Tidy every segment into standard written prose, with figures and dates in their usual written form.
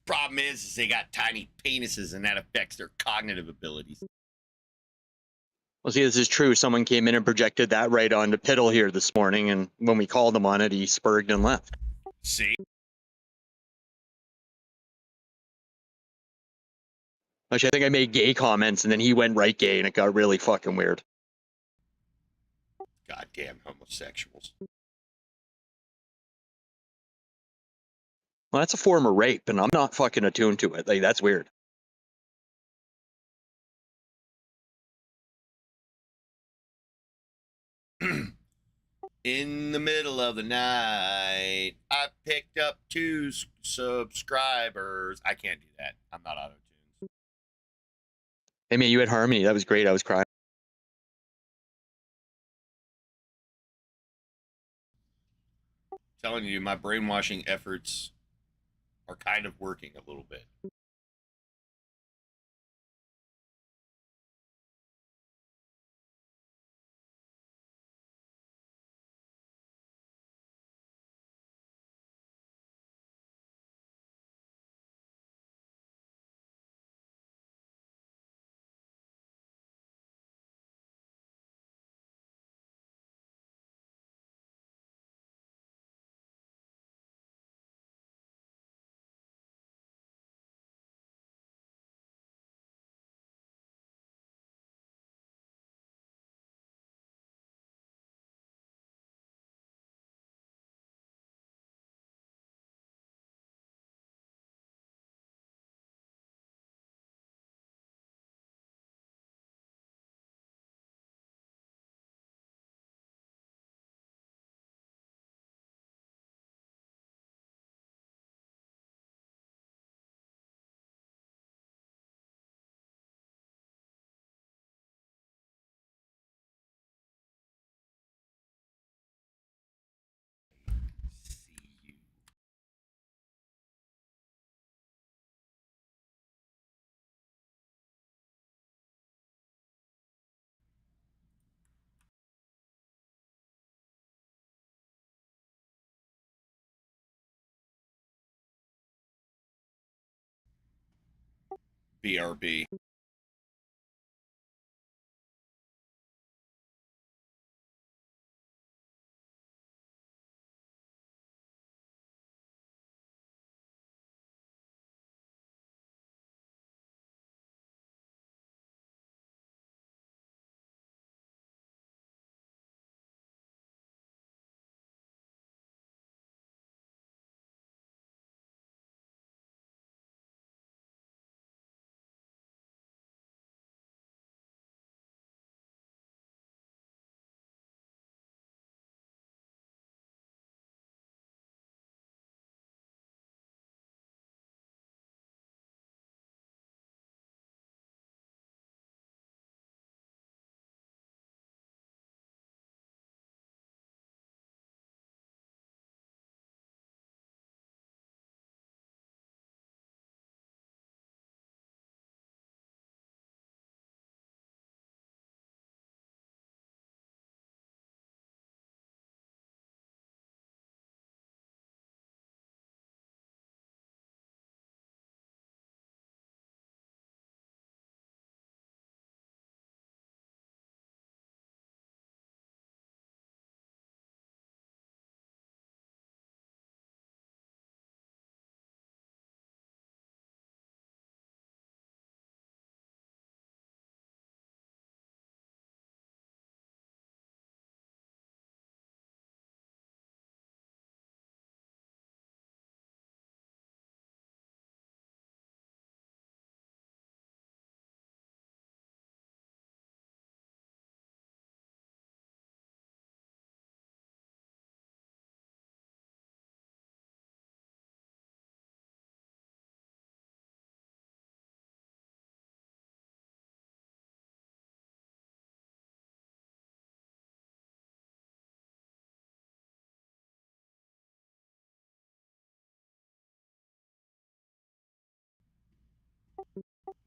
Problem is they got tiny penises, and that affects their cognitive abilities. Well, see, this is true. Someone came in and projected that right onto Piddle here this morning, and when we called him on it, he spurged and left. See? Actually, I think I made gay comments, and then he went right gay, and it got really fucking weird. Goddamn homosexuals. Well, that's a form of rape, and I'm not fucking attuned to it. Like, that's weird. In the middle of the night, I picked up 2 subscribers. I can't do that. I'm not auto-tuned. Hey, man, you had harmony. That was great. I was crying. I'm telling you, my brainwashing efforts are kind of working a little bit. See you. BRB.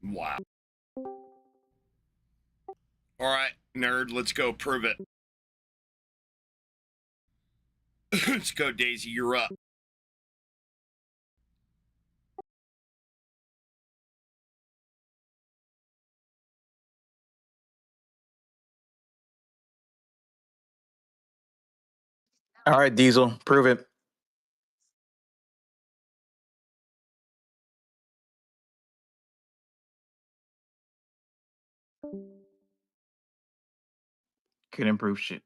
Wow. All right, nerd, let's go prove it. Let's go, Daisy, you're up. All right, Diesel, prove it. Couldn't prove shit.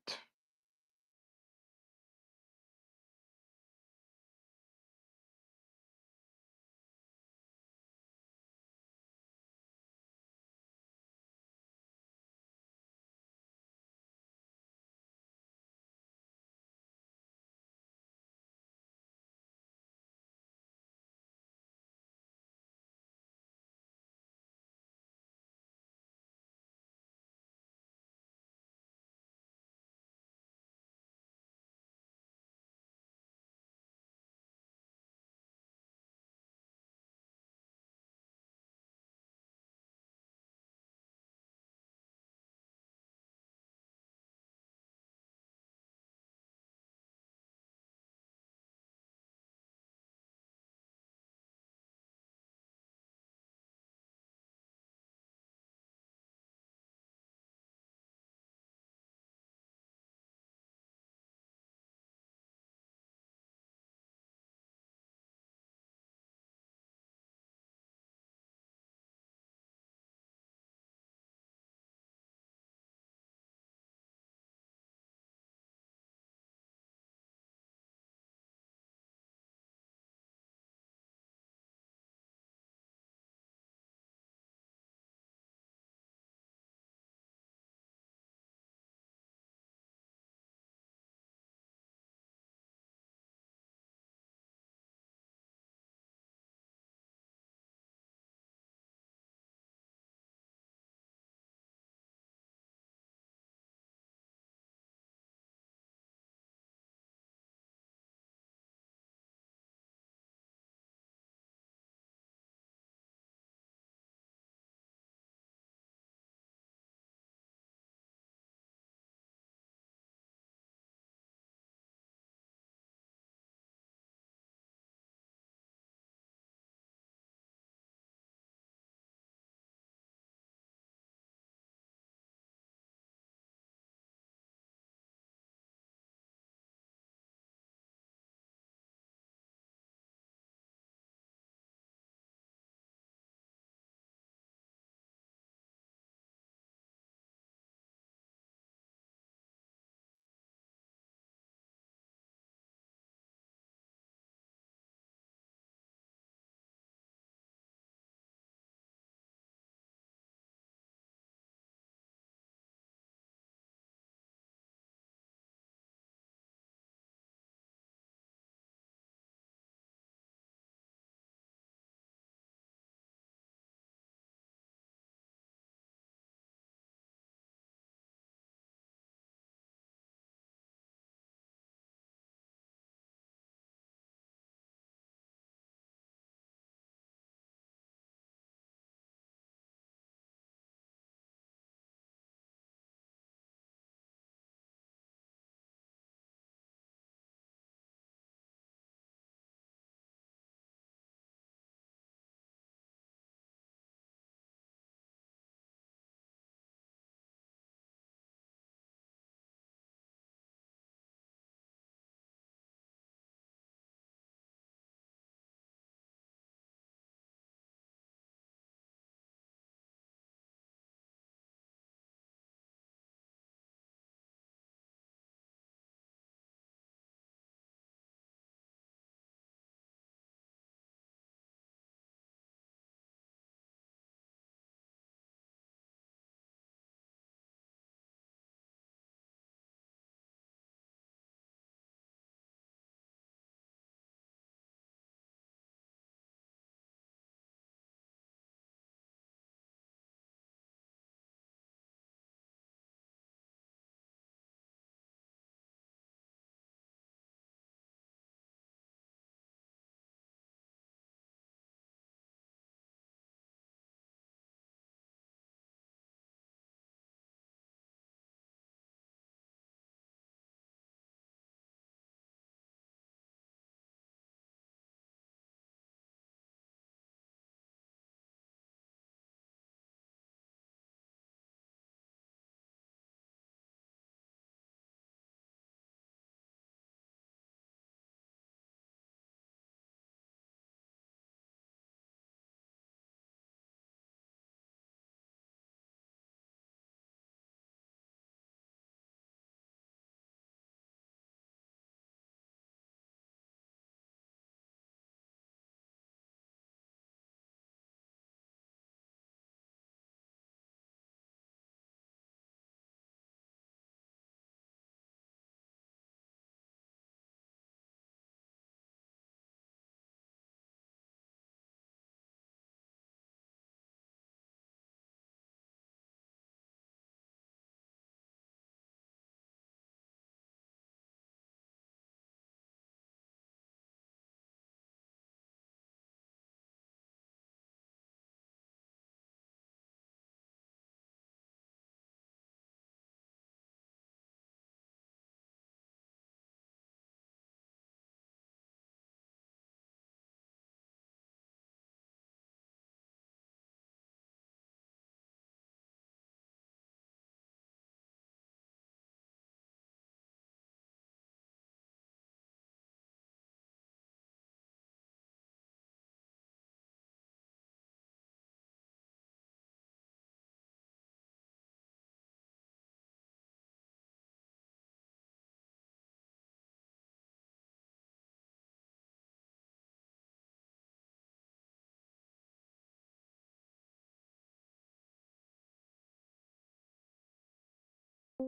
All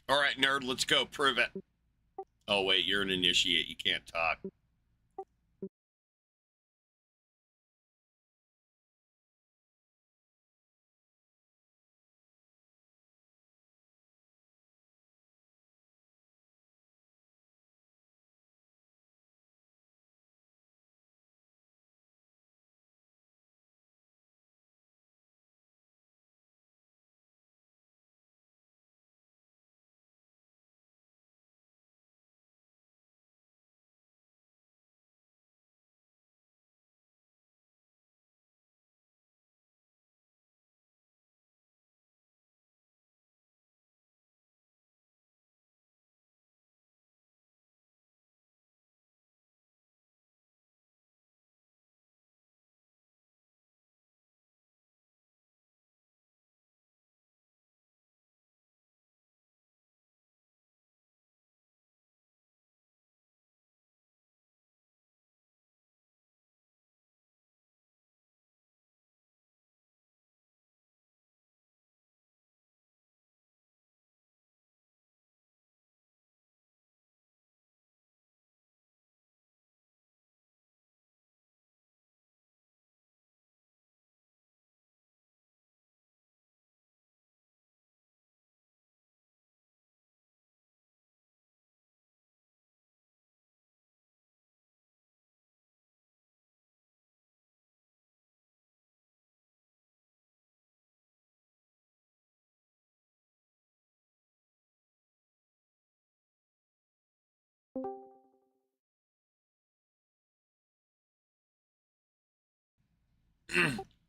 right, nerd, let's go. Prove it. Oh, wait, you're an initiate. You can't talk.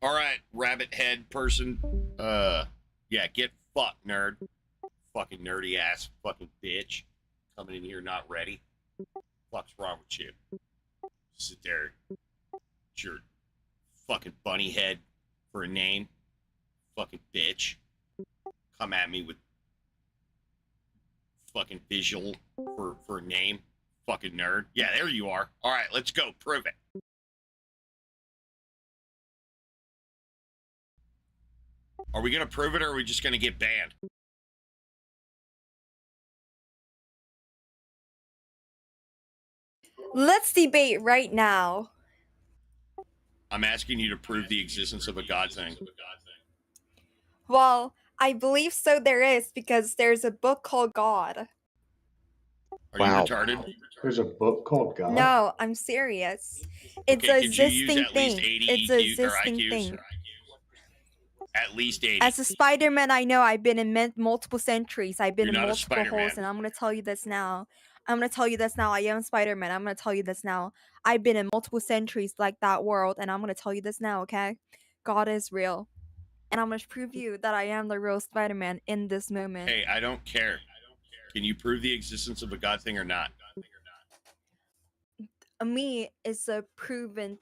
All right, rabbit head person. Yeah, get fucked, nerd. Fucking nerdy ass fucking bitch. Coming in here not ready. What's wrong with you? Sit there. It's your fucking bunny head for a name. Fucking bitch. Come at me with fucking visual for a name. Fucking nerd. Yeah, there you are. All right, let's go. Prove it. Are we going to prove it or are we just going to get banned? Let's debate right now. I'm asking you to prove the existence of a God thing. Well, I believe so there is because there's a book called God. Are Wow. you retarded? There's a book called God? No, I'm serious. It's Okay, a could you use existing at least thing. 80 It's a EQ or existing IQs? thing. At least 80. As a Spider-Man, I know I've been in multiple centuries. I've been You're in not a multiple Spider-Man. holes, and I'm gonna tell you this now. I'm gonna tell you this now. I am Spider-Man. I'm gonna tell you this now. I've been in multiple centuries like that world, and I'm gonna tell you this now, okay? God is real. And I'm gonna prove you that I am the real Spider-Man in this moment. Hey, I don't care. Can you prove the existence of a God thing or not? Me is a proven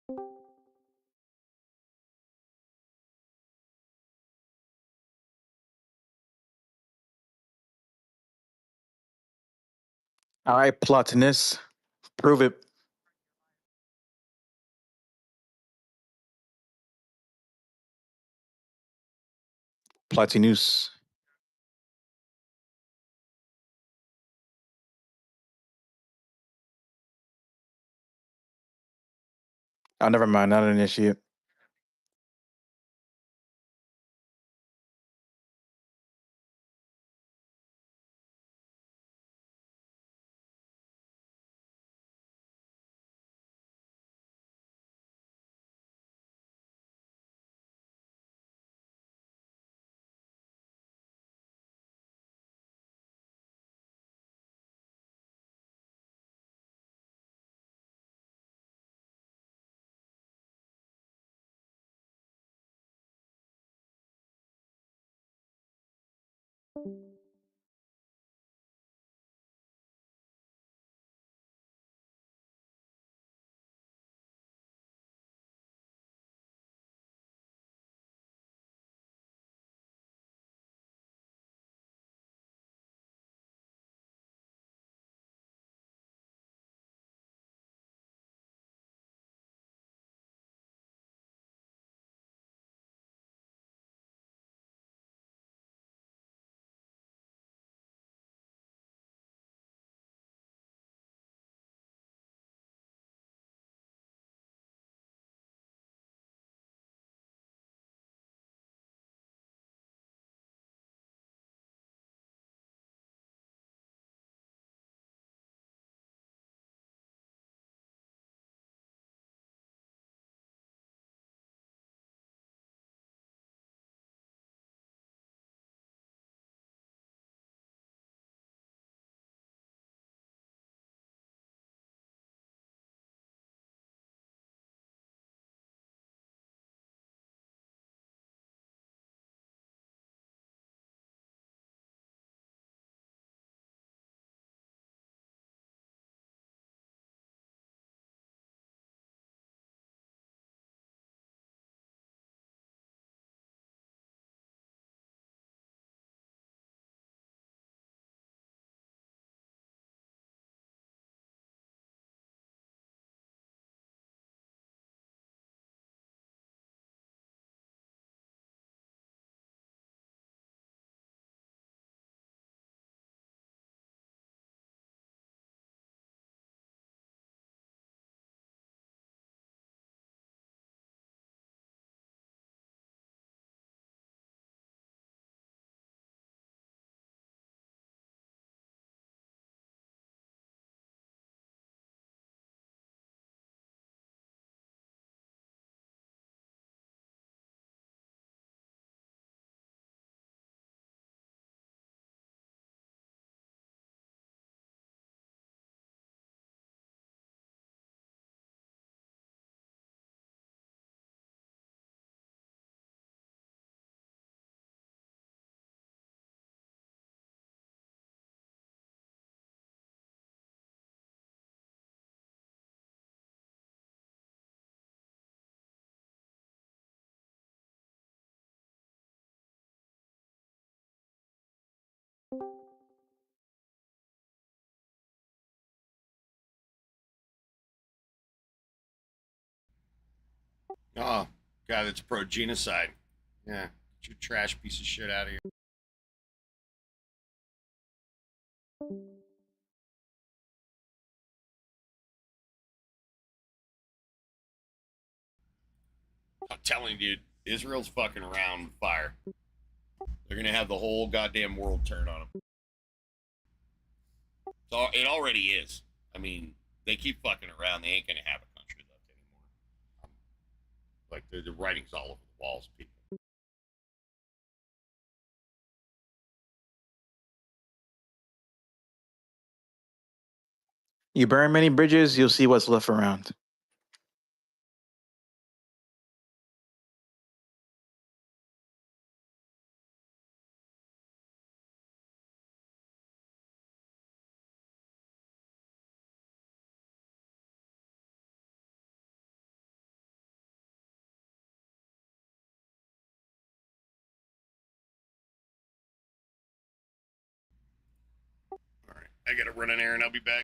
All right, Plotinus. Prove it. Plotinus. Oh, never mind. Not an initiate. Oh, guy that's pro genocide. Yeah, get your trash piece of shit out of here. I'm telling you, dude, Israel's fucking around with fire. They're gonna have the whole goddamn world turn on them. So it already is. I mean, they keep fucking around. They ain't gonna have a country left anymore. Like the writing's all over the walls, people. You burn many bridges, you'll see what's left around. I gotta run an errand. I'll be back.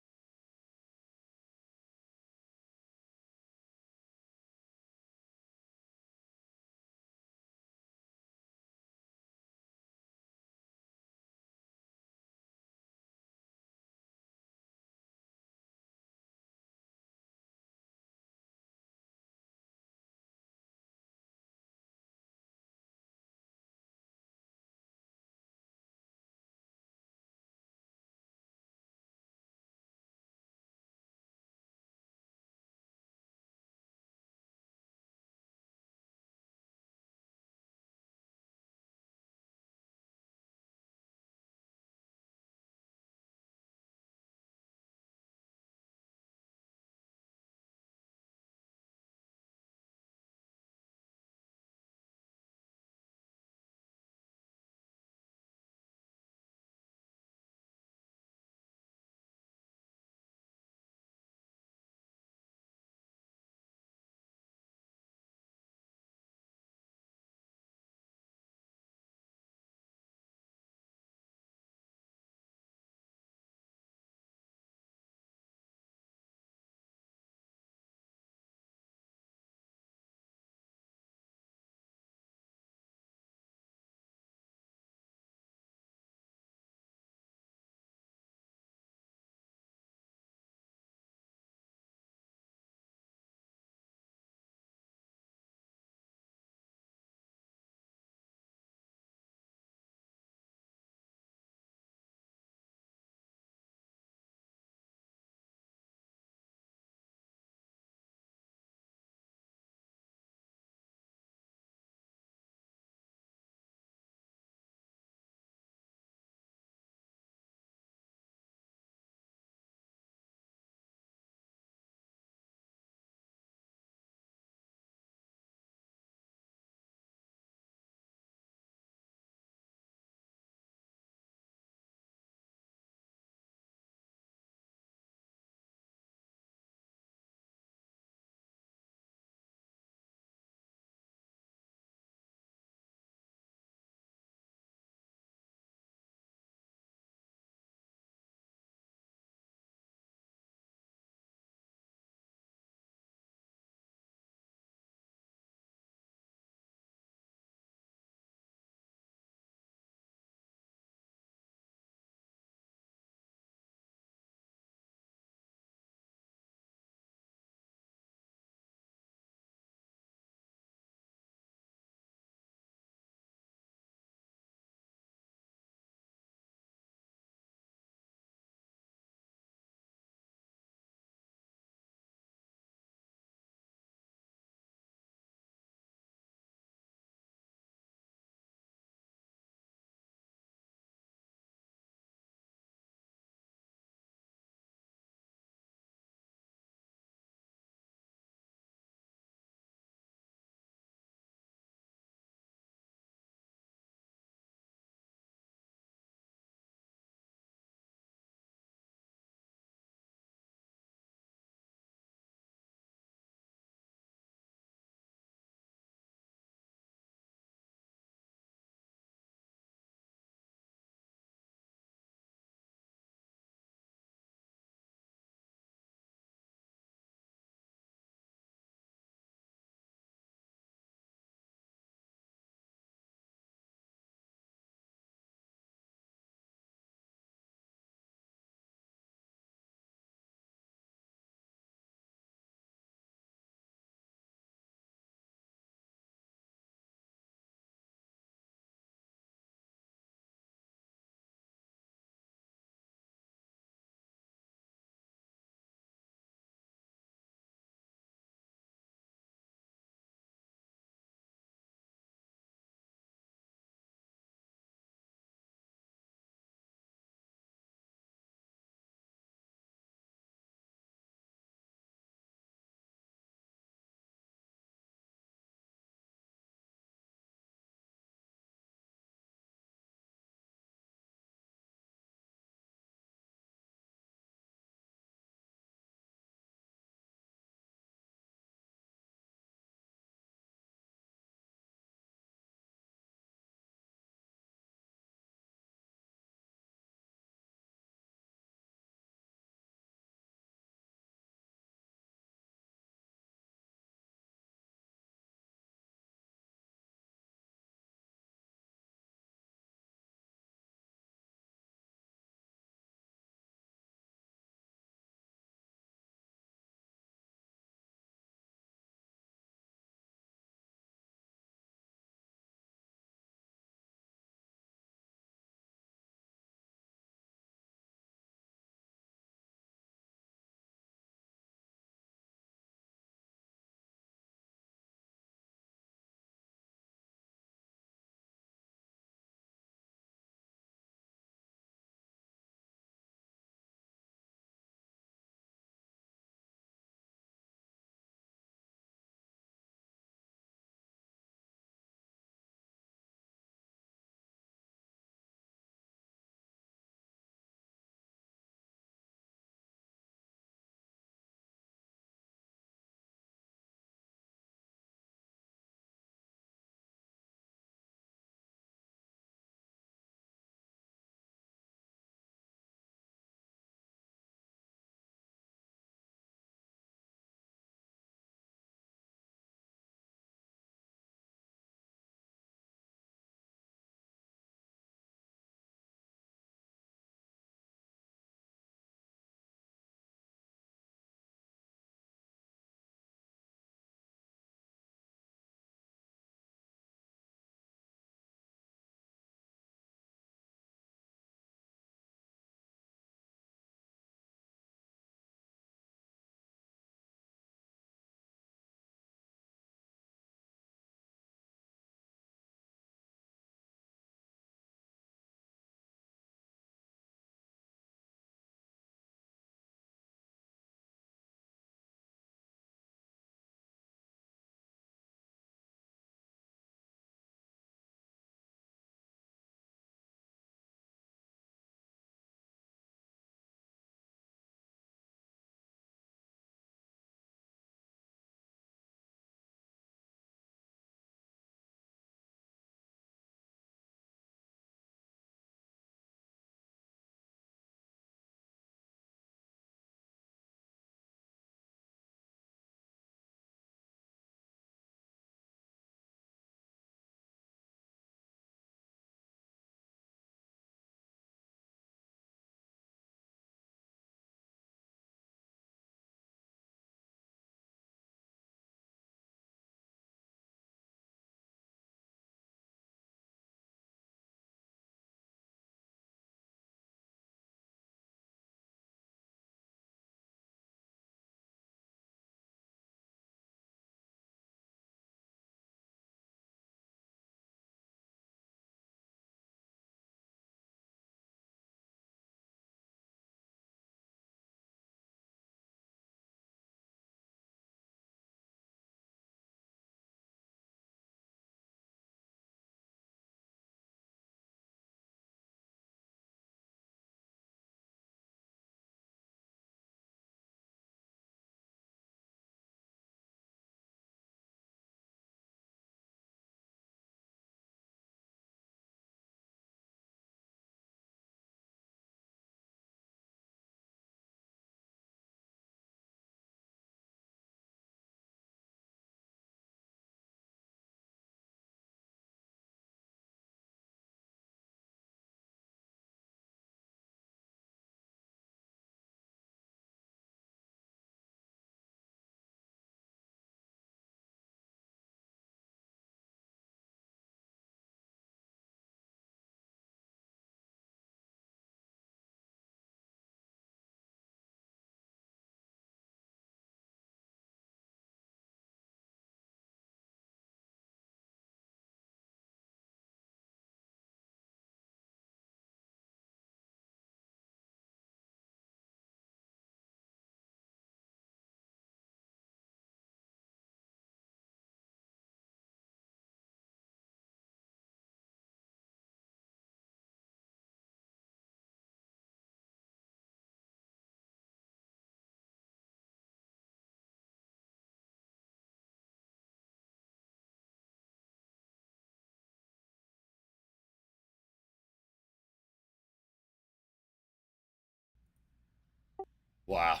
Wow.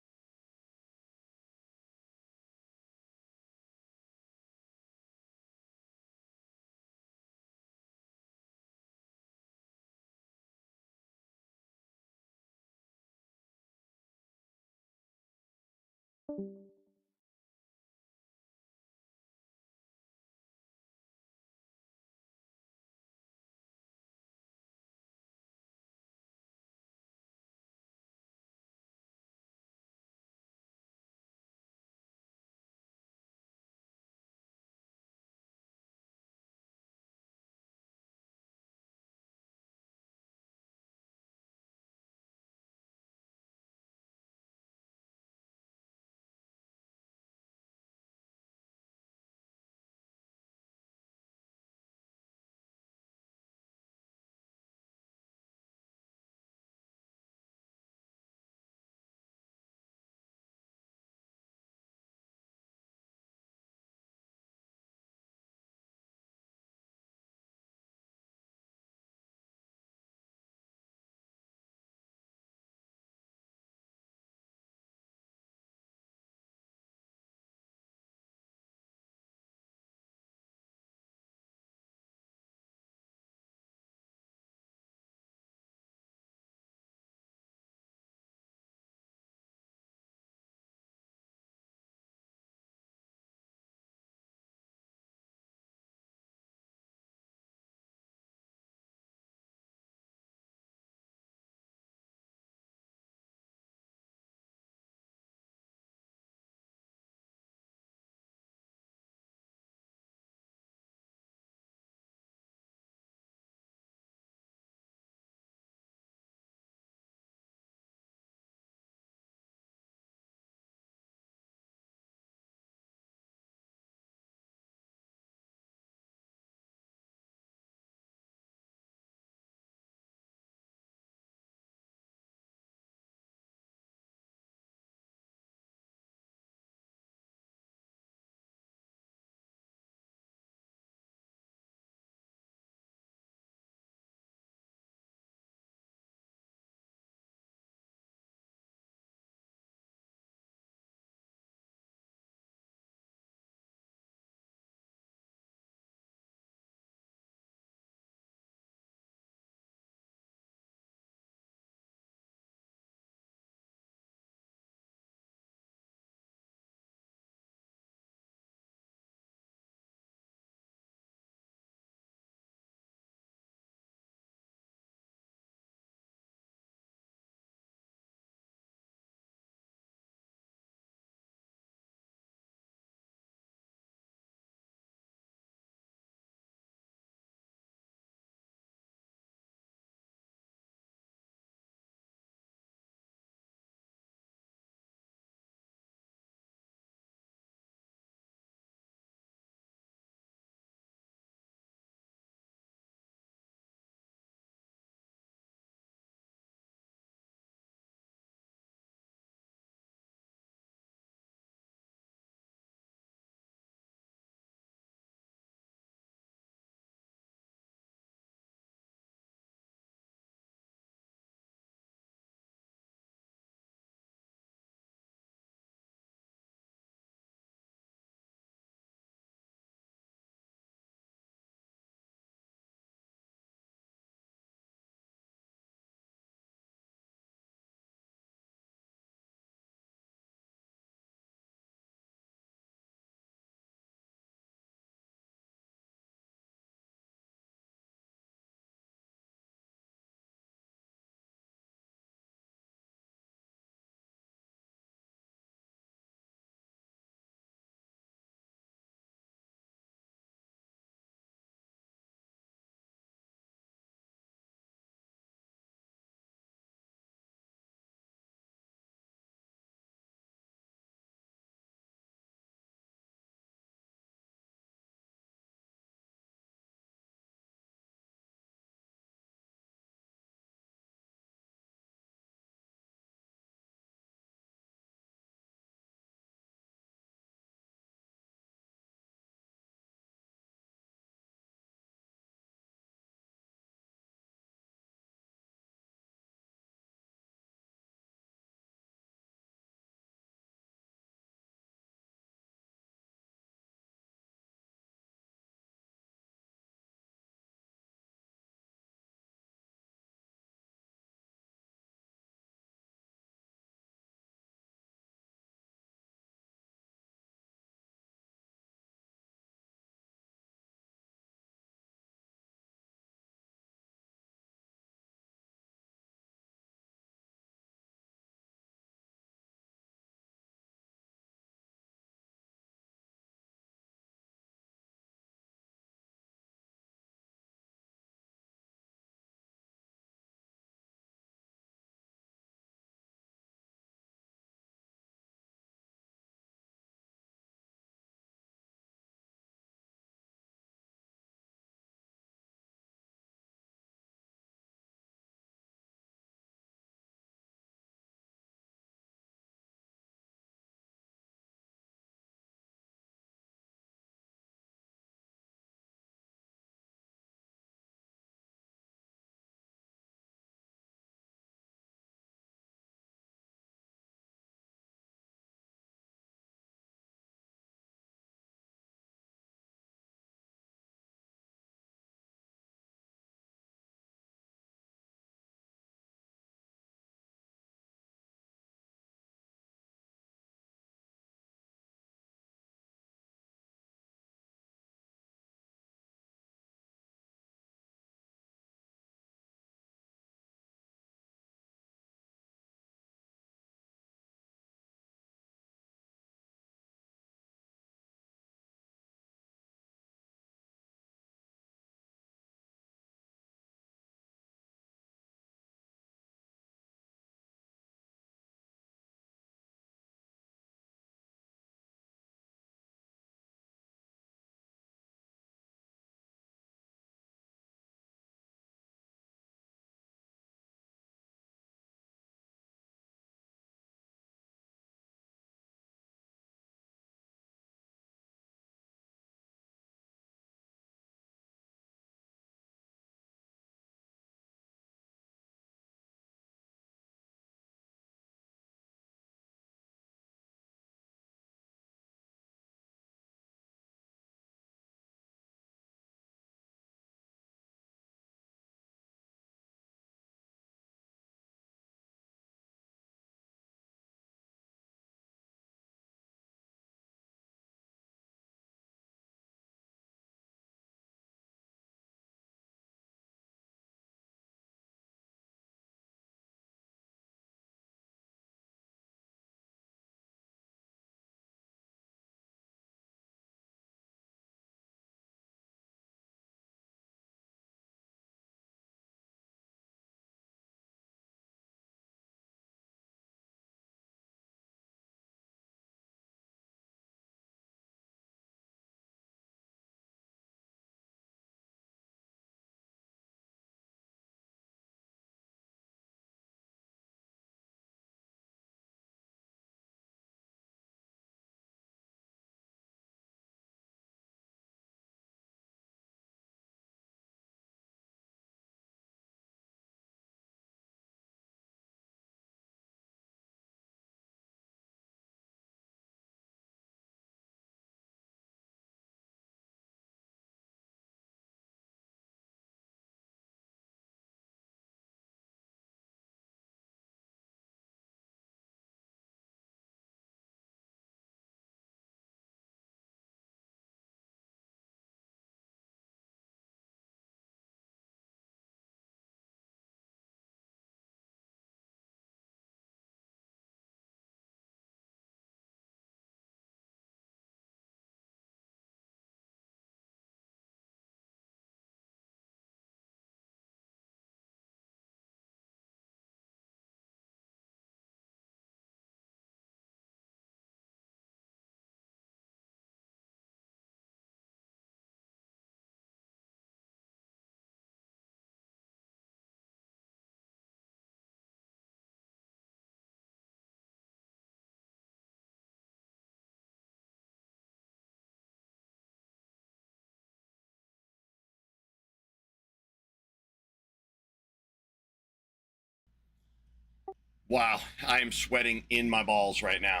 Wow, I am sweating in my balls right now.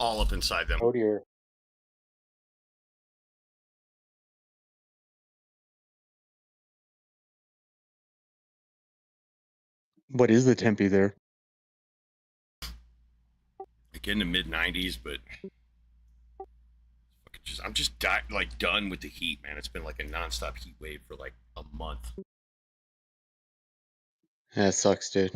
All up inside them. Oh dear. What is the tempi there? Like in the mid 90s, but I'm just like done with the heat, man. It's been like a nonstop heat wave for like a month. That sucks, dude.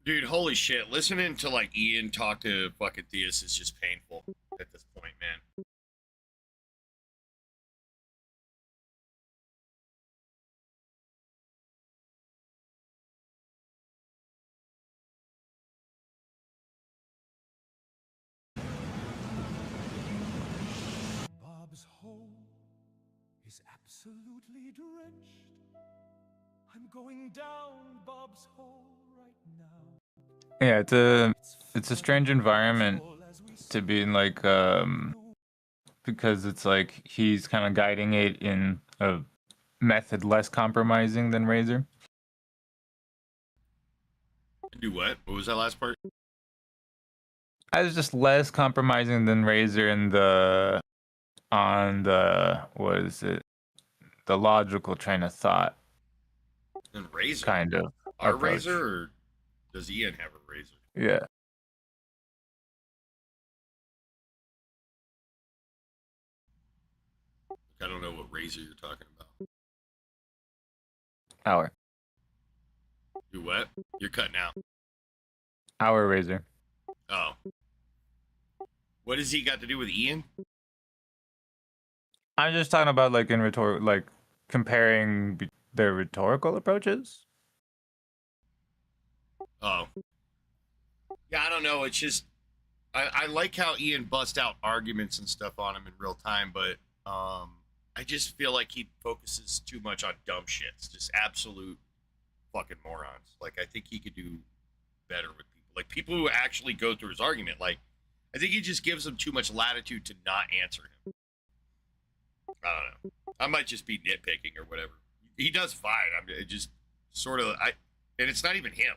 Dude, holy shit. Listening to like Ian talk to fucking theists is just painful at this point, man. Bob's hole is absolutely drenched. I'm going down Bob's hole right now. Yeah, it's a strange environment to be in, like, because it's like he's kind of guiding it in a method less compromising than Razor. Do what? What was that last part? I was just less compromising than Razor in the what is it, the logical train of thought And Razor. kind of Our approach. Razor, or does Ian have a Razor? Yeah. I don't know what Razor you're talking about. Our Do what? You're cutting out. Razor. Oh. What has he got to do with Ian? I'm just talking about like in like comparing their rhetorical approaches. Oh. Yeah, I don't know. It's just I like how Ian busts out arguments and stuff on him in real time, but I just feel like he focuses too much on dumb shits, just absolute fucking morons. Like, I think he could do better with people, like people who actually go through his argument. Like, I think he just gives them too much latitude to not answer him. I don't know. I might just be nitpicking or whatever. He does fine. I'm just sort of and it's not even him.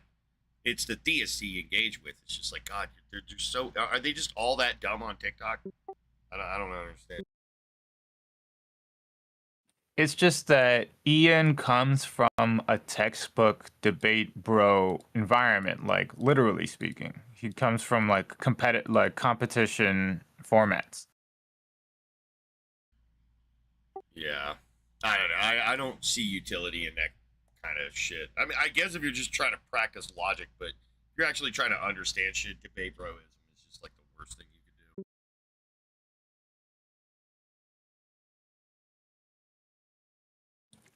It's the theists he engaged with. It's just like, God, they're so. Are they just all that dumb on TikTok? I don't understand. It's just that Ian comes from a textbook debate bro environment, like literally speaking. He comes from like competition formats. Yeah, I don't know. I don't see utility in that kind of shit. I mean, I guess if you're just trying to practice logic, but if you're actually trying to understand shit, debate broism is just like the worst thing you could do.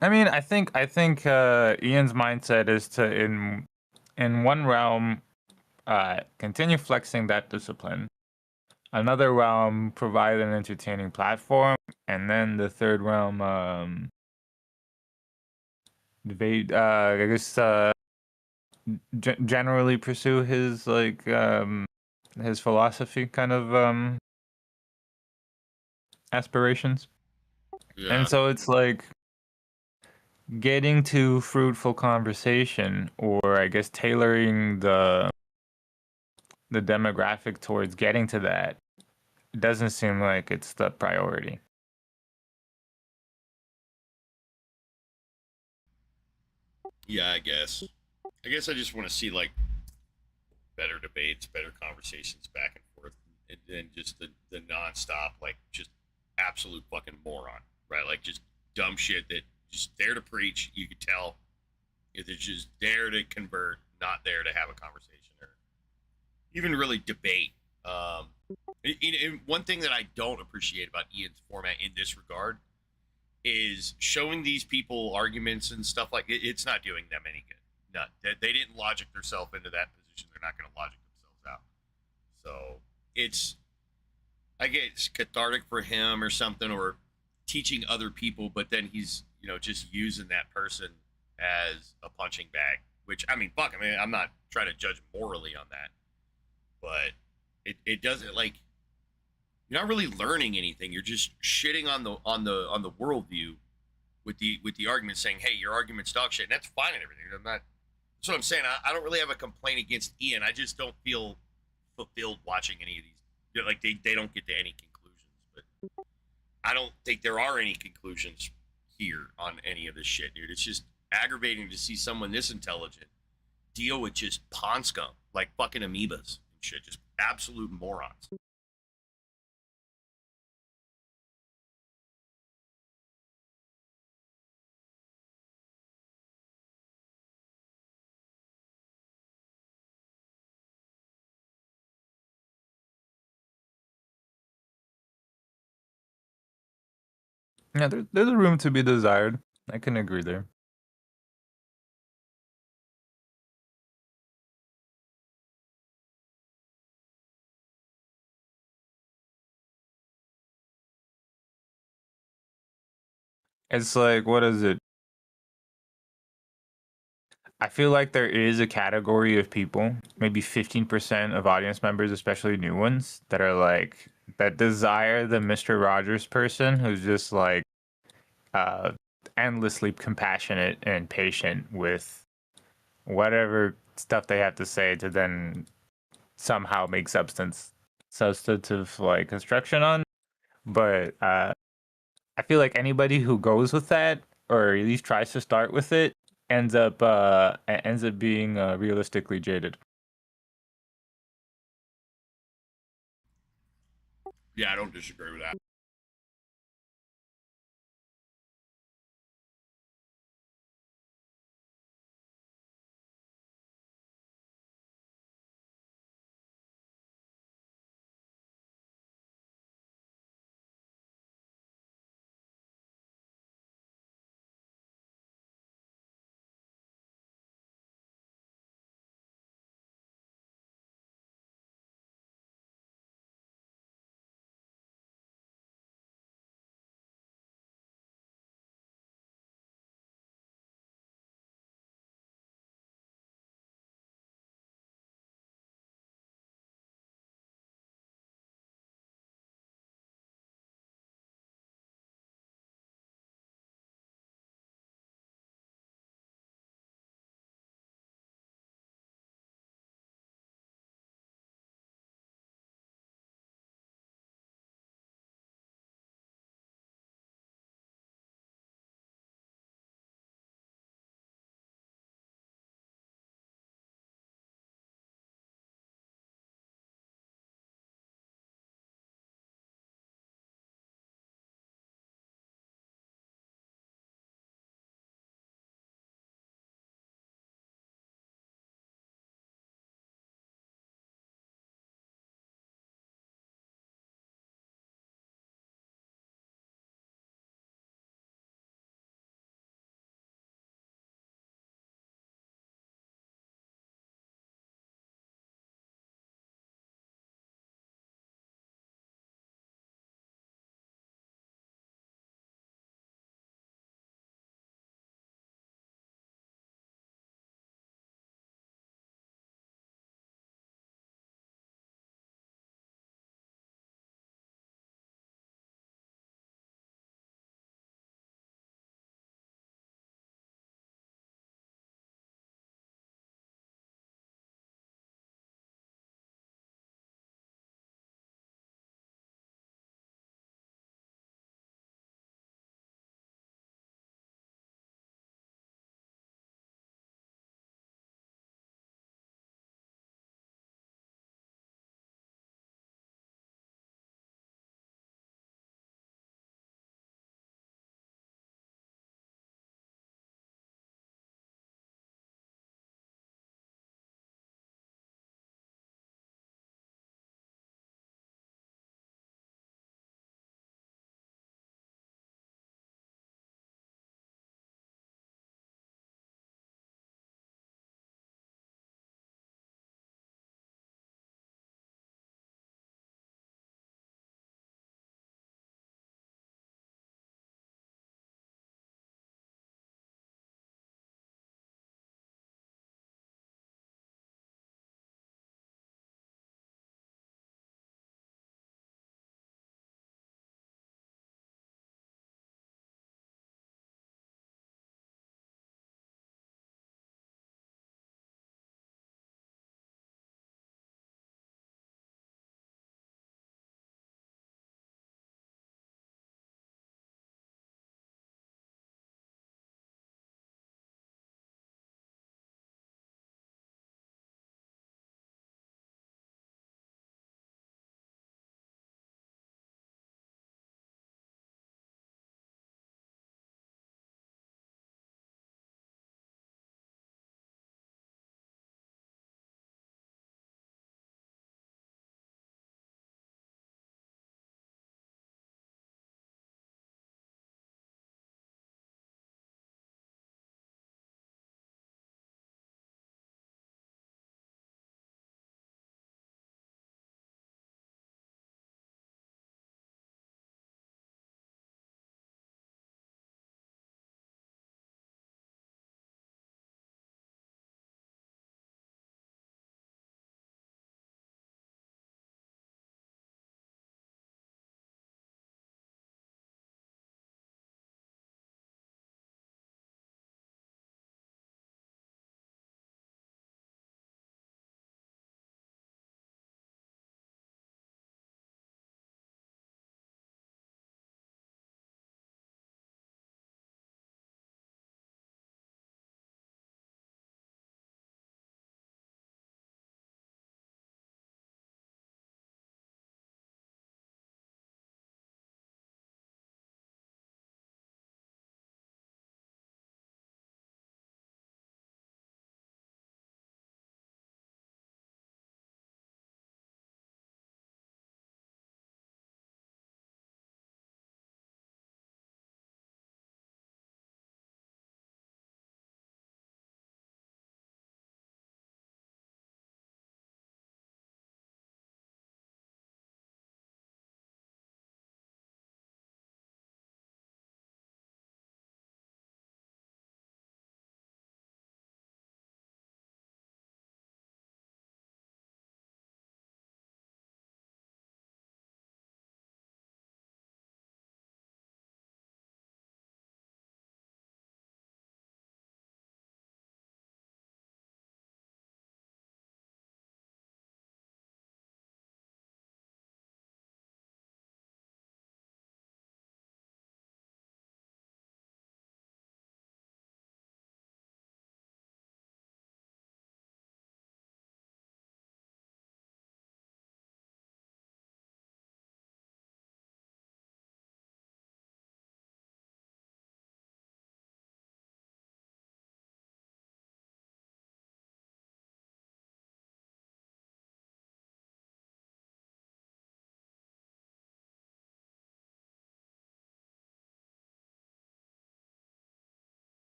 I mean, I think Ian's mindset is to in one realm continue flexing that discipline. Another realm provide an entertaining platform, and then the third realm debate. I guess generally pursue his like his philosophy kind of aspirations. Yeah. And so it's like getting to fruitful conversation, or I guess tailoring the demographic towards getting to that, it doesn't seem like it's the priority. Yeah, I guess. I guess I just want to see like better debates, better conversations back and forth, and then just the nonstop, like just absolute fucking moron, right? Like just dumb shit that just there to preach. You could tell if it's just there to convert, not there to have a conversation or even really debate. One thing that I don't appreciate about Ian's format in this regard is showing these people arguments and stuff like it's not doing them any good. None. They didn't logic themselves into that position. They're not going to logic themselves out. So it's, I guess, cathartic for him or something, or teaching other people. But then he's, just using that person as a punching bag. Which, I mean, fuck. I mean, I'm not trying to judge morally on that, but it doesn't, like, you're not really learning anything. You're just shitting on the worldview with the argument, saying, hey, your argument's dog shit, and that's fine and everything. That's what I'm saying. I don't really have a complaint against Ian. I just don't feel fulfilled watching any of these. Like, they don't get to any conclusions. But I don't think there are any conclusions here on any of this shit, dude. It's just aggravating to see someone this intelligent deal with just pond scum, like fucking amoebas and shit. Just absolute morons. Yeah, there's a room to be desired. I can agree there. It's like, what is it? I feel like there is a category of people, maybe 15% of audience members, especially new ones, that are like, that desire the Mr. Rogers person who's just like uh, endlessly compassionate and patient with whatever stuff they have to say to then somehow make substantive like construction on. But I feel like anybody who goes with that, or at least tries to start with it, ends up being realistically jaded. Yeah, I don't disagree with that.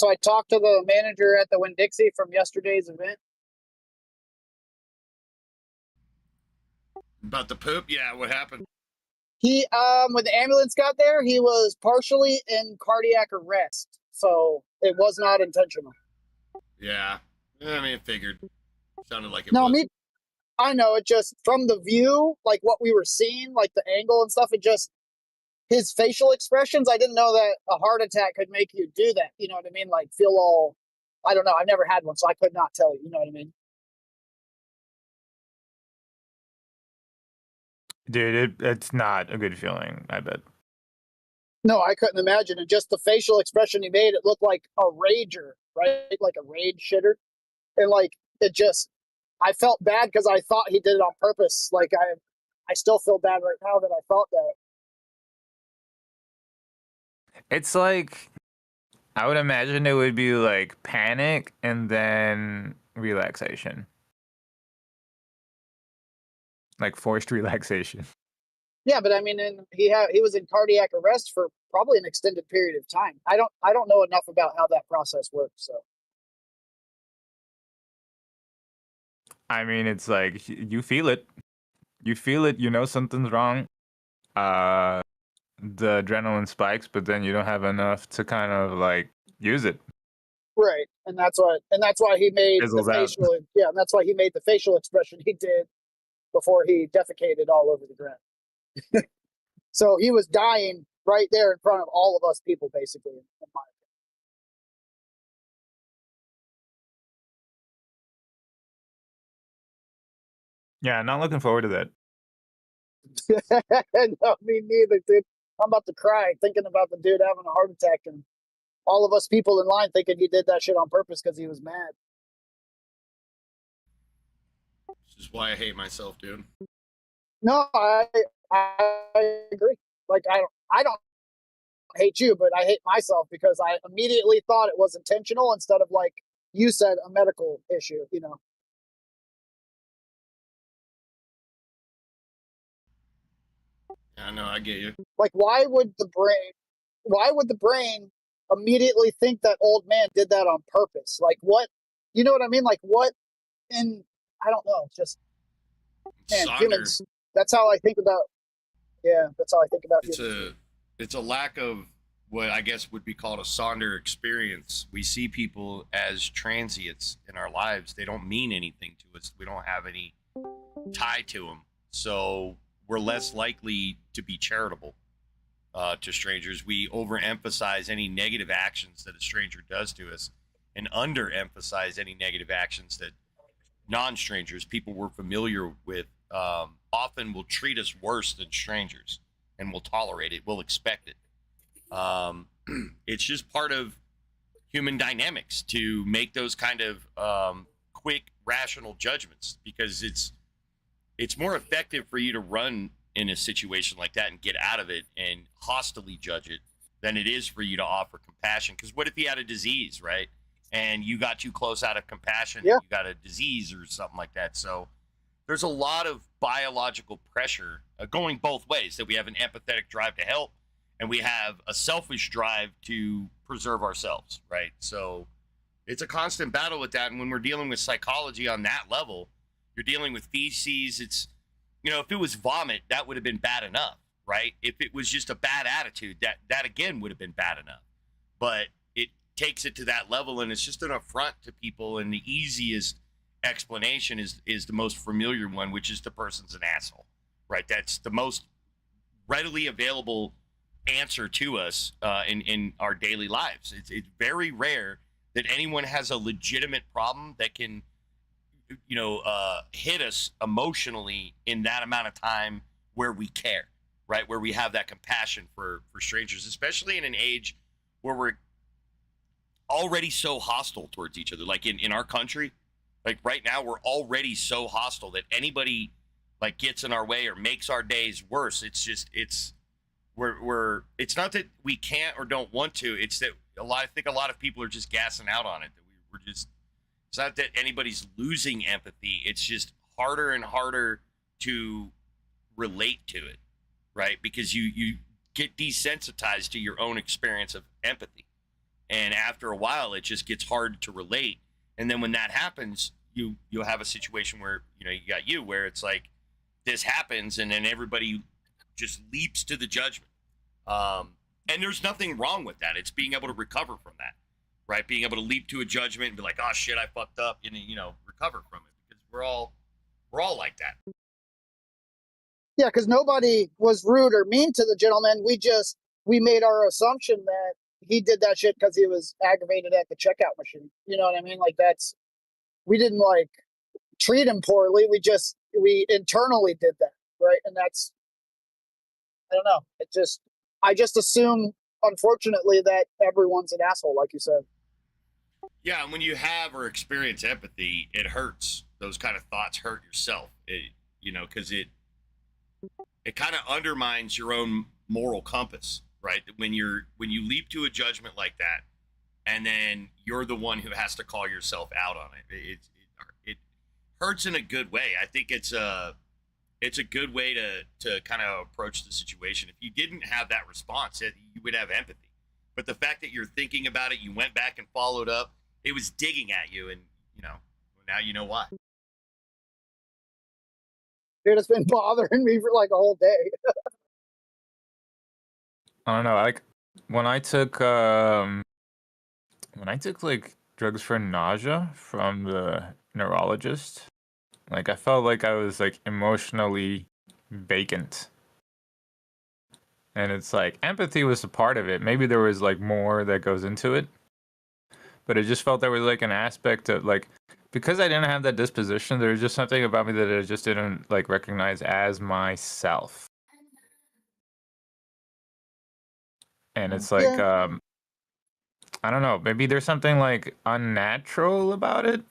So I talked to the manager at the Winn-Dixie from yesterday's event. About the poop? Yeah, what happened? He, when the ambulance got there, he was partially in cardiac arrest. So it was not intentional. Yeah. I mean, it figured. Sounded like it No, was. I know, it just, from the view, like what we were seeing, like the angle and stuff, it just, his facial expressions, I didn't know that a heart attack could make you do that. You know what I mean? Like feel all, I don't know. I've never had one, so I could not tell you. You know what I mean? Dude, it's not a good feeling, I bet. No, I couldn't imagine. And just the facial expression he made, it looked like a rager, right? Like a rage shitter. And like, it just, I felt bad because I thought he did it on purpose. Like I still feel bad right now that I thought that. It's like, I would imagine it would be like panic and then relaxation. Like forced relaxation. Yeah, but I mean, and he was in cardiac arrest for probably an extended period of time. I don't know enough about how that process works. So I mean, it's like you feel it. You feel it, you know something's wrong. The adrenaline spikes, but then you don't have enough to kind of like use it. right, and that's why he made Fizzles the out. facial. Yeah, and that's why he made the facial expression he did before he defecated all over the ground. So he was dying right there in front of all of us people, basically. In my Yeah, not looking forward to that. opinion. No, me neither, dude. I'm about to cry thinking about the dude having a heart attack and all of us people in line thinking he did that shit on purpose because he was mad. This is why I hate myself, dude. No, I agree. Like I don't hate you, but I hate myself because I immediately thought it was intentional instead of, like you said, a medical issue. You know. I know, I get you. Like, why would the brain immediately think that old man did that on purpose? Like, what, you know what I mean? Like, what in, I don't know, just, man, Sonder, humans, that's how I think about, yeah, that's how I think about it's humans. a lack of what I guess would be called a Sonder experience. We see people as transients in our lives. They don't mean anything to us. We don't have any tie to them. So we're less likely to be charitable to strangers. We overemphasize any negative actions that a stranger does to us and underemphasize any negative actions that non-strangers, people we're familiar with, often will treat us worse than strangers, and will tolerate it, will expect it. It's just part of human dynamics to make those kind of quick, rational judgments, because it's more effective for you to run in a situation like that and get out of it and hostilely judge it than it is for you to offer compassion. Because what if he had a disease, right? And you got too close out of compassion, Yeah. and you got a disease or something like that. So there's a lot of biological pressure going both ways, that we have an empathetic drive to help and we have a selfish drive to preserve ourselves, right? So it's a constant battle with that. And when we're dealing with psychology on that level, you're dealing with feces. It's, if it was vomit, that would have been bad enough, right? If it was just a bad attitude, that again would have been bad enough. But it takes it to that level, and it's just an affront to people. And the easiest explanation is the most familiar one, which is the person's an asshole, right? That's the most readily available answer to us in our daily lives. It's very rare that anyone has a legitimate problem that can hit us emotionally in that amount of time where we care, right? Where we have that compassion for strangers, especially in an age where we're already so hostile towards each other. Like in our country, like right now, we're already so hostile that anybody like gets in our way or makes our days worse. It's not that we can't or don't want to. It's that I think a lot of people are just gassing out on it. That we're just, it's not that anybody's losing empathy. It's just harder and harder to relate to it, right? Because you get desensitized to your own experience of empathy. And after a while, it just gets hard to relate. And then when that happens, you'll have a situation where, you know, you got you where it's like this happens and then everybody just leaps to the judgment. And there's nothing wrong with that. It's being able to recover from that, right? Being able to leap to a judgment and be like, oh shit, I fucked up, and, you know, recover from it, because we're all like that. Yeah, because nobody was rude or mean to the gentleman. We made our assumption that he did that shit because he was aggravated at the checkout machine. You know what I mean? Like, we didn't like treat him poorly. We internally did that, right? And that's, I don't know. I just assume, unfortunately, that everyone's an asshole, like you said. Yeah, and when you have or experience empathy, it hurts. Those kind of thoughts hurt yourself. You know, because it kind of undermines your own moral compass, right? When you leap to a judgment like that, and then you're the one who has to call yourself out on it. It hurts in a good way. I think it's a good way to kind of approach the situation. If you didn't have that response, you would have empathy. But the fact that you're thinking about it, you went back and followed up, it was digging at you, and, you know, now you know why. Dude, it's been bothering me for like a whole day. I don't know. Like when I took like drugs for nausea from the neurologist, like I felt like I was like emotionally vacant. And it's like empathy was a part of it. Maybe there was like more that goes into it. But it just felt there was like an aspect of like, because I didn't have that disposition, there was just something about me that I just didn't like recognize as myself. And it's like, Yeah. I don't know, maybe there's something like unnatural about it.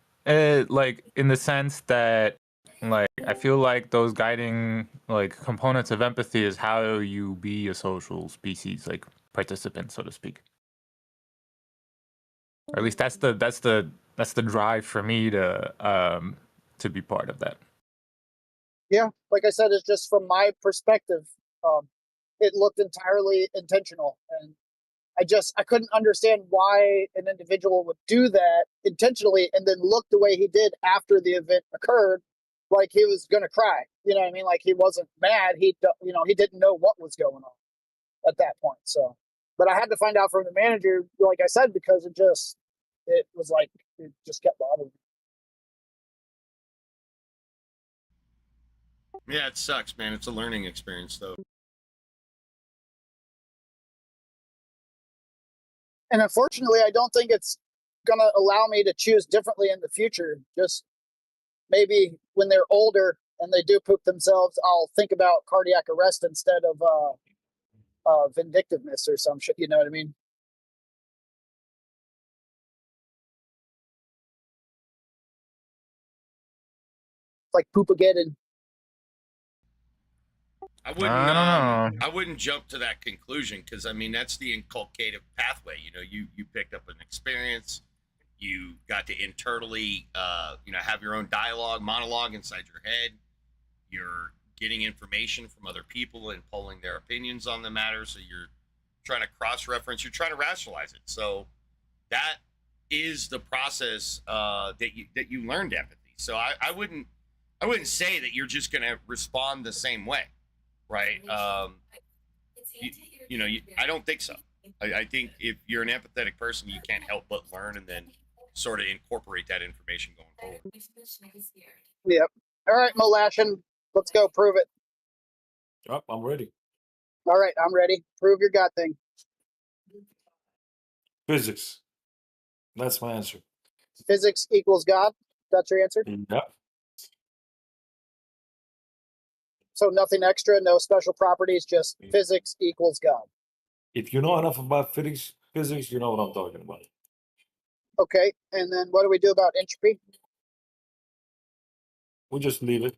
Like in the sense that like I feel like those guiding like components of empathy is how you be a social species, like participant, so to speak. Or at least that's the drive for me to be part of that. Yeah, like I said, it's just from my perspective, it looked entirely intentional, and I couldn't understand why an individual would do that intentionally and then look the way he did after the event occurred, like he was gonna cry. You know what I mean? Like he wasn't mad. He didn't know what was going on at that point. So, but I had to find out from the manager, like I said, because it was like it just kept bothering me. Yeah, it sucks, man. It's a learning experience, though. And unfortunately, I don't think it's gonna allow me to choose differently in the future. Just maybe when they're older and they do poop themselves, I'll think about cardiac arrest instead of vindictiveness or some shit. You know what I mean? Like poop-ageddon. I wouldn't. I don't know. I wouldn't jump to that conclusion, because I mean that's the inculcative pathway. You know, you picked up an experience, you got to internally, you know, have your own monologue inside your head. You're getting information from other people and polling their opinions on the matter. So you're trying to cross-reference. You're trying to rationalize it. So that is the process that you learned empathy. So I wouldn't say that you're just going to respond the same way. Right. I don't think so. I think if you're an empathetic person, you can't help but learn and then sort of incorporate that information going forward. Yep. All right, Molashin, let's go prove it. Yep, I'm ready. All right, I'm ready. Prove your God thing. Physics. That's my answer. Physics equals God. That's your answer? Yep. So nothing extra, no special properties, just physics equals God. If you know enough about physics, you know what I'm talking about. Okay, and then what do we do about entropy? We just leave it.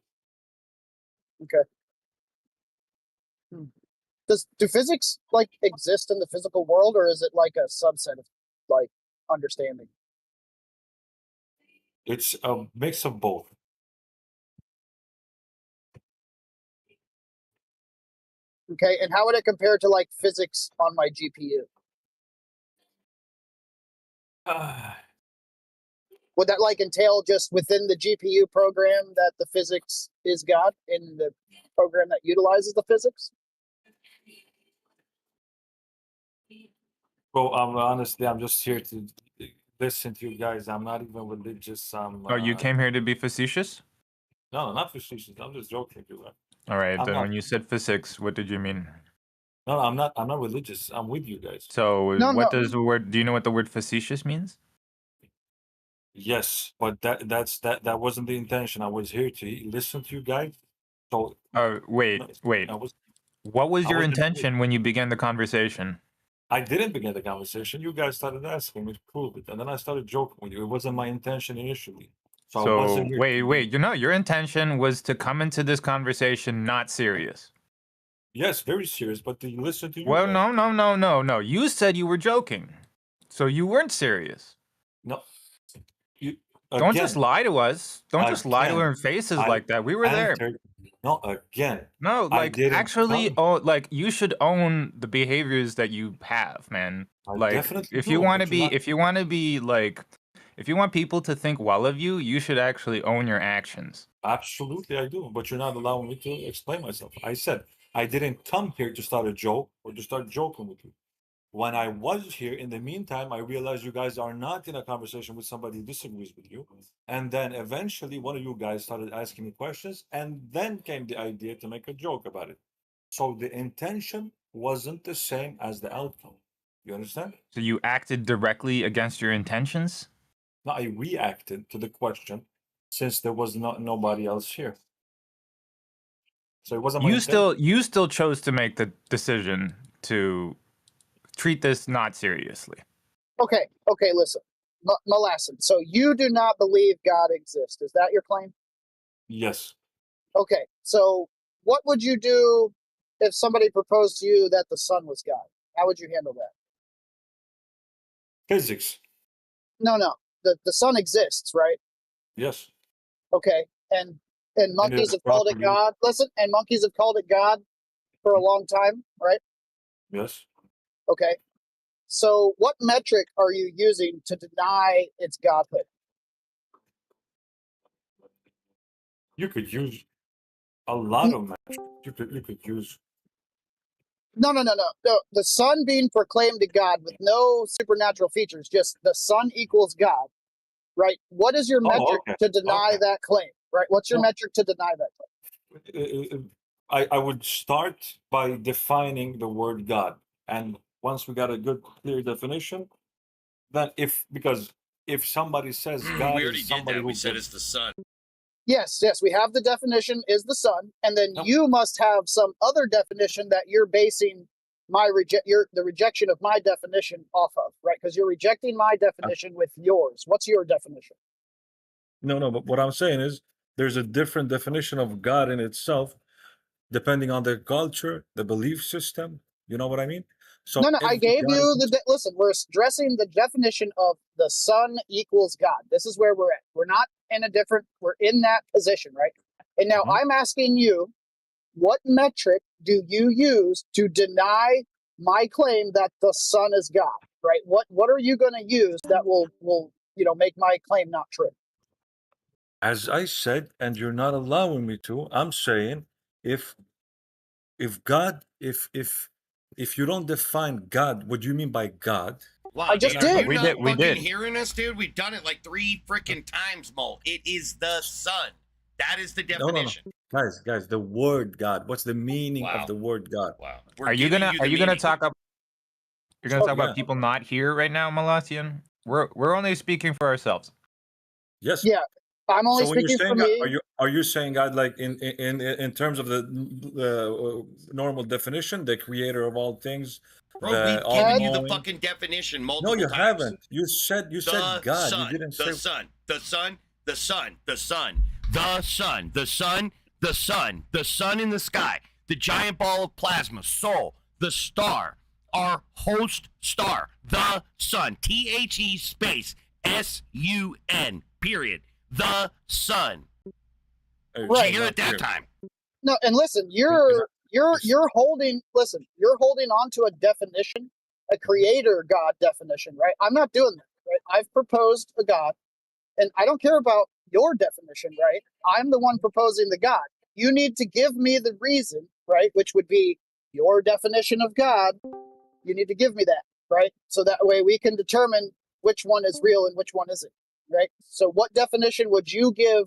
Okay. Do physics like exist in the physical world, or is it like a subset of like understanding? It's a mix of both. Okay, and how would it compare to like physics on my GPU? Would that like entail just within the GPU program that the physics is God in the program that utilizes the physics? Bro, honestly, I'm just here to listen to you guys. I'm not even religious. Oh, you came here to be facetious? No, not facetious. I'm just joking. All right. I'm Then not. when you said physics, what did you mean? No, I'm not. I'm not religious. I'm with you guys. So No, what no. does the word? Do you know what the word facetious means? Yes, but that wasn't the intention. I was here to listen to you guys. So Oh, wait. I was What was I your wasn't- intention when you began the conversation? I didn't begin the conversation. You guys started asking me to prove it, and then I started joking with you. It wasn't my intention initially. So I So wasn't here to- wait. You know, your intention was to come into this conversation not serious. Yes, very serious. But to listen to you Well, guys. no. You said you were joking, so you weren't serious. No. You Don't just lie to us. Don't just lie to again, our faces I like that. We were there. answered- No, again. No, I like didn't actually, come- oh, like you should own the behaviors that you have, man. I Like definitely if do, you want to but you're be, not- if you want to be like, if you want people to think well of you, you should actually own your actions. Absolutely, I do. But you're not allowing me to explain myself. I said I didn't come here to start a joke or to start joking with you. When I was here, in the meantime, I realized you guys are not in a conversation with somebody who disagrees with you. And then eventually one of you guys started asking me questions, and then came the idea to make a joke about it. So the intention wasn't the same as the outcome. You understand? So you acted directly against your intentions. Now I reacted to the question since there was nobody else here. So it wasn't my intention. You still chose to make the decision to treat this not seriously. Okay, listen. Molassin, so you do not believe God exists. Is that your claim? Yes. Okay, so what would you do if somebody proposed to you that the sun was God? How would you handle that? Physics. No. The sun exists, right? Yes. Okay, and monkeys its have called it properties. God. Listen, and monkeys have called it God for a long time, right? Yes. Okay. So what metric are you using to deny its godhood? You could use a lot of metrics. You could use No. The sun being proclaimed to God with no supernatural features, just the sun equals God, right? What is your metric okay, to deny okay. that claim, right? What's your Well- metric to deny that claim? I would start by defining the word God. And once we got a good clear definition, then because if somebody says God we already is did somebody that. We who said can- it's the sun. Yes, we have the definition is the sun, and then No. you must have some other definition that you're basing the rejection of my definition off of, right? Because you're rejecting my definition with yours. What's your definition? No, but what I'm saying is there's a different definition of God in itself, depending on their culture, the belief system. You know what I mean? So No, I every gave God you is- listen, we're addressing the definition of the sun equals God. This is where we're at. We're not in we're in that position, right? And now Mhm. I'm asking you, what metric do you use to deny my claim that the sun is God, right? What are you going to use that will make my claim not true? As I said, and you're not allowing me to, I'm saying if God, if you don't define God, what do you mean by God? Wow, I just dude, are did. you We not did- we fucking did. hearing us, dude? We've done it like 3 freaking times, Mo. It is the sun. That is the No. definition. Guys, the word God. What's the meaning Wow. of the word God? Wow. Are you gonna talk up? You're gonna talk Yeah. about people not here right now, Malasian? We're only speaking for ourselves. Yes. Yeah, I'm only So when you're speaking for saying God, me. are you saying God like in terms of the normal definition, the creator of all things? Bro, the we've given you the all-knowing? fucking definition No, multiple you times. haven't. You said The God. sun, You didn't the say sun, the sun, the sun, the sun, the sun, the sun, the sun, the sun in the sky, the giant ball of plasma, Sol, the star, our host star, the sun, THE space SUN, period, the sun. Hey, Right. Did you hear it that here. time? No, and listen, you're holding on to a definition, a creator God definition, right? I'm not doing that, right? I've proposed a God, and I don't care about your definition, right? I'm the one proposing the God. You need to give me the reason, right? Which would be your definition of God. You need to give me that, right? So that way we can determine which one is real and which one isn't, right? So what definition would you give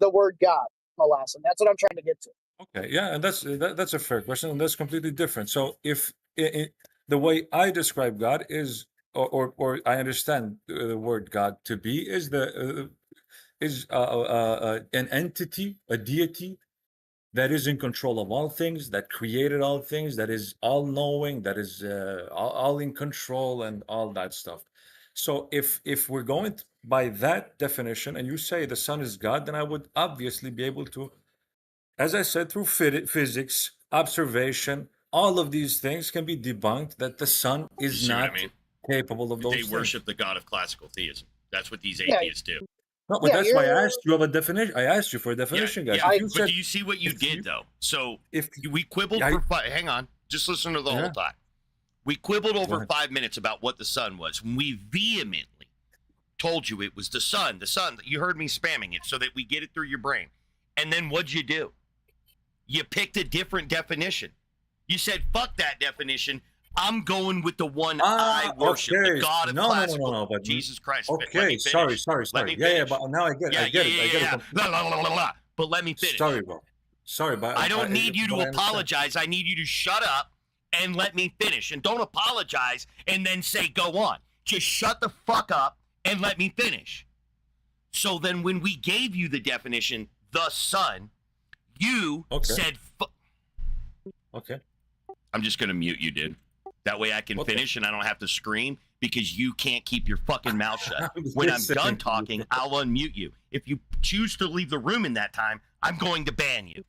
the word God, Molassen? That's what I'm trying to get to. Okay, yeah, and that's a fair question, and that's completely different. So if the way I describe God is, or I understand the word God to be, is an entity, a deity that is in control of all things, that created all things, that is all knowing, that is all in control, and all that stuff. So if we're going by that definition, and you say the sun is God, then I would obviously be able to, as I said, through physics, observation, all of these things can be debunked that the sun is see what I not mean? capable of those They things. worship the God of classical theism. That's what these Yeah. atheists do. No, but Yeah, that's why I you're- asked you of a definition. I asked you for a definition, guys. Yeah, If you but said, do you see what you if did you- though? So if we quibbled I- for hang on, just listen to the Yeah. whole time. We quibbled over ahead. 5 minutes about what the sun was. We vehemently told you it was the sun. The sun. You heard me spamming it so that we get it through your brain. And then what'd you do? You picked a different definition. You said, "Fuck that definition. I'm going with the one I worship, the okay. God of No, classical." no, but Jesus Christ. let okay, me sorry, finish. sorry, Let sorry. me Yeah, finish. but now I get it. I get it. La, la, la, la, la. But let me finish. Sorry, bro. Sorry, but I don't need you but to I understand. apologize. I need you to shut up and let me finish. And don't apologize and then say, "Go on." Just shut the fuck up and let me finish. So then when we gave you the definition, the sun, you Okay. said, Okay. I'm just going to mute you, dude. That way I can Okay. finish and I don't have to scream because you can't keep your fucking mouth shut. I'm When I'm listening done to you. talking, I'll unmute you. If you choose to leave the room in that time, I'm going to ban you.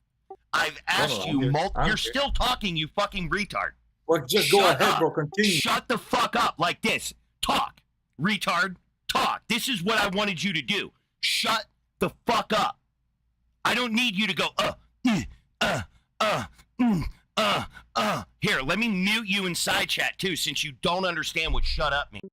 I've asked I'm you here. I'm You're here. still talking, you fucking retard. Well, just go Shut ahead, up. bro. Continue. Shut the fuck up like this. Talk, retard. Talk. This is what I wanted you to do. Shut the fuck up. I don't need you to go, Here, let me mute you in side chat too, since you don't understand what shut up means.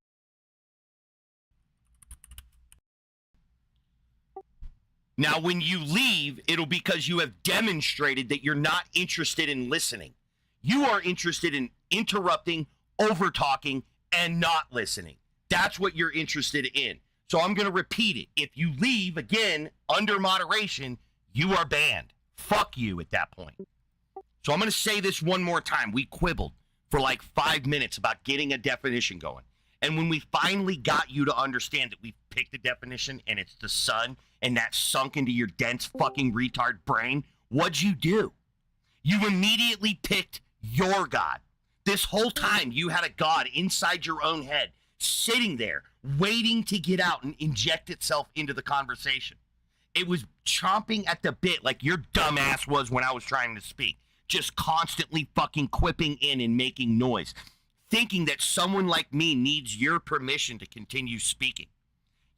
Now, when you leave, it'll be because you have demonstrated that you're not interested in listening. You are interested in interrupting, over-talking, and not listening. That's what you're interested in. So I'm going to repeat it. If you leave, again, under moderation, you are banned. Fuck you at that point. So I'm going to say this one more time. We quibbled for like 5 minutes about getting a definition going. And when we finally got you to understand that we picked a definition and it's the sun and that sunk into your dense fucking retard brain, what'd you do? You immediately picked your God. This whole time you had a God inside your own head, sitting there, waiting to get out and inject itself into the conversation. It was chomping at the bit like your dumb ass was when I was trying to speak. Just constantly fucking quipping in and making noise, thinking that someone like me needs your permission to continue speaking.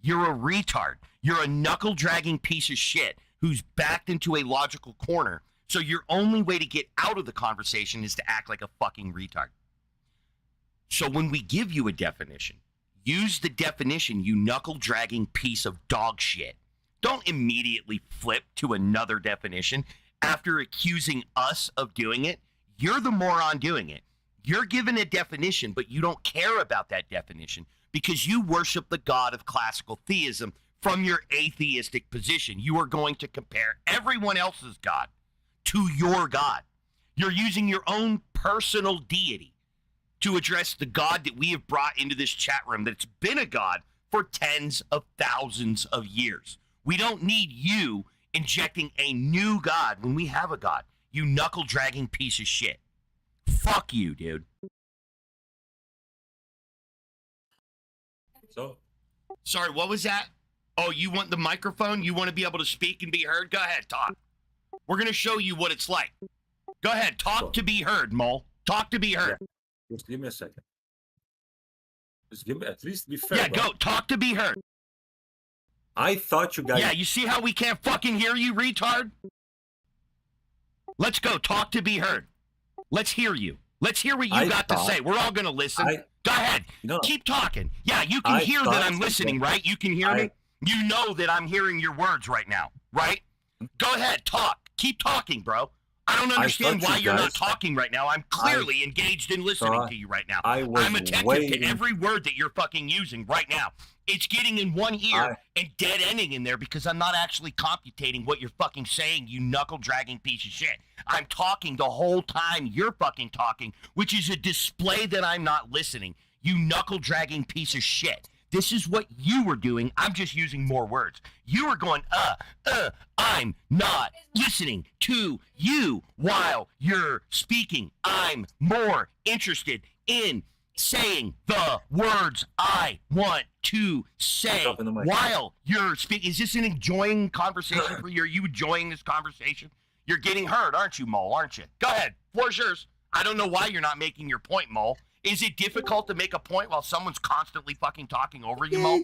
You're a retard. You're a knuckle-dragging piece of shit who's backed into a logical corner, so your only way to get out of the conversation is to act like a fucking retard. So when we give you a definition, use the definition, you knuckle-dragging piece of dog shit. Don't immediately flip to another definition after accusing us of doing it. You're the moron doing it. You're given a definition, but you don't care about that definition because you worship the God of classical theism from your atheistic position. You are going to compare everyone else's God to your God. You're using your own personal deity to address the God that we have brought into this chat room that's been a God for tens of thousands of years. We don't need you injecting a new God when we have a God. You knuckle-dragging piece of shit. Fuck you, dude. So, Sorry, what was that? Oh, you want the microphone? You want to be able to speak and be heard? Go ahead, talk. We're going to show you what it's like. Go ahead, talk to be heard, Mole. Talk to be heard. just give me a second. Just give me, at least be fair. Yeah, bro. go. Talk to be heard. I thought you guys. Yeah, you see how we can't fucking hear you, retard? Let's go. Talk to be heard. Let's hear you. Let's hear what you I got to thought- say. We're all going to listen. Go ahead. No, Keep talking. Yeah, you can I hear thought that I'm something. listening, right? You can hear me? You know that I'm hearing your words right now, right? Go ahead, talk. Keep talking, bro. I don't understand thought why you you're not guys- talking right now. I'm clearly engaged in listening thought to you right now. I was I'm attentive to waiting. every word that you're fucking using right now. It's getting in one ear and dead ending in there because I'm not actually computating what you're fucking saying, you knuckle-dragging piece of shit. I'm talking the whole time you're fucking talking, which is a display that I'm not listening, you knuckle-dragging piece of shit. This is what you were doing. I'm just using more words. You were going, I'm not listening to you while you're speaking. I'm more interested in saying the words I want to say Drop in the mic. while you're speaking. Is this an enjoying conversation for you? Are you enjoying this conversation? You're getting heard, aren't you, Mole? Aren't you? Go ahead. Floor's yours. I don't know why you're not making your point, Mole. Is it difficult to make a point while someone's constantly fucking talking over you, Mole?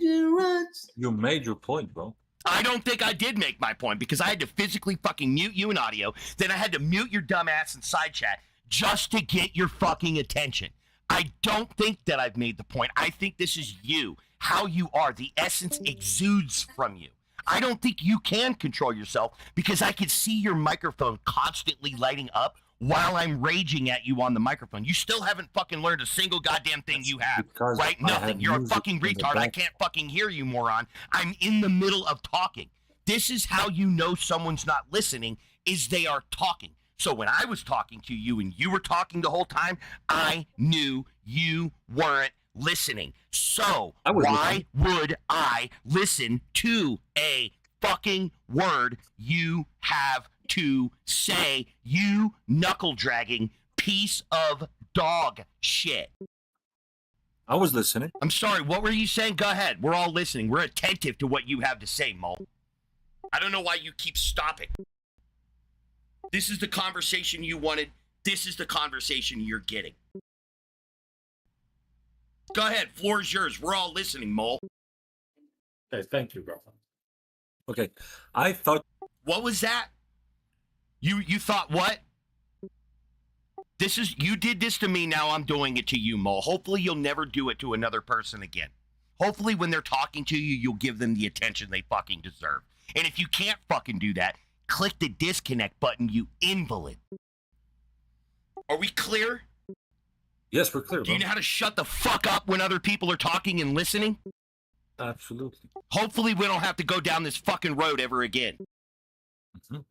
You made your point, bro. I don't think I did make my point because I had to physically fucking mute you in audio. Then I had to mute your dumb ass in side chat just to get your fucking attention. I don't think that I've made the point. I think this is you, how you are. The essence exudes from you. I don't think you can control yourself because I can see your microphone constantly lighting up while I'm raging at you on the microphone. You still haven't fucking learned a single goddamn thing you have, Because right? I Nothing. have You're a music fucking in the retard. I back. can't fucking hear you, moron. I'm in the middle of talking. This is how you know someone's not listening, is they are talking. So when I was talking to you and you were talking the whole time, I knew you weren't listening. So I was why would I listen to a fucking word you have to say, you knuckle-dragging piece of dog shit? I was listening. I'm sorry, what were you saying? Go ahead. We're all listening. We're attentive to what you have to say, Mole. I don't know why you keep stopping. This is the conversation you wanted. This is the conversation you're getting. Go ahead. Floor is yours. We're all listening, Mole. Okay, thank you, bro. Okay, I thought What was that? You thought what? You did this to me, now I'm doing it to you, Mole. Hopefully you'll never do it to another person again. Hopefully when they're talking to you, you'll give them the attention they fucking deserve. And if you can't fucking do that, click the disconnect button, you invalid. Are we clear? yes, we're clear, Do bro. you know how to shut the fuck up when other people are talking and listening? Absolutely. Hopefully we don't have to go down this fucking road ever again. Mhm.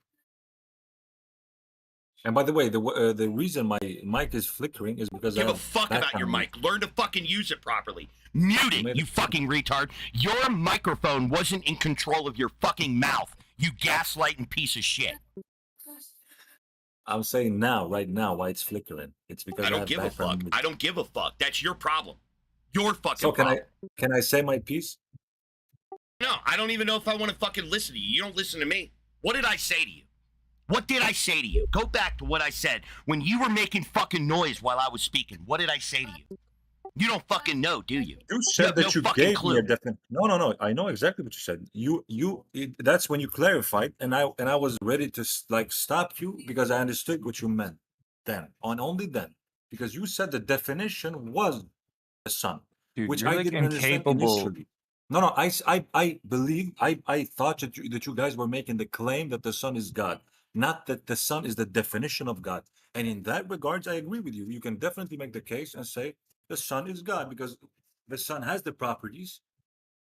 And by the way, the reason my mic is flickering is because I Give a have fuck about your background mic. Learn to fucking use it properly. Mute it, you fucking retard. Your microphone wasn't in control of your fucking mouth, you gaslighting piece of shit. I'm saying now, right now, why it's flickering. It's because I don't have give a background fuck. music. I don't give a fuck. That's your problem. Your fucking So problem. can I say my piece? No, I don't even know if I want to fucking listen to you. You don't listen to me. What did I say to you? What did I say to you? Go back to what I said when you were making fucking noise while I was speaking. What did I say to you? You don't fucking know, do you? You You said have that no you fucking gave clue. me a definite. No. I know exactly what you said. That's when you clarified, and I was ready to stop you because I understood what you meant then, on only then, because you said the definition was the sun, Dude, which you're I like didn't understand incapable. initially. No. I believe I thought that you guys were making the claim that the sun is God, not that the sun is the definition of God. And in that regards, I agree with you. You can definitely make the case and say the sun is God because the sun has the properties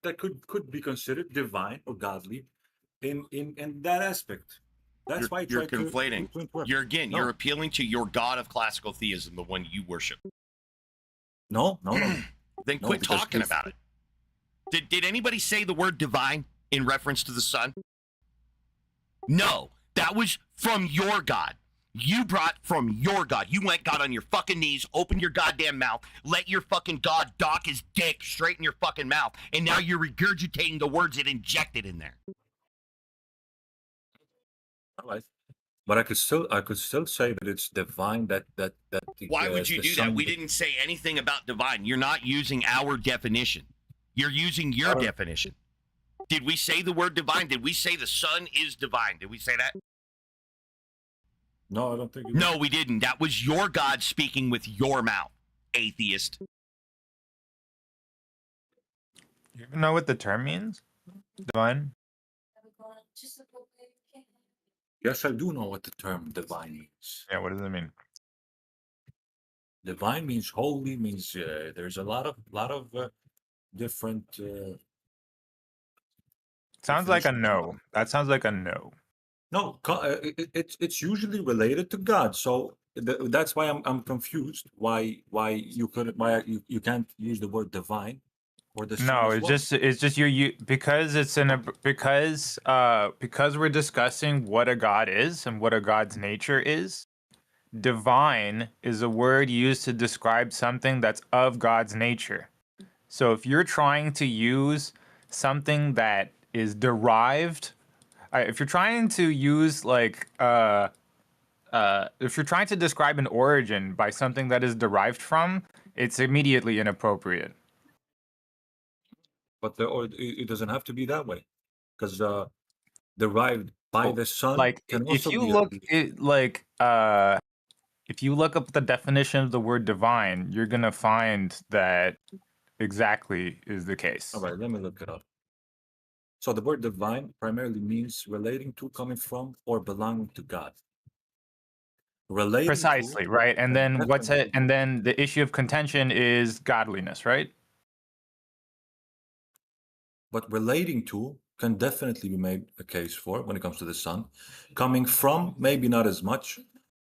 that could be considered divine or godly in that aspect. That's why I You're tried to conflating. interpret. You're No. appealing to your god of classical theism, the one you worship. No. Then No, quit because talking if- about it. Did anybody say the word divine in reference to the sun? No, that was from your God. You brought from your God. You went, got on your fucking knees, opened your goddamn mouth, let your fucking God dock his dick straight in your fucking mouth, and now you're regurgitating the words it injected in there. All right. But I could still say that it's divine. That Why would you the do that? sun- We didn't say anything about divine. You're not using our definition. You're using your Oh. definition. Did we say the word divine? Did we say the sun is divine? Did we say that? No, I don't think. No, we didn't. That was your God speaking with your mouth, atheist. You even know what the term means? Divine? Yes, I do know what the term divine means. Yeah, what does it mean? Divine means holy, means there's a lot of different. Sounds like a definitions. no. That sounds like a no. No, it's usually related to God. So that's why I'm confused. Why you couldn't you can't use the word divine or the Son No, as well. it's just you because it's in a because we're discussing what a god is and what a god's nature is. Divine is a word used to describe something that's of God's nature. So if you're trying to use something that is derived, if you're trying to use like if you're trying to describe an origin by something that is derived from, it's immediately inappropriate. But it doesn't have to be that way, because derived by the Son Like can if also you be look it like if you look up the definition of the word divine, you're gonna find that exactly is the case. All right, let me look it up. So the word divine primarily means relating to, coming from, or belonging to God. Relating Precisely, to, right? And then what's it? definitely, And then the issue of contention is godliness, right? but relating to can definitely be made a case for when it comes to the Son. Coming from, maybe not as much.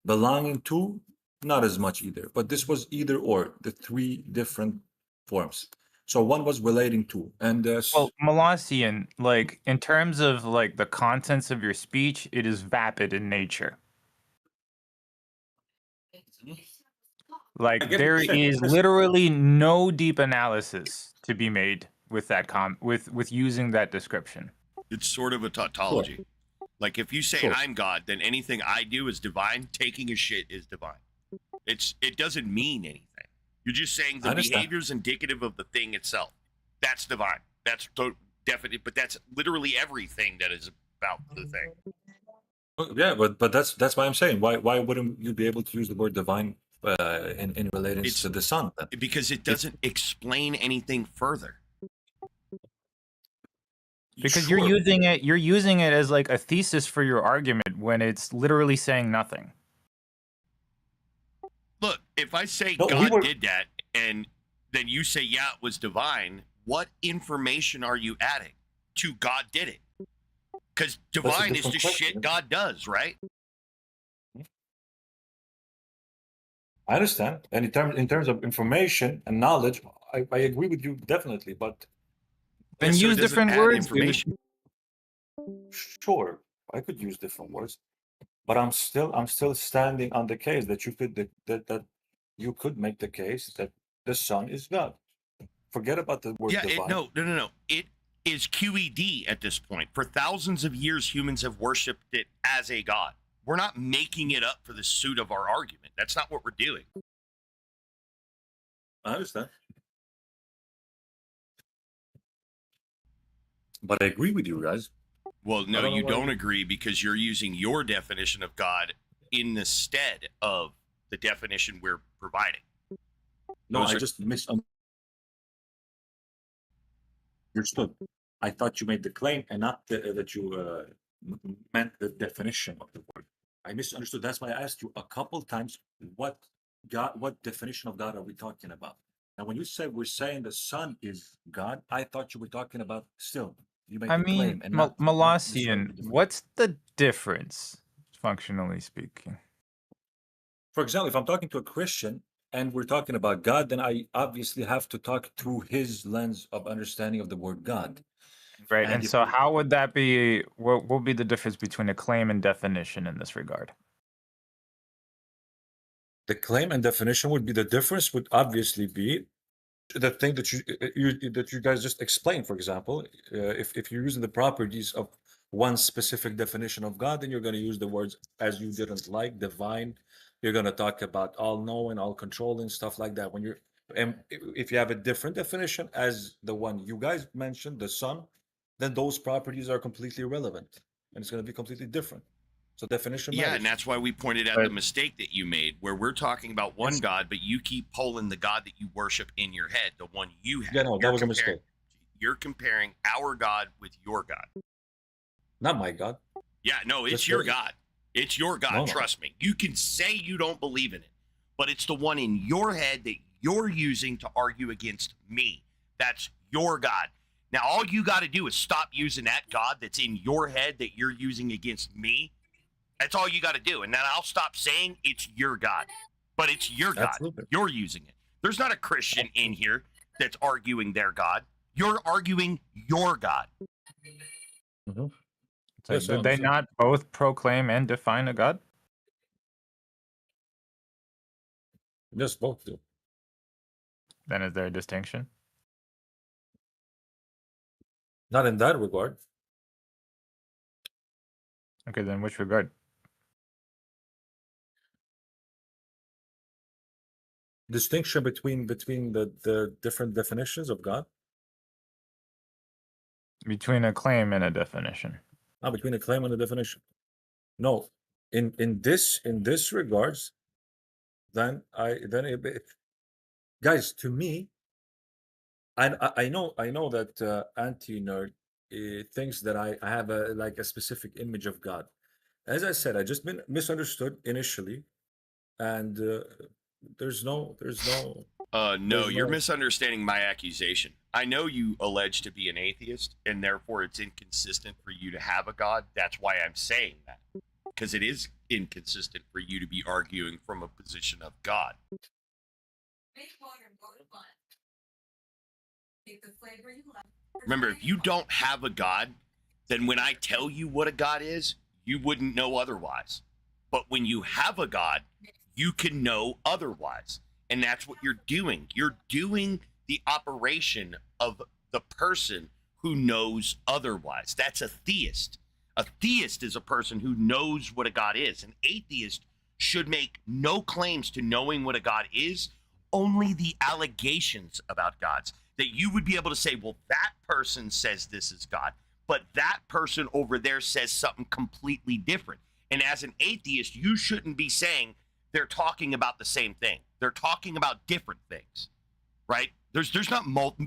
Belonging to, not as much either. But this was either or, the three different forms. So one was relating to, and Well, Molossian, like in terms of like the contents of your speech, it is vapid in nature. Like I get what there you're saying. is literally no deep analysis to be made with that with using that description. It's sort of a tautology. Like if you say Sure. I'm God, then anything I do is divine. Taking a shit is divine. It doesn't mean anything. You're just saying I the understand. behavior is indicative of the thing itself. That's divine. That's definite. But that's literally everything that is about the thing. Yeah, but that's why I'm saying why wouldn't you be able to use the word divine in relating It's- to the Son then? Because it doesn't explain anything further. Because Sure. you're using it as like a thesis for your argument when it's literally saying nothing. Look, if I say No, we God were- did that, and then you say yeah, it was divine, what information are you adding to God did it? Because divine is different just question. shit God does, right? I understand, and in terms of information and knowledge, I agree with you definitely. But Then So it use doesn't different add words, dude. information. sure, I could use different words, but I'm still standing on the case that you could that you could make the case that the Son is God. Forget about the word Yeah, divine. no. It is QED at this point. For thousands of years, humans have worshipped it as a god. We're not making it up for the suit of our argument. That's not what we're doing. I understand, but I agree with you guys. Well, no, don't know you why don't you- agree because you're using your definition of God in the stead of the definition we're providing. No, Those I are- just misunderstood. I thought you made the claim and not that you meant the definition of the word. I misunderstood. That's why I asked you a couple times what definition of God are we talking about? Now, when you said we're saying the Son is God, I thought you were talking about still. You made I the mean, claim and not Molossian, necessarily the what's the difference, functionally speaking? For example, if I'm talking to a Christian and we're talking about God, then I obviously have to talk through his lens of understanding of the word God. Right. And And if so we- how would that be what will be the difference between a claim and definition in this regard? The claim and definition would be the difference would obviously be the thing that you guys just explained. For example, if you're using the properties of one specific definition of God, then you're going to use the words as you didn't like, divine. You're going to talk about all knowing, all controlling, stuff like that. When you're and if you have a different definition as the one you guys mentioned, the Son, then those properties are completely irrelevant and it's going to be completely different. So definition Yeah, matters. and that's why we pointed out Right. the mistake that you made, where we're talking about one Yes. God, but you keep pulling the God that you worship in your head, the one you have. Yeah, no, that You're was a comparing- mistake. you're comparing our God with your God. Not my God. Yeah, no, it's Just your the- God. It's your God. No. Trust me. You can say you don't believe in it, but it's the one in your head that you're using to argue against me. That's your God. Now, all you got to do is stop using that God that's in your head that you're using against me. That's all you got to do. And then I'll stop saying it's your God. But it's your God. Absolutely. You're using it. There's not a Christian in here that's arguing their God. You're arguing your God. Mhm. So Yes, I did they understand. not both proclaim and define a God? Yes, both do. Then is there a distinction? Not in that regard. Okay, then which regard? Distinction between the different definitions of God. Between a claim and a definition. Between a claim and a definition. No, in this regards, then guys, to me, I know that anti-nerd thinks that I have a specific image of God. As I said, I just been misunderstood initially, and there's no No, There's you're no- misunderstanding my accusation. I know you allege to be an atheist, and therefore it's inconsistent for you to have a God. That's why I'm saying that. Because it is inconsistent for you to be arguing from a position of God. Remember, if you don't have a God, then when I tell you what a God is, you wouldn't know otherwise. But when you have a God, you can know otherwise. And that's what you're doing. You're doing the operation of the person who knows otherwise. That's a theist. A theist is a person who knows what a God is. An atheist should make no claims to knowing what a God is, only the allegations about gods. That you would be able to say, well, that person says this is God, but that person over there says something completely different. And as an atheist, you shouldn't be saying they're talking about the same thing. They're talking about different things, right? There's not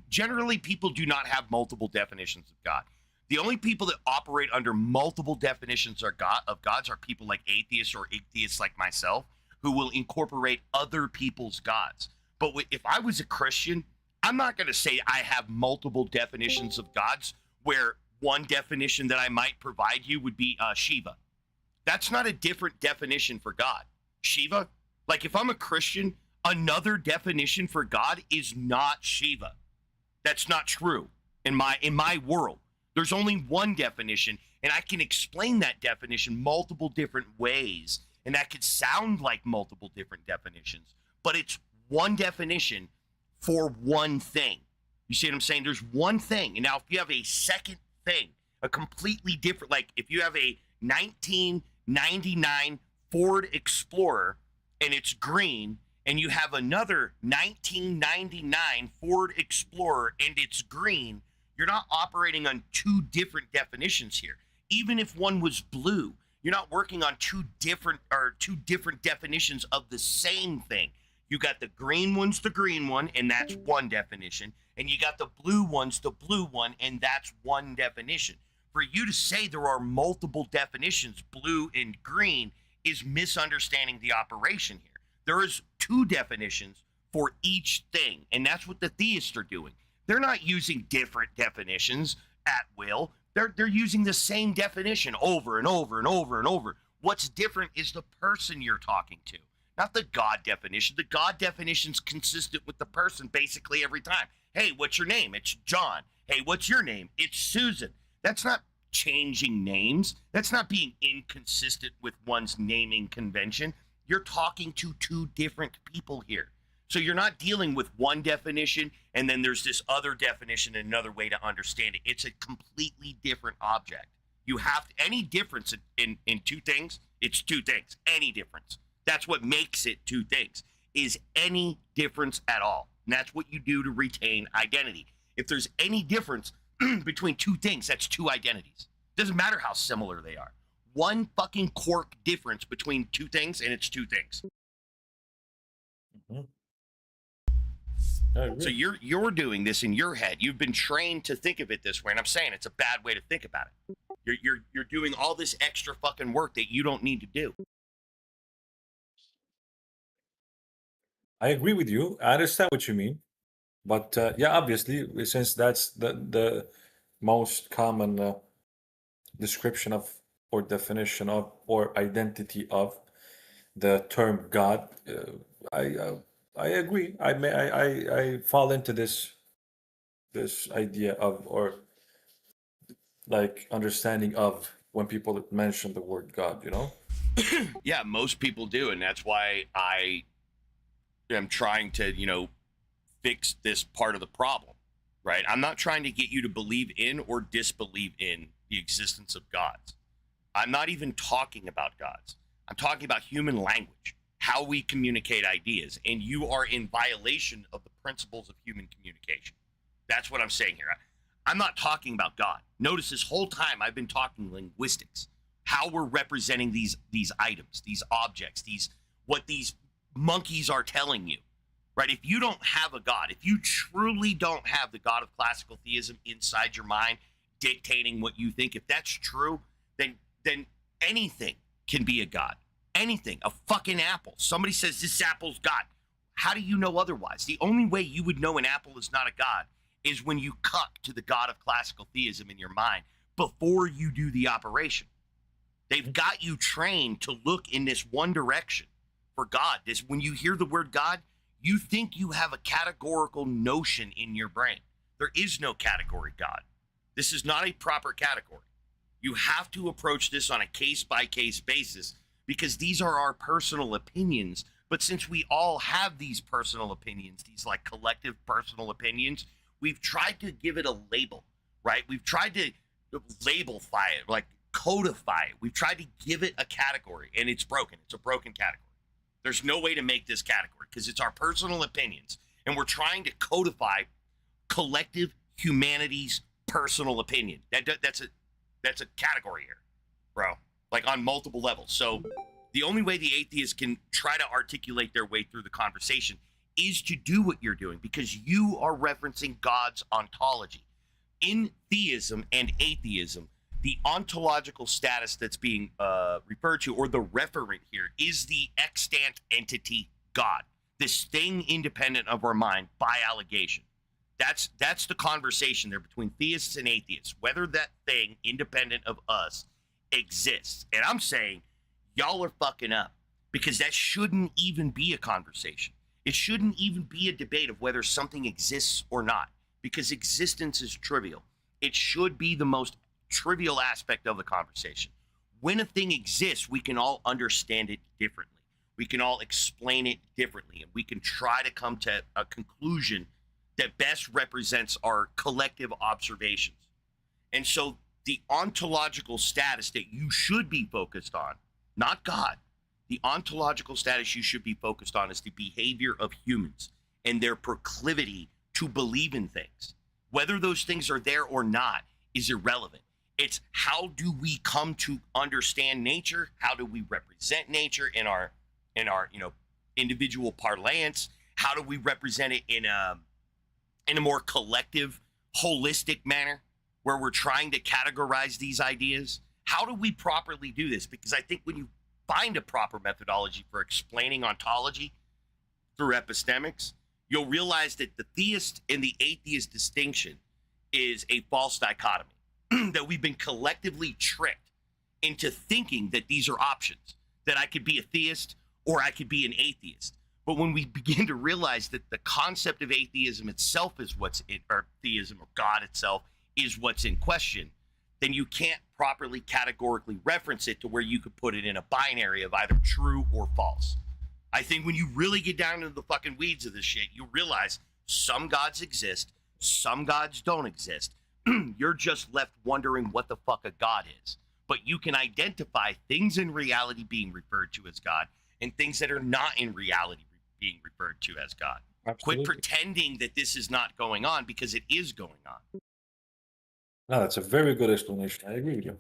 generally people do not have multiple definitions of God. The only people that operate under multiple definitions of gods are people like atheists or igtheists like myself, who will incorporate other people's gods. But if I was a Christian, I'm not going to say I have multiple definitions of gods, where one definition that I might provide you would be Shiva. That's not a different definition for God. Shiva, like if I'm a Christian, another definition for God is not Shiva. That's not true in my world. There's only one definition, and I can explain that definition multiple different ways, and that could sound like multiple different definitions, but it's one definition for one thing. You see what I'm saying? There's one thing. And now if you have a second thing, a completely different, like if you have a 1999 Ford Explorer and it's green, and you have another 1999 Ford Explorer and it's green, you're not operating on two different definitions here. Even if one was blue, you're not working on two different definitions of the same thing. You got the green one's the green one, and that's one definition. And you got the blue one's the blue one, and that's one definition. For you to say there are multiple definitions, blue and green, is misunderstanding the operation here. There is two definitions for each thing, and that's what the theists are doing. They're not using different definitions at will. They're using the same definition over and over and over and over. What's different is the person you're talking to, not the God definition. The God definition's consistent with the person basically every time. Hey, what's your name? It's John. Hey, what's your name? It's Susan. That's not changing names. That's not being inconsistent with one's naming convention. You're talking to two different people here. So you're not dealing with one definition and then there's this other definition and another way to understand it. It's a completely different object. You have any difference in two things, it's two things. Any difference. That's what makes it two things, is any difference at all. And that's what you do to retain identity. If there's any difference between two things, that's two identities. Doesn't matter how similar they are. One fucking quark difference between two things, and it's two things. Mhm. I agree. So you're doing this in your head. You've been trained to think of it this way, and I'm saying it's a bad way to think about it. You're doing all this extra fucking work that you don't need to do. I agree with you. I understand what you mean, but yeah, obviously, since that's the most common description of or definition of or identity of the term God, I agree. I fall into this idea of or like understanding of when people mention the word God. You know. Yeah, most people do, and that's why I am trying to, fix this part of the problem, right? I'm not trying to get you to believe in or disbelieve in the existence of gods. I'm not even talking about gods. I'm talking about human language, how we communicate ideas, and you are in violation of the principles of human communication. That's what I'm saying here. I'm not talking about God. Notice this whole time I've been talking linguistics, how we're representing these items, these objects, what these monkeys are telling you, right? If you don't have a God, if you truly don't have the God of classical theism inside your mind dictating what you think, if that's true, then anything can be a God. Anything, a fucking apple. Somebody says this apple's God. How do you know otherwise? The only way you would know an apple is not a God is when you cuck to the God of classical theism in your mind before you do the operation. They've got you trained to look in this one direction for God. When you hear the word God, you think you have a categorical notion in your brain. There is no category God. This is not a proper category. You have to approach this on a case-by-case basis because these are our personal opinions. But since we all have these personal opinions, these like collective personal opinions, we've tried to give it a label, right? We've tried to labelify it, like codify it. We've tried to give it a category, and it's broken. It's a broken category. There's no way to make this category because it's our personal opinions, and we're trying to codify collective humanity's personal opinion. That's a category here, bro. Like on multiple levels. So the only way the atheists can try to articulate their way through the conversation is to do what you're doing because you are referencing God's ontology. In theism and atheism, the ontological status that's being referred to, or the referent here, is the extant entity God, this thing independent of our mind by allegation. That's the conversation there between theists and atheists, whether that thing independent of us exists. And I'm saying y'all are fucking up because that shouldn't even be a conversation. It shouldn't even be a debate of whether something exists or not because existence is trivial. It should be the most trivial aspect of the conversation. When a thing exists, we can all understand it differently. We can all explain it differently, and we can try to come to a conclusion that best represents our collective observations. And so the ontological status that you should be focused on, not God, the ontological status you should be focused on is the behavior of humans and their proclivity to believe in things. Whether those things are there or not is irrelevant. It's how do we come to understand nature? How do we represent nature in our individual parlance? How do we represent it in a more collective, holistic manner where we're trying to categorize these ideas? How do we properly do this? Because I think when you find a proper methodology for explaining ontology through epistemics, you'll realize that the theist and the atheist distinction is a false dichotomy, that we've been collectively tricked into thinking that these are options, that I could be a theist or I could be an atheist. But when we begin to realize that the concept of atheism itself is what's in, or theism or God itself is what's in question, then you can't properly categorically reference it to where you could put it in a binary of either true or false. I think when you really get down into the fucking weeds of this shit, you realize some gods exist, some gods don't exist. You're just left wondering what the fuck a god is. But you can identify things in reality being referred to as God and things that are not in reality being referred to as God. Absolutely. Quit pretending that this is not going on because it is going on. No, that's a very good explanation. I agree with you.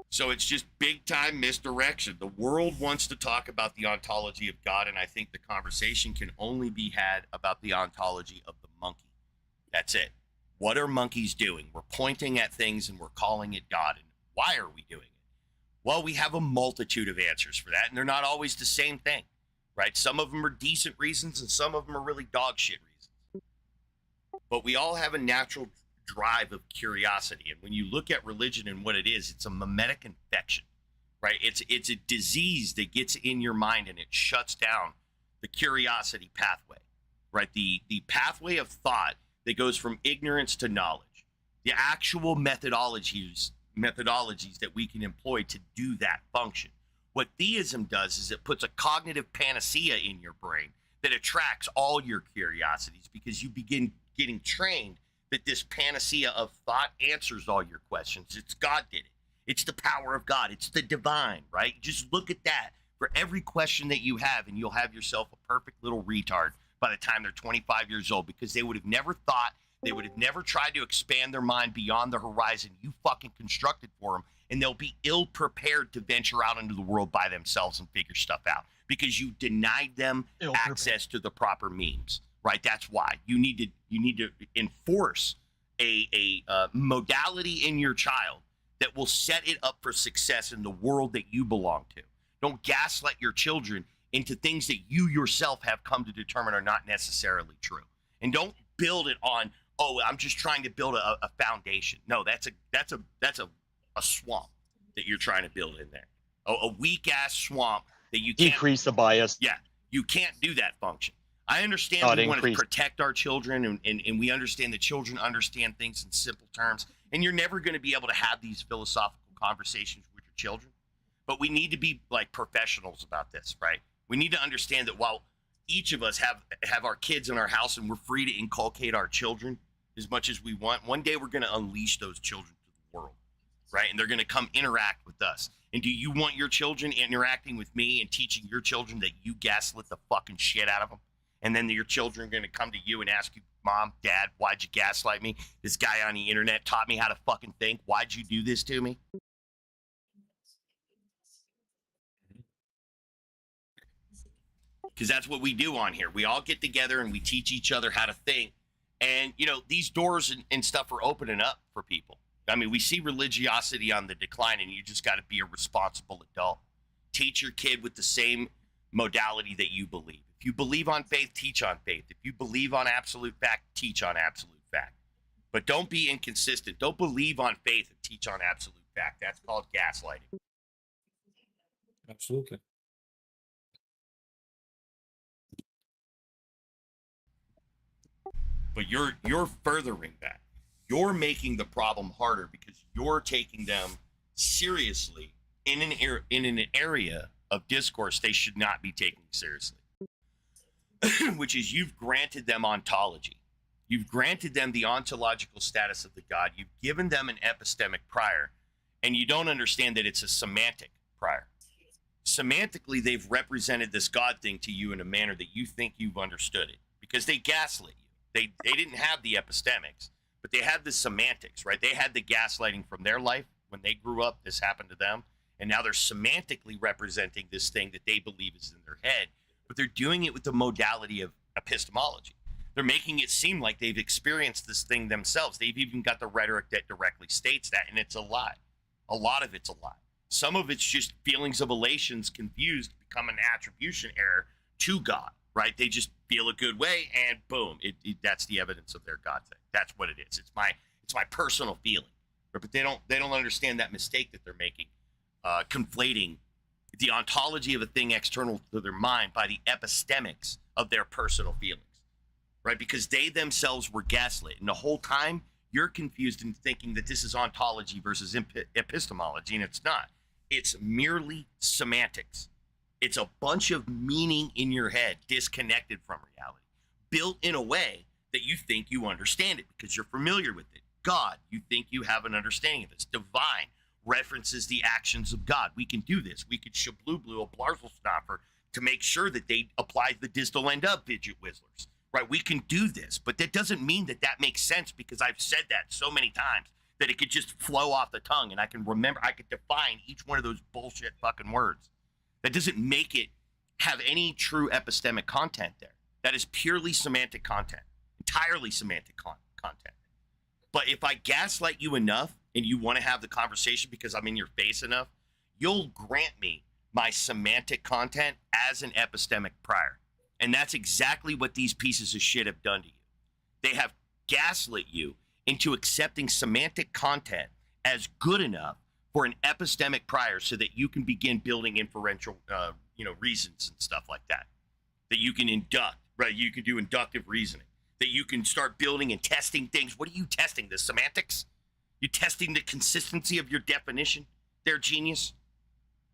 So it's just big time misdirection. The world wants to talk about the ontology of God, and I think the conversation can only be had about the ontology of the monkey. That's it. What are monkeys doing? We're pointing at things and we're calling it God. And why are we doing it? Well, we have a multitude of answers for that, and they're not always the same thing, right? Some of them are decent reasons, and some of them are really dog shit reasons. But we all have a natural drive of curiosity, and when you look at religion and what it is, it's a mimetic infection, right? It's a disease that gets in your mind and it shuts down the curiosity pathway, right? The pathway of thought that goes from ignorance to knowledge, the actual methodologies that we can employ to do that function. What theism does is it puts a cognitive panacea in your brain that attracts all your curiosities, because you begin getting trained that this panacea of thought answers all your questions. It's God did it. It's the power of God. It's the divine, right? Just look at that for every question that you have, and you'll have yourself a perfect little retard by the time they're 25 years old, because they would have never thought, they would have never tried to expand their mind beyond the horizon you fucking constructed for them, and they'll be ill prepared to venture out into the world by themselves and figure stuff out because you denied them access to the proper means. Right, that's why you need to enforce a modality in your child that will set it up for success in the world that you belong to. Don't gaslight your children into things that you yourself have come to determine are not necessarily true. And don't build it on, oh, I'm just trying to build a foundation. No, that's a swamp that you're trying to build in there. A weak ass swamp that you can't Decrease the bias. Yeah, you can't do that function. I understand we want to protect our children, and we understand that children understand things in simple terms, and you're never going to be able to have these philosophical conversations with your children. But we need to be like professionals about this, right? We need to understand that while each of us have our kids in our house and we're free to inculcate our children as much as we want, one day we're going to unleash those children to the world, right? And they're going to come interact with us. And do you want your children interacting with me and teaching your children that you gaslit the fucking shit out of them? And then your children are going to come to you and ask you, Mom, Dad, why'd you gaslight me? This guy on the internet taught me how to fucking think. Why'd you do this to me? Because that's what we do on here. We all get together and we teach each other how to think. And, you know, these doors and stuff are opening up for people. I mean, we see religiosity on the decline, and you just got to be a responsible adult. Teach your kid with the same modality that you believe. If you believe on faith, teach on faith. If you believe on absolute fact, teach on absolute fact. But don't be inconsistent. Don't believe on faith and teach on absolute fact. That's called gaslighting. Absolutely. But you're furthering that. You're making the problem harder because you're taking them seriously in an area of discourse they should not be taken seriously. Which is, you've granted them ontology. You've granted them the ontological status of the God. You've given them an epistemic prior, and you don't understand that it's a semantic prior. Semantically, they've represented this God thing to you in a manner that you think you've understood it, because they gaslit you. They didn't have the epistemics, but they had the semantics, right? They had the gaslighting from their life. When they grew up, this happened to them, and now they're semantically representing this thing that they believe is in their head, but they're doing it with the modality of epistemology. They're making it seem like they've experienced this thing themselves. They've even got the rhetoric that directly states that, and it's a lie. A lot of it's a lie. Some of it's just feelings of elations confused become an attribution error to God, right? They just feel a good way, and boom, that's the evidence of their God thing. That's what it is. It's my personal feeling, but they don't understand that mistake that they're making, conflating the ontology of a thing external to their mind by the epistemics of their personal feelings, right? Because they themselves were gaslit, and the whole time you're confused in thinking that this is ontology versus epistemology, and it's not. It's merely semantics. It's a bunch of meaning in your head disconnected from reality, built in a way that you think you understand it because you're familiar with it. God, you think you have an understanding of this. Divine references the actions of God. We can do this. We could shabloo-blue a blarzelstopper to make sure that they apply the distal end up fidget whistlers, right? We can do this, but that doesn't mean that makes sense, because I've said that so many times. that it could just flow off the tongue and I can define each one of those bullshit fucking words. That doesn't make it have any true epistemic content there. That is purely semantic content, entirely semantic content. But if I gaslight you enough and you want to have the conversation because I'm in your face enough, you'll grant me my semantic content as an epistemic prior. And that's exactly what these pieces of shit have done to you. They have gaslit you into accepting semantic content as good enough for an epistemic prior so that you can begin building inferential, reasons and stuff like that. That you can induct, right? You can do inductive reasoning. That you can start building and testing things. What are you testing? The semantics? You testing the consistency of your definition? They're genius,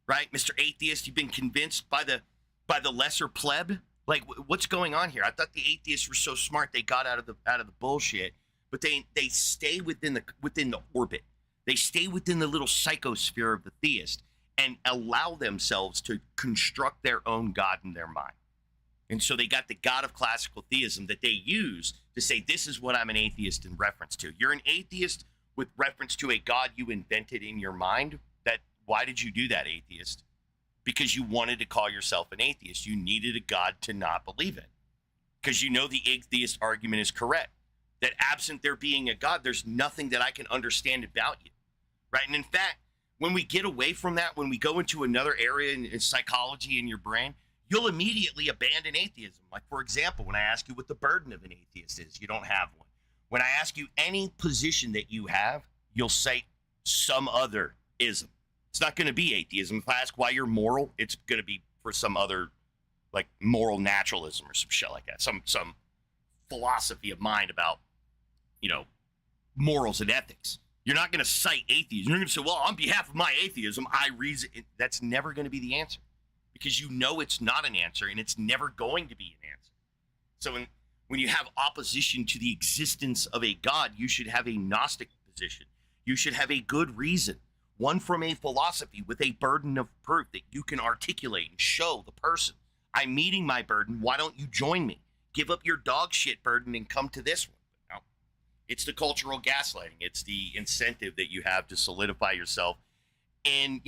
right? Mr. Atheist, you've been convinced by the lesser pleb? Like, what's going on here? I thought the atheists were so smart they got out of the bullshit, but they stay within the orbit. They stay within the little psychosphere of the theist and allow themselves to construct their own God in their mind. And so they got the God of classical theism that they use to say, this is what I'm an atheist in reference to. You're an atheist with reference to a God you invented in your mind. Why did you do that, atheist? Because you wanted to call yourself an atheist. You needed a God to not believe in. Because you know the atheist argument is correct. That absent there being a God, there's nothing that I can understand about you. Right? And in fact, when we get away from that, when we go into another area in psychology in your brain, you'll immediately abandon atheism. Like, for example, when I ask you what the burden of an atheist is, you don't have one. When I ask you any position that you have, you'll say some other ism. It's not going to be atheism. If I ask why you're moral, it's going to be for some other, like, moral naturalism or some shit like that. Some philosophy of mind about, morals and ethics. You're not going to cite atheism. You're going to say, well, on behalf of my atheism, I reason. That's never going to be the answer. Because you know it's not an answer, and it's never going to be an answer. So when you have opposition to the existence of a God, you should have a Gnostic position. You should have a good reason, one from a philosophy with a burden of proof that you can articulate and show the person, I'm meeting my burden, why don't you join me? Give up your dog shit burden and come to this one. No. It's the cultural gaslighting. It's the incentive that you have to solidify yourself. And,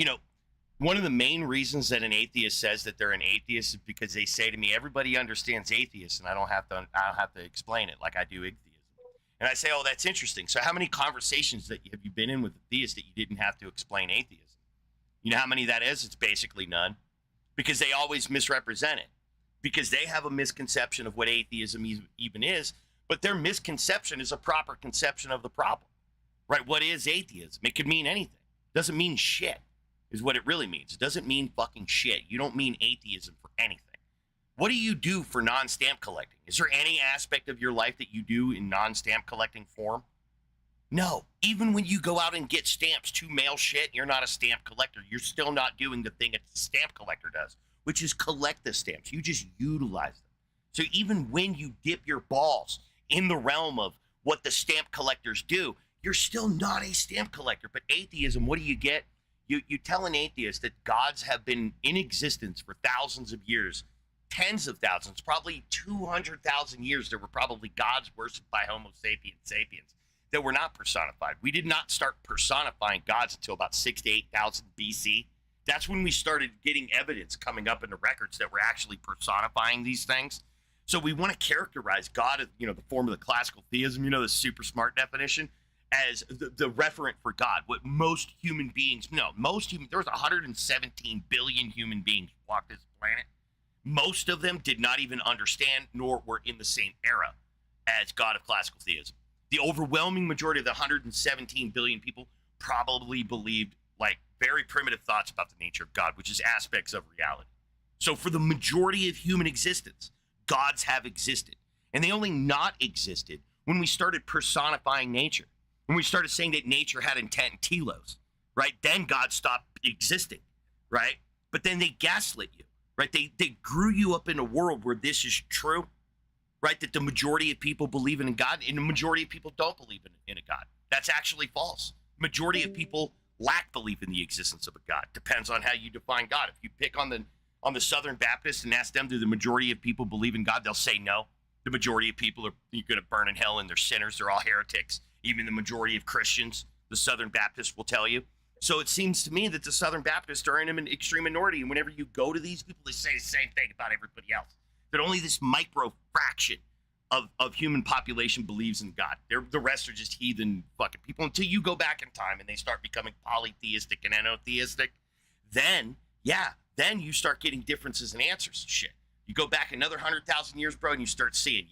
one of the main reasons that an atheist says that they're an atheist is because they say to me, everybody understands atheists, and I don't have to explain it like I do Igtheism. And I say, oh, that's interesting. So how many conversations have you been in with a theist that you didn't have to explain atheism? You know how many that is? It's basically none. Because they always misrepresent it. Because they have a misconception of what atheism even is, but their misconception is a proper conception of the problem. Right? What is atheism? It could mean anything. It doesn't mean shit. Is what it really means. It doesn't mean fucking shit. You don't mean atheism for anything. What do you do for non-stamp collecting? Is there any aspect of your life that you do in non-stamp collecting form? No. Even when you go out and get stamps to mail shit, you're not a stamp collector. You're still not doing the thing a stamp collector does, which is collect the stamps. You just utilize them. So even when you dip your balls in the realm of what the stamp collectors do, you're still not a stamp collector. But atheism, what do you get? You tell an atheist that gods have been in existence for thousands of years, tens of thousands, probably 200,000 years. There were probably gods worshipped by Homo sapiens that were not personified. We did not start personifying gods until about 6,000 to 8,000 BC. That's when we started getting evidence coming up in the records that we're actually personifying these things. So we want to characterize God as, the form of the classical theism, the super smart definition, as the referent for God. What most human beings, there's 117 billion human beings who walked this planet. Most of them did not even understand nor were in the same era as God of classical theism. The overwhelming majority of the 117 billion people probably believed like very primitive thoughts about the nature of God, which is aspects of reality. So for the majority of human existence, gods have existed. And they only not existed when we started personifying nature. When we started saying that nature had intent and telos, right? Then God stopped existing, right? But then they gaslit you, right? They grew you up in a world where this is true, right? That the majority of people believe in a God and the majority of people don't believe in a God. That's actually false. Majority of people lack belief in the existence of a God. Depends on how you define God. If you pick on the Southern Baptists and ask them, do the majority of people believe in God? They'll say no. The majority of people are going to burn in hell and they're sinners. They're all heretics. Even the majority of Christians, the Southern Baptists will tell you. So it seems to me that the Southern Baptists are in an extreme minority. And whenever you go to these people, they say the same thing about everybody else. That only this micro fraction of human population believes in God. The rest are just heathen fucking people until you go back in time and they start becoming polytheistic and monotheistic. Then you start getting differences in answers and shit. You go back another 100,000 years, bro, and you start seeing,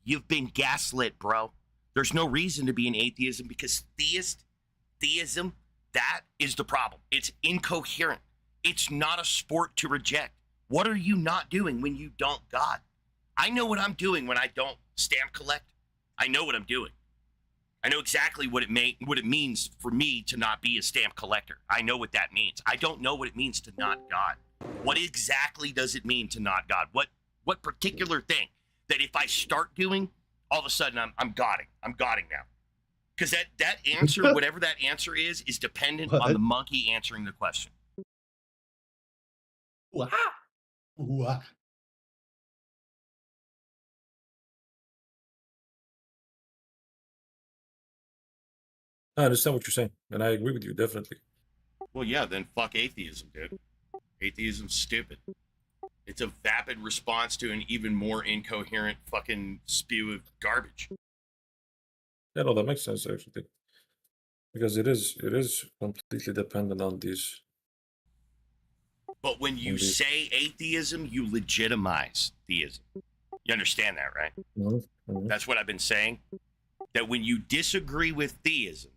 you've been gaslit, bro. There's no reason to be in atheism because theism, that is the problem. It's incoherent. It's not a sport to reject. What are you not doing when you don't God? I know what I'm doing when I don't stamp collect. I know what I'm doing. I know exactly what it means for me to not be a stamp collector. I know what that means. I don't know what it means to not God. What exactly does it mean to not God? What particular thing that if I start doing, all of a sudden I'm Godding. I'm Godding now. Because that answer, whatever that answer is dependent on the monkey answering the question. Wow. Wow. I understand what you're saying, and I agree with you, definitely. Well, yeah, then fuck atheism, dude. Atheism's stupid. It's a vapid response to an even more incoherent fucking spew of garbage. Yeah, no, that makes sense, actually. Because it is completely dependent on these. But when you say atheism, you legitimize theism. You understand that, right? Mm-hmm. That's what I've been saying. That when you disagree with theism,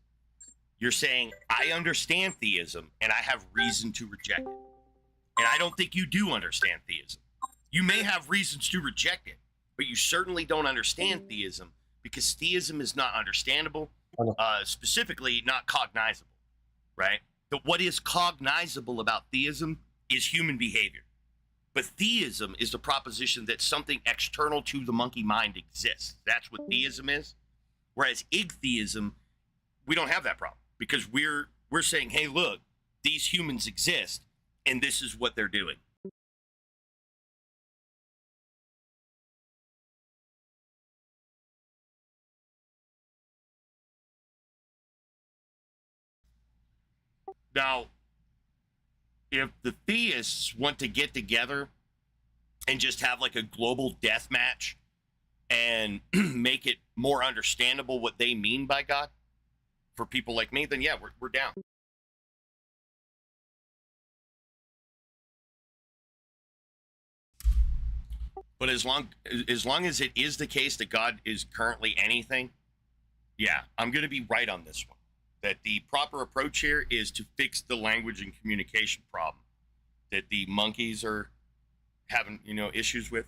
you're saying, I understand theism and I have reason to reject it. And I don't think you do understand theism. You may have reasons to reject it, but you certainly don't understand theism because theism is not understandable, specifically not cognizable, right? What is cognizable about theism is human behavior. But theism is the proposition that something external to the monkey mind exists. That's what theism is. Whereas igtheism, we don't have that problem because we're saying, hey, look, these humans exist and this is what they're doing. Now, if the theists want to get together and just have like a global death match and make it more understandable what they mean by God for people like me, then yeah, we're down. But as long as it is the case that God is currently anything, yeah, I'm going to be right on this one. That the proper approach here is to fix the language and communication problem that the monkeys are having, issues with.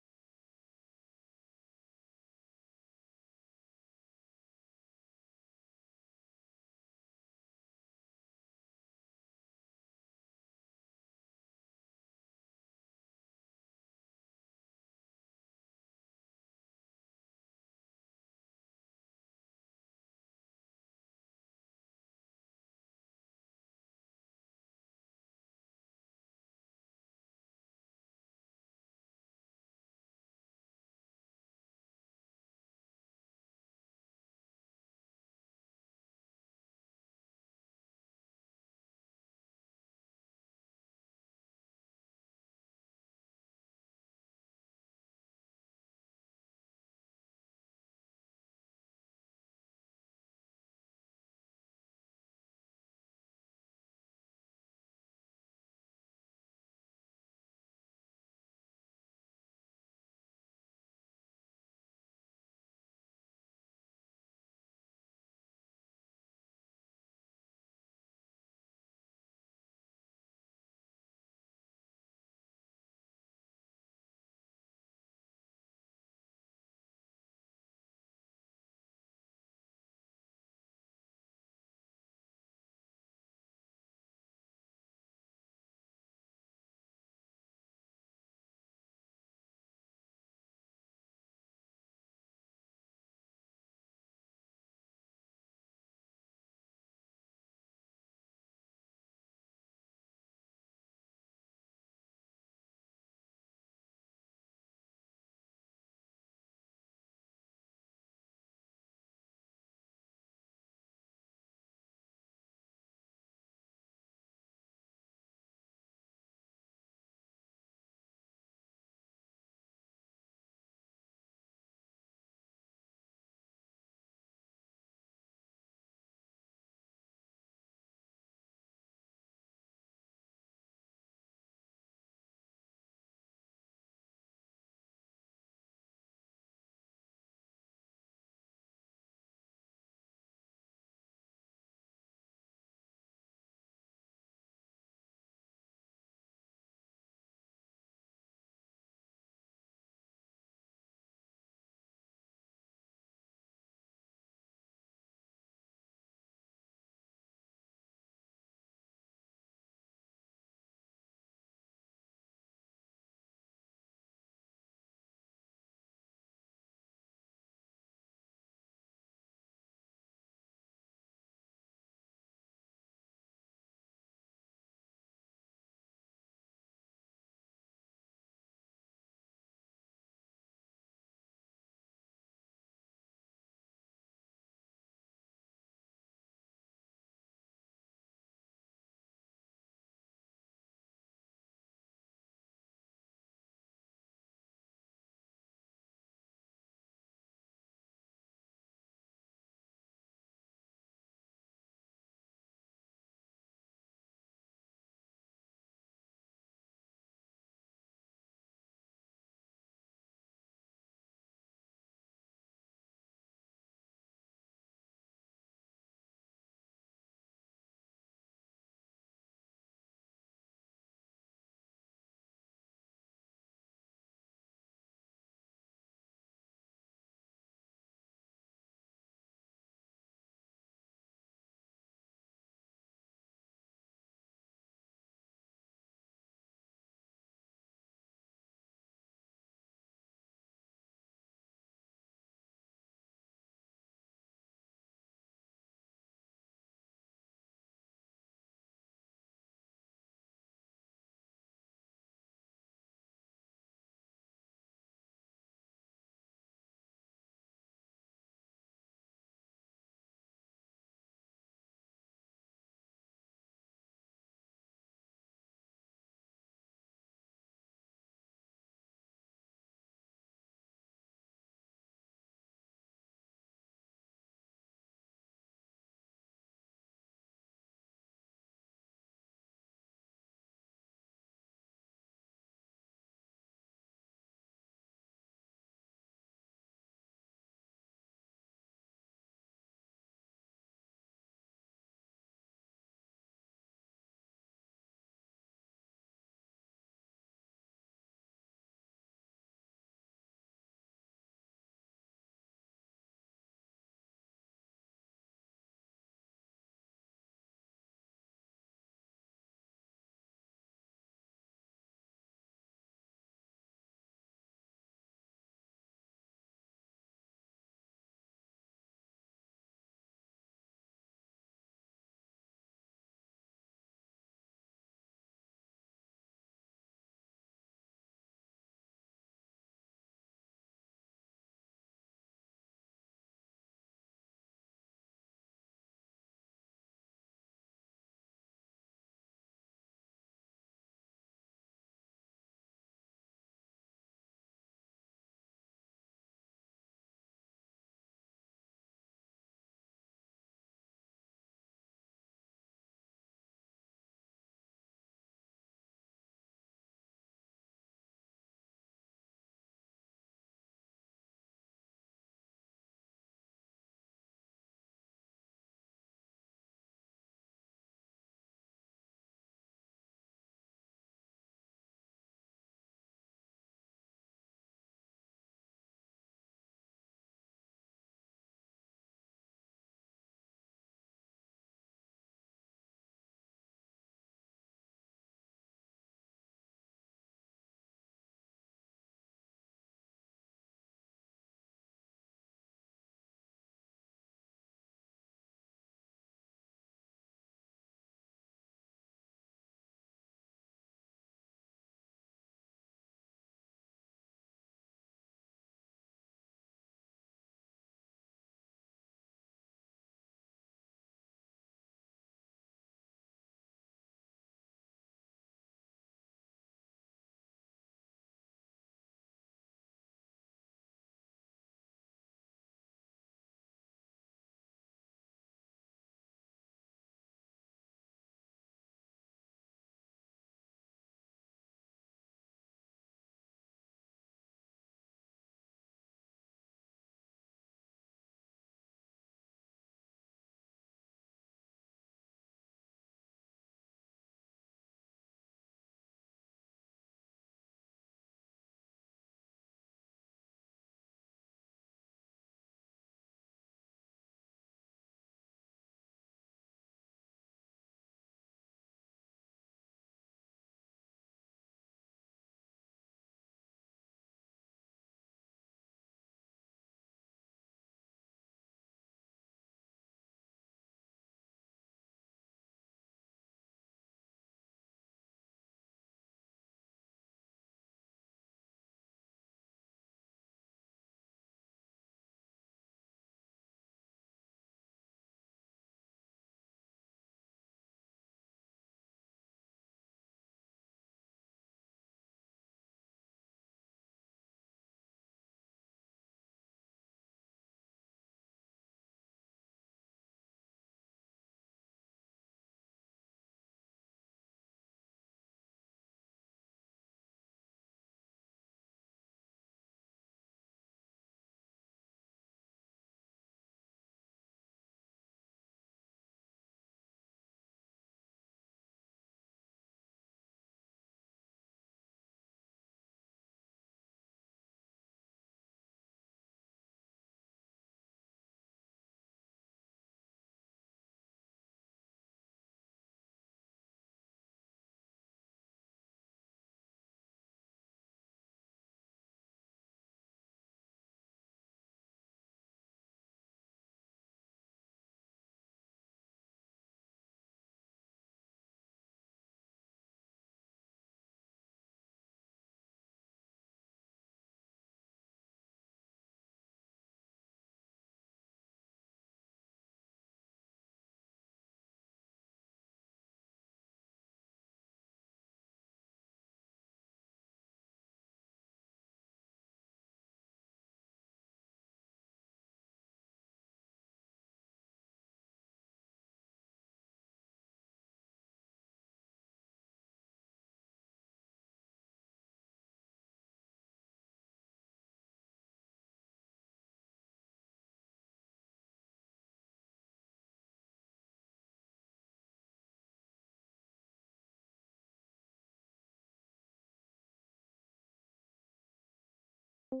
All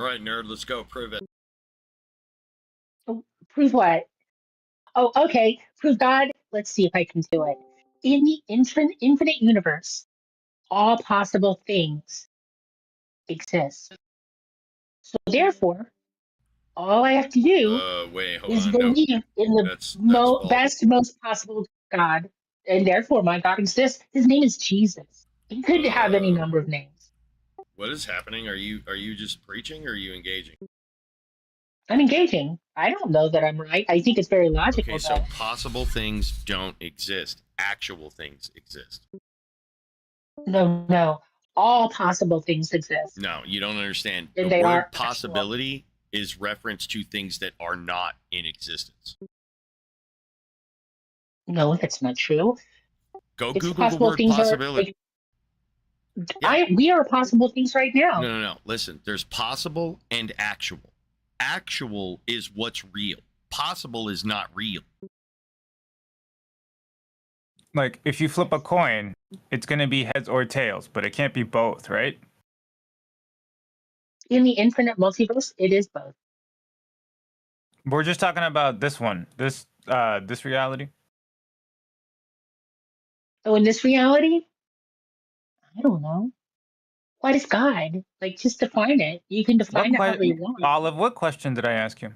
right, nerd, let's go. Prove it. Oh, prove what? Oh, okay. Prove God. Let's see if I can do it. In the infinite universe, all possible things exist. So therefore, all I have to do Wait, hold is on. No, believe in the that's false. best, most possible God, and therefore my God exists. His name is Jesus. He could have any number of names. What is happening? Are you just preaching or are you engaging? I'm engaging. I don't know that I'm right. I think it's very Okay, logical, so though. possible things don't exist. Actual things exist. No. All possible things exist, No, you don't understand. The and they word are actual. possibility is reference to things that are not in existence. No, that's not true. Go It's Google the possible word things are. possibility. Yeah. We are possible things right now. No. Listen, there's possible and actual. Actual is what's real. Possible is not real. Like, if you flip a coin, it's going to be heads or tails, but it can't be both, right? In the infinite multiverse, it is both. We're just talking about this one, this reality. Oh, in this reality, I don't know. What is God? Like, just define it. You can define it however you want. Olive, what question did I ask you?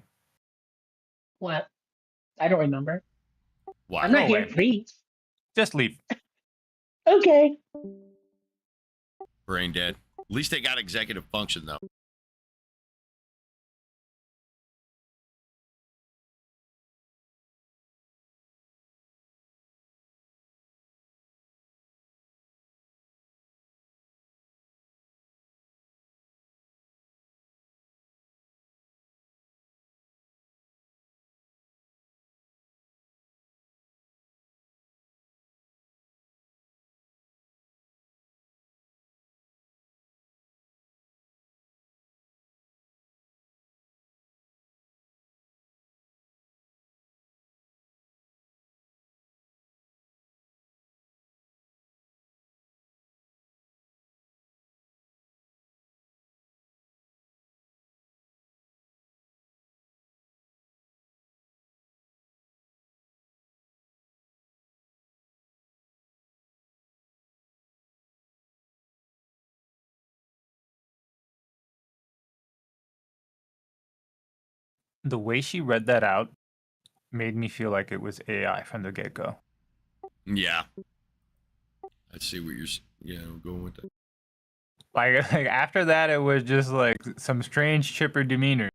What? I don't remember. Why? I'm not Go here away. to preach. Just leave. Okay. Brain dead. At least they got executive function, though. The way she read that out made me feel like it was AI from the get-go. Yeah. I see what you're going with that. Like after that, it was just like some strange chipper demeanor.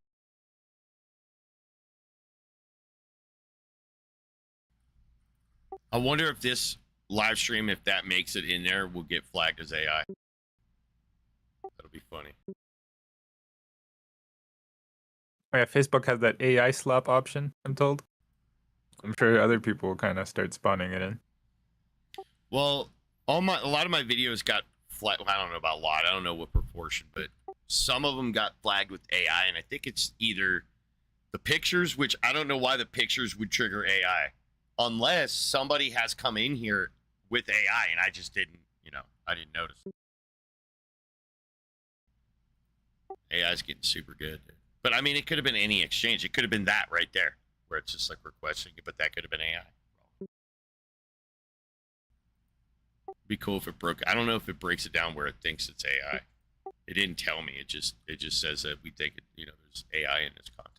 I wonder if this live stream, if that makes it in there, will get flagged as AI. That'll be funny. Oh, yeah, Facebook has that AI slap option, I'm told. I'm sure other people will kind of start spawning it in. Well, a lot of my videos got flagged. I don't know about a lot. I don't know what proportion, but some of them got flagged with AI, and I think it's either the pictures, which I don't know why the pictures would trigger AI, unless somebody has come in here with AI, and I just didn't, I didn't notice. AI's getting super good. But I mean, it could have been any exchange. It could have been that right there, where it's just like requesting it, but that could have been AI. Be cool if it broke. I don't know if it breaks it down where it thinks it's AI. It didn't tell me. It just says that we think it, there's AI in its content.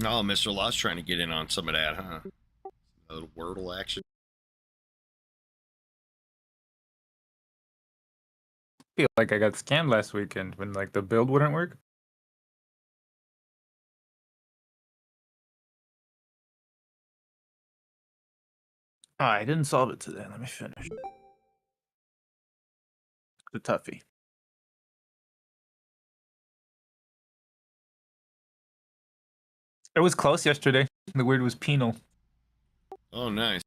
Oh, Mr. Law's trying to get in on some of that, huh? A little Wordle action. Feel like I got scammed last weekend when like the build wouldn't work. Oh, I didn't solve it today. Let me finish. The toughie. It was close yesterday. The word was penal. Oh, nice.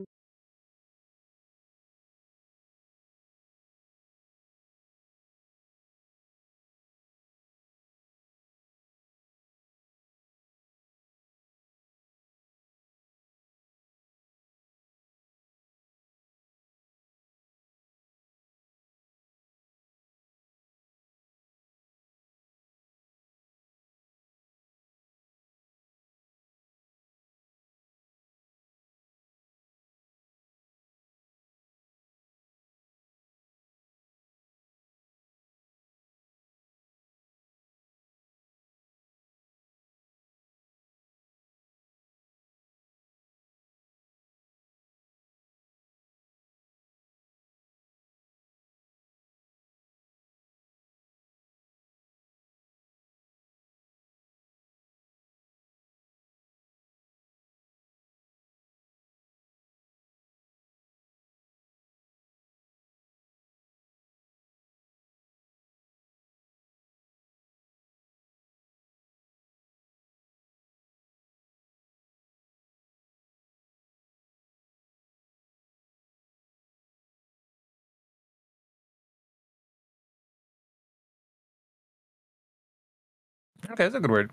Okay, that's a good word.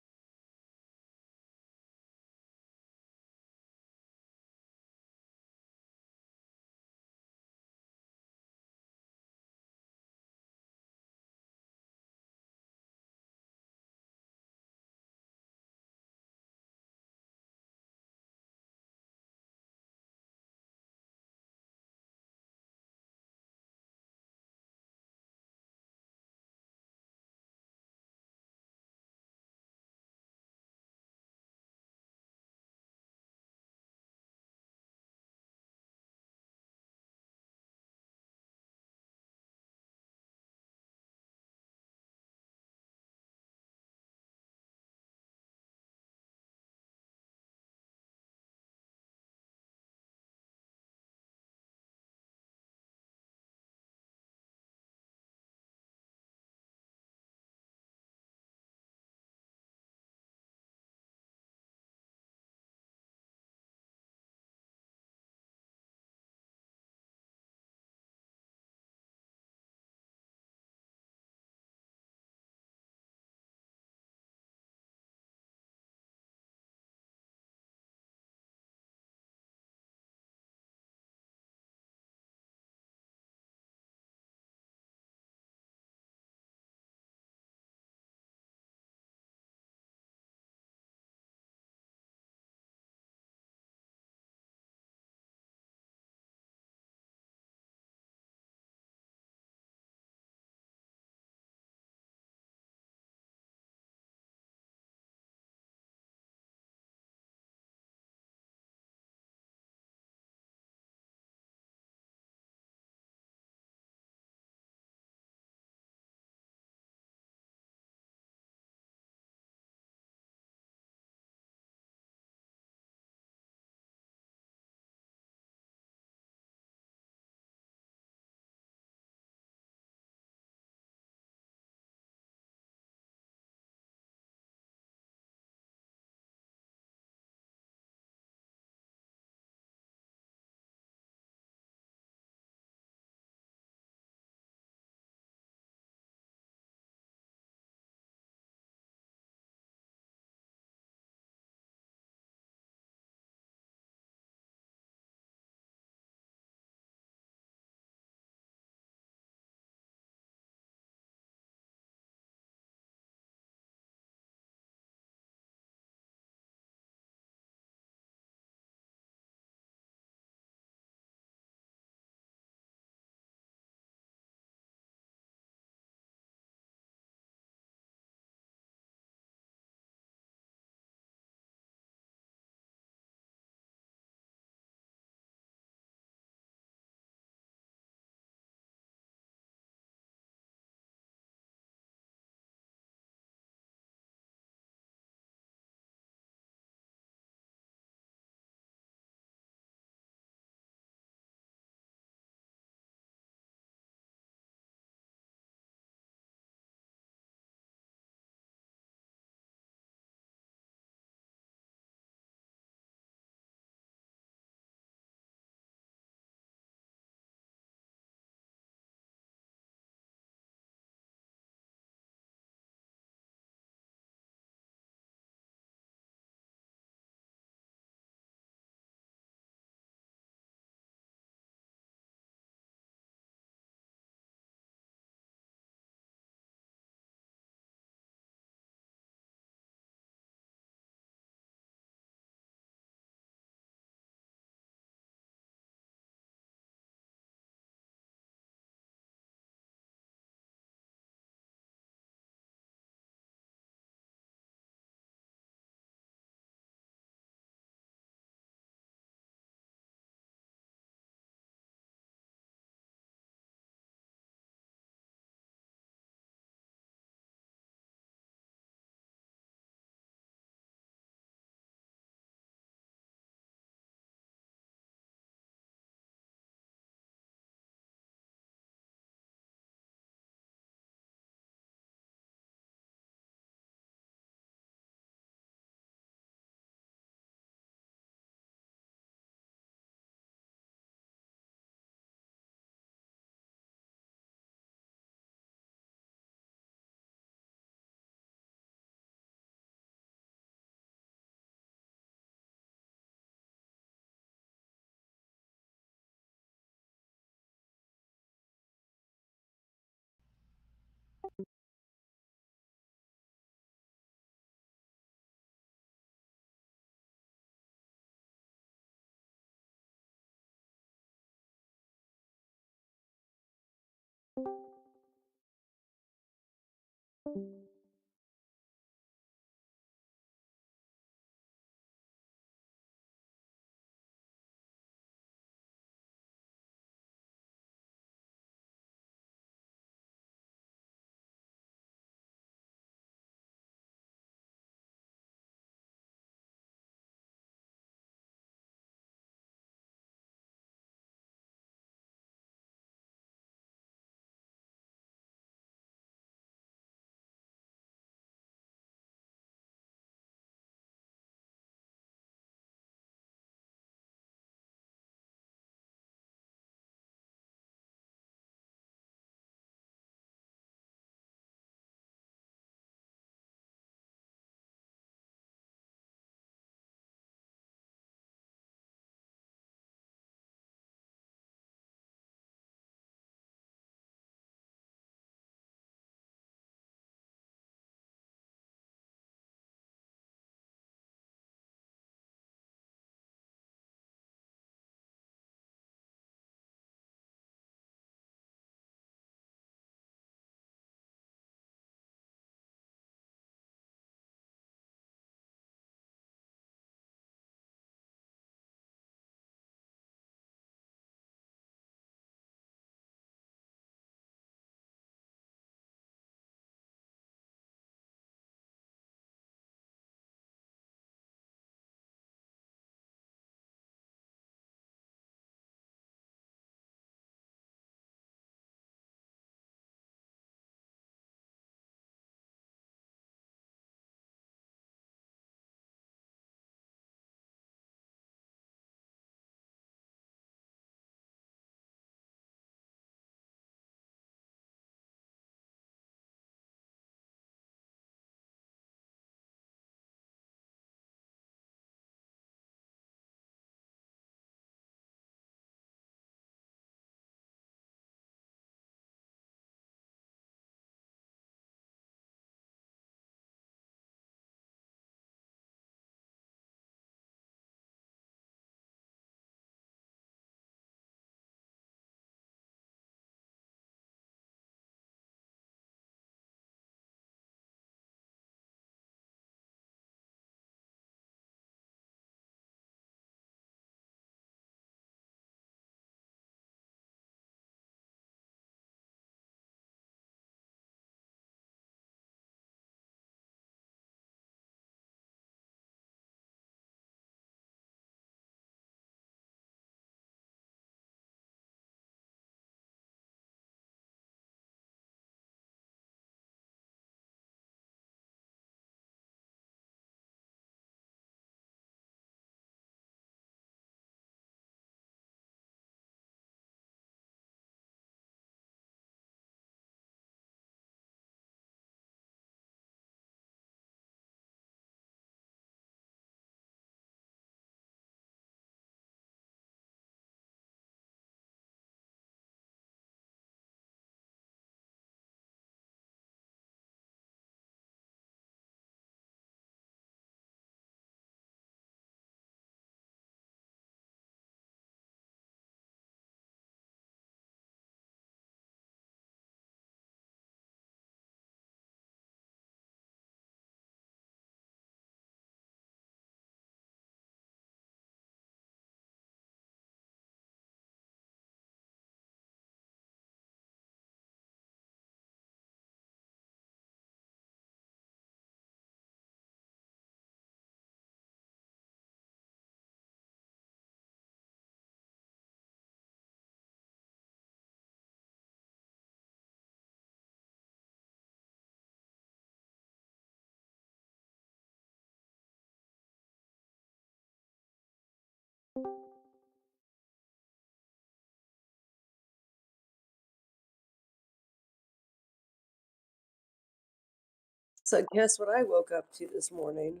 So guess what I woke up to this morning?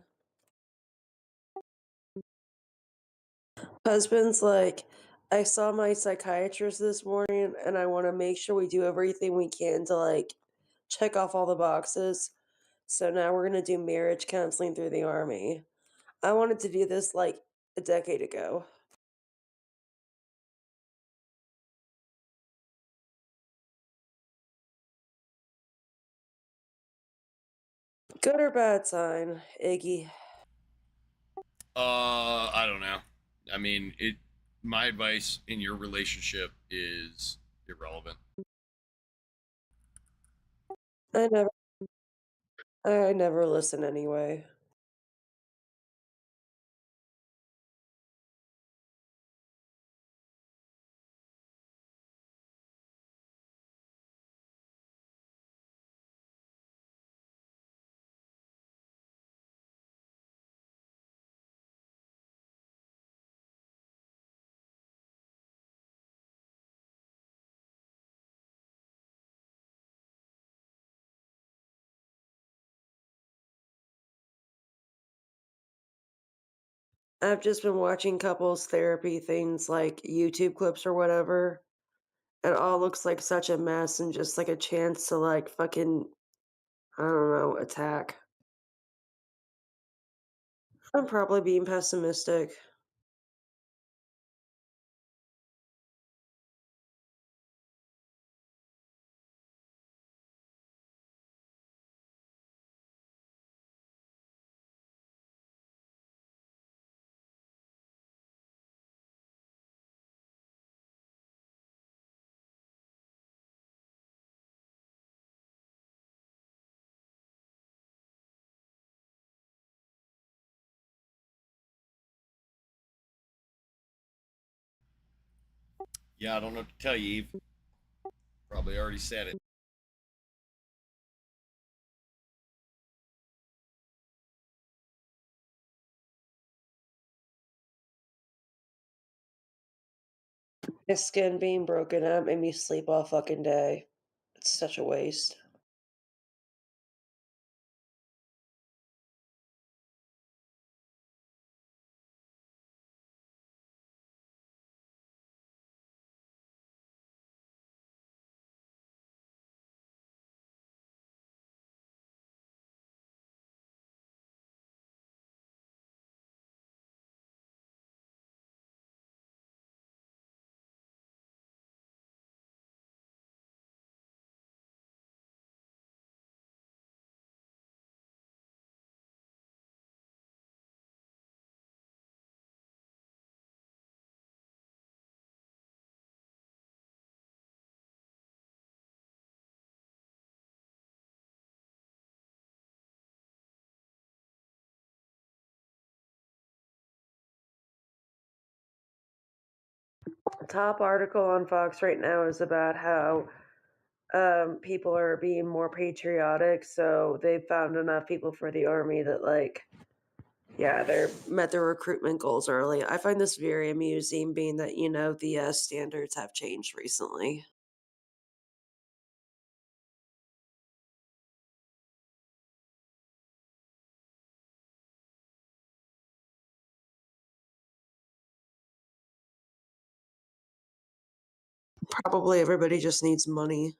Husband's like, I saw my psychiatrist this morning and I want to make sure we do everything we can to like check off all the boxes. So now we're going to do marriage counseling through the army. I wanted to do this like a decade ago. Good or bad sign, Iggy? I don't know. I mean, my advice in your relationship is irrelevant. I never listen anyway. I've just been watching couples therapy things like YouTube clips or whatever. It all looks like such a mess and just like a chance to like fucking, I don't know, attack. I'm probably being pessimistic. Yeah, I don't know what to tell you, Eve. Probably already said it. My skin being broken up made me sleep all fucking day. It's such a waste. Top article on Fox right now is about how people are being more patriotic, so they've found enough people for the army that like, yeah, they're met their recruitment goals early. I find this very amusing, being that the standards have changed recently. Probably everybody just needs money.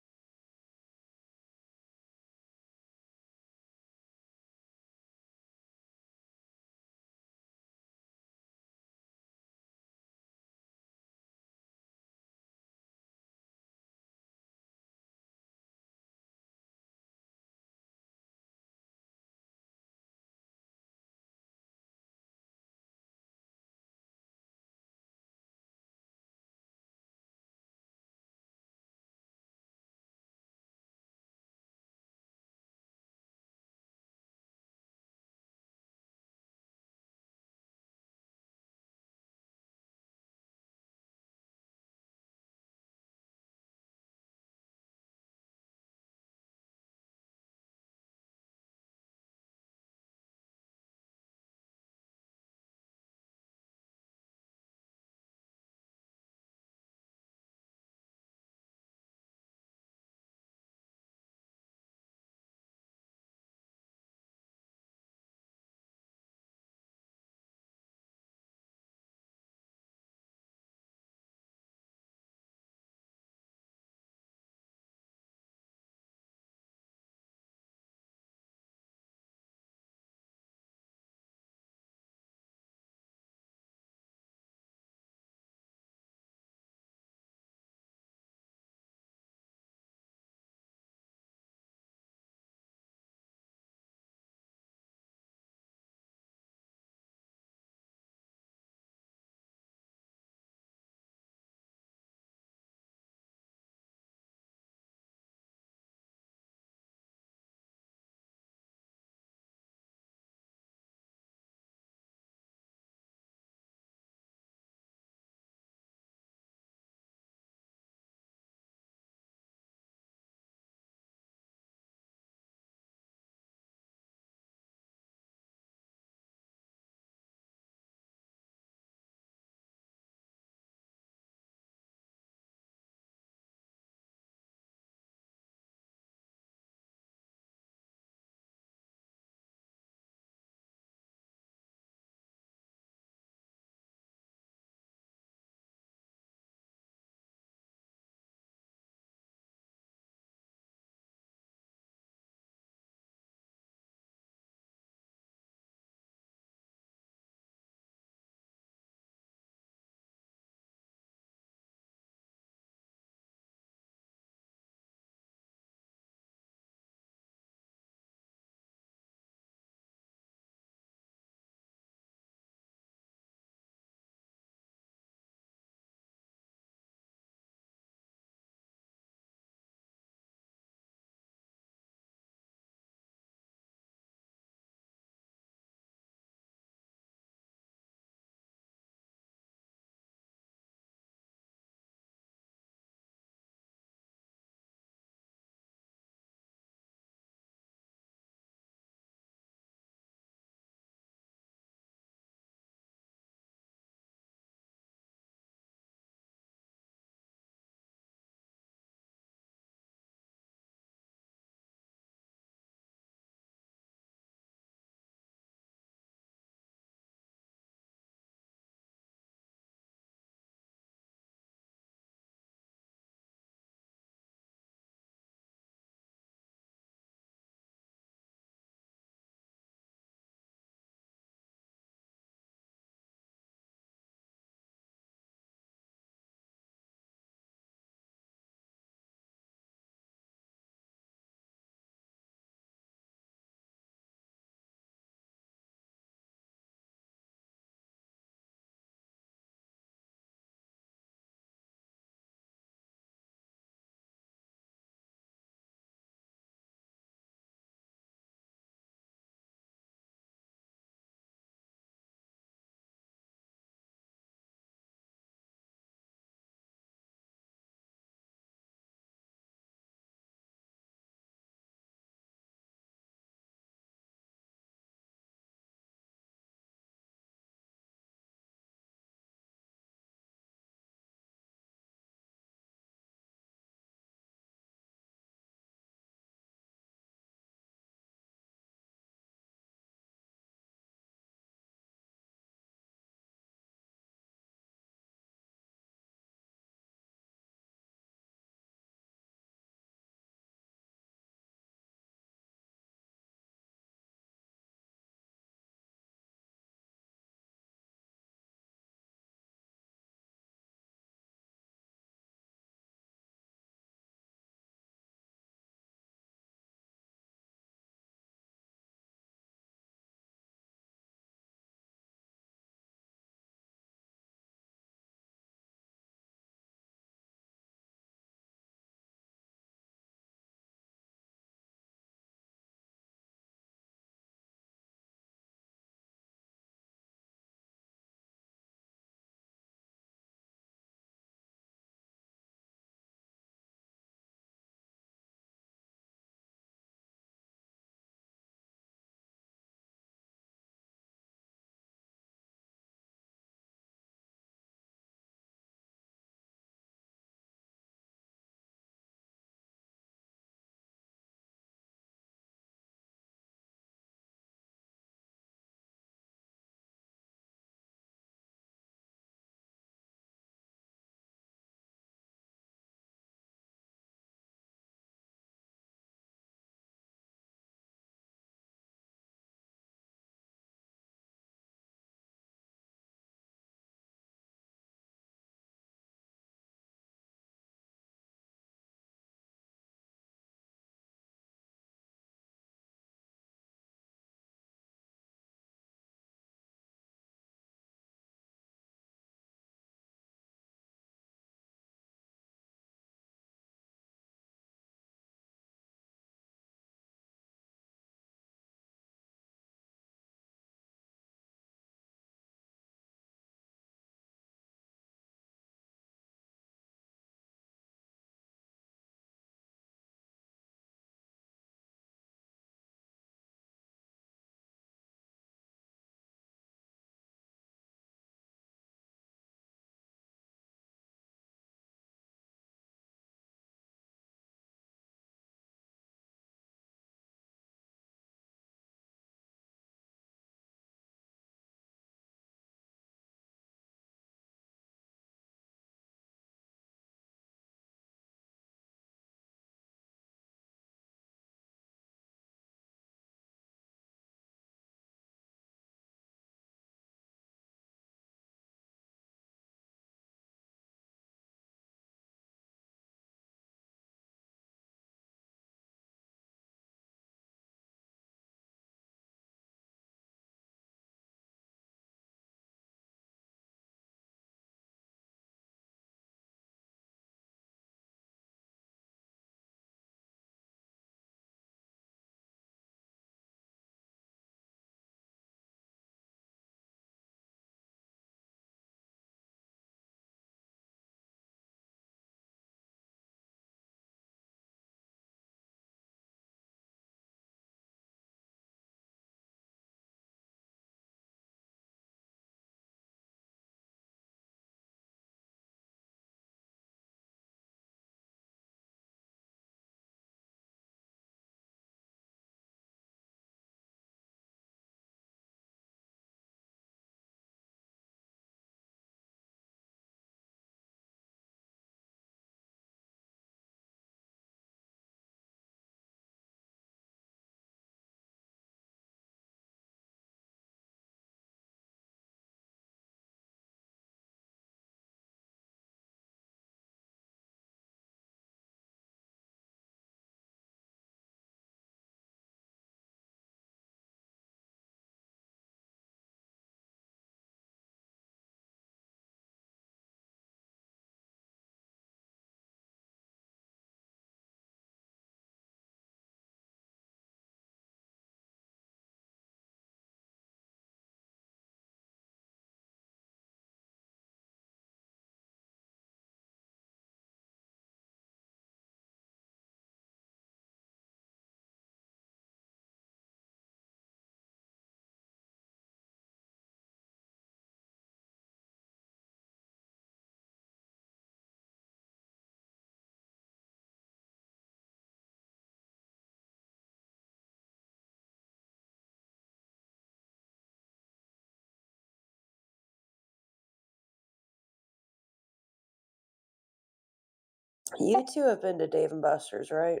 You two have been to Dave and Buster's, right?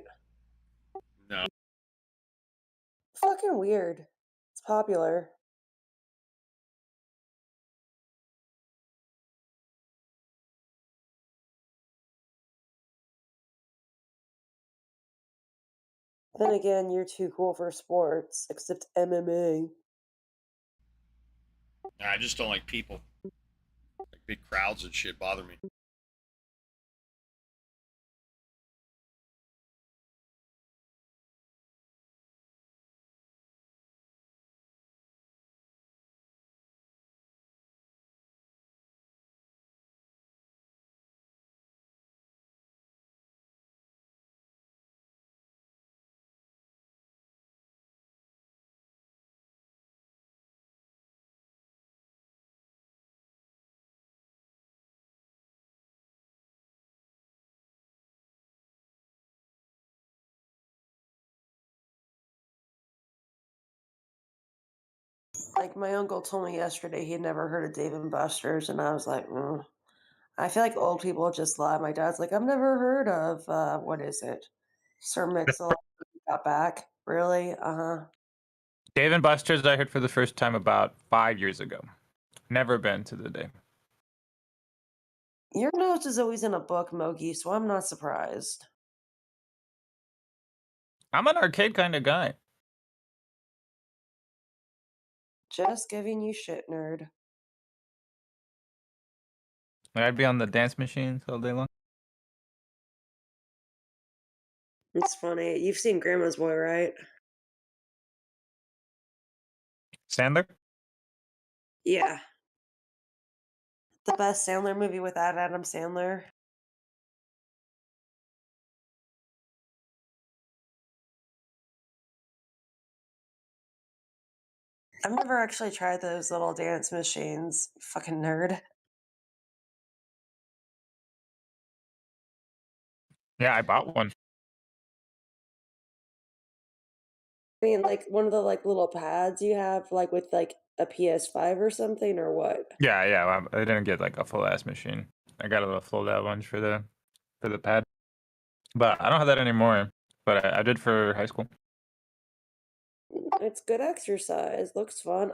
No. Fucking weird. It's popular. Then again, you're too cool for sports, except MMA. I just don't like people. Like big crowds and shit bother me. Like, my uncle told me yesterday he'd never heard of Dave and Buster's, and I was like, I feel like old people just lie. My dad's like, I've never heard of, what is it? Sir Mix-a-Lot Got Back. Really? Uh-huh. Dave and Buster's I heard for the first time about 5 years ago. Never been to the day. Your nose is always in a book, Mogi, so I'm not surprised. I'm an arcade kind of guy. Just giving you shit, nerd. Like, I'd be on the dance machines all day long. It's funny. You've seen Grandma's Boy, right? Sandler? Yeah. The best Sandler movie without Adam Sandler. I've never actually tried those little dance machines. Fucking nerd. Yeah, I bought one. I mean, like one of the like little pads you have, like with like a PS5 or something, or what? Yeah. I didn't get like a full ass machine. I got a little fold out one for the pad, but I don't have that anymore. But I did for high school. It's good exercise. Looks fun.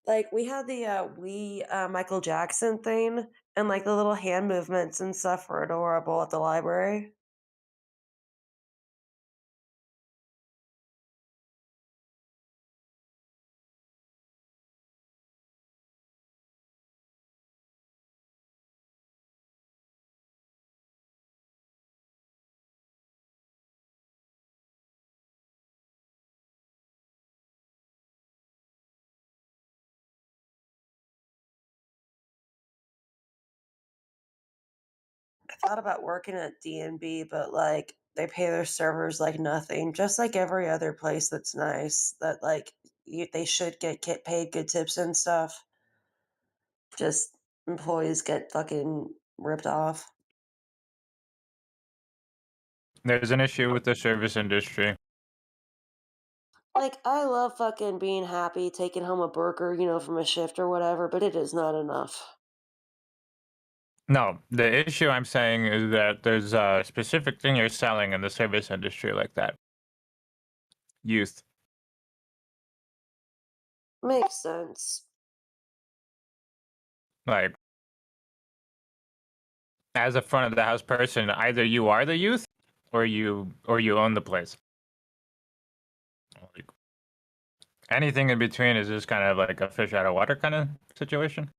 Like we had the Wii Michael Jackson thing, and like the little hand movements and stuff were adorable at the library. I thought about working at D&B, but like they pay their servers like nothing, just like every other place that's nice. That like they should get paid good tips and stuff. Just employees get fucking ripped off. There's an issue with the service industry. Like I love fucking being happy, taking home a burger, from a shift or whatever, but it is not enough. No, the issue I'm saying is that there's a specific thing you're selling in the service industry like that. Youth. Makes sense. Like, as a front of the house person, either you are the youth or you own the place. Like, anything in between is just kind of like a fish out of water kind of situation.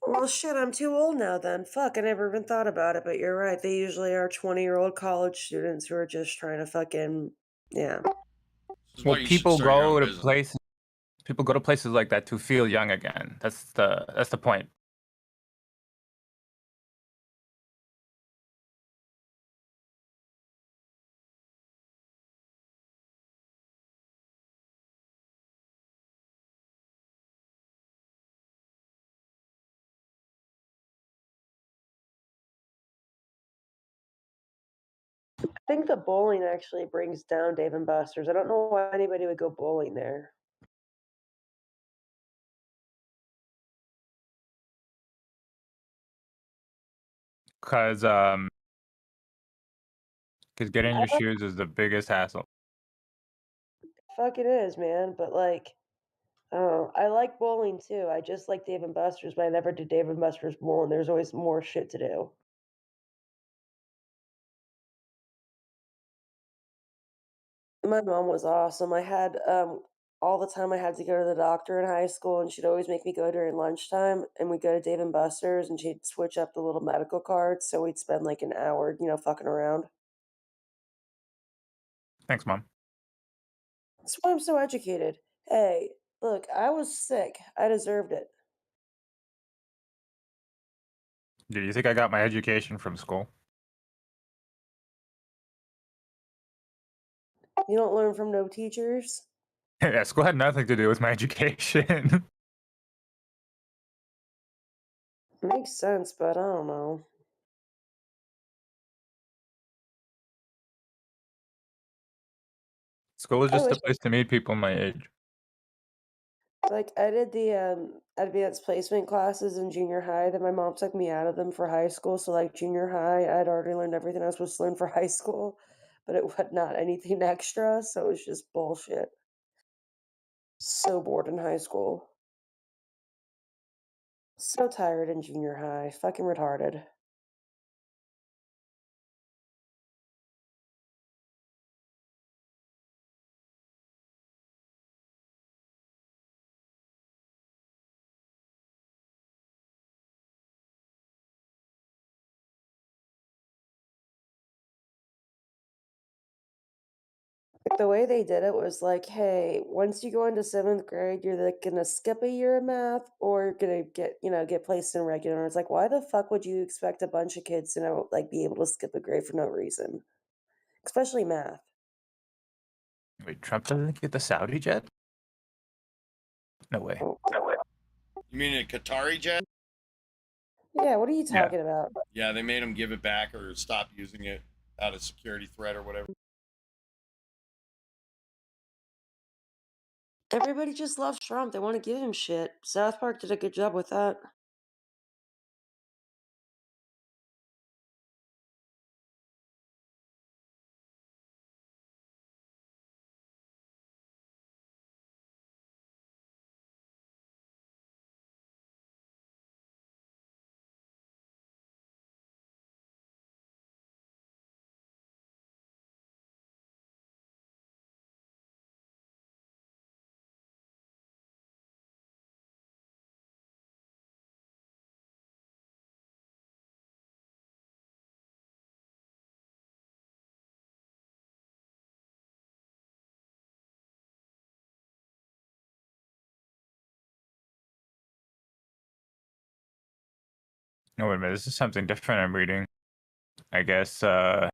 Well, shit, I'm too old now then. Fuck, I never even thought about it, but you're right. They usually are 20-year-old college students who are just trying to fucking, yeah. This is Well, why you should start your own business. People go to places like that to feel young again. That's the point. I think the bowling actually brings down Dave and Buster's. I don't know why anybody would go bowling there. Cause getting I your don't shoes is the biggest hassle. fuck it is, man. But like, I like bowling too. I just like Dave and Buster's, but I never did Dave and Buster's bowling. There's always more shit to do. My mom was awesome. I had all the time I had to go to the doctor in high school, and she'd always make me go during lunchtime. And we'd go to Dave and Buster's, and she'd switch up the little medical cards, so we'd spend like an hour, fucking around. Thanks, Mom. That's why I'm so educated. Hey, look, I was sick. I deserved it. Do you think I got my education from school? You don't learn from no teachers. Yeah, school had nothing to do with my education. Makes sense, but I don't know. School was I just a wish place to meet people my age. Like, I did the, advanced placement classes in junior high, then my mom took me out of them for high school, so, like, junior high, I'd already learned everything I was supposed to learn for high school, but it was not anything extra, so it was just bullshit. So bored in high school. So tired in junior high. Fucking retarded. The way they did it was like, hey, once you go into 7th grade, you're like gonna skip a year of math or you're gonna get placed in regular. And it's like, why the fuck would you expect a bunch of kids to like be able to skip a grade for no reason? Especially math. Wait, Trump doesn't get the Saudi jet? No way. Oh, You mean a Qatari jet? yeah, what are you Yeah. talking about? Yeah, they made him give it back or stop using it out of security threat or whatever. Everybody just loves Trump. They want to give him shit. South Park did a good job with that. No, wait a minute. This is something different I'm reading. I guess, New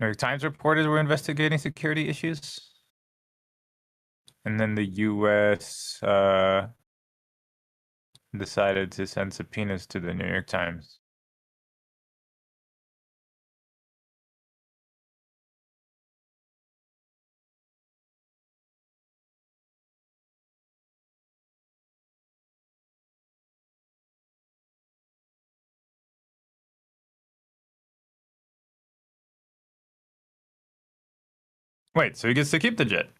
York Times reporters were investigating security issues. And then the U.S. Decided to send subpoenas to the New York Times. Wait, so he gets to keep the jet?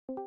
Mm.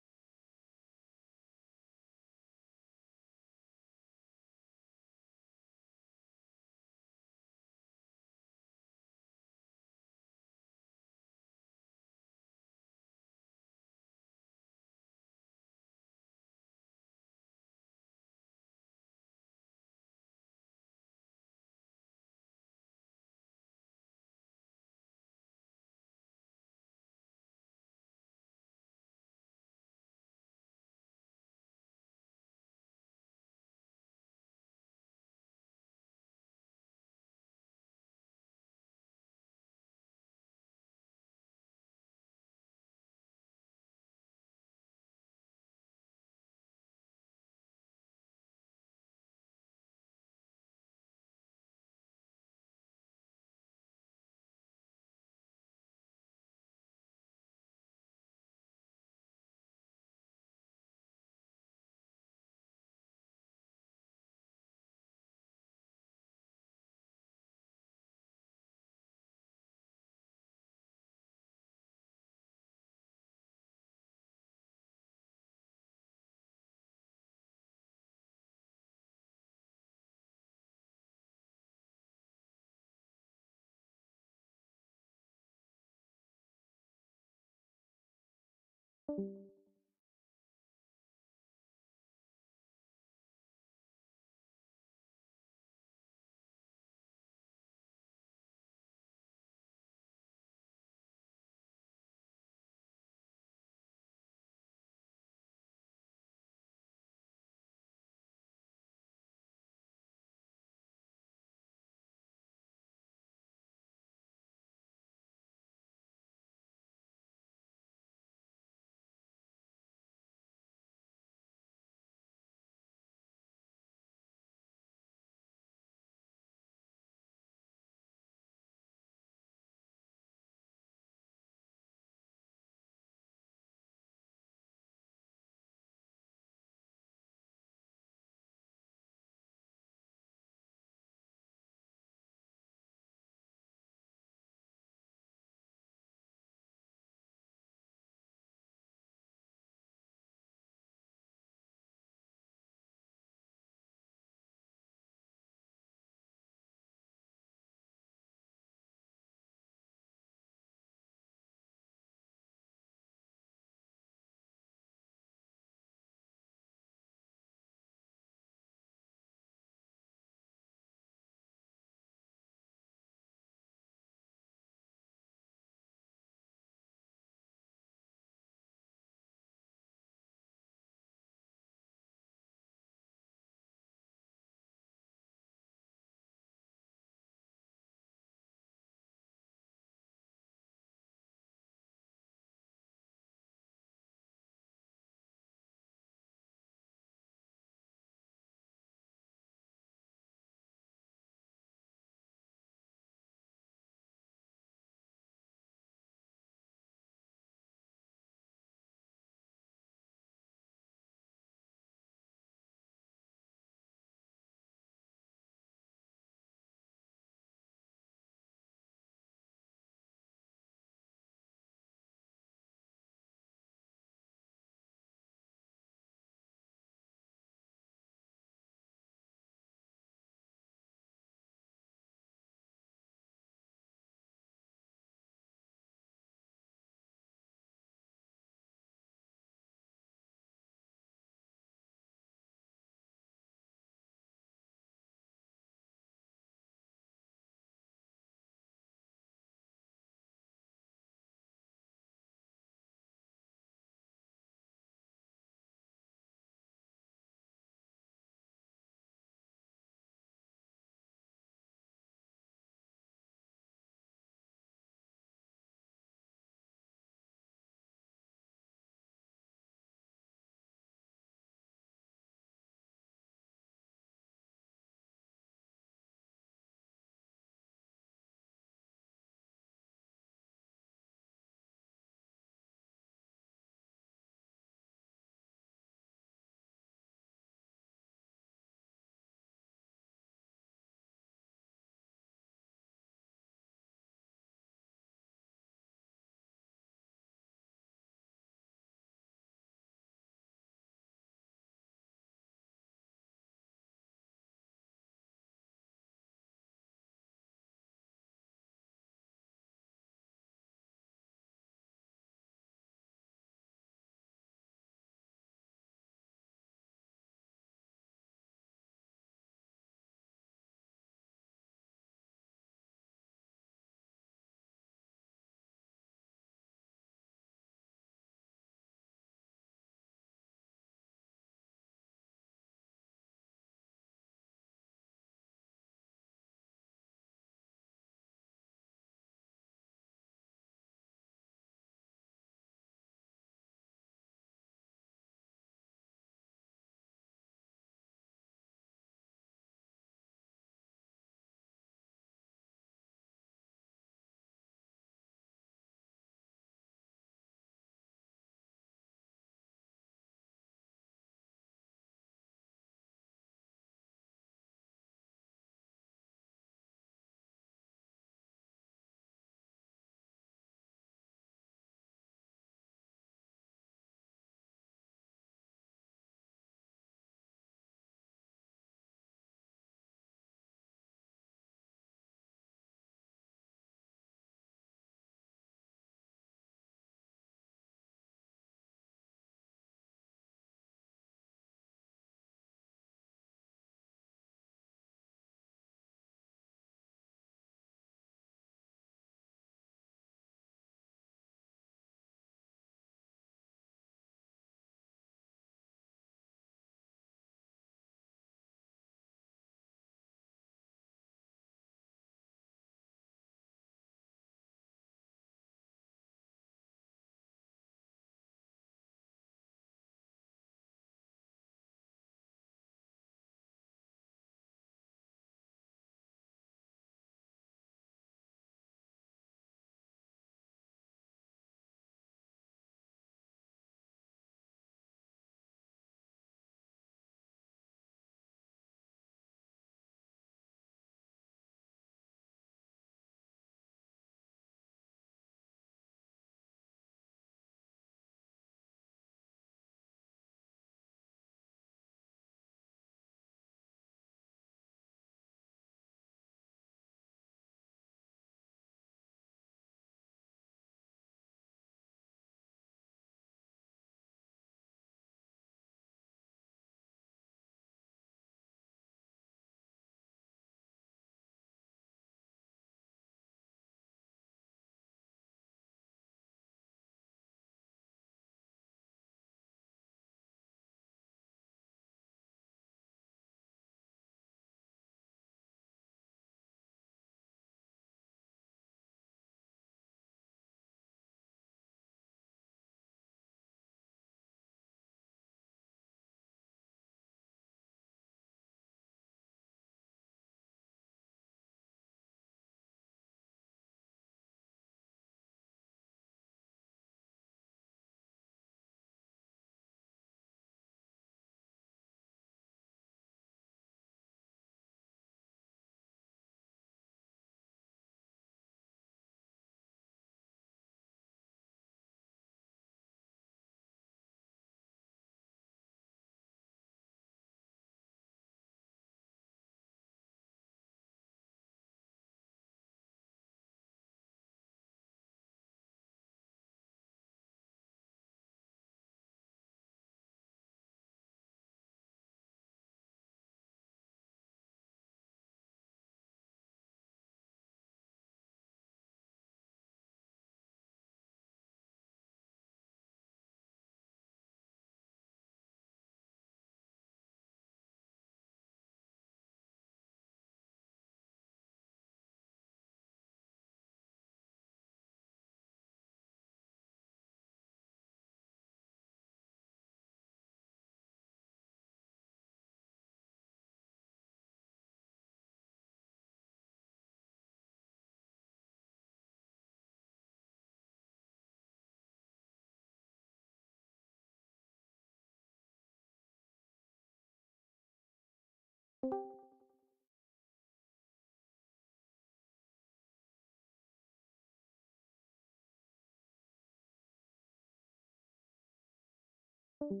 Hello.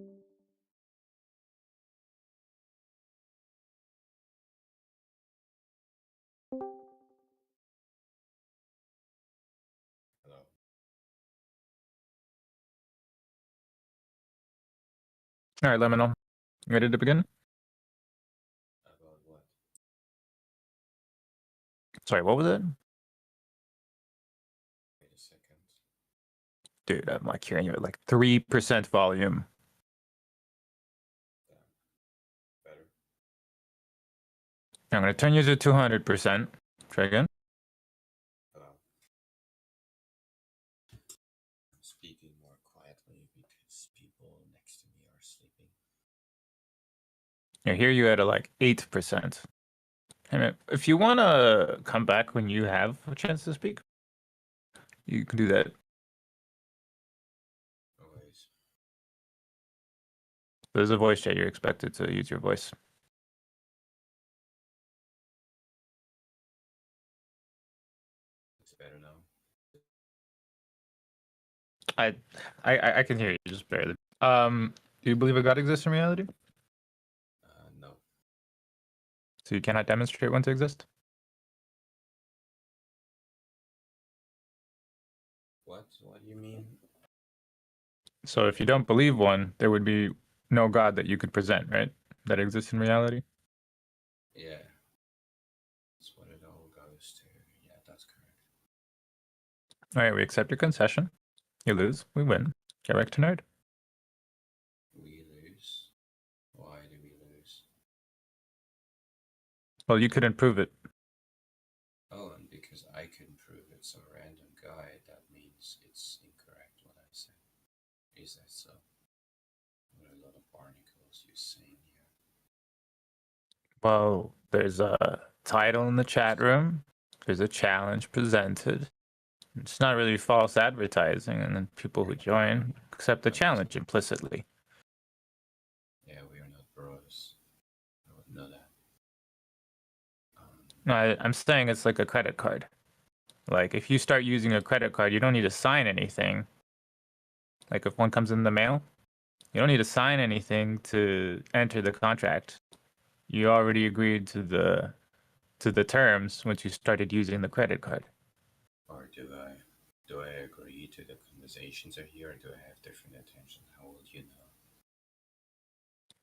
All right, Liminal. You ready to begin? About what? Sorry, what was it? Wait a second. Dude, I'm like hearing you at like 3% volume. Better. I'm going to turn you to 200%. Try again. Hello. I'm speaking more quietly because people next to me are sleeping. I hear you at like 8%. Hey man, if you want to come back when you have a chance to speak, you can do that. Always. There's a voice chat. You're expected to use your voice. It's better now. I can hear you just barely. Do you believe a God exists in reality? No. So you cannot demonstrate one to exist? What? What do you mean? So if you don't believe one, there would be no God that you could present, right? That exists in reality? Yeah. That's what it all goes to. Yeah, that's correct. All right, we accept your concession. You lose, we win. Get back to nerd. We lose. Why do we lose? Well, you couldn't prove it. Oh, and because I couldn't prove it, some random guy, that means it's incorrect what I said. Is that so? What a lot of barnacles you're saying here. Well, there's a title in the chat room. There's a challenge presented. It's not really false advertising, and then people who join accept the challenge implicitly. Yeah, we are not bros. I would know that. No, I'm saying it's like a credit card. Like, if you start using a credit card, you don't need to sign anything. Like, if one comes in the mail, you don't need to sign anything to enter the contract. You already agreed to the terms once you started using the credit card. Or do I agree to the conversations are here, or do I have different intentions? How would you know?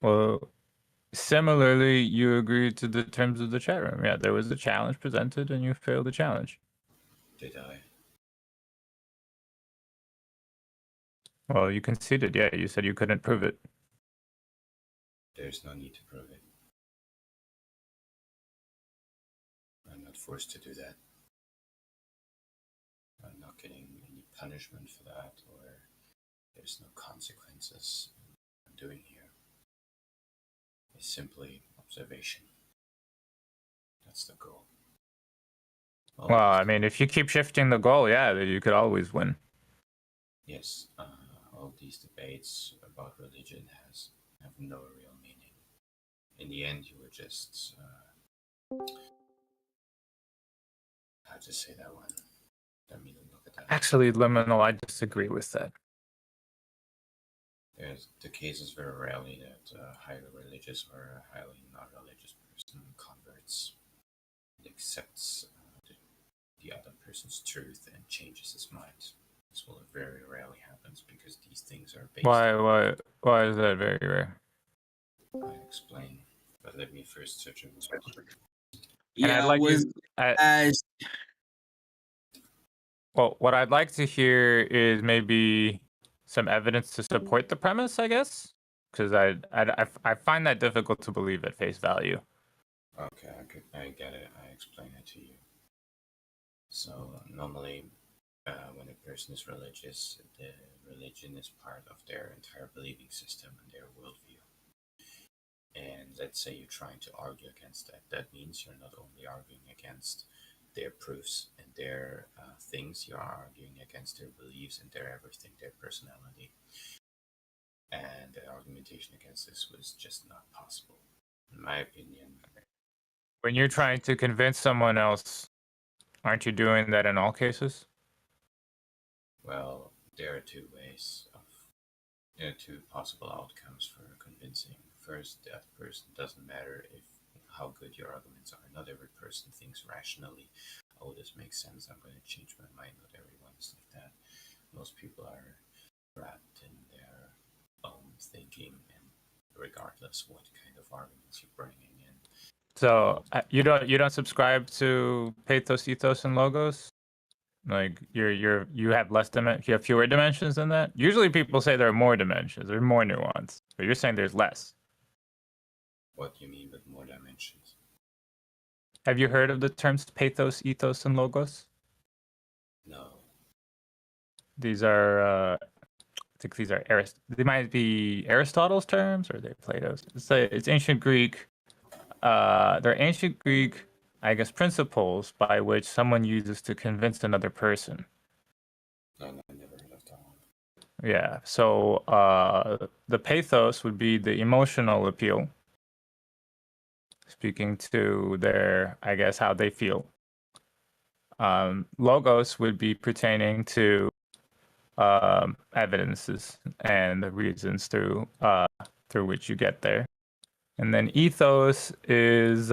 Well, similarly, you agreed to the terms of the chat room. Yeah, there was a challenge presented, and you failed the challenge. Did I? Well, you conceded. Yeah, you said you couldn't prove it. There's no need to prove it. I'm not forced to do that. I'm not getting any punishment for that, or there's no consequences in what I'm doing here. It's simply observation. That's the goal. Well, I mean, if you keep shifting the goal, yeah, you could always win. Yes, all these debates about religion have no real meaning. In the end, you were just how to say that one? Let me look at that. Actually, Liminal, I disagree with that. The case is very rarely that a highly religious or a highly not religious person converts and accepts the other person's truth and changes his mind. This will very rarely happens because these things are based. Why is that very rare? I explain, but let me first search it. Yeah, well, what I'd like to hear is maybe some evidence to support the premise, I guess, because I find that difficult to believe at face value. Okay, I get it. I explain it to you. So normally, when a person is religious, the religion is part of their entire believing system and their worldview. And let's say you're trying to argue against that. That means you're not only arguing against their proofs and their things, you're arguing against their beliefs and their everything, their personality. And the argumentation against this was just not possible, in my opinion. When you're trying to convince someone else, aren't you doing that in all cases? Well, there are two ways of There are two possible outcomes for convincing. First, that person doesn't matter if how good your arguments are. Not every person thinks rationally. Oh, this makes sense. I'm going to change my mind. Not everyone is like that. Most people are wrapped in their own thinking, and regardless what kind of arguments you're bringing in. So you don't subscribe to pathos, ethos, and logos? Like you have less you have fewer dimensions than that? Usually people say there are more dimensions, there's more nuance, but you're saying there's less. What do you mean with more dimensions? Have you heard of the terms pathos, ethos, and logos? No. These are I think these are they might be Aristotle's terms, or they're Plato's. It's ancient Greek. They're ancient Greek, I guess, principles by which someone uses to convince another person. No, I never heard of that one. Yeah. So the pathos would be the emotional appeal, speaking to their, I guess, how they feel. Logos would be pertaining to evidences and the reasons through which you get there. And then ethos is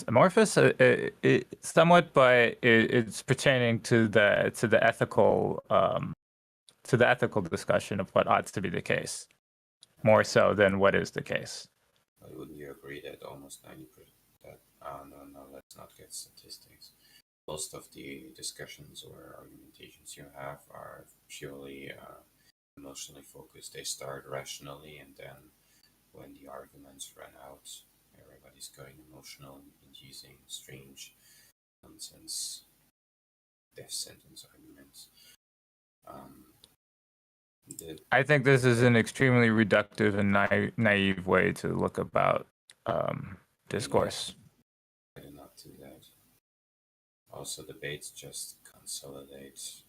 amorphous, somewhat, but it's pertaining to the ethical discussion of what ought to be the case, more so than what is the case. Wouldn't you agree that almost 90%? No, let's not get statistics. Most of the discussions or argumentations you have are purely emotionally focused. They start rationally, and then when the arguments run out, everybody's going emotional and using strange nonsense death sentence arguments. I think this is an extremely reductive and naive way to look about discourse. I do not do that. Also, debates just consolidate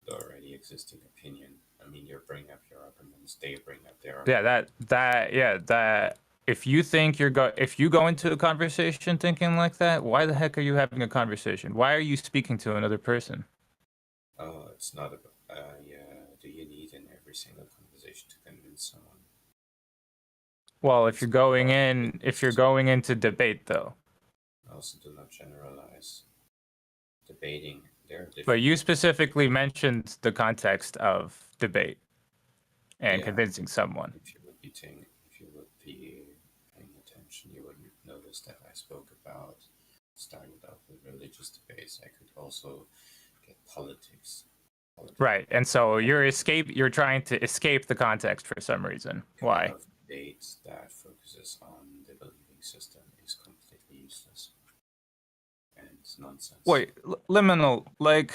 the already existing opinion. I mean, you bring up your arguments, they bring up their arguments. That if you think if you go into a conversation thinking like that, why the heck are you having a conversation? Why are you speaking to another person? Oh, it's not about do you need in every single conversation to convince someone? Well, if you're going into debate, though. I also do not generalize. Debating, there are different. But you specifically mentioned the context of debate and convincing someone. If you would be paying attention, you would notice that I spoke about starting out with religious debates. I could also get politics. Right, and so you're trying to escape the context for some reason. Why? Debate that focuses on the believing system is completely useless and it's nonsense. Wait, liminal, like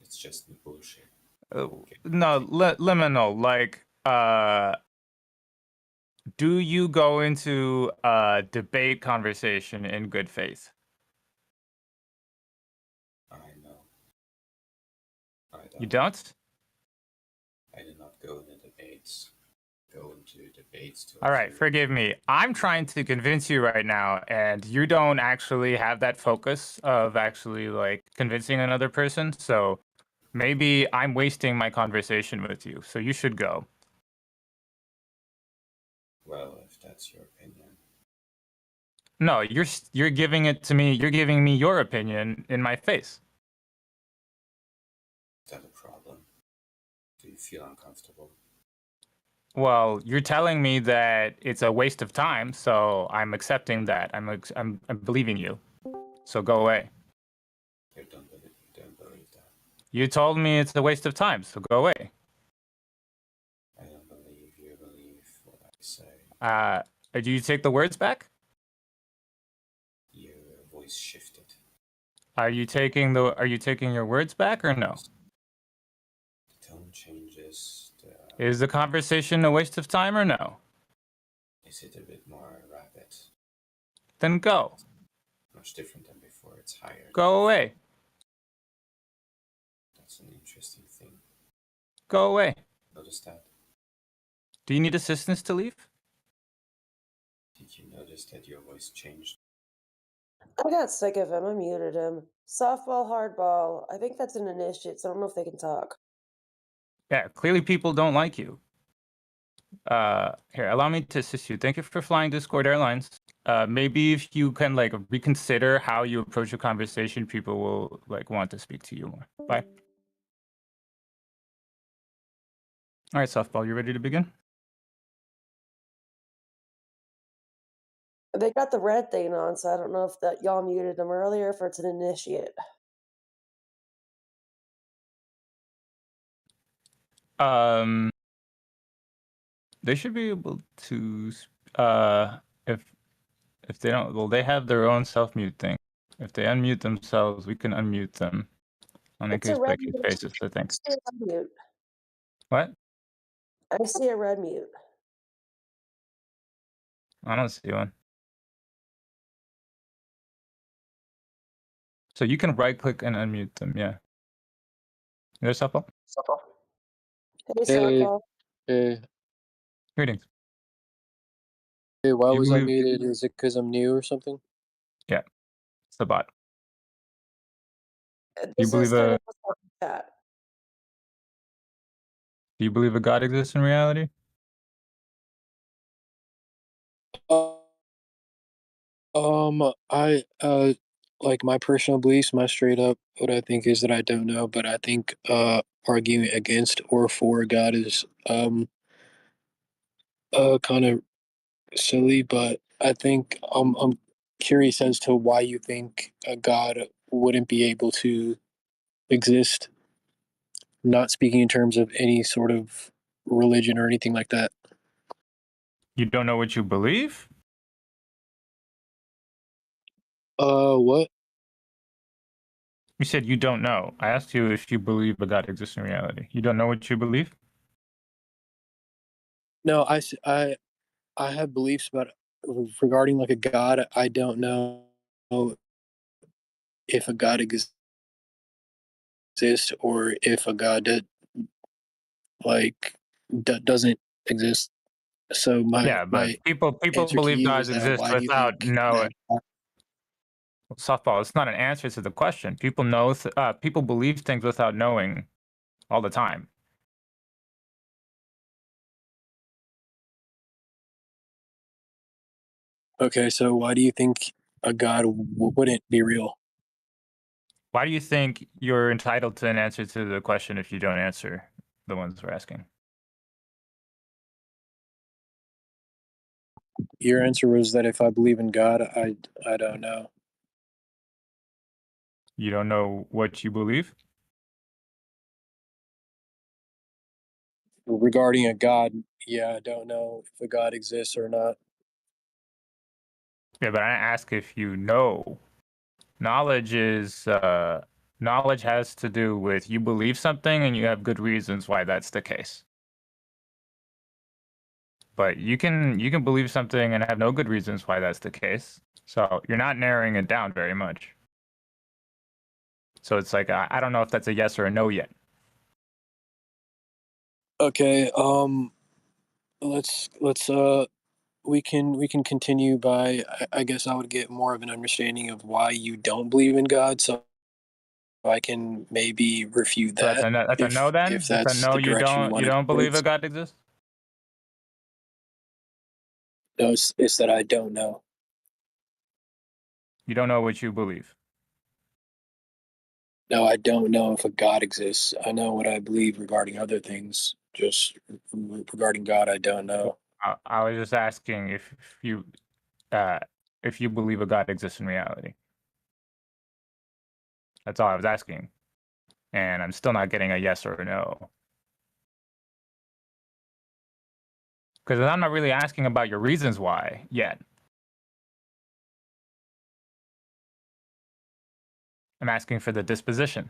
it's just bullshit. No, liminal, like do you go into a debate conversation in good faith? You don't? I did not go into debates. All right, forgive me. I'm trying to convince you right now, and you don't actually have that focus of actually like convincing another person. So maybe I'm wasting my conversation with you. So you should go. Well, if that's your opinion. No, you're giving it to me. You're giving me your opinion in my face. Is that a problem? Do you feel uncomfortable? Well, you're telling me that it's a waste of time, so I'm accepting that. I'm believing you. So go away. You don't believe that. You told me it's a waste of time, so go away. I don't believe you believe what I say. Do you take the words back? Your voice shifted. Are you taking your words back or no? The tone changes. Is the conversation a waste of time or no? Is it a bit more rapid? Then go. Much different than before. It's higher. Go away. That's an interesting thing. Go away. Notice that? Do you need assistance to leave? Did you notice that your voice changed? I got sick of him. I muted him. Softball, hardball. I think that's an initiate, so I don't know if they can talk. Yeah, clearly people don't like you. Here, allow me to assist you. Thank you for flying Discord Airlines. Maybe if you can like reconsider how you approach a conversation, people will like want to speak to you more. Bye. All right, softball, you ready to begin? They got the red thing on, so I don't know if that y'all muted them earlier, if it's an initiate. They should be able to. If they don't, well, they have their own self mute thing. If they unmute themselves, we can unmute them on a It's a case by red case mute. basis. I I think. see a red mute. What? I see a red mute. I don't see one. So you can right click and unmute them. Yeah. There's softball. Hey, Hey, softball. hey, Greetings. hey, why You was I believe? muted? Is it because I'm new or something? Yeah. It's the bot. You This believe is kind a? of a chat. Do you believe a God exists in reality? Uh, like my personal beliefs, my straight up, what I think is that I don't know, but I think, arguing against or for God is, kind of silly, but I think, I'm curious as to why you think a God wouldn't be able to exist, not speaking in terms of any sort of religion or anything like that. You don't know what you believe? What? You said you don't know. I asked you if you believe a God exists in reality. You don't know what you believe? No, I have beliefs, but regarding like a God, I don't know if a God exists or if a God like doesn't exist. So Yeah, but my people answer to believe you gods is that exist why do you without think no that? softball. It's not an answer to the question. People know. People believe things without knowing all the time. Okay, so why do you think a God wouldn't be real? Why do you think you're entitled to an answer to the question if you don't answer the ones we're asking? Your answer was that if I believe in God, I don't know. You don't know what you believe? Regarding a God, yeah, I don't know if a God exists or not. Yeah, but I ask if you know. Knowledge is knowledge has to do with you believe something and you have good reasons why that's the case. But you can believe something and have no good reasons why that's the case. So you're not narrowing it down very much. So it's like I don't know if that's a yes or a no yet. Okay, let's we can continue by I guess I would get more of an understanding of why you don't believe in God, so I can maybe refute So that's that a no then? if That's a that's no. the direction you You want to don't go. believe a God exists? No, it's that I don't know. You don't know what you believe. No, I don't know if a God exists. I know what I believe regarding other things. Just regarding God, I don't know. I was just asking uh, if you believe a God exists in reality. That's all I was asking. And I'm still not getting a yes or a no. Because I'm not really asking about your reasons why yet. I'm asking for the disposition.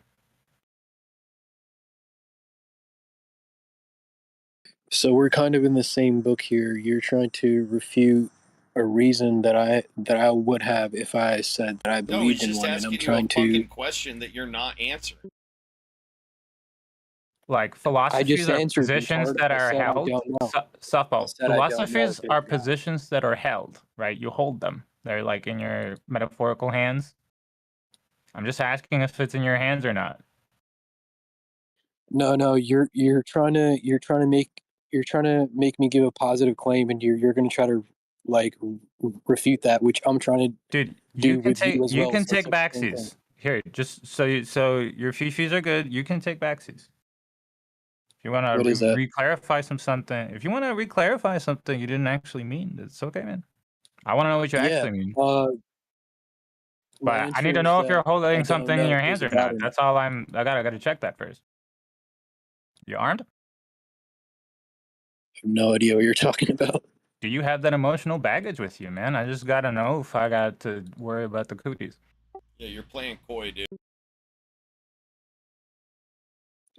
So we're kind of in the same book here. You're trying to refute a reason that I would have if I said that I No, he's believed in just one, and I'm asking you a trying to. fucking question that you're not answering. I Like philosophies just are answered, positions retard. that I are said I held. don't know. I Softball. said I don't know if Philosophies there's are God. positions that are held, right? You hold them. They're like in your metaphorical hands. I'm just asking if it's in your hands or not. No, you're trying to make me give a positive claim, and you're going to try to like refute that, which I'm trying to Dude, do with you as you well. can So it's take like the same thing. backsies. Here, just so your fifis are good, you can take backsies. If you want to What is that? re-clarify if you want to re-clarify something you didn't actually mean, it's okay, man. I want to know what you Yeah. actually mean. My But I answer need to is know if you're that I holding don't something in know your if hands there's or a God not. or not. That's all I gotta check that first. You armed? I have no idea what you're talking about. Do you have that emotional baggage with you, man? I just gotta know if I got to worry about the cooties. Yeah, you're playing coy, dude.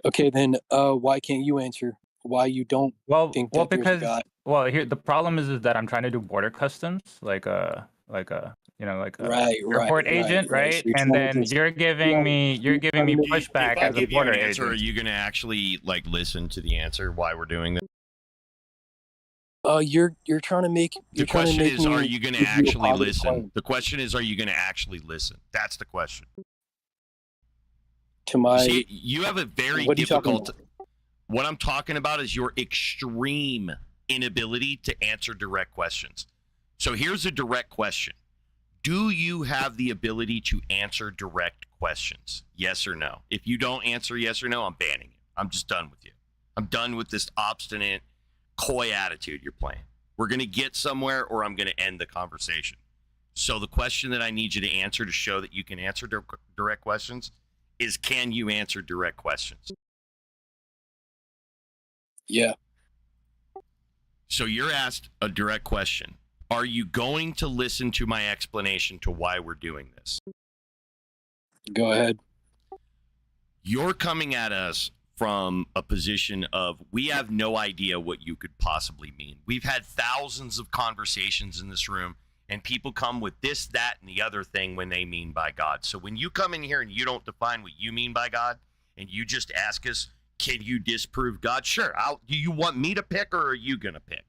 Okay, then why can't you answer why you don't think that there's a Because God? here the problem is that I'm trying to do border customs, like a airport agent, Right. right? So you're And trying to then just you're giving me If pushback I as a give you an border answer, are agent. you gonna actually like listen to the answer why we're doing this? you're trying to make The question is, are you gonna give you a actually positive listen? claim The question is, are you gonna actually listen? That's the question. to my. See, you have a very What are you talking difficult. about? What I'm talking about is your extreme inability to answer direct questions. So here's a direct question. Do you have the ability to answer direct questions? Yes or no? If you don't answer yes or no, I'm banning you. I'm just done with you. I'm done with this obstinate, coy attitude you're playing. We're going to get somewhere or I'm going to end the conversation. So the question that I need you to answer to show that you can answer direct questions is, can you answer direct questions? Yeah. So you're asked a direct question. Are you going to listen to my explanation to why we're doing this? Go ahead. You're coming at us from a position of, we have no idea what you could possibly mean. We've had thousands of conversations in this room, and people come with this, that, and the other thing when they mean by God. So when you come in here and you don't define what you mean by God, and you just ask us, can you disprove God? Sure. Do you want me to pick, or are you going to pick?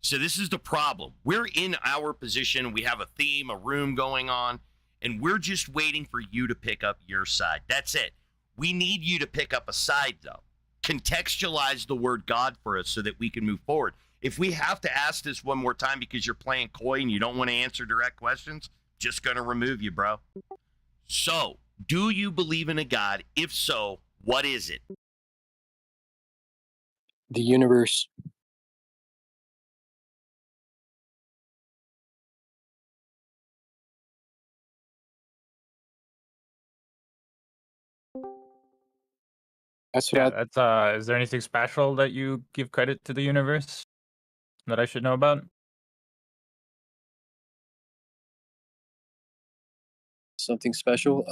So this is the problem. We're in our position. We have a theme, a room going on, and we're just waiting for you to pick up your side. That's it. We need you to pick up a side, though. Contextualize the word God for us so that we can move forward. If we have to ask this one more time because you're playing coy and you don't want to answer direct questions, just going to remove you, bro. So, do you believe in a God? If so, what is it? The universe. That's what Yeah, that's is there anything special that you give credit to the universe that I should know about? something special.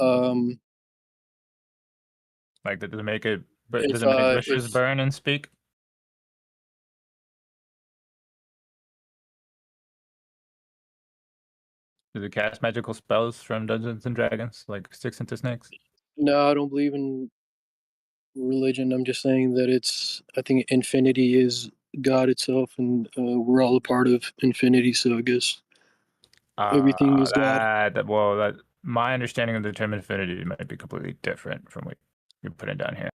Like, does it make it does If it make wishes burn and speak? Does it cast magical spells from Dungeons and Dragons, like sticks into snakes? no, I don't believe in religion. I'm just saying that I think infinity is God itself, and we're all a part of infinity. So I guess everything is God. That my understanding of the term infinity might be completely different from what you're putting down here.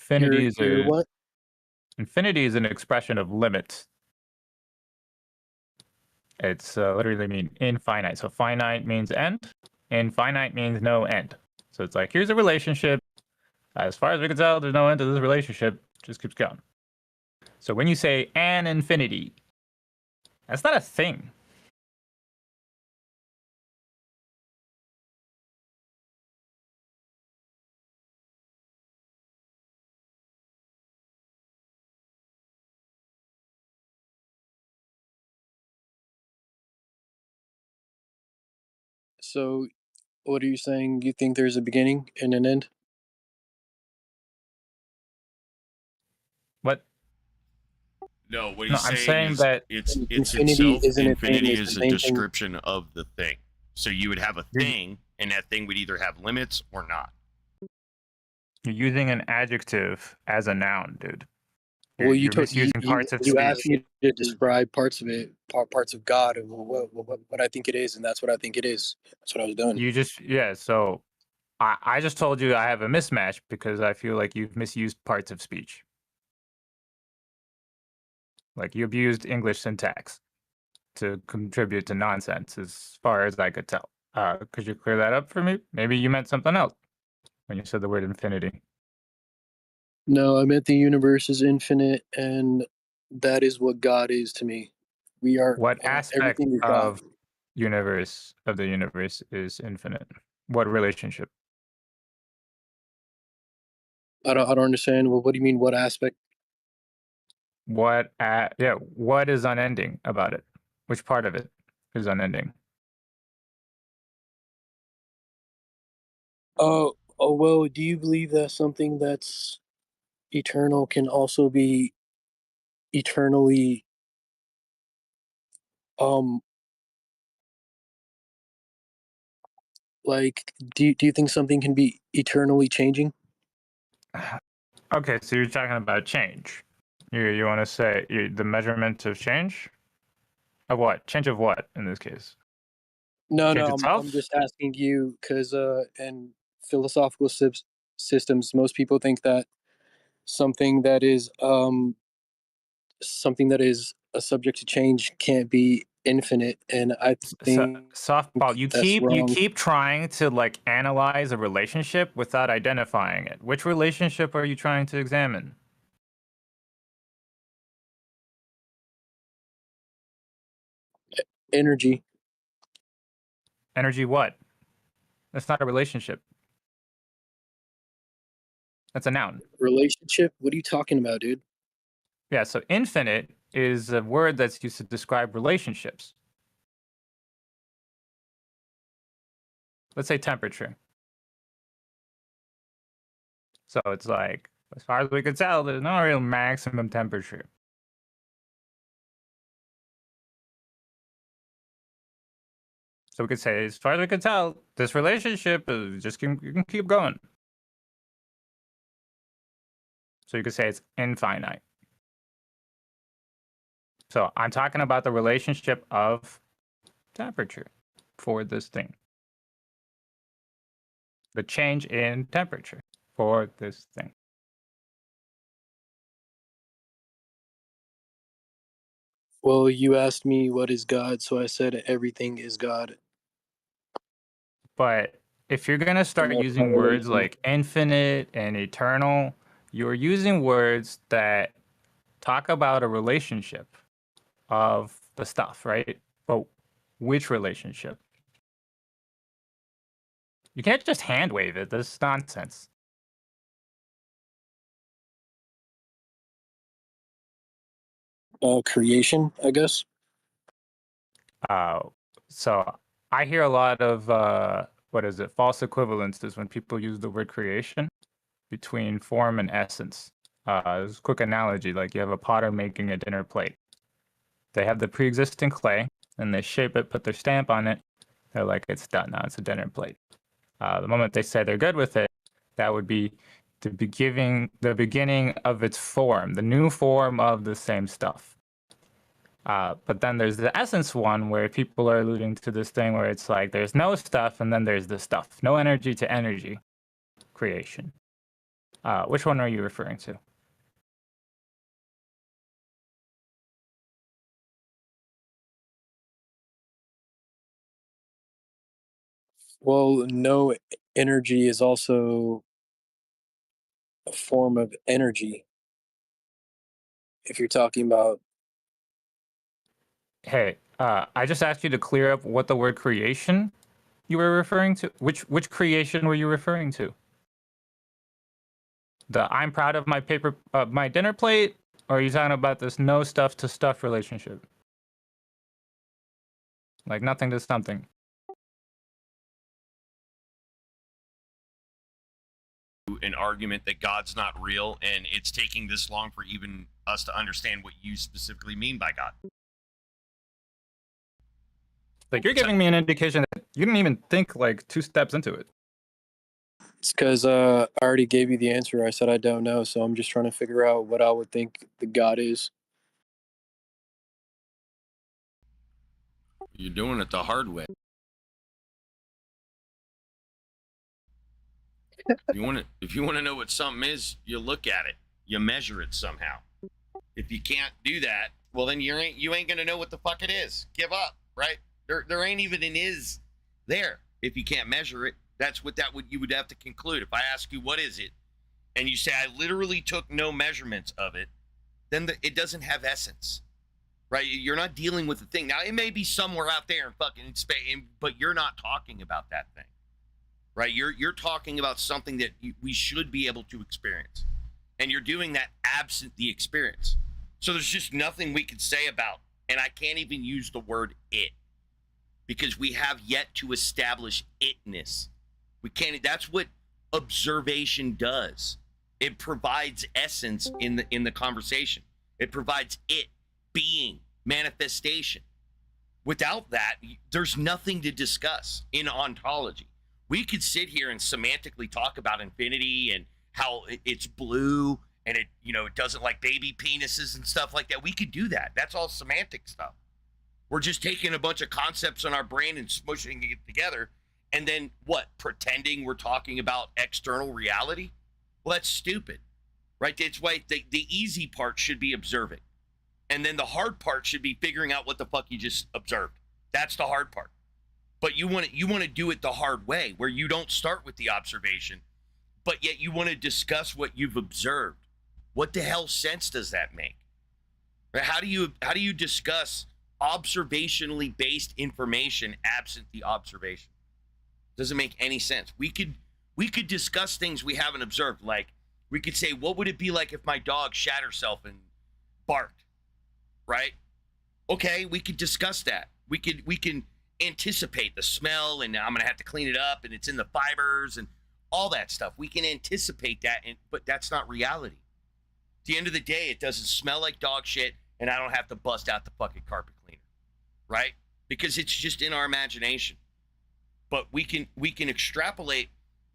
You're what? Infinity is an expression of limits. It's literally mean infinite. So finite means end. Infinite means no end. So it's like, here's a relationship. As far as we can tell, there's no end to this relationship. It just keeps going. So when you say an infinity, that's not a thing. So, what are you saying? You think there's a beginning and an end? What? No, what No, he's I'm saying saying is that it's Infinity itself. isn't a thing, Infinity it's is the a main thing. description of the thing. So you would have a thing, and that thing would either have limits or not. you're using an adjective as a noun, dude. Well, You're misusing parts of you speech. asked me to describe parts of it, parts of God, and what I think it is, and that's what I think it is. That's what I was doing. So I just told you I have a mismatch because I feel like you've misused parts of speech. Like you abused English syntax to contribute to nonsense, as far as I could tell. Could you clear that up for me? Maybe you meant something else when you said the word infinity. No, I meant the universe is infinite, and that is what God is to me. We are What aspect everything is God. of the universe is infinite? What relationship? I don't understand. Well, what do you mean? What aspect? What is unending about it? Which part of it is unending? Oh well. Do you believe that something that's eternal can also be eternally um like do you think something can be eternally changing? Okay, so you're talking about change. You want to say the measurement of change? Of what? Change of what in this case? No, Change no. I'm itself? just asking you because in philosophical systems, most people think that something that is something that is a subject to change can't be infinite, and I So, think softball. that's You wrong. keep trying to like analyze a relationship without identifying it. Which relationship are you trying to examine? Energy Energy what? That's not a relationship. That's a noun. relationship. What are you talking about, dude? Yeah, so infinite is a word that's used to describe relationships. Let's say temperature. So it's like, as far as we can tell, there's no real maximum temperature. So we could say, as far as we can tell, this relationship is just you can keep going. So you could say it's infinite. So I'm talking about the relationship of temperature for this thing. The change in temperature for this thing. Well, you asked me what is God, so I said everything is God. But if you're going to And start that's not using words relational. like infinite and eternal, you're using words that talk about a relationship of the stuff, right? But which relationship? You can't just hand wave it. This is nonsense. Creation, I guess. Uh, so I hear a lot of what is it? False equivalences when people use the word creation between form and essence. This quick analogy: like you have a potter making a dinner plate. They have the pre-existing clay, and they shape it, put their stamp on it. They're like, it's done now. It's a dinner plate. The moment they say they're good with it, that would be the beginning of its form, the new form of the same stuff. But then there's the essence one where people are alluding to this thing where it's like there's no stuff and then there's the stuff. No energy to energy creation. Which one are you referring to? Well, no energy is also a form of energy. If you're talking about Hey, I just asked you to clear up what the word creation you were referring to. Which creation were you referring to? The I'm proud of my dinner plate, or are you talking about this no stuff to stuff relationship? Like nothing to something. An argument that God's not real, and it's taking this long for even us to understand what you specifically mean by God. Like you're giving me an indication that you didn't even think like 2 steps into it. it's because I already gave you the answer. I said I don't know, so I'm just trying to figure out what I would think the God is. You're doing it the hard way. If you want to know what something is, you look at it, you measure it somehow. If you can't do that, well then you ain't gonna know what the fuck it is. Give up, right? There ain't even an is there if you can't measure it. That's what you would have to conclude. If I ask you what is it, and you say I literally took no measurements of it, then it doesn't have essence, right? You're not dealing with the thing. Now it may be somewhere out there in fucking space, but you're not talking about that thing, right? You're talking about something that we should be able to experience, and you're doing that absent the experience. So there's just nothing we could say about, and I can't even use the word it, because we have yet to establish itness. We can't. That's what observation does. It provides essence in the conversation. It provides it, being, manifestation. Without that, there's nothing to discuss in ontology. We could sit here and semantically talk about infinity and how it's blue and it doesn't like baby penises and stuff like that. We could do that. That's all semantic stuff. We're just taking a bunch of concepts in our brain and smushing it together, and then pretending we're talking about external reality? Well, that's stupid, right? It's why the easy part should be observing, and then the hard part should be figuring out what the fuck you just observed. That's the hard part. But you want to do it the hard way, where you don't start with the observation, but yet you want to discuss what you've observed. What the hell sense does that make? Right? How do you discuss observationally based information absent the observation? Doesn't make any sense. We could discuss things we haven't observed. Like, we could say, what would it be like if my dog shat herself and barked, right? Okay, we could discuss that. We can anticipate the smell, and I'm gonna have to clean it up, and it's in the fibers and all that stuff. We can anticipate that, but that's not reality. At the end of the day, it doesn't smell like dog shit, and I don't have to bust out the fucking carpet cleaner, right? Because it's just in our imagination. But we can extrapolate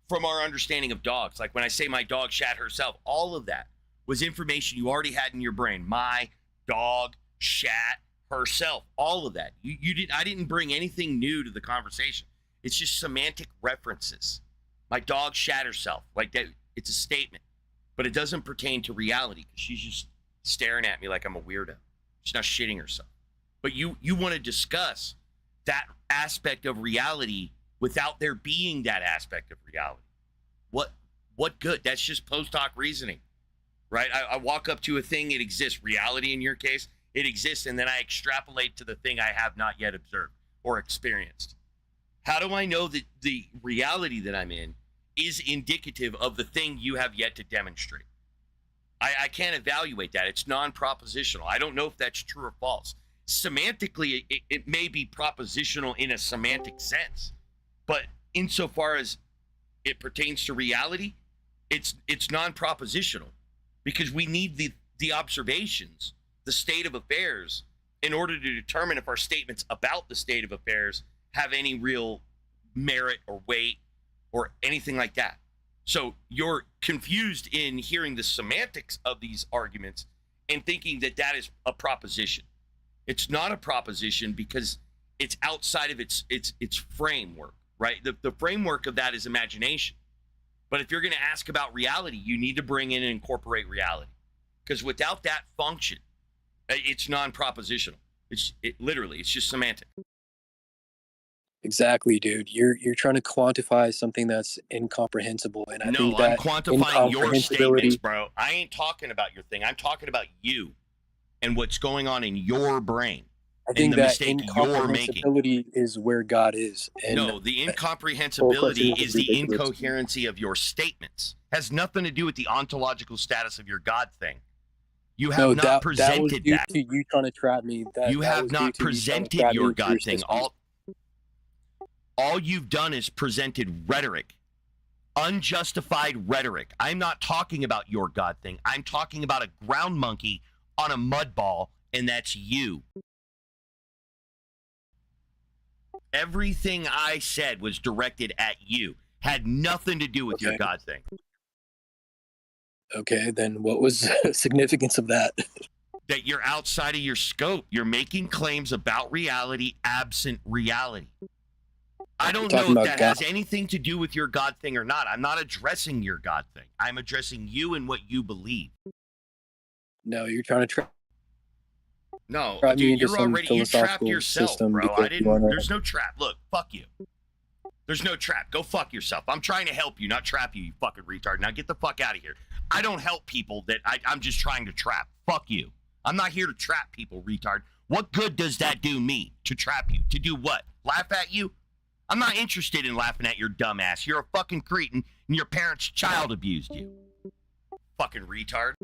from our understanding of dogs. Like when I say my dog shat herself, all of that was information you already had in your brain. My dog shat herself. All of that. I didn't bring anything new to the conversation. It's just semantic references. My dog shat herself. Like that, it's a statement. But it doesn't pertain to reality, because she's just staring at me like I'm a weirdo. She's not shitting herself. But you want to discuss that aspect of reality without there being that aspect of reality. What good? That's just post hoc reasoning, right? I walk up to a thing, it exists. Reality in your case, it exists, and then I extrapolate to the thing I have not yet observed or experienced. How do I know that the reality that I'm in is indicative of the thing you have yet to demonstrate? I can't evaluate that. It's non-propositional. I don't know if that's true or false. Semantically, it may be propositional in a semantic sense, but insofar as it pertains to reality, it's non-propositional, because we need the observations, the state of affairs, in order to determine if our statements about the state of affairs have any real merit or weight or anything like that. So you're confused in hearing the semantics of these arguments and thinking that that is a proposition. It's not a proposition, because it's outside of its framework, right? The framework of that is imagination. But if you're going to ask about reality, you need to bring in and incorporate reality, because without that function, it's non-propositional. It's just semantic. Exactly, dude. You're trying to quantify something that's incomprehensible, and I think I'm that quantifying your statements, incomprehensibility. bro. I ain't talking about your thing. I'm talking about you and what's going on in your brain. I think the that mistake you're making. incomprehensibility is where God is. And No, the incomprehensibility is is the ridiculous. incoherency of your statements. Has nothing to do with the ontological status of your God thing. You have no, not that was presented due that. to you trying to trap me. You that have was not due to you trying to presented trap me your into God thing. systems. All you've done is presented rhetoric, unjustified rhetoric. I'm not talking about your God thing. I'm talking about a ground monkey on a mud ball, and that's you. Everything I said was directed at you. Had nothing to do with your Okay. God thing. Okay, then what was the significance of that? That you're outside of your scope. You're making claims about reality absent reality. I don't talking know if about that has God. anything to do with your God thing or not. I'm not addressing your God thing. I'm addressing you and what you believe. No, you're trying to trap No, me dude, into you're some already, you trapped philosophical yourself, system bro. because you want to. There's no trap. Look, fuck you. There's no trap. Go fuck yourself. I'm trying to help you, not trap you, you fucking retard. Now get the fuck out of here. I don't help people that I'm just trying to trap. Fuck you. I'm not here to trap people, retard. What good does that do me to trap you? To do what? Laugh at you? I'm not interested in laughing at your dumb ass. You're a fucking cretin and your parents child abused you. Fucking retard.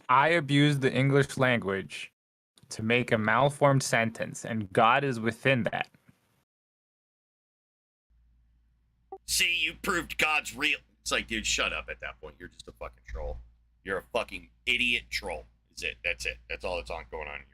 I abused the English language to make a malformed sentence, and God is within that. See, you proved God's real. It's like, dude, shut up at that point. You're just a fucking troll. You're a fucking idiot troll. Is it? That's it. That's all that's on going on here.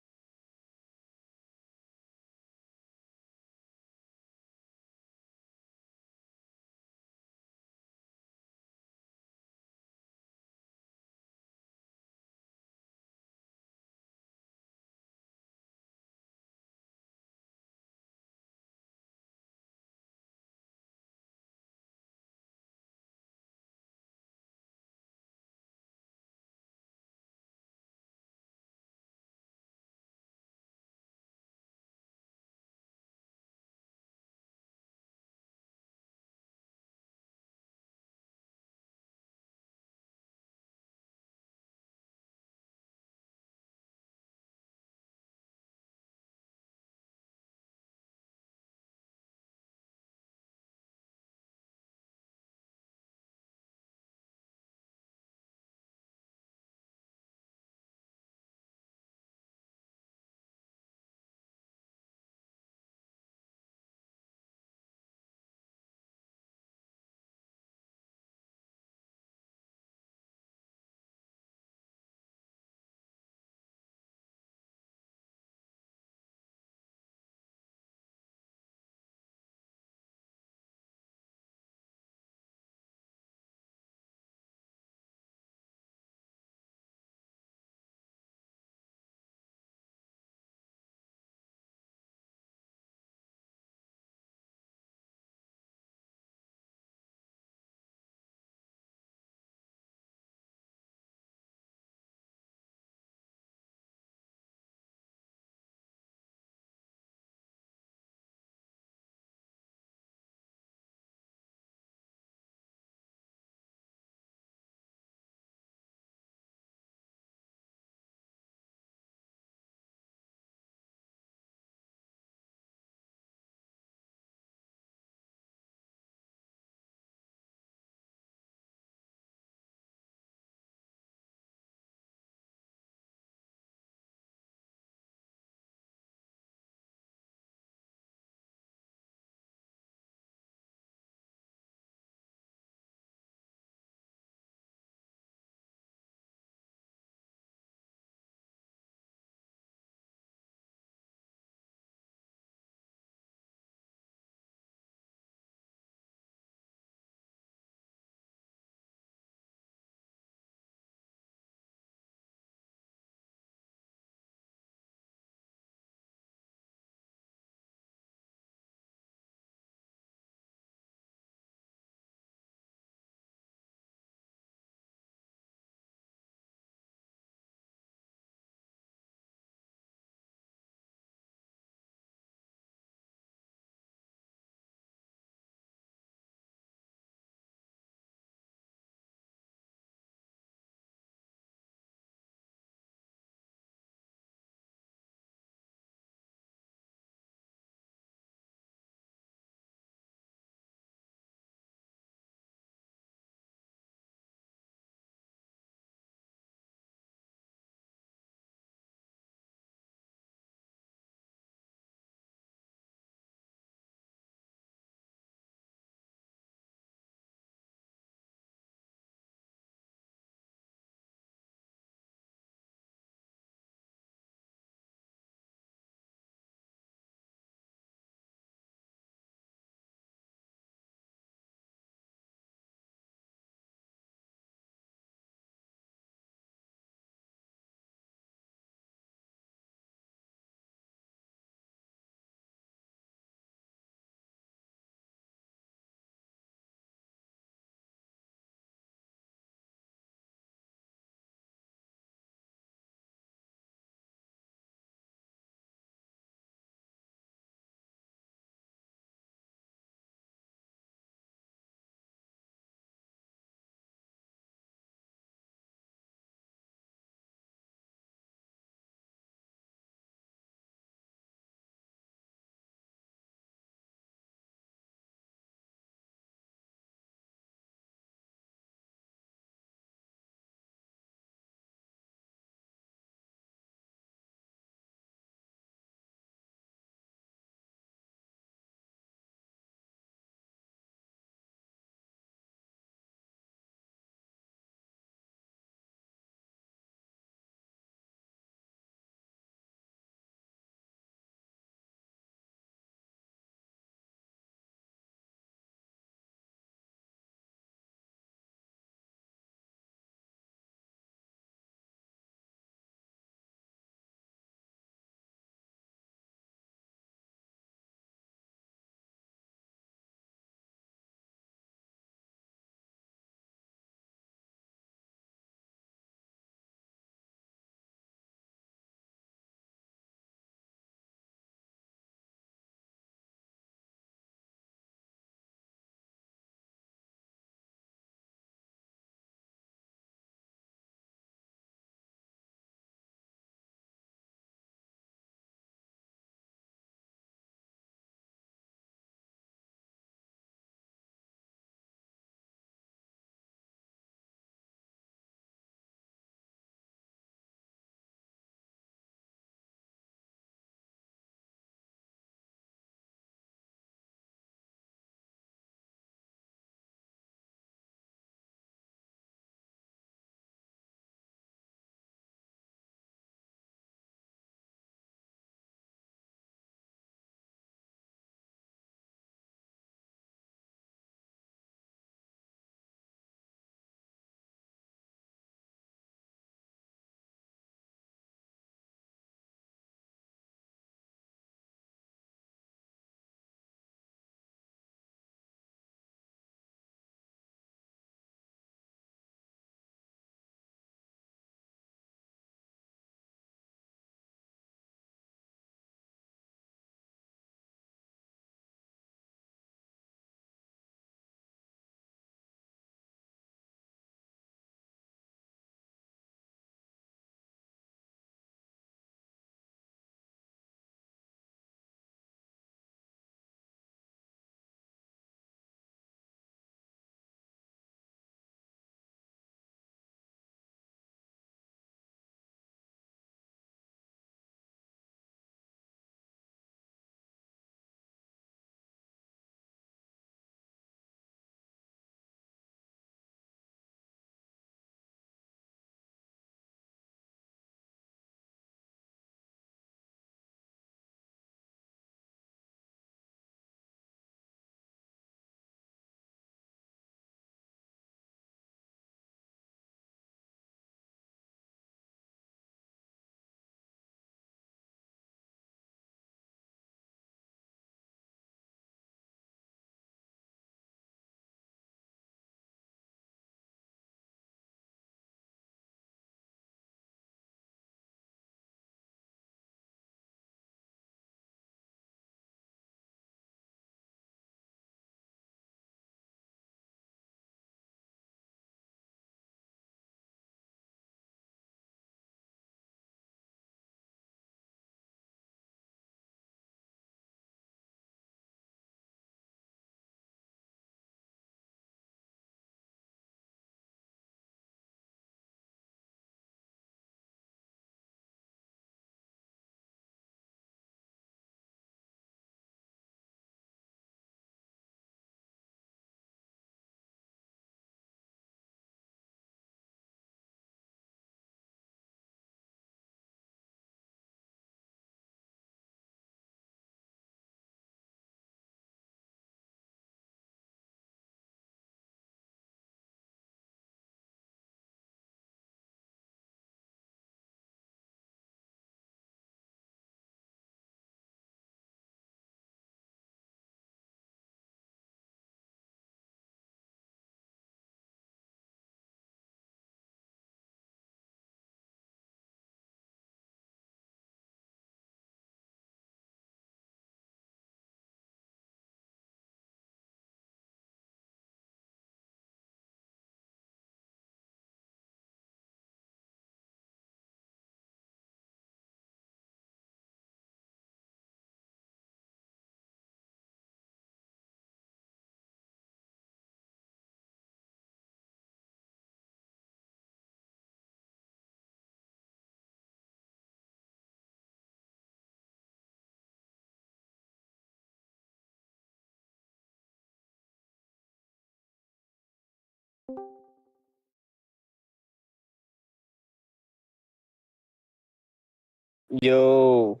Yo.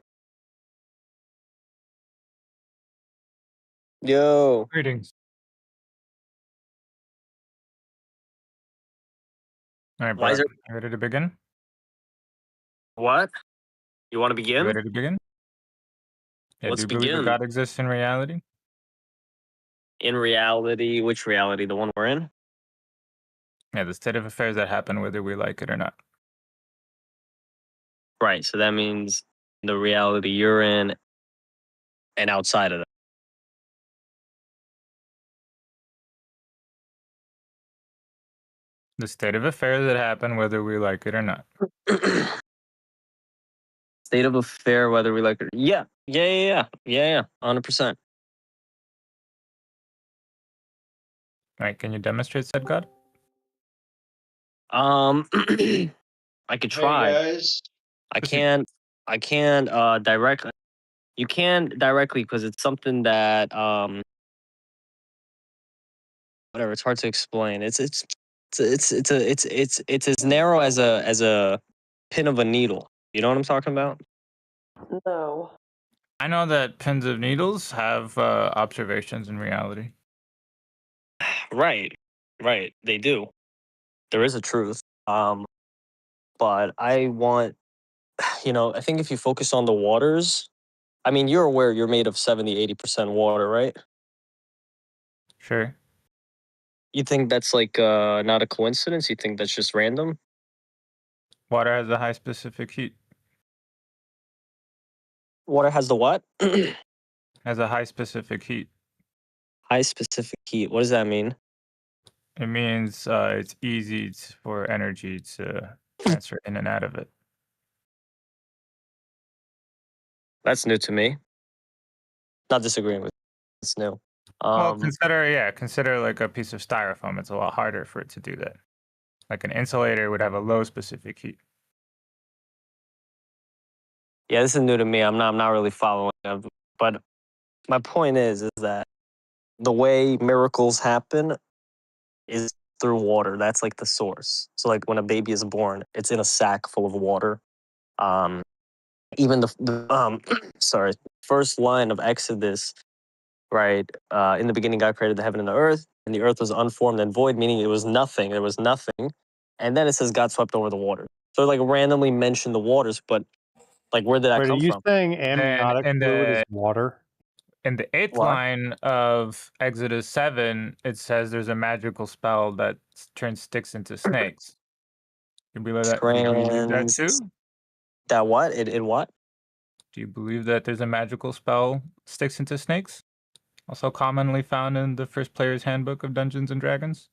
Yo. Greetings. All right, Why is Brock. there You ready to begin? what? You want to You begin? ready to begin? Yeah, do Let's you believe that begin. God exists in reality? In reality, which reality? The one we're in? Yeah, the state of affairs that happen whether we like it or not. Right. So that means the reality you're in and outside of The state of affairs that happen whether we like it or not. that. State of affair, whether we like it. Yeah. Yeah. 100%. All right, can you demonstrate said God? I could try. guys. I can't direct. You can directly because it's something that whatever. It's hard to explain. It's as narrow as a pin of a needle. You know what I'm talking about? No. I know that pins of needles have observations in reality. Right. They do. There is a truth. But I want, I think if you focus on the waters, I mean, you're aware you're made of 70-80% water, right? Sure. You think that's like not a coincidence? You think that's just random? Water has a high specific heat. Water has the what? Has a high specific heat. High specific heat. What does that mean? It means it's easy for energy to transfer in and out of it. That's new to me. Not disagreeing with you. It's new. Well, consider like a piece of styrofoam. It's a lot harder for it to do that. Like an insulator would have a low specific heat. Yeah, this is new to me. I'm not really following it. But my point is that the way miracles happen is through water. That's like the source. So like when a baby is born, it's in a sack full of water. Even the first line of Exodus, right? In the beginning, God created the heaven and the earth was unformed and void, meaning it was nothing. There was nothing. And then it says God swept over the water. So like randomly mentioned the waters, but like where did that Wait, are come you from? saying amniotic fluid is water? In the 8th What? line of Exodus 7, it says there's a magical spell that turns sticks into snakes. You believe that? Do you believe that too? That what? It what? Do you believe that there's a magical spell sticks into snakes? Also commonly found in the First Player's Handbook of Dungeons and Dragons.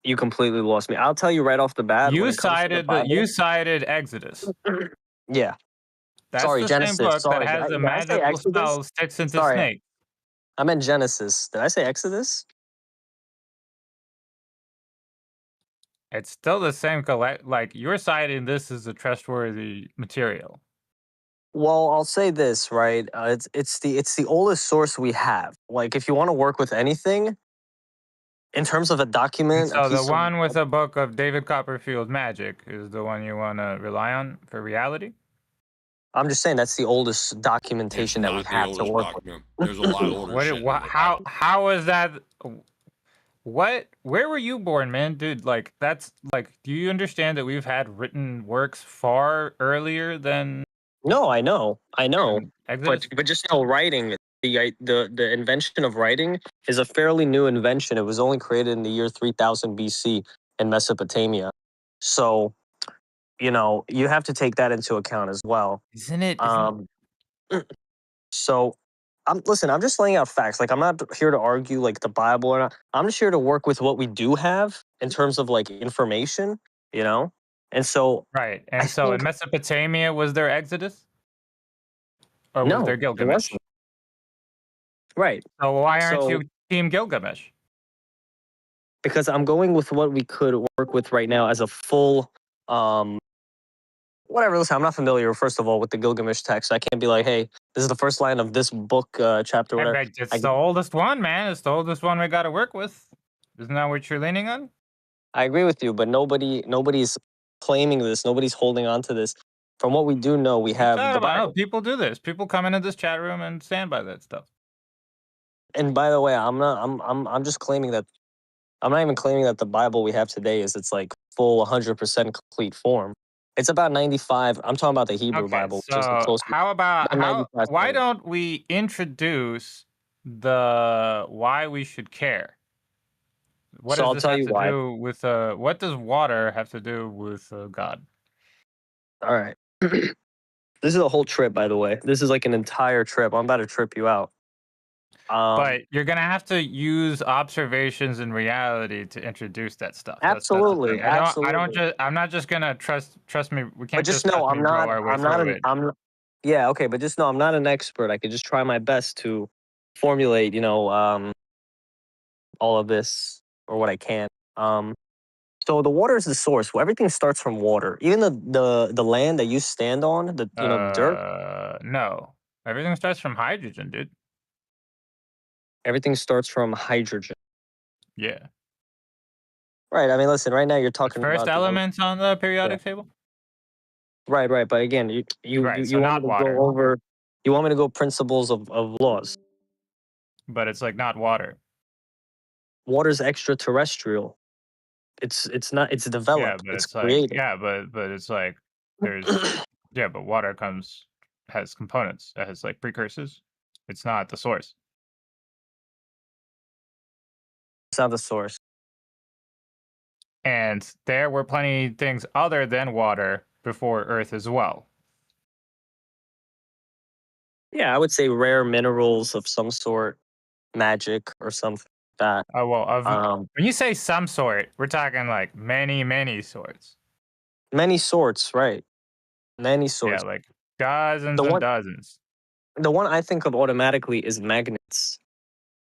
You completely lost me. I'll tell you right off the bat. You when it comes to the cited Bible, Exodus. yeah. That's Sorry, the Genesis. same book Sorry, that has did a I say magical Exodus? spell sticks into Sorry, snakes. I meant Genesis. Did I say Exodus? It's still the same like you're citing this as a trustworthy material. Well, I'll say this, right? It's the oldest source we have. Like, if you want to work with anything, in terms of a And document, so the one with a book of David Copperfield magic is the one you want to rely on for reality? I'm just saying that's the oldest It's documentation that we not the have to oldest work document. There's a lot older What? shit. than the How? Bible. How is that? What? Where were you born, man, dude? Like that's like. Do you understand that we've had written works far earlier than? No, I know, Exodus? but just know writing. The invention of writing is a fairly new invention. It was only created in the year 3000 BC in Mesopotamia. So, you have to take that into account as well. Isn't it? So, I'm just laying out facts. Like, I'm not here to argue like the Bible or not. I'm just here to work with what we do have in terms of like information, And so, Right. And so in Mesopotamia, was there Exodus? Or was there no, it Gilgamesh? wasn't. Right. So why aren't So- you Team Gilgamesh? Because I'm going with what we could work with right now as a full whatever. Listen, I'm not familiar, first of all, with the Gilgamesh text. I can't be like, hey, this is the first line of this book, chapter, Hey, whatever. but it's the oldest one, man. It's the oldest one we got to work with. Isn't that what you're leaning on? I agree with you, but nobody's claiming this. Nobody's holding on to this. from what we do know, we have Talking the about, Bible. no, people do this. People come into this chat room and stand by that stuff. And by the way, I'm just claiming that I'm not even claiming that the Bible we have today is its like full 100% complete form. It's about 95. I'm talking about the Hebrew Okay, Bible, which is the so closest. how about About 95%. why don't we introduce the why we should care? What So does I'll this tell have you to why. do with what does water have to do with God? All right. This is a whole trip, by the way. This is like an entire trip. I'm about to trip you out. But you're gonna have to use observations and reality to introduce that stuff. That's the Absolutely, thing. I don't absolutely. just. I'm not just gonna trust me. We But can't just just know trust me roll our way through it. yeah, okay, but just know I'm not an expert. I could just try my best to formulate, all of this or what I can. So the water is the source. Everything starts from water. Even the land that you stand on, the dirt, No. Everything starts from hydrogen, dude. everything starts from hydrogen. Yeah. Right. I mean, listen. Right now, you're The talking first about elements on the periodic yeah. table. Right. But again, Right. So you want not me to water, go over? You want me to go principles of laws? but it's like not water. Water's extraterrestrial. It's not. It's Yeah, developed. but It's it's like created. but it's like there's but water has components. It has like precursors. It's not the source. It's not the source. And there were plenty of things other than water before Earth as well. Yeah, I would say rare minerals of some sort, magic or something like that. Oh well, when you say some sort, we're talking like many sorts. Many sorts, right? Many Yeah, sorts. like dozens The and one, dozens. the one I think of automatically is magnets.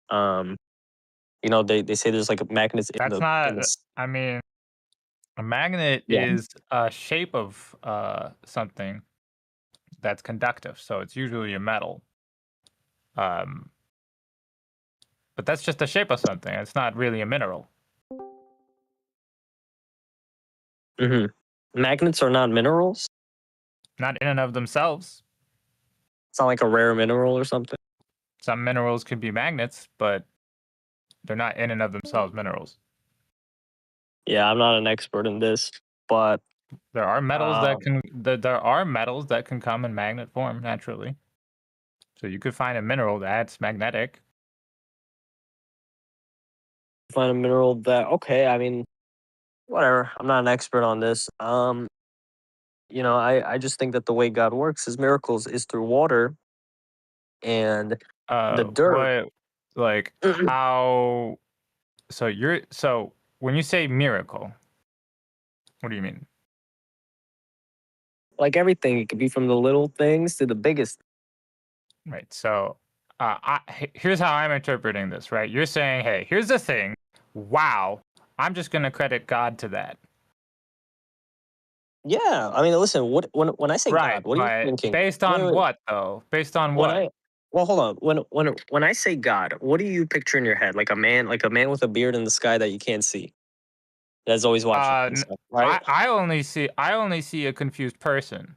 They say there's like magnets in That's the not. in the. I mean, a magnet Yeah. is a shape of something that's conductive, so it's usually a metal. But that's just the shape of something. It's not really a mineral. Mm-hmm. Magnets are not minerals. Not in and of themselves. It's not like a rare mineral or something. Some minerals can be magnets, but they're not in and of themselves minerals. Yeah, I'm not an expert in this, but there are metals that can come in magnet form naturally. So you could find a mineral that's magnetic. Find a mineral that I mean, whatever. I'm not an expert on this. I just think that the way God works, His miracles, is through water and the dirt. How? So when you say miracle, what do you mean? Like everything, it could be from the little things to the biggest. Right. So here's how I'm interpreting this. Right. You're saying, hey, here's the thing. Wow. I'm just gonna credit God to that. Yeah, I mean, listen. When I say God, what are you thinking? Based on what though? Based on what? Hold on. When I say God, what do you picture in your head? Like a man with a beard in the sky that you can't see. That's always watching stuff, right? I only see a confused person.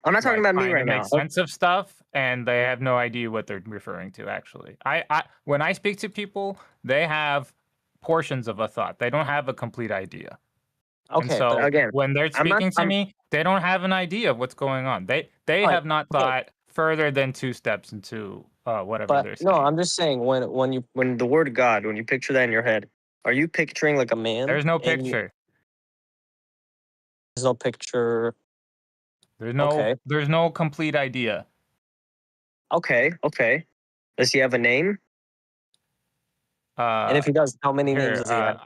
I'm not talking about me trying right to make now. sense of stuff, and they have no idea what they're referring to. Actually, when I speak to people, they have portions of a thought. They don't have a complete idea. Okay, and so but again, when they're speaking to me, they don't have an idea of what's going on. They have not thought further than 2 steps into whatever they're saying. No, I'm just saying when the word God, when you picture that in your head, are you picturing like a man? There's no picture. There's no picture. There's no complete idea. Okay. Does he have a name? And if he does, how many names does he have?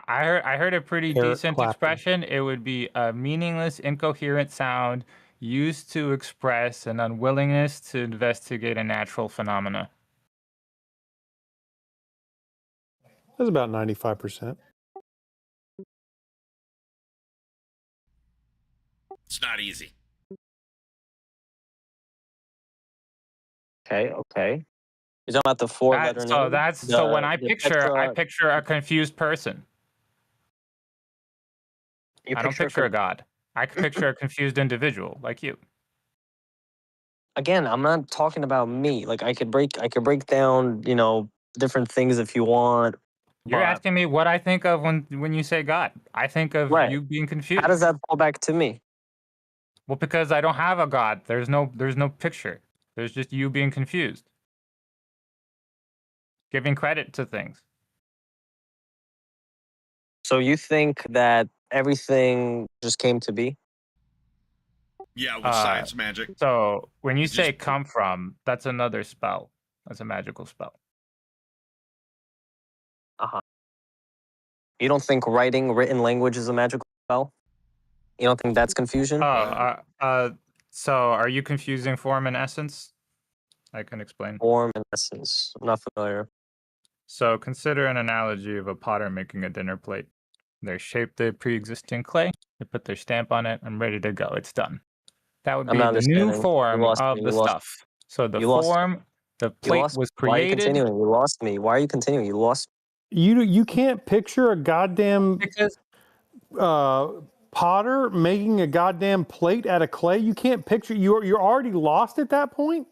I heard a pretty decent expression. It would be a meaningless, incoherent sound used to express an unwillingness to investigate a natural phenomena. That's about 95%. It's not easy. Okay. You're talking about the 4-letter name? So when I picture a confused person. I don't picture a God. I could picture a confused individual like you. Again, I'm not talking about me. Like I could break down, different things if you want. You're But asking me what I think of when you say God. I think of right. you being confused. How does that fall back to me? Well, because I don't have a God. There's no picture. There's just you being confused. Giving credit to things. So you think that everything just came to be? Yeah, with science magic. So when you It say just- come from, that's another spell. That's a magical spell. Uh-huh. You don't think written language is a magical spell? You don't think that's confusion? So are you confusing form and essence? I can explain. Form and essence. I'm not familiar. So consider an analogy of a potter making a dinner plate. They shape the pre-existing clay, they put their stamp on it, and ready to go. It's done. That would I'm be not the new understanding. form You lost of me. the You lost. stuff. So the You lost. form, the You plate lost. was Why are you created. continuing? You lost me. Why are you continuing? You lost. You can't picture a goddamn Because potter making a goddamn plate out of clay. You can't picture. You're already lost at that point.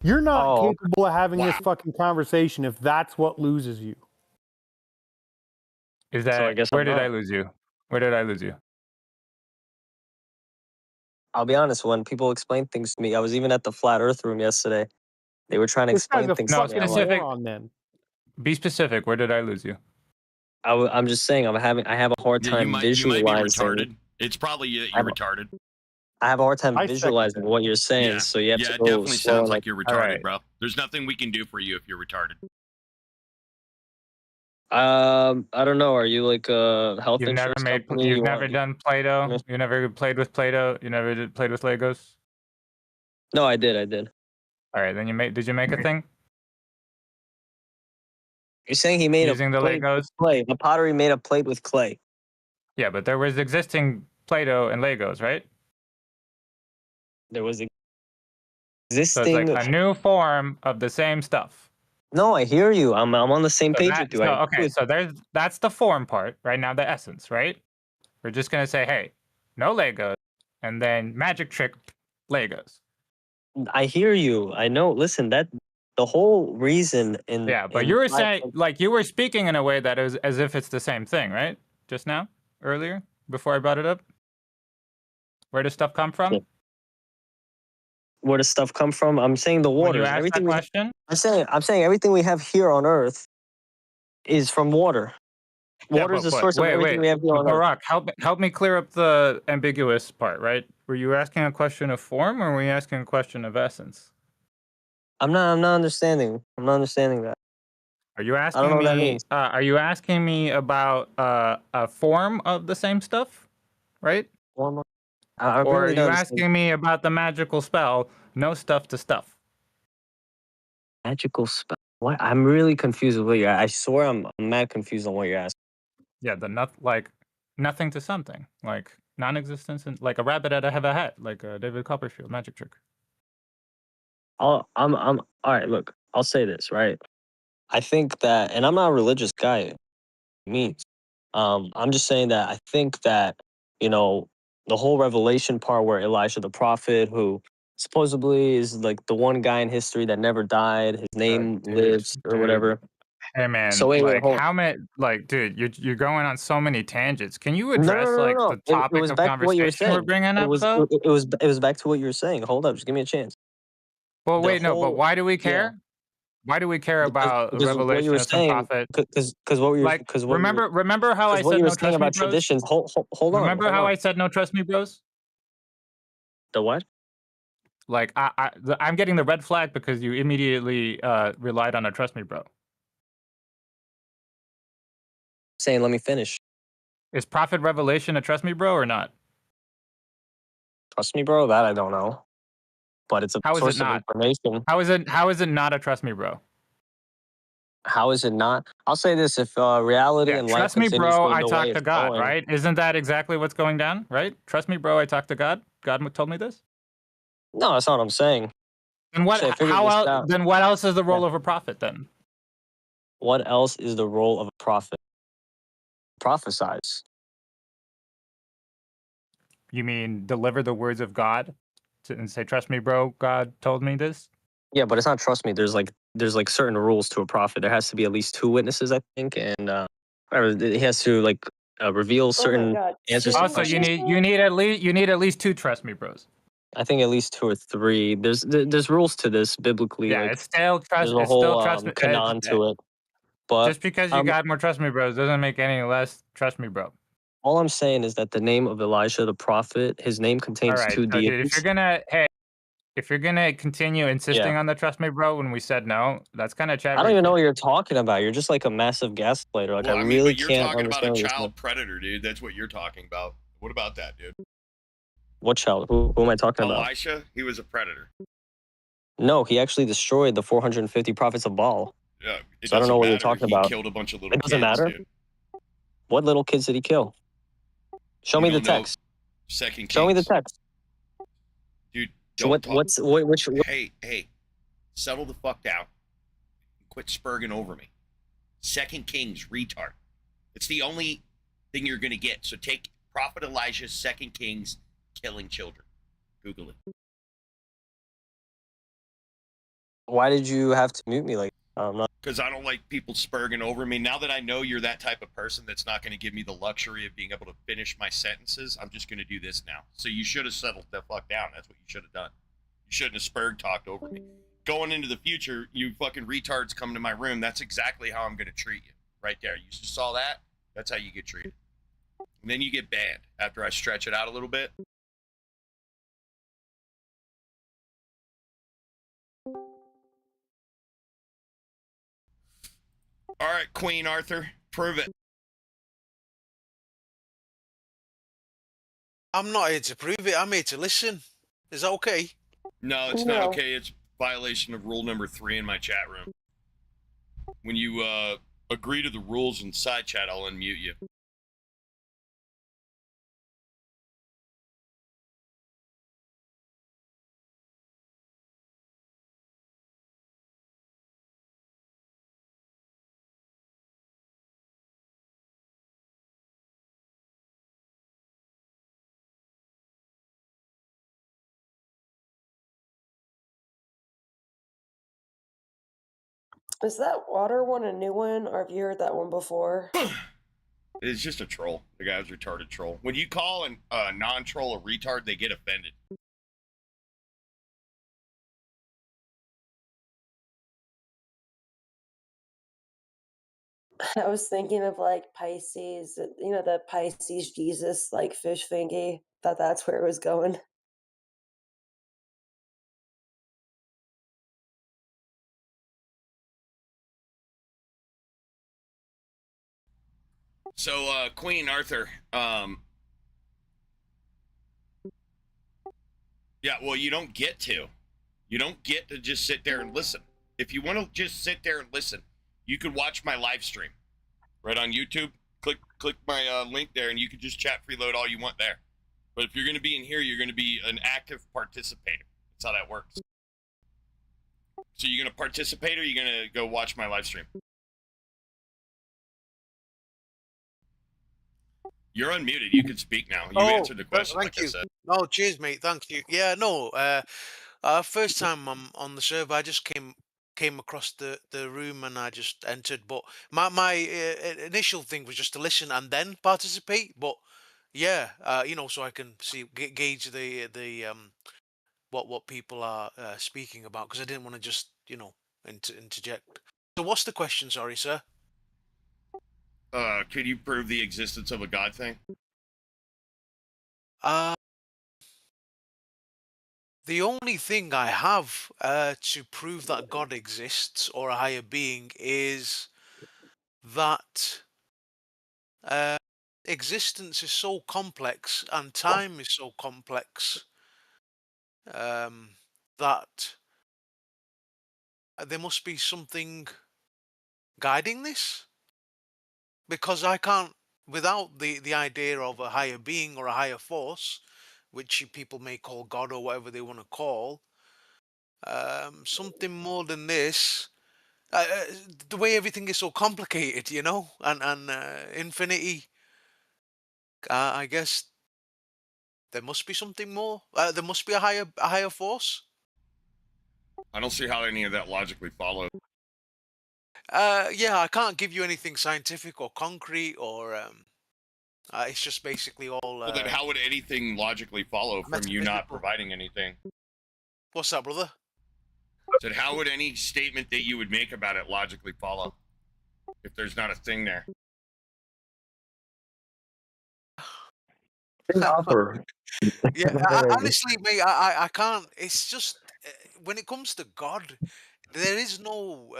You're not capable of having this fucking conversation if that's what loses you. Is that So I guess where I'm did not. I lose you? Where did I lose you? I'll be honest. When people explain things to me, I was even at the flat Earth room yesterday. They were trying to This guy's explain a things to me. fucking I'm like, moron. Then Be specific. Where did I lose you? I'm just saying. I have a hard Yeah, time you might be visualizing. retarded. It's probably you're retarded. I have a hard time I second visualizing that. what you're saying. Yeah, So you have yeah, to it go definitely slow. sounds like you're retarded, Alright. bro. There's nothing we can do for you if you're retarded. I don't know. Are you like a health You've never insurance made. company? You've You never want- done Play-Doh. You never played with Play-Doh. You never played with Legos. No, I did. All right, then Did you make a thing You're saying he made using a the plate Legos? with clay. The pottery made a plate with clay. Yeah, but there was existing Play-Doh and Legos, right? There was So existing. it's like a new form of the same stuff. No, I hear you. I'm on the same So page with you. that's the form part right now. The essence, right? We're just gonna say, hey, no Legos, and then magic trick Legos. I hear you. I know. Listen, that the whole reason in Yeah, but in you were my- saying, like, you were speaking in a way that is as if it's the same thing, right? Just now, earlier, before I brought it up. Where does stuff come from? Yeah. Where does stuff come from? I'm saying the When water. you ask that Everything question, I'm saying everything we have here on Earth is from water. Water is the source of everything we have here on Earth. Barack, help me clear up the ambiguous part, right? Were you asking a question of form, or were you asking a question of essence? I'm not understanding. I'm not understanding that. Are you I don't know asking what that me? means. Are you asking me about a form of the same stuff, right? Well, I Or really are don't you understand. asking me about the magical spell, no stuff to stuff? Magical spell. What? I'm really confused with what you're. I swear I'm mad confused on what you're asking. Yeah, nothing to something, like non-existence, and like a rabbit out of a hat, like a David Copperfield magic trick. I'm all right. Look, I'll say this right. I think that, and I'm not a religious guy. Means, I'm just saying that I think that the whole revelation part where Elijah the prophet, who supposedly is like the one guy in history that never died, his name lives or whatever. Hey man, So wait, like hold on. how many? Like, dude, you're going on so many tangents. Can you No, address like no. the It topic was of back to what you were conversation we're saying. bringing It up, was though? it was back to what you were saying. Hold up, just give me a chance. Well, The wait, no, but whole why do we yeah, care? Why do we care about a because what you revelation were of some saying, prophet? because what you Like, because what you were remember how I because what said you were no saying trust me, about bros? traditions. Hold Remember how on. I said no trust me, bros? The what? Like, I'm getting the red flag because you immediately relied on a trust me, bro. Saying, let me finish. Is prophet revelation a trust me, bro, or not? Trust me, bro. That I don't know, but it's a How is it source of not? information. How is it not a trust me, bro? How is it not? I'll say this: if reality Yeah, and life trust me, continues bro. going I the way talk to it's God, going, right? Isn't that exactly what's going down, right? Trust me, bro. I talk to God. God told me this. no, that's not what I'm saying. And what? Actually, I figured How this else? out. Then what else is the Yeah. role of a prophet then? What else is the role of a prophet? Prophesize. You mean deliver the words of God and say, "Trust me, bro. God told me this." Yeah, but it's not trust me. There's like certain rules to a prophet. There has to be at least 2 witnesses, I think, and he has to like reveal Oh my certain god. answers to Also, questions. you need at least 2 trust me, bros. I think at least 2 or 3. There's rules to this biblically. Yeah, Like it's still there's trust. a It's still whole trust me. canon to it. But Just because you got more trust me, bros, doesn't make any less trust me, bro. all I'm saying is that the name of Elijah the prophet, his name All contains right, 2 so dude, deities. if you're gonna continue insisting on the trust me, bro, when we said no, that's kind of chat. I don't even know what you're talking about. You're just like a massive gaslighter. Like Well, I I mean, really but you're can't talking about a understand what you're saying. child predator, dude. That's what you're talking about. What about that, dude? What child? Who am I talking about? Elisha, he was a predator. No, he actually destroyed the 450 prophets of Baal. Yeah, it So I don't doesn't know what you're matter. talking He about. killed a bunch of little It doesn't kids, matter. dude. What little kids did he kill? Show You me the don't know text. Second Kings. Show me the text. Dude, So don't talk. which Hey, settle the fuck down. Quit spurging over me. Second Kings, retard. It's the only thing you're gonna get. So take Prophet Elijah's Second Kings, killing children. Google it. Why did you have to mute me like I'm not Because I don't like people spurging over me. Now that I know you're that type of person that's not going to give me the luxury of being able to finish my sentences, I'm just going to do this now. So you should have settled the fuck down. That's what you should have done. You shouldn't have spurg talked over me. Going into the future, you fucking retards come to my room. That's exactly how I'm going to treat you. Right there. You just saw that? That's how you get treated. And then you get banned after I stretch it out a little bit. All right, Queen Arthur, prove it. I'm not here to prove it. I'm here to listen. Is that okay? No, it's not okay. It's violation of rule number 3 in my chat room. When you agree to the rules in side chat, I'll unmute you. Is that water one a new one, or have you heard that one before? It's just a troll. The guy's a retarded troll. When you call a non-troll a retard, they get offended. I was thinking of like Pisces, you know, the Pisces Jesus, like fish thingy. Thought that's where it was going. So, Queen Arthur, yeah, well, you don't get to. You don't get to just sit there and listen. If you want to just sit there and listen, you could watch my live stream right on YouTube. Click my link there, and you can just chat freeload all you want there. But if you're going to be in here, you're going to be an active participator. That's how that works. So you're going to participate, or you're going to go watch my live stream? You're unmuted. You can speak now. You answered the question, thank like you. I said. Oh, cheers, mate. Thank you. Yeah, no. First time I'm on the server, I just came across the room and I just entered. But my initial thing was just to listen and then participate. But yeah, you know, so I can gauge the what people are speaking about, because I didn't want to just interject. So what's the question? Sorry, sir. Could you prove the existence of a God thing? The only thing I have to prove that God exists or a higher being is that existence is so complex and time is so complex that there must be something guiding this, because I can't, without the idea of a higher being or a higher force, which people may call God or whatever they want to call, something more than this. The way everything is so complicated, you know, and infinity. I guess there must be something more. There must be a higher force. I don't see how any of that logically follows. Yeah, I can't give you anything scientific or concrete or it's just basically all. Well, then how would anything logically follow from you not metaphysical. providing anything? What's that, brother? Said, how would any statement that you would make about it logically follow if there's not a thing there? Yeah, honestly, mate, I can't. It's just when it comes to God, there is no,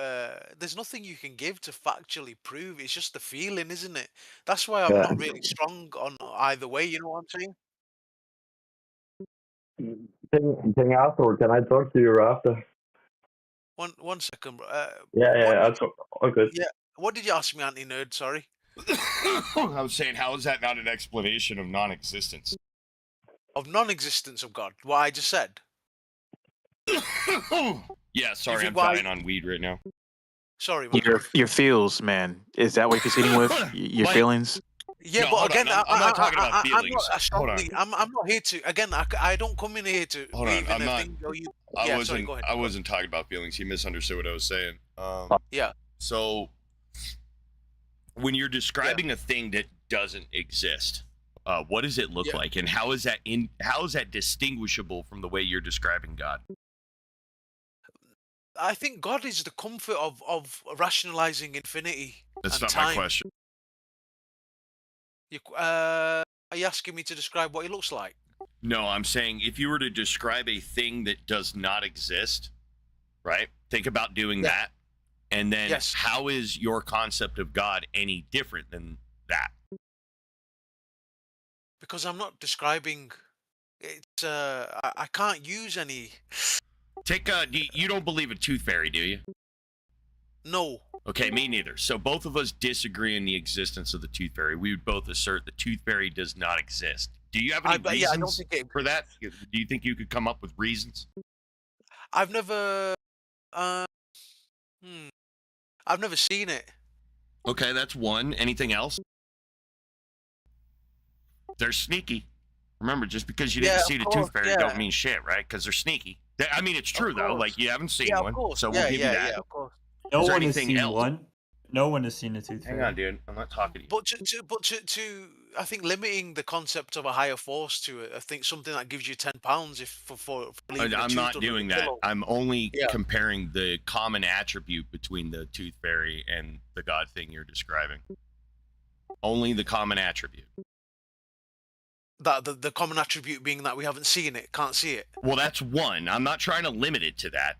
there's nothing you can give to factually prove. It's just the feeling, isn't it? That's why I'm not really strong on either way. You know what I'm saying? King Arthur, can I talk to you after? One second, bro. That's all good. Yeah. What did you ask me, anti nerd? Sorry. I was saying, how is that not an explanation of non-existence? Of non-existence of God. What I just said. Yeah, sorry, I'm think why- dying on weed right now. Sorry, man. Your feels, man. Is that what you're proceeding with? Your Like- feelings? Yeah, No, but hold again, on, I'm not talking about I'm not feelings. a strongly. I'm not here to. Again, I don't come in here to. Hold on, wave in I'm a not- thing, or you, I yeah, wasn't. sorry, go ahead. I wasn't talking about feelings. He misunderstood what I was saying. Yeah. So, when you're describing a thing that doesn't exist, what does it look like, and how is that distinguishable from the way you're describing God? I think God is the comfort of rationalizing infinity. That's and not time. my question. Are you asking me to describe what he looks like? No, I'm saying if you were to describe a thing that does not exist, right? Think about doing that. And then how is your concept of God any different than that? Because I'm not describing. It's I can't use any. You don't believe in tooth fairy, do you? No. Okay, me neither. So both of us disagree in the existence of the tooth fairy. We would both assert the tooth fairy does not exist. Do you have any reasons I don't think for that? Do you think you could come up with reasons? I've never. I've never seen it. Okay, that's one. Anything else? They're sneaky. Remember, just because you didn't see the tooth fairy don't mean shit, right? Because they're sneaky. I mean, it's true though. Like you haven't seen one, so we'll give you that. Yeah, of course. No Is there one has anything seen else? one. No one has seen a tooth fairy. Hang on, dude. I'm not talking to you. But to I think limiting the concept of a higher force to I think something that gives you £10 if for leaving a I'm tooth not under the doing that. pillow. I'm only comparing the common attribute between the tooth fairy and the God thing you're describing. Only the common attribute. That the common attribute being that we haven't seen it, can't see it. Well, that's one. I'm not trying to limit it to that.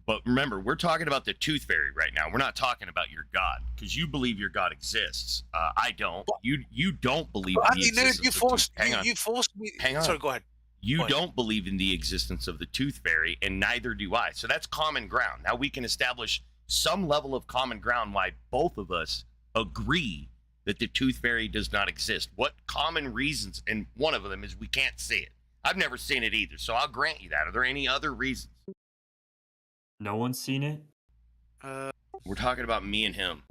But remember, we're talking about the tooth fairy right now. We're not talking about your God, because you believe your God exists. I don't. You don't believe in the existence you of forced Hang on. you forced me. Hang on. Sorry, go ahead. You don't believe in the existence of the tooth fairy, and neither do I. So that's common ground. Now we can establish some level of common ground why both of us agree that the tooth fairy does not exist. What common reasons? And one of them is we can't see it. I've never seen it either, so I'll grant you that. Are there any other reasons? No one's seen it. We're talking about me and him.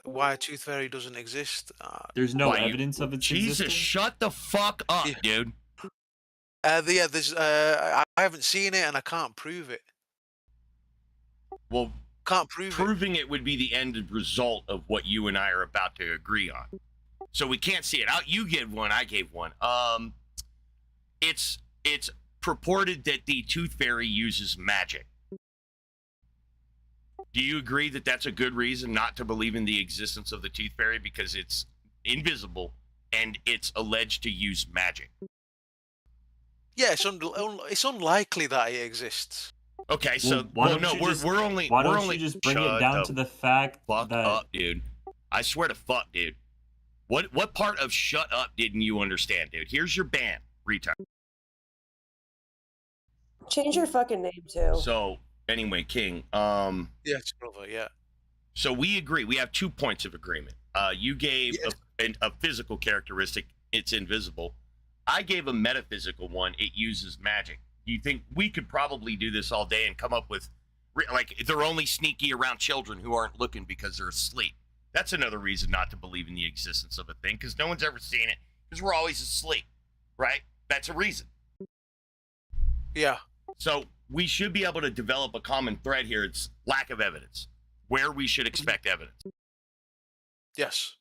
Why a tooth fairy doesn't exist? There's no Why you- evidence of its Jesus, existence. shut the fuck up, dude. There's I haven't seen it and I can't prove it. Well, can't prove proving it would be the end result of what you and I are about to agree on. So we can't see it. You gave one, I gave one. It's purported that the tooth fairy uses magic. Do you agree that that's a good reason not to believe in the existence of the tooth fairy, because it's invisible and it's alleged to use magic? Yeah, it's unlikely that it exists. Okay, so why well, don't no, you we're just- only why we're don't only you just bring it Shut down the to the fact fuck that up, dude. I swear to fuck, dude. What part of shut up didn't you understand, dude? Here's your ban, retard. Change your fucking name too. So anyway, King. Yes, brother. Yeah. So we agree. We have 2 points of agreement. You gave a physical characteristic. It's invisible. I gave a metaphysical one. It uses magic. You think we could probably do this all day and come up with, like, they're only sneaky around children who aren't looking because they're asleep. That's another reason not to believe in the existence of a thing, because no one's ever seen it. Because we're always asleep, right? That's a reason. Yeah. So we should be able to develop a common thread here. It's lack of evidence, where we should expect evidence. Yes.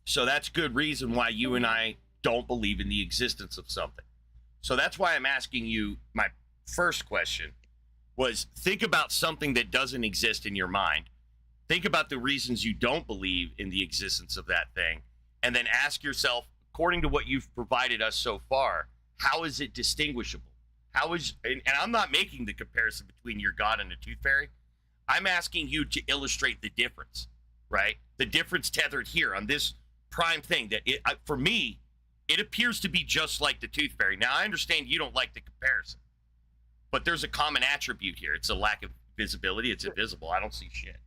So that's good reason why you and I don't believe in the existence of something. So that's why I'm asking you, my first question was, think about something that doesn't exist in your mind. Think about the reasons you don't believe in the existence of that thing. And then ask yourself, according to what you've provided us so far, how is it distinguishable? How is, and I'm not making the comparison between your God and a tooth fairy. I'm asking you to illustrate the difference, right? The difference tethered here on this prime thing that for me, it appears to be just like the tooth fairy. Now, I understand you don't like the comparison, but there's a common attribute here. It's a lack of visibility. It's invisible. I don't see shit.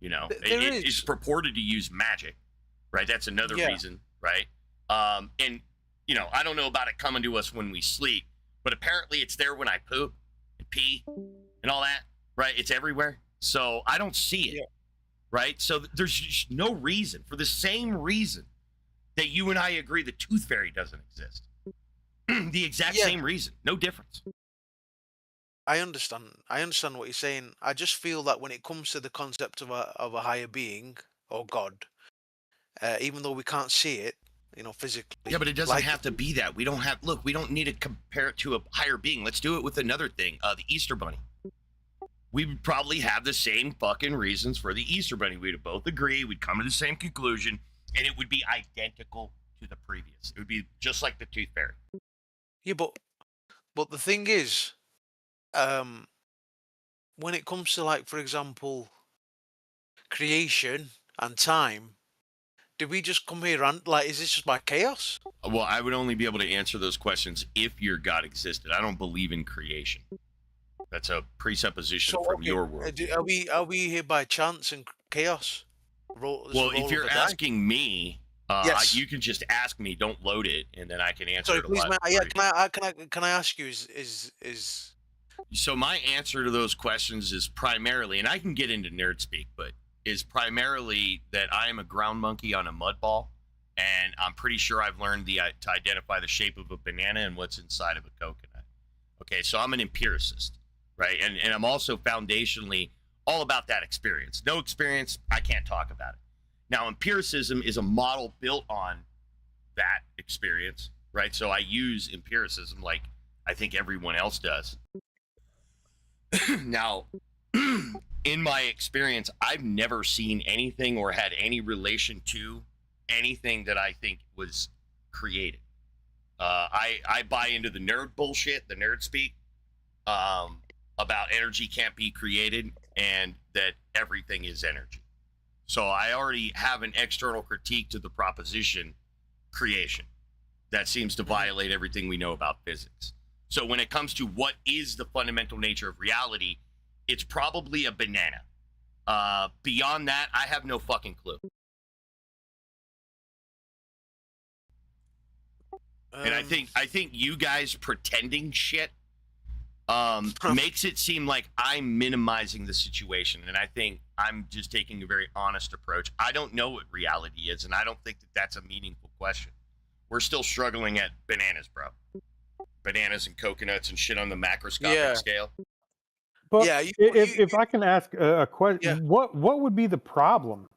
You know, it's purported to use magic, right? That's another reason, right? And, you know, I don't know about it coming to us when we sleep, but apparently it's there when I poop and pee and all that, right? It's everywhere. So I don't see it, right? So there's just no reason, for the same reason that you and I agree the tooth fairy doesn't exist. The exact same reason, no difference. I understand what you're saying. I just feel that when it comes to the concept of a higher being or God, even though we can't see it, you know, physically. Yeah, but it doesn't have to be that. We don't have, look, we don't need to compare it to a higher being. Let's do it with another thing, the Easter Bunny. We would probably have the same fucking reasons for the Easter Bunny. We'd both agree, we'd come to the same conclusion, and it would be identical to the previous. It would be just like the tooth fairy. Yeah, but the thing is, when it comes to, like, for example, creation and time, did we just come here and, like, is this just by chaos? Well, I would only be able to answer those questions if your God existed. I don't believe in creation. That's a presupposition from your world. Are we here by chance and chaos? Well, if you're asking me, you can just ask me. Don't load it, and then I can answer it. Please, can I ask you? Is so my answer to those questions is primarily, and I can get into nerd speak, but is primarily that I am a ground monkey on a mud ball, and I'm pretty sure I've learned to identify the shape of a banana and what's inside of a coconut. Okay, so I'm an empiricist, right? And I'm also foundationally all about that experience. No experience, I can't talk about it. Now, empiricism is a model built on that experience, right? So I use empiricism like I think everyone else does. Now, in my experience, I've never seen anything or had any relation to anything that I think was created. I buy into the nerd bullshit, the nerd speak, about energy can't be created and that everything is energy. So I already have an external critique to the proposition creation that seems to violate everything we know about physics. So when it comes to what is the fundamental nature of reality, it's probably a banana. Beyond that, I have no fucking clue. And I think you guys pretending shit makes it seem like I'm minimizing the situation, and I think I'm just taking a very honest approach. I don't know what reality is, and I don't think that that's a meaningful question. We're still struggling at bananas, bro. Bananas and coconuts and shit on the macroscopic scale. But if I can ask a question, what would be the problem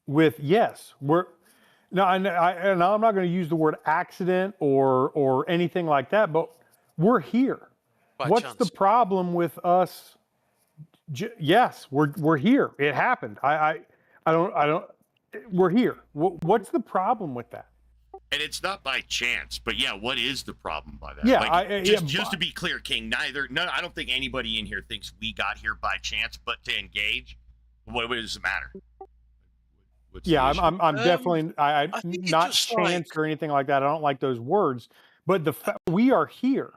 with I'm not going to use the word accident or anything like that, but we're here. What's the problem with us? Yes, we're here. It happened. I don't. We're here. What's the problem with that? And it's not by chance, but yeah, what is the problem by that? Yeah, just to be clear, King. I don't think anybody in here thinks we got here by chance, but to engage, what does it matter? I'm definitely not chance or anything like that. I don't like those words, but the fact we are here.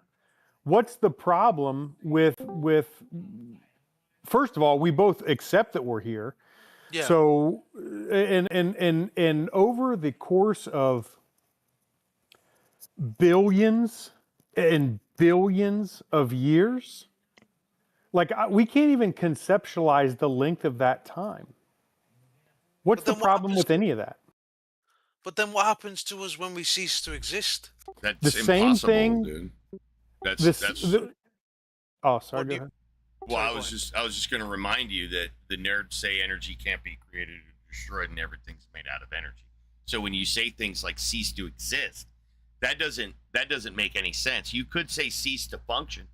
What's the problem with? First of all, we both accept that we're here. Yeah. So, and over the course of billions and billions of years, like we can't even conceptualize the length of that time. What's the problem with any of that? But then what happens to us when we cease to exist? That's The same impossible, thing. dude. Oh, sorry. Go ahead. Well, I was just going to remind you that the nerds say energy can't be created or destroyed, and everything's made out of energy. So when you say things like cease to exist, that doesn't make any sense. You could say cease to function.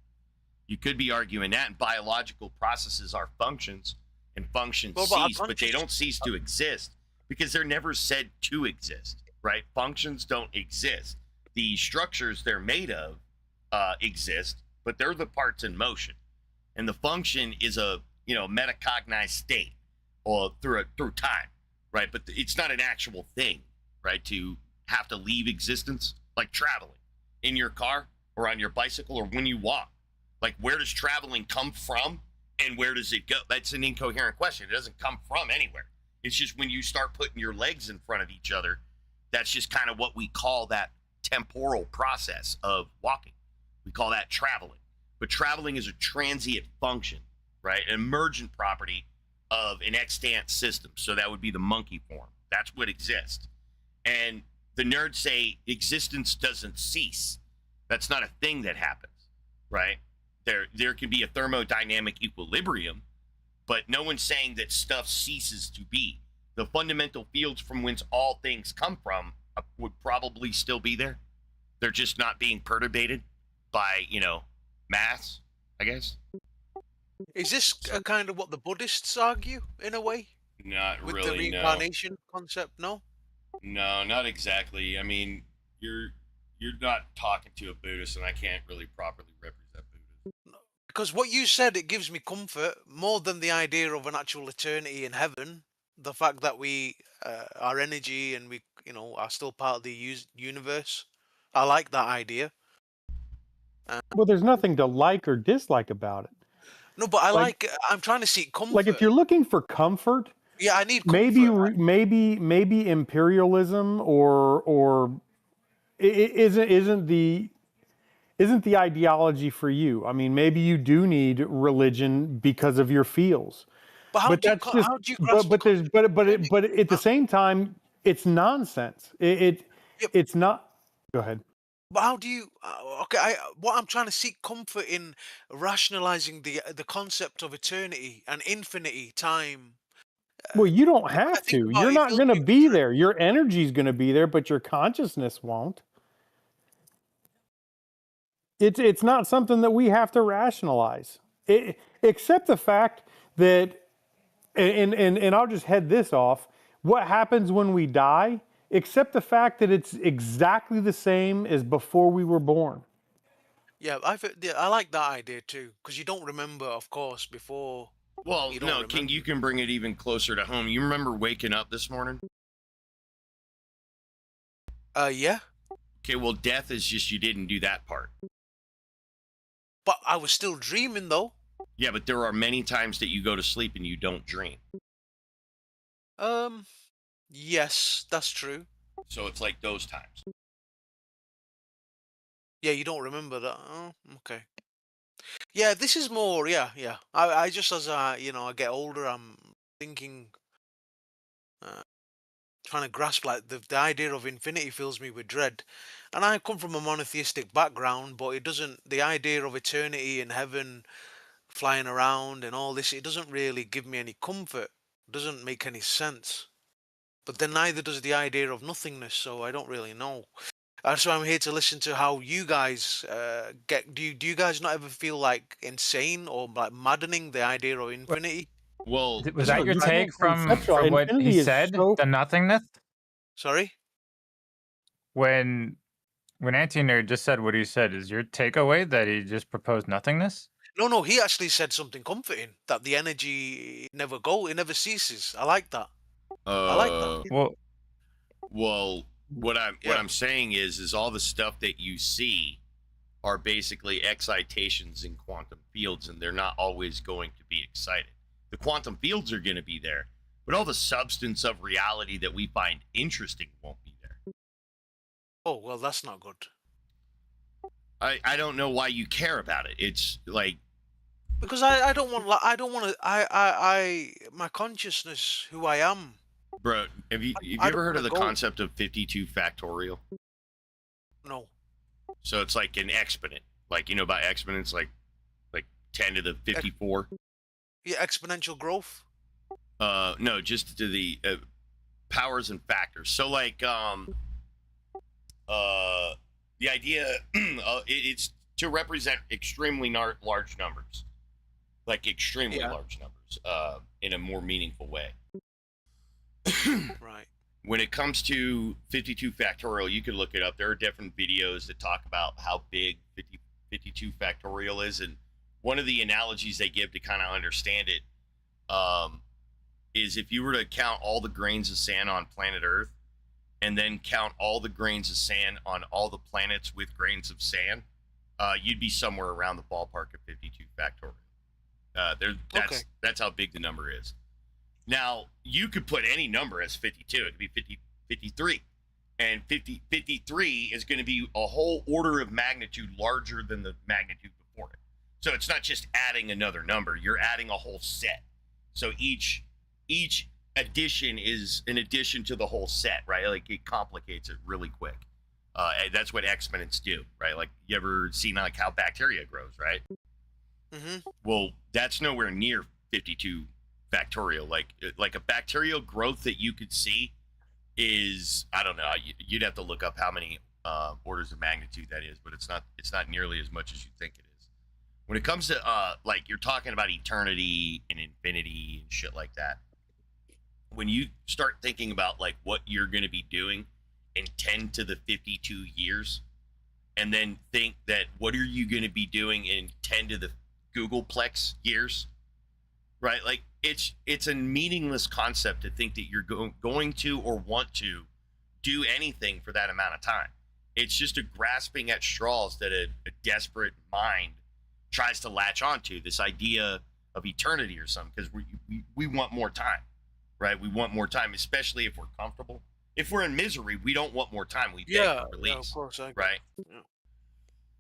You could be arguing that, and biological processes are functions, and functions cease, but they don't cease to exist because they're never said to exist, right? Functions don't exist. The structures they're made of exist, but they're the parts in motion. And the function is a metacognized state or through time, right? But it's not an actual thing, right? To have to leave existence, like traveling in your car or on your bicycle or when you walk. Like, where does traveling come from and where does it go? That's an incoherent question. It doesn't come from anywhere. It's just when you start putting your legs in front of each other, that's just kind of what we call that temporal process of walking. We call that traveling. But traveling is a transient function, right? An emergent property of an extant system. So that would be the monkey form. That's what exists. And the nerds say existence doesn't cease. That's not a thing that happens, right? There can be a thermodynamic equilibrium, but no one's saying that stuff ceases to be. The fundamental fields from whence all things come from would probably still be there. They're just not being perturbated by, mass, I guess. Is this kind of what the Buddhists argue in a way? Not with really, the reincarnation concept, no? No, not exactly. I mean, you're not talking to a Buddhist, and I can't really properly represent Buddhism. Because what you said, it gives me comfort more than the idea of an actual eternity in heaven. The fact that we are energy and we, are still part of the universe. I like that idea. Well, there's nothing to like or dislike about it. No, but I'm trying to seek comfort. Like, if you're looking for comfort, yeah, I need comfort. Maybe imperialism or isn't the ideology for you. I mean, maybe you do need religion because of your feels. But how do you grasp but at the same time, it's nonsense. It's not. Go ahead. But how do you? What I'm trying to seek comfort in rationalizing the concept of eternity and infinity time. Well, you don't have to. You're not going to be there. Your energy's going to be there, but your consciousness won't. It's not something that we have to rationalize, except the fact that, and I'll just head this off. What happens when we die? Except the fact that it's exactly the same as before we were born. Yeah, I like that idea too, because you don't remember, of course, before. Well, no, King, you can bring it even closer to home. You remember waking up this morning? Yeah. Okay, well, death is just you didn't do that part. But I was still dreaming, though. Yeah, but there are many times that you go to sleep and you don't dream. Yes, that's true. So it's like those times. Yeah, you don't remember that. Oh, okay. Yeah, this is more. Yeah. I just as I get older, I'm thinking, trying to grasp like the idea of infinity fills me with dread, and I come from a monotheistic background, but it doesn't. The idea of eternity in heaven, flying around and all this, it doesn't really give me any comfort. It doesn't make any sense. But then neither does the idea of nothingness, so I don't really know. So I'm here to listen to how you guys get. Do you guys not ever feel like insane or like maddening the idea of infinity? Well, was that your take from what he said? The nothingness. Sorry. When Anti-Nerd just said what he said, is your takeaway that he just proposed nothingness? No, he actually said something comforting, that the energy never ceases. I like that. I like that. Well, what I'm saying is all the stuff that you see are basically excitations in quantum fields, and they're not always going to be excited. The quantum fields are going to be there, but all the substance of reality that we find interesting won't be there. Oh, well, that's not good. I don't know why you care about it. It's like, because I don't want to, my consciousness, who I am. Bro, have you I ever don't heard of wanna the go. concept of 52 factorial? No. So it's like an exponent. Like, you know about exponents, like 10 to the 54? Yeah, exponential growth. No, just to the powers and factors. So like the idea it's to represent extremely large numbers. Like extremely large numbers in a more meaningful way. Right. When it comes to 52 factorial, you can look it up. There are different videos that talk about how big 52 factorial is, and one of the analogies they give to kind of understand it is if you were to count all the grains of sand on planet Earth and then count all the grains of sand on all the planets with grains of sand, you'd be somewhere around the ballpark of 52 factorial. That's how big the number is. Now, you could put any number as 52. It could be 53. And 53 is going to be a whole order of magnitude larger than the magnitude before it. So it's not just adding another number. You're adding a whole set. So each addition is an addition to the whole set, right? Like it complicates it really quick. That's what exponents do, right? Like you ever seen like how bacteria grows, right? Mm-hmm. Well, that's nowhere near 52 factorial. Like a bacterial growth that you could see is, I don't know, you'd have to look up how many orders of magnitude that is, but it's not nearly as much as you think it is. When it comes to like you're talking about eternity and infinity and shit like that, when you start thinking about like what you're going to be doing in 10 to the 52 years, and then think that what are you going to be doing in 10 to the Googleplex years, right? Like it's a meaningless concept to think that you're going to or want to do anything for that amount of time. It's just a grasping at straws that a desperate mind tries to latch onto, this idea of eternity or something, because we want more time, right? We want more time, especially if we're comfortable. If we're in misery, we don't want more time. We beg for release, of course, right?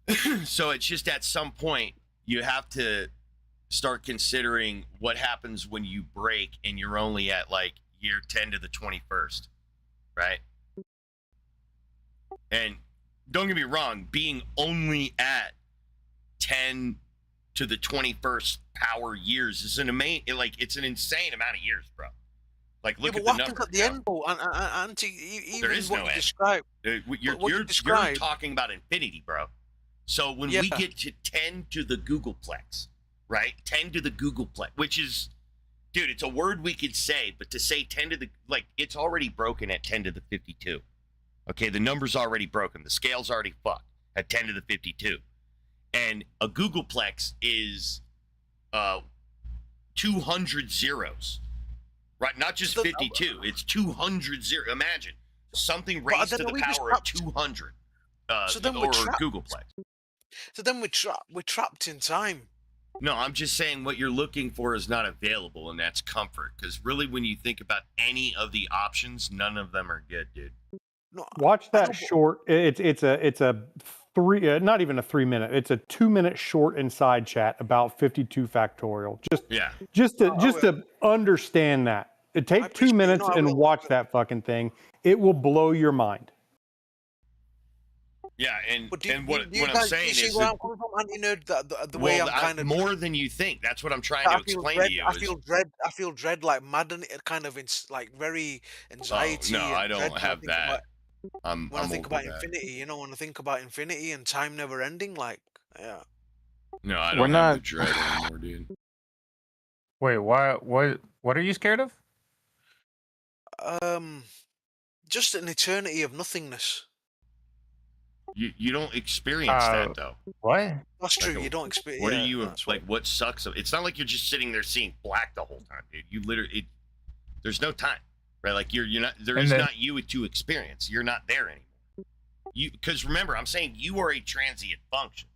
Yeah. So it's just at some point you have to start considering what happens when you break and you're only at like year 10 to the 21st, right? And don't get me wrong, being only at 10 to the 21st power years is it's an insane amount of years, bro. Like, look but at the what number. happens at the end, though? Even There is what no you end. describe. You're talking about infinity, bro. So when we get to 10 to the Googleplex, right? 10 to the Googleplex, which is, dude, it's a word we could say, but to say 10 to the, like, it's already broken at 10 to the 52. Okay, the number's already broken. The scale's already fucked at 10 to the 52. And a Googleplex is 200 zeros, right? Not just 52. It's 200 zeros. Imagine something raised to the power of 200 or Googleplex. So then we're trapped in time. No, I'm just saying what you're looking for is not available, and that's comfort. Because really, when you think about any of the options, none of them are good, dude. Watch that short. It's a three, not even a 3 minute. It's a 2 minute short inside chat about 52 factorial. Just to understand that. Take 2 minutes and watch that fucking thing. It will blow your mind. Yeah, and what I'm guys, saying you see is where that, I'm coming from, anti-nerd, the way I'm kind of more than you think. That's what I'm trying to explain to you. I feel dread, like mad, and it kind of like very anxiety. No, I don't have that. When I think about infinity, when I think about infinity and time never ending, like, yeah. No, I don't have the dread anymore, dude. Wait, what are you scared of? Just an eternity of nothingness. You don't experience that though. What? That's true. You don't experience. What are you like? What sucks? It's not like you're just sitting there seeing black the whole time, dude. You literally, there's no time, right? Like you're not. There is not you to experience. You're not there anymore. Because remember, I'm saying you are a transient function,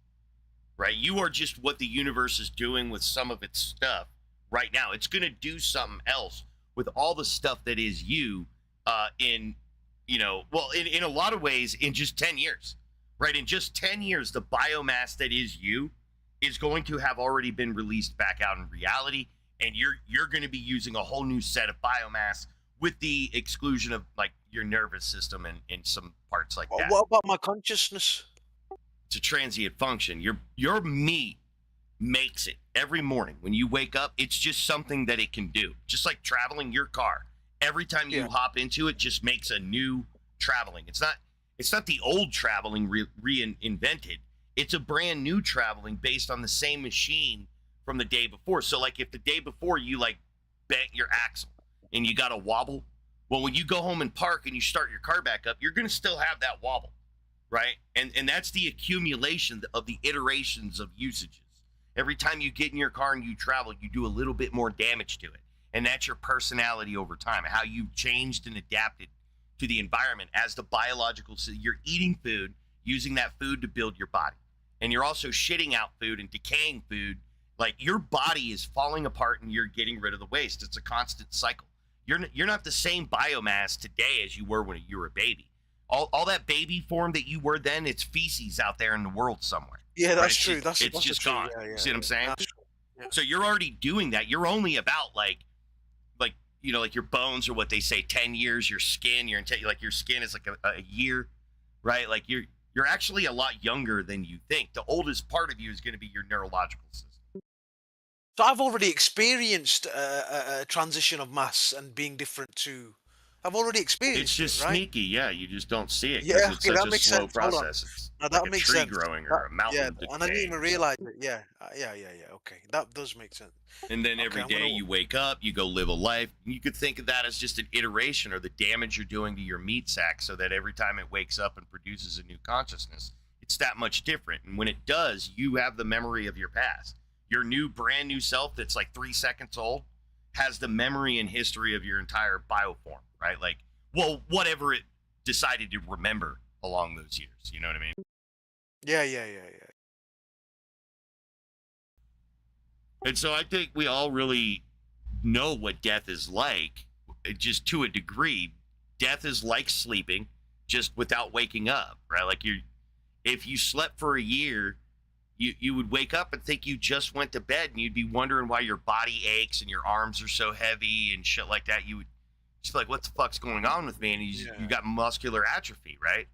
right? You are just what the universe is doing with some of its stuff right now. It's gonna do something else with all the stuff that is you, in a lot of ways, in just 10 years. Right, in just 10 years, the biomass that is you is going to have already been released back out in reality, and you're going to be using a whole new set of biomass with the exclusion of like your nervous system and some parts like that. What about my consciousness? It's a transient function. Your meat makes it every morning when you wake up. It's just something that it can do, just like traveling your car. Every time you hop into it, just makes a new traveling. It's not the old traveling reinvented. It's a brand new traveling based on the same machine from the day before. So like if the day before you like bent your axle and you got a wobble, well, when you go home and park and you start your car back up, you're going to still have that wobble, right? And that's the accumulation of the iterations of usages. Every time you get in your car and you travel, you do a little bit more damage to it. And that's your personality over time, how you've changed and adapted to the environment as the biological. So you're eating food, using that food to build your body. And you're also shitting out food and decaying food. Like your body is falling apart and you're getting rid of the waste. It's a constant cycle. You're not the same biomass today as you were when you were a baby. All that baby form that you were then, it's feces out there in the world somewhere. Yeah, that's right? true. That's just true. gone. Yeah, See what I'm saying? Yeah. So you're already doing that. You're only about like you know, like your bones or what they say 10 years, your skin, like your skin is like a year, right? Like you're actually a lot younger than you think. The oldest part of you is going to be your neurological system. So I've already experienced a transition of mass and being different to. I've already experienced It's just it, right? sneaky, yeah. You just don't see it Yeah, because it's okay, such that a makes slow sense. Hold on. process. It's Now like that a makes tree sense. growing or a mountain And I didn't even decaying. realize it. Yeah, yeah. Okay, that does make sense. And then Okay, every I'm day gonna- you wake up, you go live a life. You could think of that as just an iteration or the damage you're doing to your meat sack so that every time it wakes up and produces a new consciousness, it's that much different. And when it does, you have the memory of your past. Your brand new self that's like 3 seconds old has the memory and history of your entire bioform, right? Like, well, whatever it decided to remember along those years. You know what I mean? Yeah. And so I think we all really know what death is like, just to a degree. Death is like sleeping, just without waking up, right? Like if you slept for a year, you would wake up and think you just went to bed, and you'd be wondering why your body aches and your arms are so heavy and shit like that. You would just be like, what the fuck's going on with me? And you got muscular atrophy, right?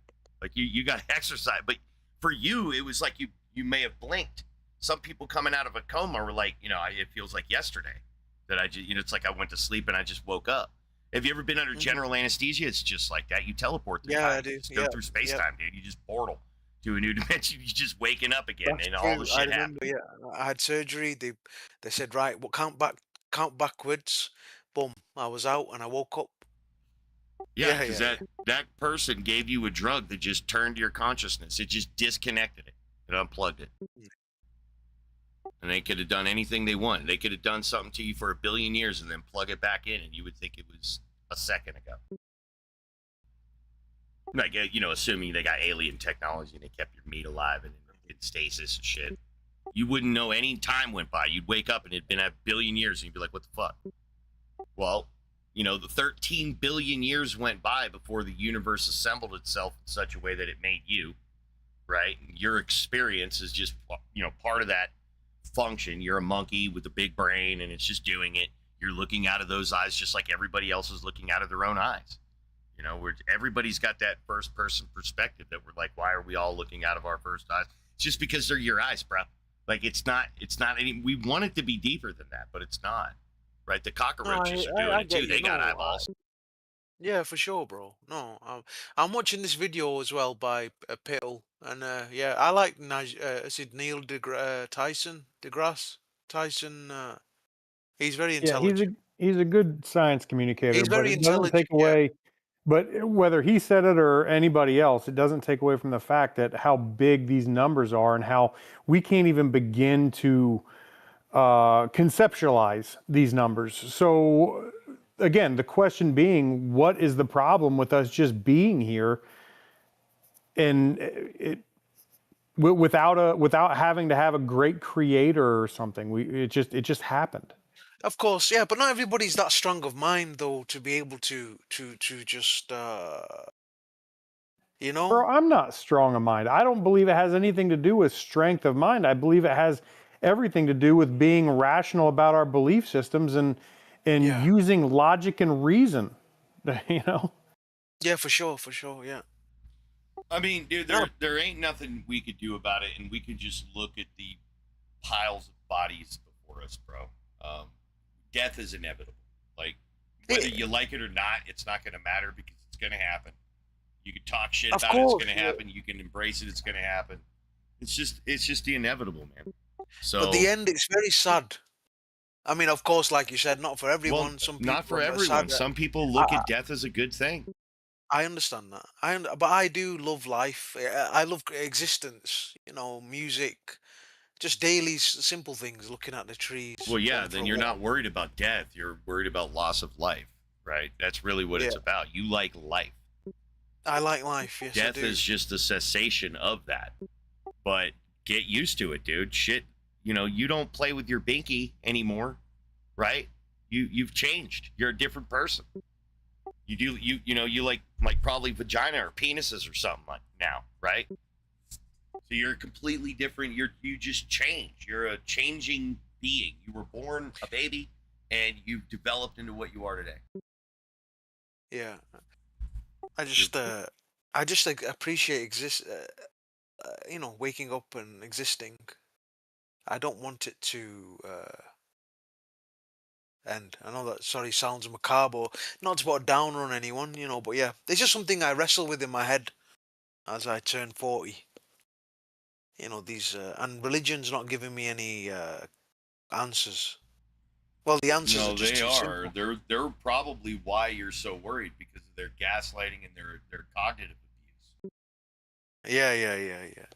Like you got to exercise. But for you, it was like you may have blinked. Some people coming out of a coma were like, you know, it feels like yesterday that I just, you know, it's like I went to sleep and I just woke up. Have you ever been under general anesthesia? It's just like that. You teleport through time. I do. You just go through space time, dude. You just portal to a new dimension. You just waking up again, and all the I shit happens. remember. Yeah, I had surgery. They said, right, well, count backwards. Boom, I was out and I woke up. Yeah, because that person gave you a drug that just turned your consciousness. It just disconnected it. It unplugged it. And they could have done anything they wanted. They could have done something to you for 1 billion years and then plug it back in, and you would think it was a second ago. Like, you know, assuming they got alien technology and they kept your meat alive and in stasis and shit. You wouldn't know any time went by. You'd wake up and it'd been 1 billion years, and you'd be like, what the fuck? Well, you know, the 13 billion years went by before the universe assembled itself in such a way that it made you, right? And your experience is just, you know, part of that function. You're a monkey with a big brain, and it's just doing it. You're looking out of those eyes just like everybody else is looking out of their own eyes. You know, everybody's got that first person perspective that we're like, why are we all looking out of our first eyes? It's just because they're your eyes, bro. Like, it's not any, we want it to be deeper than that, but it's not. Right? The cockroaches are doing it too. They got eyeballs. Yeah, for sure, bro. No, I'm watching this video as well by Pittle, and yeah, I like is it Neil Tyson deGrasse Tyson? He's very intelligent. Yeah, he's a good science communicator, He's but very it doesn't intelligent. take away. But whether he said it or anybody else, it doesn't take away from the fact that how big these numbers are and how we can't even begin to conceptualize these numbers. So again, the question being, what is the problem with us just being here and without having to have a great creator or something? It just happened. Of course, yeah, but not everybody's that strong of mind though to be able to just you know. Bro, I'm not strong of mind. I don't believe it has anything to do with strength of mind. I believe it has everything to do with being rational about our belief systems and using logic and reason. You know. Yeah, for sure, yeah. I mean, dude, there ain't nothing we could do about it, and we could just look at the piles of bodies before us, bro. Death is inevitable. Like, whether you like it or not, it's not going to matter because it's going to happen. You can talk shit Of about course, it, it's going to happen. You can embrace it, it's going to happen. It's just the inevitable, man. So, But the end, it's very sad. I mean, of course, like you said, not for everyone. well, Some people not for are everyone. sad. Some people look at death as a good thing. I understand that. But I do love life. I love existence. You know, music, just daily simple things. Looking at the trees. Well, yeah, going for then a you're walk. not worried about death. You're worried about loss of life, right? That's really what it's Yeah. about. You like life. I like life. Yes, I Death do. is just the cessation of that. But get used to it, dude. Shit, you don't play with your binky anymore, right? You've changed. You're a different person. You like probably vagina or penises or something like now, right? So you're completely different. You just change. You're a changing being. You were born a baby, and you've developed into what you are today. Yeah. I just like appreciate waking up and existing. I don't want it to end. I know that sounds macabre, not to put a downer on anyone, but yeah, it's just something I wrestle with in my head as I turn 40. These and religion's not giving me any answers. Well, the answers No, are just they too are. simple. They're probably why you're so worried because of their gaslighting and their cognitive abuse. Yeah.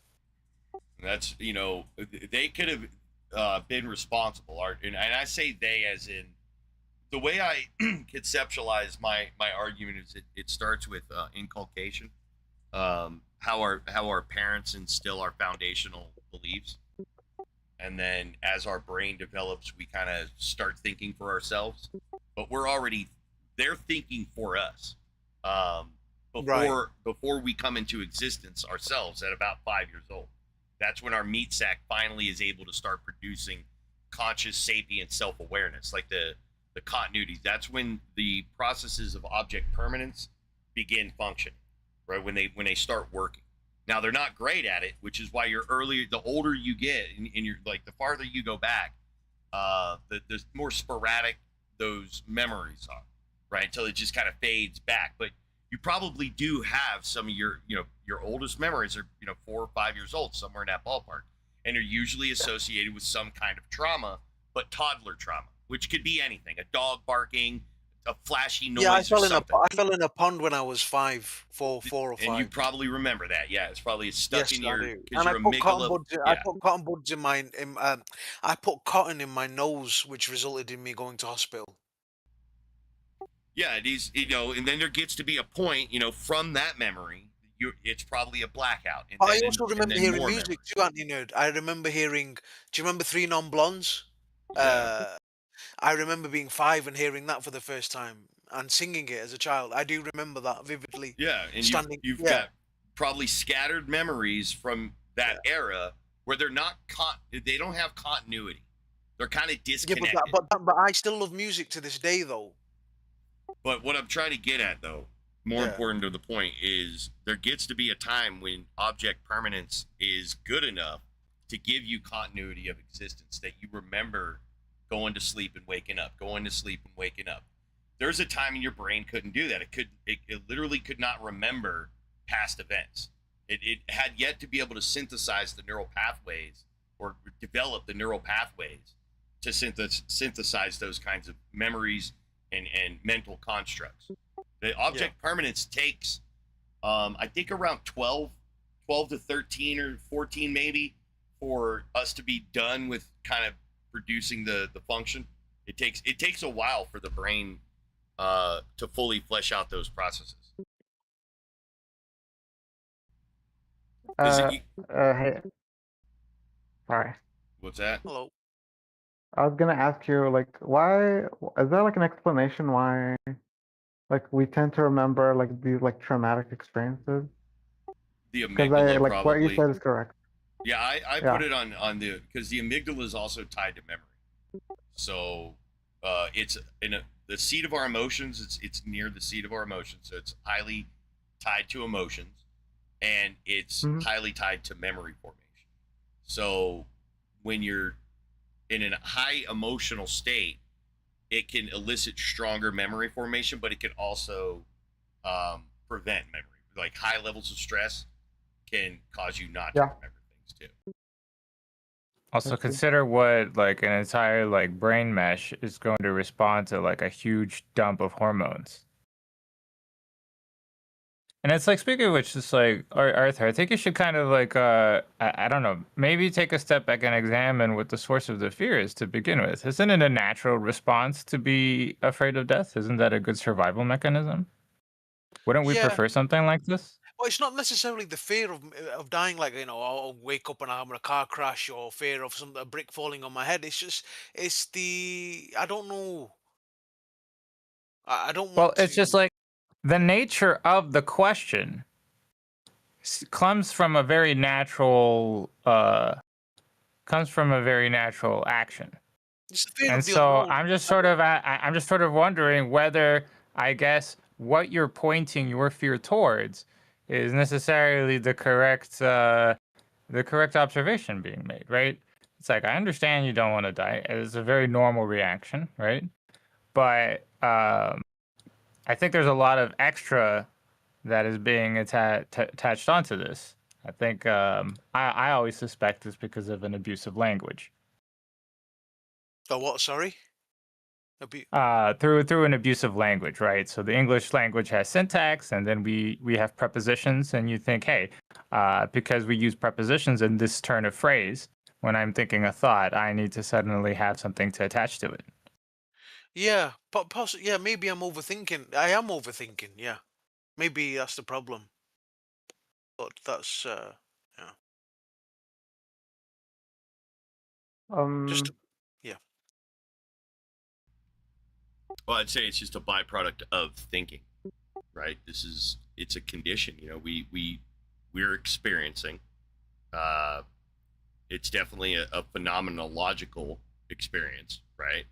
That's they could have been responsible. And I say they as in the way I conceptualize my argument is it starts with inculcation. How our parents instill our foundational beliefs, and then as our brain develops, we kind of start thinking for ourselves. But they're thinking for us before we come into existence ourselves at about 5 years old. That's when our meat sack finally is able to start producing conscious, sapient self-awareness, like the continuities. That's when the processes of object permanence begin functioning, right? When they start working. Now they're not great at it, which is why the older you get, and you're like the farther you go back, the more sporadic those memories are, right? Until it just kind of fades back. But you probably do have some of your oldest memories are 4 or 5 years old, somewhere in that ballpark, and are usually associated with some kind of trauma, but toddler trauma, which could be anything: a dog barking, a flashy noise, Yeah, or something. I fell in a pond when I was 4 or 5. And you probably remember that. Yeah, it's probably stuck in your And because I your put cotton amygdala. buds. I put cotton buds in my. I put cotton in my nose, which resulted in me going to hospital. Yeah, it is. And then there gets to be a point, from that memory, it's probably a blackout. And I then, also remember then hearing more music memories. too, Anthony Nerd. I remember hearing. Do you remember Three Non-Blondes? Yeah. I remember being 5 and hearing that for the first time and singing it as a child. I do remember that vividly. Yeah, and you've got probably scattered memories from that era where they're not they don't have continuity. They're kind of disconnected. Yeah, but I still love music to this day, though. But what I'm trying to get at, though, more important to the point, is there gets to be a time when object permanence is good enough to give you continuity of existence, that you remember going to sleep and waking up, going to sleep and waking up. There's a time in your brain couldn't do that. It literally could not remember past events. It had yet to be able to synthesize the neural pathways or develop the neural pathways to synthesize those kinds of memories and mental constructs. The object permanence takes, I think, around 12 to 13 or 14 maybe for us to be done with kind of producing the function. It takes a while for the brain to fully flesh out those processes. Hey. Sorry. What's that? Hello. I was gonna ask you, like, why is there like an explanation why, like, we tend to remember like these like traumatic experiences? The Because amygdala, like probably. what you said is correct. Yeah, I put it on because the amygdala is also tied to memory. So it's the seat of our emotions. It's near the seat of our emotions, so it's highly tied to emotions, and it's highly tied to memory formation. So when you're in a high emotional state, it can elicit stronger memory formation, but it can also prevent memory. Like high levels of stress can cause you not to remember things too. Also consider what like an entire like brain mesh is going to respond to like a huge dump of hormones. And it's like, speaking of which, it's like, Arthur, I think you should kind of like, I don't know, maybe take a step back and examine what the source of the fear is to begin with. Isn't it a natural response to be afraid of death? Isn't that a good survival mechanism? Wouldn't we Yeah. prefer something like this? Well, it's not necessarily the fear of dying, like, you know, I'll wake up and I'm in a car crash, or fear of a brick falling on my head. It's just, it's the, I don't know. I don't Well, want it's just to. like the nature of the question comes from a very natural, action. It's the fear And of the so unknown. I'm just sort of wondering whether, I guess, what you're pointing your fear towards is necessarily the correct observation being made, right? It's like, I understand you don't want to die. It's a very normal reaction, right? But I think there's a lot of extra that is being attached onto this. I think I always suspect it's because of an abusive language. Oh, what? Sorry. Through an abusive language, right? So the English language has syntax, and then we have prepositions, and you think, hey, because we use prepositions in this turn of phrase, when I'm thinking a thought, I need to suddenly have something to attach to it. Yeah, possibly. Yeah, maybe I'm overthinking. I am overthinking. Yeah, maybe that's the problem. But that's yeah. Just yeah. Well, I'd say it's just a byproduct of thinking, right? It's a condition, you know, we're experiencing. It's definitely a phenomenological experience, right?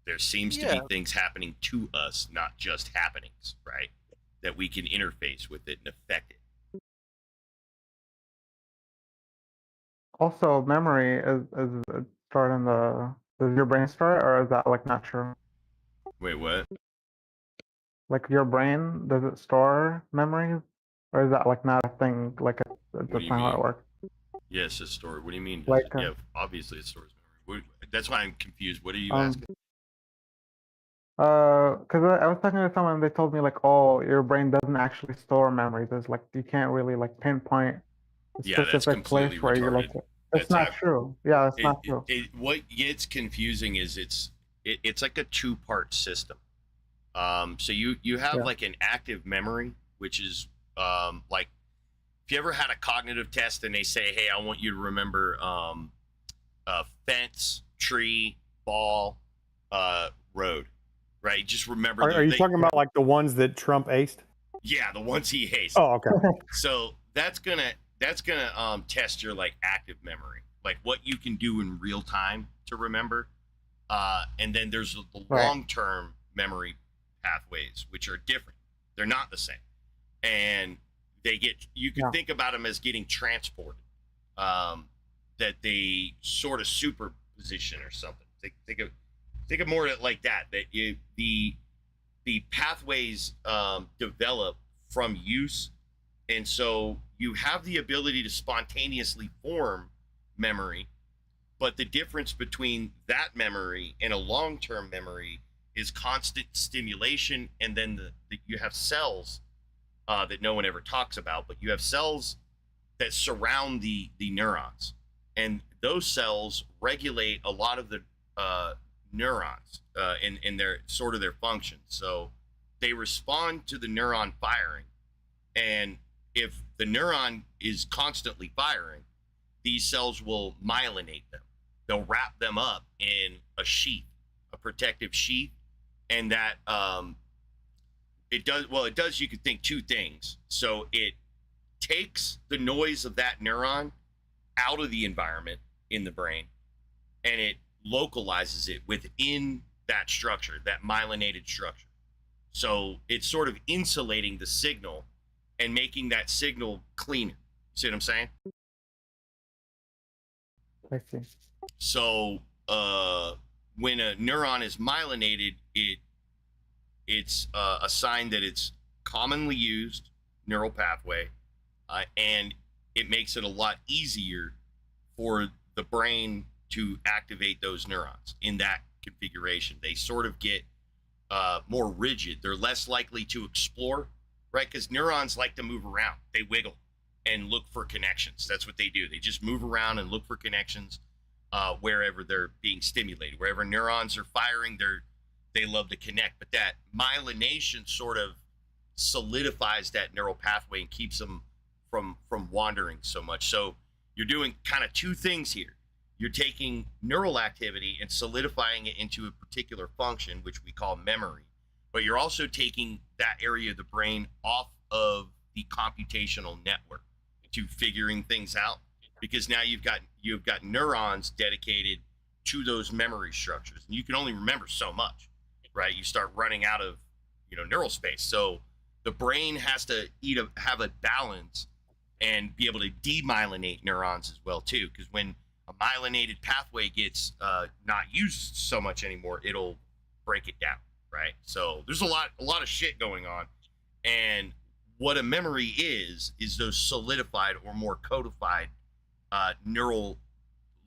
There seems to be things happening to us, not just happenings, right? That we can interface with it and affect it. Also, memory is it stored in the. Does your brain store it, or is that like not true? Wait, what? Like your brain, does it store memories, or is that like not a thing? Like that's What do you not how it mean? works. Yes, it's stored. What do you mean? Like, yeah, obviously it stores memory. That's why I'm confused. What are you Um, asking? Because I was talking to someone, and they told me like, oh, your brain doesn't actually store memories. It's like you can't really like pinpoint a Yeah, that's specific place completely where you're like. retarded. It's not true. Yeah, it's not true. What gets confusing is it's like a two-part system. So you have like an active memory, which is like if you ever had a cognitive test and they say, hey, I want you to remember fence, tree, ball, road, right? Just remember. Are you talking about like the ones that Trump aced? Yeah, the ones he hates. Oh, okay. So that's gonna test your like active memory, like what you can do in real time to remember. And then there's the long-term memory pathways, which are different. They're not the same, and you can think about them as getting transported. That they sort of superposition or something. Think of more like that. That the pathways develop from use, and so you have the ability to spontaneously form memory, but the difference between that memory and a long-term memory is constant stimulation, and then you have cells that no one ever talks about, but you have cells that surround the neurons, and those cells regulate a lot of the neurons in their sort of their functions. So they respond to the neuron firing, and if the neuron is constantly firing, these cells will myelinate them. They'll wrap them up in a sheath, a protective sheath, and that it does. You could think two things. So it takes the noise of that neuron out of the environment in the brain, and it localizes it within that structure, that myelinated structure. So it's sort of insulating the signal and making that signal cleaner. See what I'm saying? I see. So when a neuron is myelinated, it's a sign that it's commonly used neural pathway, and it makes it a lot easier for the brain to activate those neurons in that configuration. They sort of get more rigid. They're less likely to explore, right? Because neurons like to move around. They wiggle and look for connections. That's what they do. They just move around and look for connections wherever they're being stimulated. Wherever neurons are firing, they love to connect. But that myelination sort of solidifies that neural pathway and keeps them from wandering so much. So you're doing kind of two things here. You're taking neural activity and solidifying it into a particular function, which we call memory. But you're also taking that area of the brain off of the computational network to figuring things out, because now you've got neurons dedicated to those memory structures, and you can only remember so much, right? You start running out of neural space. So the brain has to have a balance and be able to demyelinate neurons as well too, because when a myelinated pathway gets not used so much anymore, it'll break it down, right? So there's a lot of shit going on, and what a memory is those solidified or more codified neural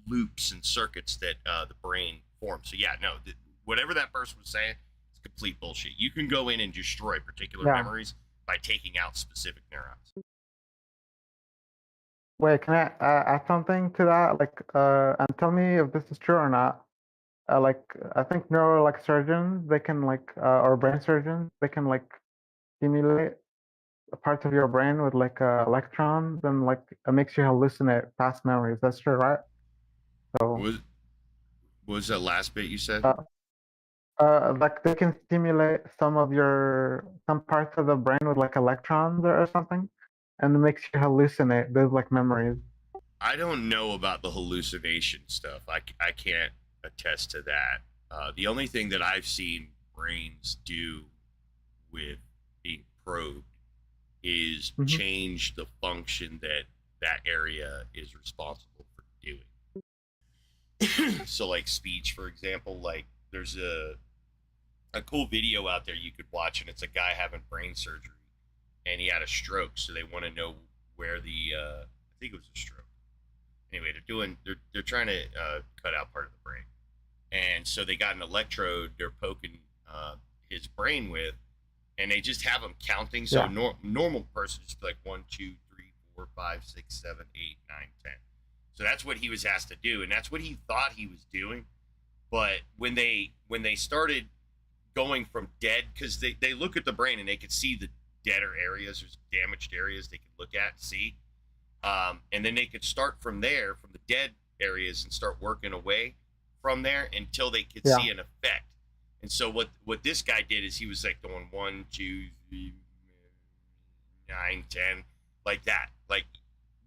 loops and circuits that the brain forms. So yeah, no, whatever that person was saying, it's complete bullshit. You can go in and destroy particular memories by taking out specific neurons. Wait, can I add something to that? Like, and tell me if this is true or not. Like, I think neuro surgeons, they can or brain surgeons, they can stimulate parts of your brain with electrons, and it makes you hallucinate past memories. That's true, right? So. What was that last bit you said? They can stimulate some parts of the brain with electrons or something, and it makes you hallucinate those memories. I don't know about the hallucination stuff. I can't attest to that. The only thing that I've seen brains do with being probed is change the function that area is responsible for doing. So like speech, for example, there's a cool video out there you could watch, and it's a guy having brain surgery, and he had a stroke. So they want to know where the I think it was a stroke. Anyway, they're trying to cut out part of the brain, and so they got an electrode they're poking his brain with, and they just have him counting. So normal person just be like 1, 2, 3, 4, 5, 6, 7, 8, 9, 10. So that's what he was asked to do, and that's what he thought he was doing. But when they started going from dead, because they look at the brain and they could see the deader areas, there's damaged areas they could look at and see, and then they could start from there, from the dead areas, and start working away from there until they could see an effect. And so what this guy did is he was going 1, 2, 3, 9, 10, like that. Like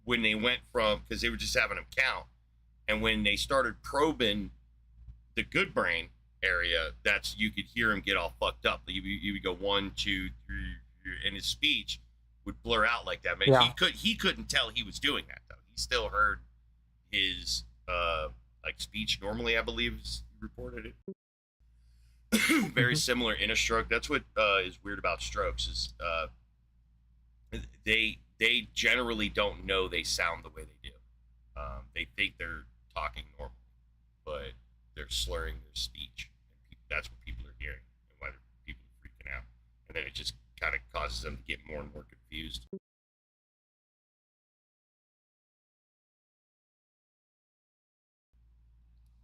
when they went from, because they were just having him count, and when they started probing the good brain area, that's, you could hear him get all fucked up. You would go 1, 2, 3, and his speech would blur out like that. But he couldn't tell he was doing that though. He still heard his speech normally, I believe is reported it. Very similar in a stroke. That's what is weird about strokes is they generally don't know they sound the way they do. They think they're talking normal, but they're slurring their speech. And that's what people are hearing and why people are freaking out. And then it just kind of causes them to get more and more confused.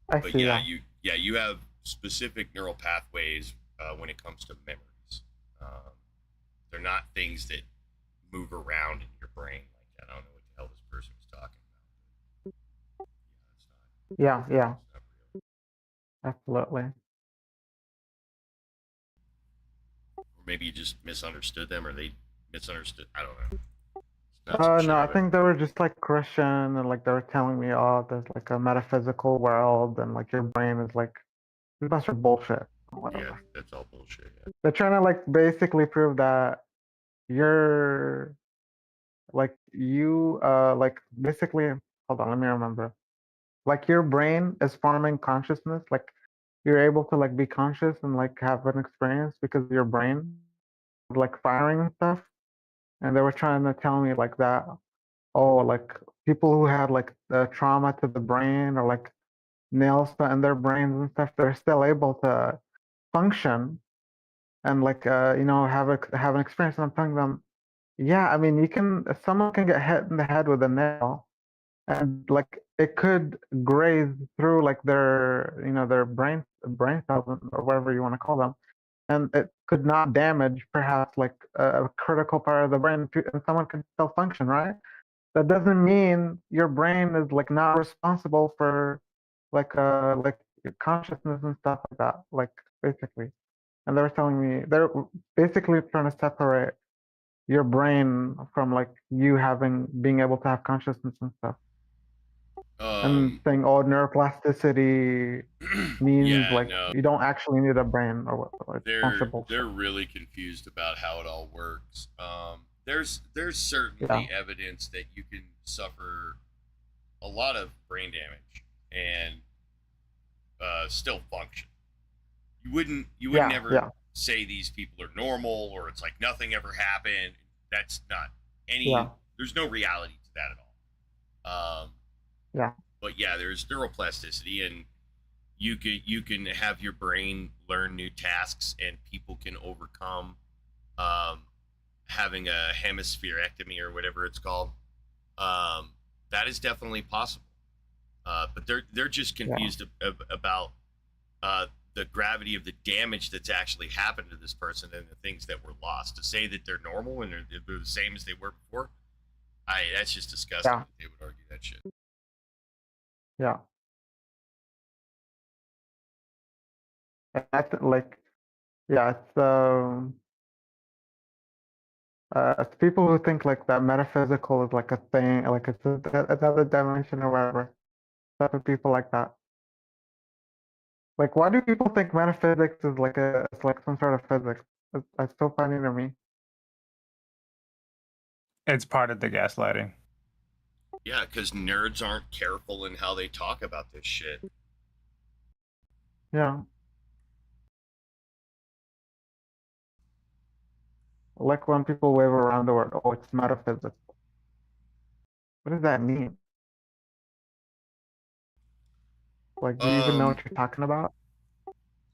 But you have specific neural pathways when it comes to memories. They're not things that move around in your brain. Like, I don't know what the hell this person was talking about. Yeah, absolutely. Or maybe you just misunderstood them, or they misunderstood. I don't know. No, I think they were just Christian, and they were telling me, oh, there's a metaphysical world, and your brain is a bunch of bullshit. whatever. That's all bullshit. Yeah. They're trying to like basically prove that you're like you like basically hold on, let me remember. Like your brain is forming consciousness, like you're able to like be conscious and like have an experience because your brain is like firing and stuff. And they were trying to tell me like that, oh, like people who had like the trauma to the brain or like nails in their brains and stuff, they're still able to function and like have an experience. And I'm telling them, yeah, I mean, someone can get hit in the head with a nail, and like it could graze through like their brain cells or whatever you want to call them, and it could not damage perhaps like a critical part of the brain, and someone can still function, right? That doesn't mean your brain is like not responsible for like your consciousness and stuff like that, like basically. And they were telling me they're basically trying to separate your brain from like you being able to have consciousness and stuff. And saying, oh, neuroplasticity means like you don't actually need a brain or what. They're really confused about how it all works. There's certainly evidence that you can suffer a lot of brain damage and still function. You would never say these people are normal or it's like nothing ever happened. That's not there's no reality to that at all. But yeah, there's neuroplasticity, and you can have your brain learn new tasks, and people can overcome having a hemispherectomy or whatever it's called. That is definitely possible. But they're just confused about the gravity of the damage that's actually happened to this person and the things that were lost. To say that they're normal and they're the same as they were before, that's just disgusting. That they would argue that shit. Yeah. It's like, yeah, it's people who think like that metaphysical is like a thing, like it's another dimension or whatever. Type of people like that. Like, why do people think metaphysics is like it's like some sort of physics? It's so funny to me. It's part of the gaslighting. Yeah, because nerds aren't careful in how they talk about this shit. Yeah. Like when people wave around the word, oh, it's metaphysics. What does that mean? Like, do you even know what you're talking about?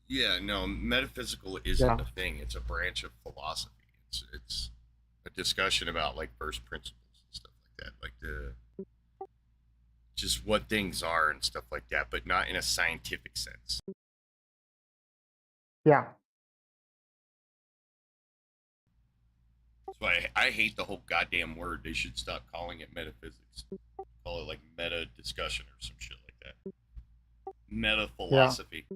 Yeah, no, metaphysical isn't a thing. It's a branch of philosophy. It's a discussion about like first principles and stuff like that, like just what things are and stuff like that, but not in a scientific sense. Yeah. So I hate the whole goddamn word. They should stop calling it metaphysics. Call it like meta discussion or some shit like that. Meta philosophy. Yeah.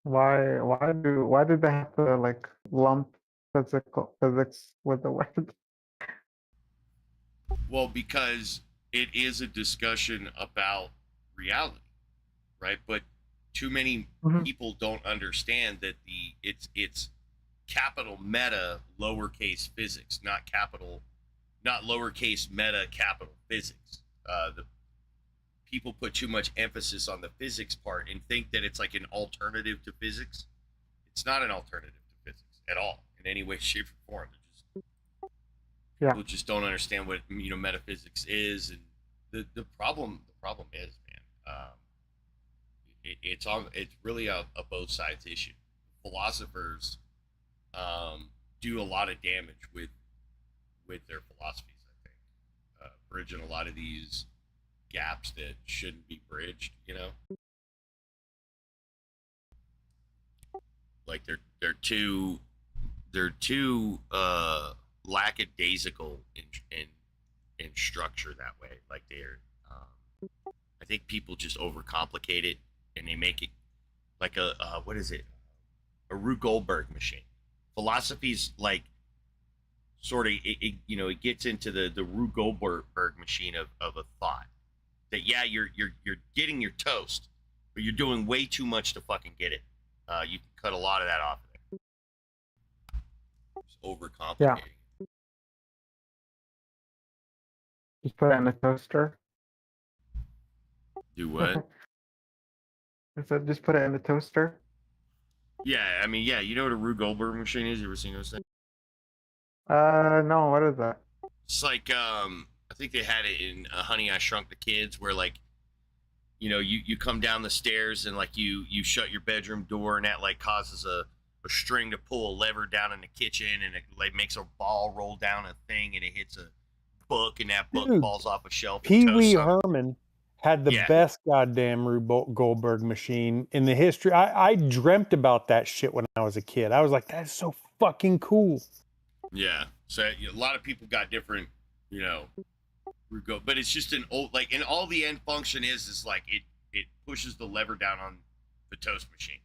Why did they have to like lump physics with the word? Well, because it is a discussion about reality, right? But too many people don't understand that it's capital meta lowercase physics, not lowercase meta capital physics. The people put too much emphasis on the physics part and think that it's like an alternative to physics. It's not an alternative to physics at all in any way, shape, or form. People just don't understand what metaphysics is, and the problem is, man, it's really a both sides issue. Philosophers do a lot of damage with their philosophies, I think, bridging a lot of these gaps that shouldn't be bridged, like they're too lackadaisical in structure that way. Like I think people just overcomplicate it and they make it like a what is it, a Rube Goldberg machine. Philosophy's like sort of it gets into the Rube Goldberg machine of a thought that you're getting your toast, But you're doing way too much to fucking get it. You can cut a lot of that off of there. It's overcomplicating. Yeah. Just put it in the toaster. Do what? I said just put it in the toaster. Yeah, I mean, yeah, you know what a Rube Goldberg machine is? You ever seen those things? No, what is that? It's like, I think they had it in Honey, I Shrunk the Kids, where like, you know, you come down the stairs and like you shut your bedroom door, and that like causes a string to pull a lever down in the kitchen, and it like makes a ball roll down a thing, and it hits a book, and that book Dude, falls off a shelf. And Pee toasts Wee something. Herman had the Yeah. best goddamn Rube Goldberg machine in the history. I dreamt about that shit when I was a kid. I was like, that's so fucking cool. Yeah. So a lot of people got different, you know, but it's just an old, like, and all the end function is like it pushes the lever down on the toast machine.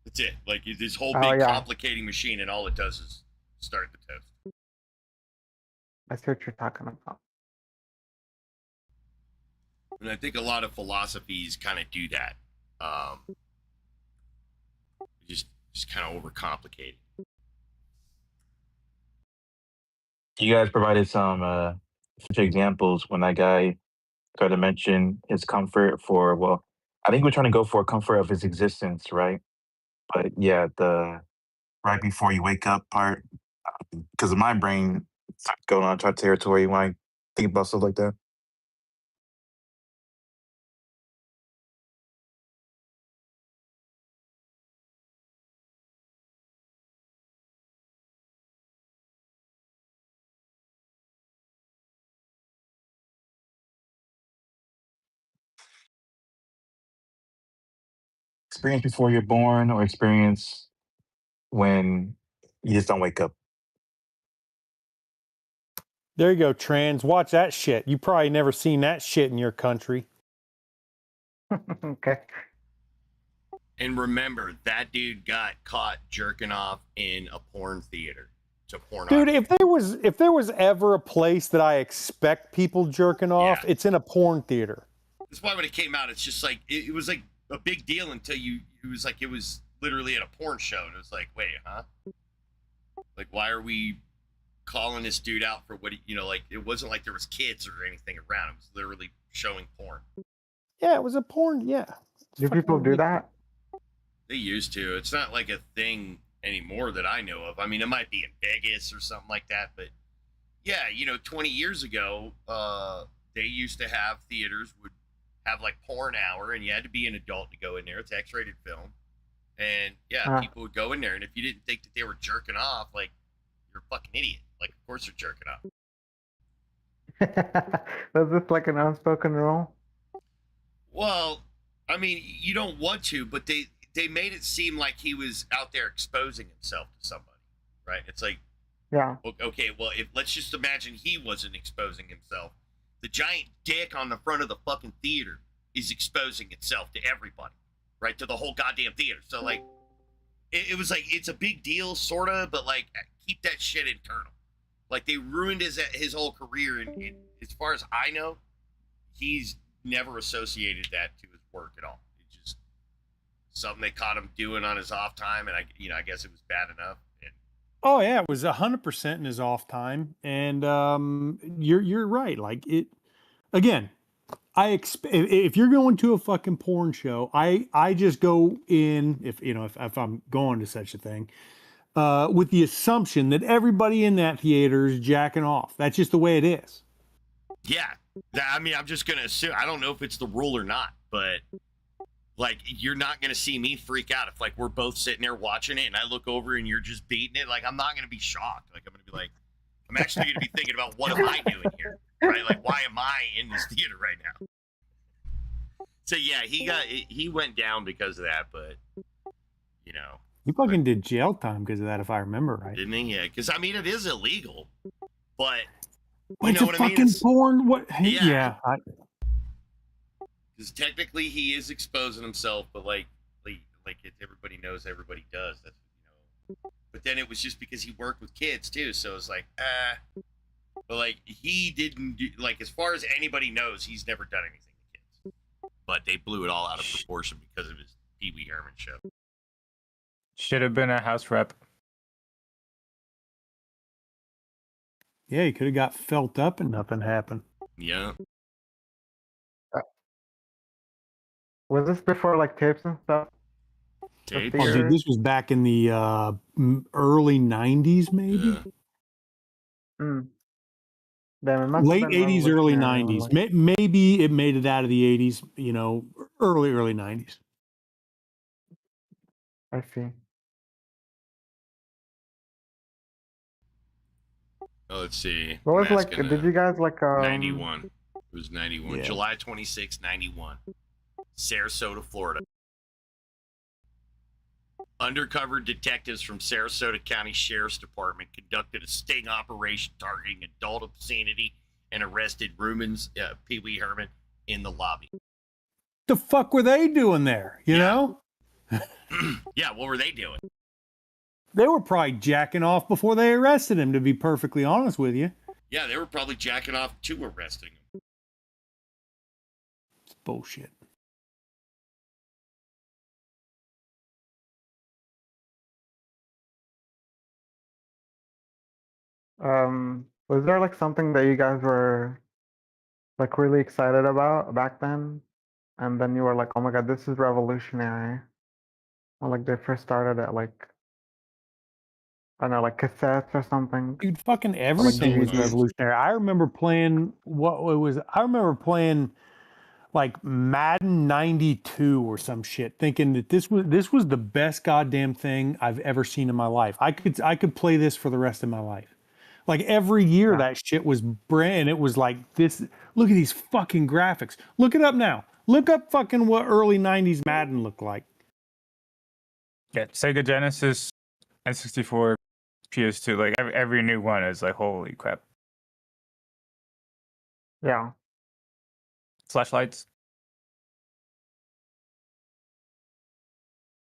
That's it. Like this whole big complicating machine, and all it does is start the toast. I see what you're talking about. And I think a lot of philosophies kind of do that. Just kind of overcomplicate. You guys provided some such examples when that guy tried to mention his comfort for, well, I think we're trying to go for a comfort of his existence, right? But yeah, the right before you wake up part, because my brain starts going on to territory when I think about stuff like that. Experience before you're born, or experience when you just don't wake up. There you go, trans. Watch that shit. You probably never seen that shit in your country. Okay. And remember, that dude got caught jerking off in a porn theater. To porn. Dude, if there was ever a place that I expect people jerking off, it's in a porn theater. That's why when it came out, it's just like it was like a big deal until it was literally at a porn show, and it was like, wait, huh? Like, why are we calling this dude out for what he, you know, like, it wasn't like there was kids or anything around. It was literally showing porn. Yeah, it was a porn. Yeah. Do people do that? They used to. It's not like a thing anymore that I know of. I mean, it might be in Vegas or something like that, but yeah, you know, 20 years ago, they used to have theaters would have like porn hour, and you had to be an adult to go in there. It's X-rated film, and yeah, people would go in there, and if you didn't think that they were jerking off, like, you're a fucking idiot. Like, of course they're jerking off. Was this like an unspoken rule? Well, I mean, you don't want to, but they made it seem like he was out there exposing himself to somebody, right? It's like, yeah. Okay, well, let's just imagine he wasn't exposing himself. The giant dick on the front of the fucking theater is exposing itself to everybody, right? To the whole goddamn theater. So, like, it was like, it's a big deal, sort of, but, like, keep that shit internal. Like, they ruined his whole career, and as far as I know, he's never associated that to his work at all. It's just something they caught him doing on his off time, and I guess it was bad enough. Oh yeah, it was 100% in his off time, and you're right. Like it, again, if you're going to a fucking porn show, I just go in if I'm going to such a thing, with the assumption that everybody in that theater is jacking off. That's just the way it is. Yeah, I mean, I'm just gonna assume. I don't know if it's the rule or not, but like, you're not gonna see me freak out if, like, we're both sitting there watching it and I look over and you're just beating it. Like, I'm not gonna be shocked. Like, I'm gonna be like, I'm actually gonna be thinking about, what am I doing here, right? Like, why am I in this theater right now? So yeah, he went down because of that, but you know, he fucking did jail time because of that, if I remember right. Didn't he? Yeah, because I mean, it is illegal, but you know what I mean? It's porn. What? Yeah. Because technically he is exposing himself, but like everybody knows everybody does. That's, you know. But then it was just because he worked with kids too, so it's like, But like, he didn't do, like, as far as anybody knows, he's never done anything to kids. but they blew it all out of proportion because of his Pee Wee Herman show. Should have been a house rep. Yeah, he could have got felt up and nothing happened. Yeah. Was this before like tapes and stuff? Tapes? Oh, dude, this was back in the early 90s, maybe? Yeah. Mm. Damn, it must have Late been 80s, early revolutionary when, 90s. like, Maybe it made it out of the 80s, you know, early 90s. I see. Oh, let's see. What was like? Masking, Did you guys like 91. It was 91. Yeah. July 26, 91. Sarasota, Florida. Undercover detectives from Sarasota County Sheriff's Department conducted a sting operation targeting adult obscenity and arrested Rumens, Pee Wee Herman, in the lobby. The fuck were they doing there? You know? Yeah, what were they doing? They were probably jacking off before they arrested him, to be perfectly honest with you. Yeah, they were probably jacking off to arresting him. It's bullshit. Was there like something that you guys were like really excited about back then, and then you were like, "Oh my god, this is revolutionary," or like they first started at like, I don't know, like cassettes or something? Dude, fucking Or, like everything was DVDs? revolutionary. I remember playing like Madden 92 or some shit, thinking that this was the best goddamn thing I've ever seen in my life. I could play this for the rest of my life. Like every year that shit was brand. It was like this. Look at these fucking graphics. Look it up now. Look up fucking what early 90s Madden looked like. Yeah, Sega Genesis, N64, PS2. Like every new one is like, holy crap. Yeah. Flashlights.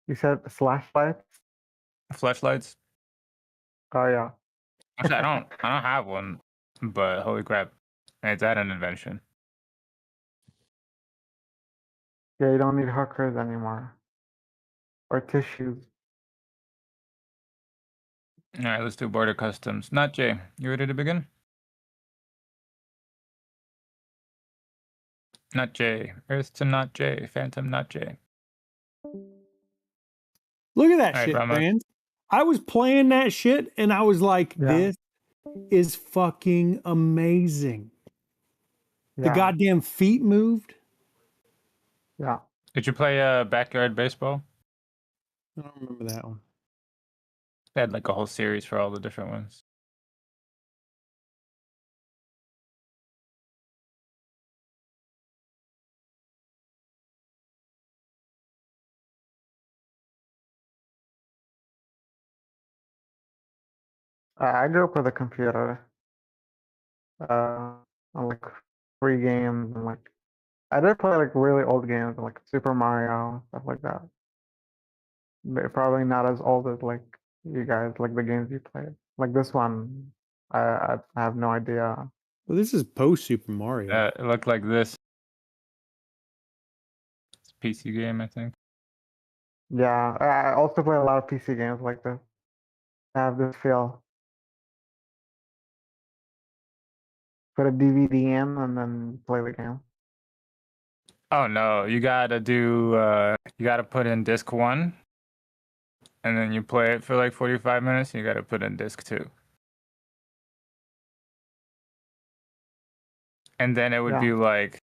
You said flashlights? Flashlights. Oh yeah. Actually, I don't have one, but holy crap, is that an invention? Yeah, you don't need hookers anymore. Or tissues. All right, let's do border customs. Not Jay. You ready to begin? Not Jay. Earth to not Jay. Phantom not Jay. Look at that All right, shit, Brahma. man. I was playing that shit and I was like, this is fucking amazing. The Yeah. goddamn feet moved. Yeah. Did you play Backyard Baseball? I don't remember that one. They had like a whole series for all the different ones. I grew up with a computer. On like free games and like I did play like really old games like Super Mario, stuff like that. But probably not as old as like you guys, like the games you played. Like this one, I have no idea. Well, this is post Super Mario. It looked like this. It's a PC game, I think. Yeah, I also play a lot of PC games like this. I have this feel. Put a DVD in and then play the game. Oh no, you gotta put in disc 1, and then you play it for like 45 minutes. You gotta put in disc 2. And then it would be like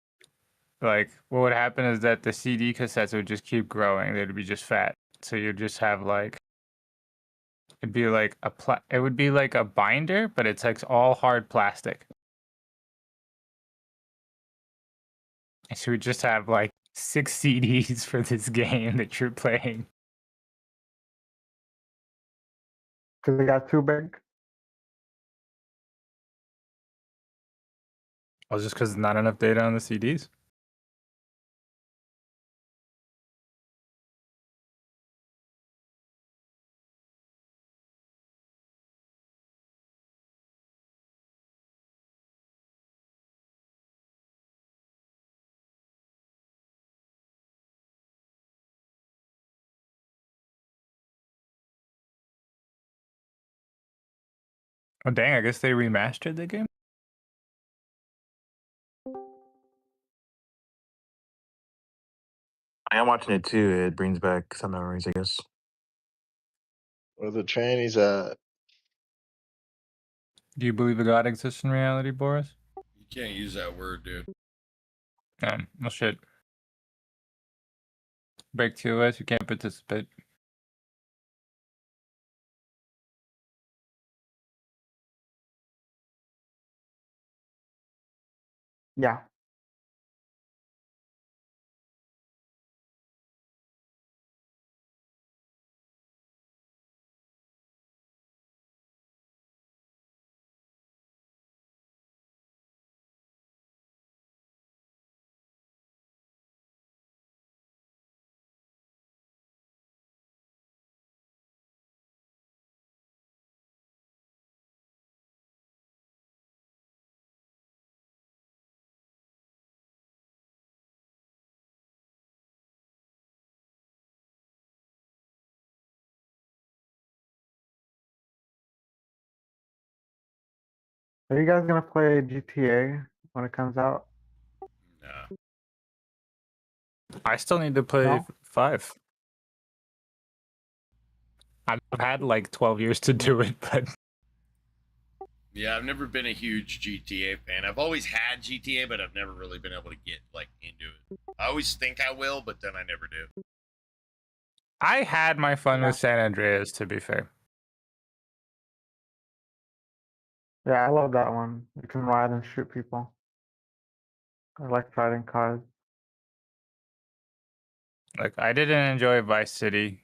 what would happen is that the CD cassettes would just keep growing. They'd be just fat. So you'd just have like, it would be like a binder, but it's like all hard plastic. And so we just have like 6 CDs for this game that you're playing. Because they got too big. Oh, just because not enough data on the CDs? Oh dang! I guess they remastered the game. I am watching it too. It brings back some memories, I guess. Where the trannies at? Do you believe a God exists in reality, Boris? You can't use that word, dude. Well, shit. Break TOS, you can't participate. Yeah. Are you guys gonna play GTA when it comes out? No. I still need to play No? 5. I've had like 12 years to do it, but Yeah, I've never been a huge GTA fan. I've always had GTA, but I've never really been able to get like into it. I always think I will, but then I never do. I had my fun with San Andreas, to be fair. Yeah, I love that one. You can ride and shoot people. I like riding cars. Like, I didn't enjoy Vice City.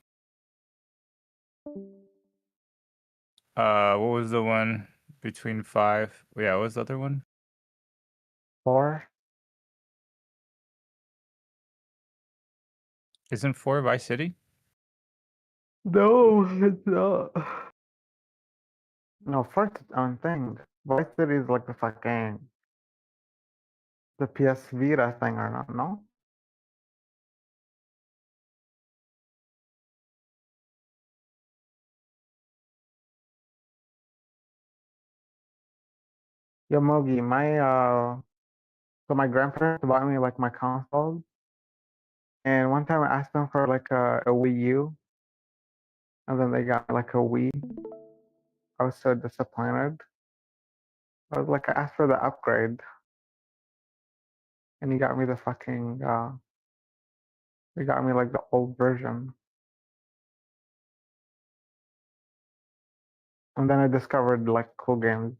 What was the one between 5? Yeah, what was the other one? 4? Isn't 4 Vice City? No, it's not. No, 4's its own thing. Vice City is like the fucking the PS Vita thing or not, no? Yo, Mogi, so my grandparents bought me like my consoles, and one time I asked them for like a Wii U, and then they got like a Wii. I was so disappointed. I was like, I asked for the upgrade, and he got me the fucking he got me like the old version. And then I discovered like cool games.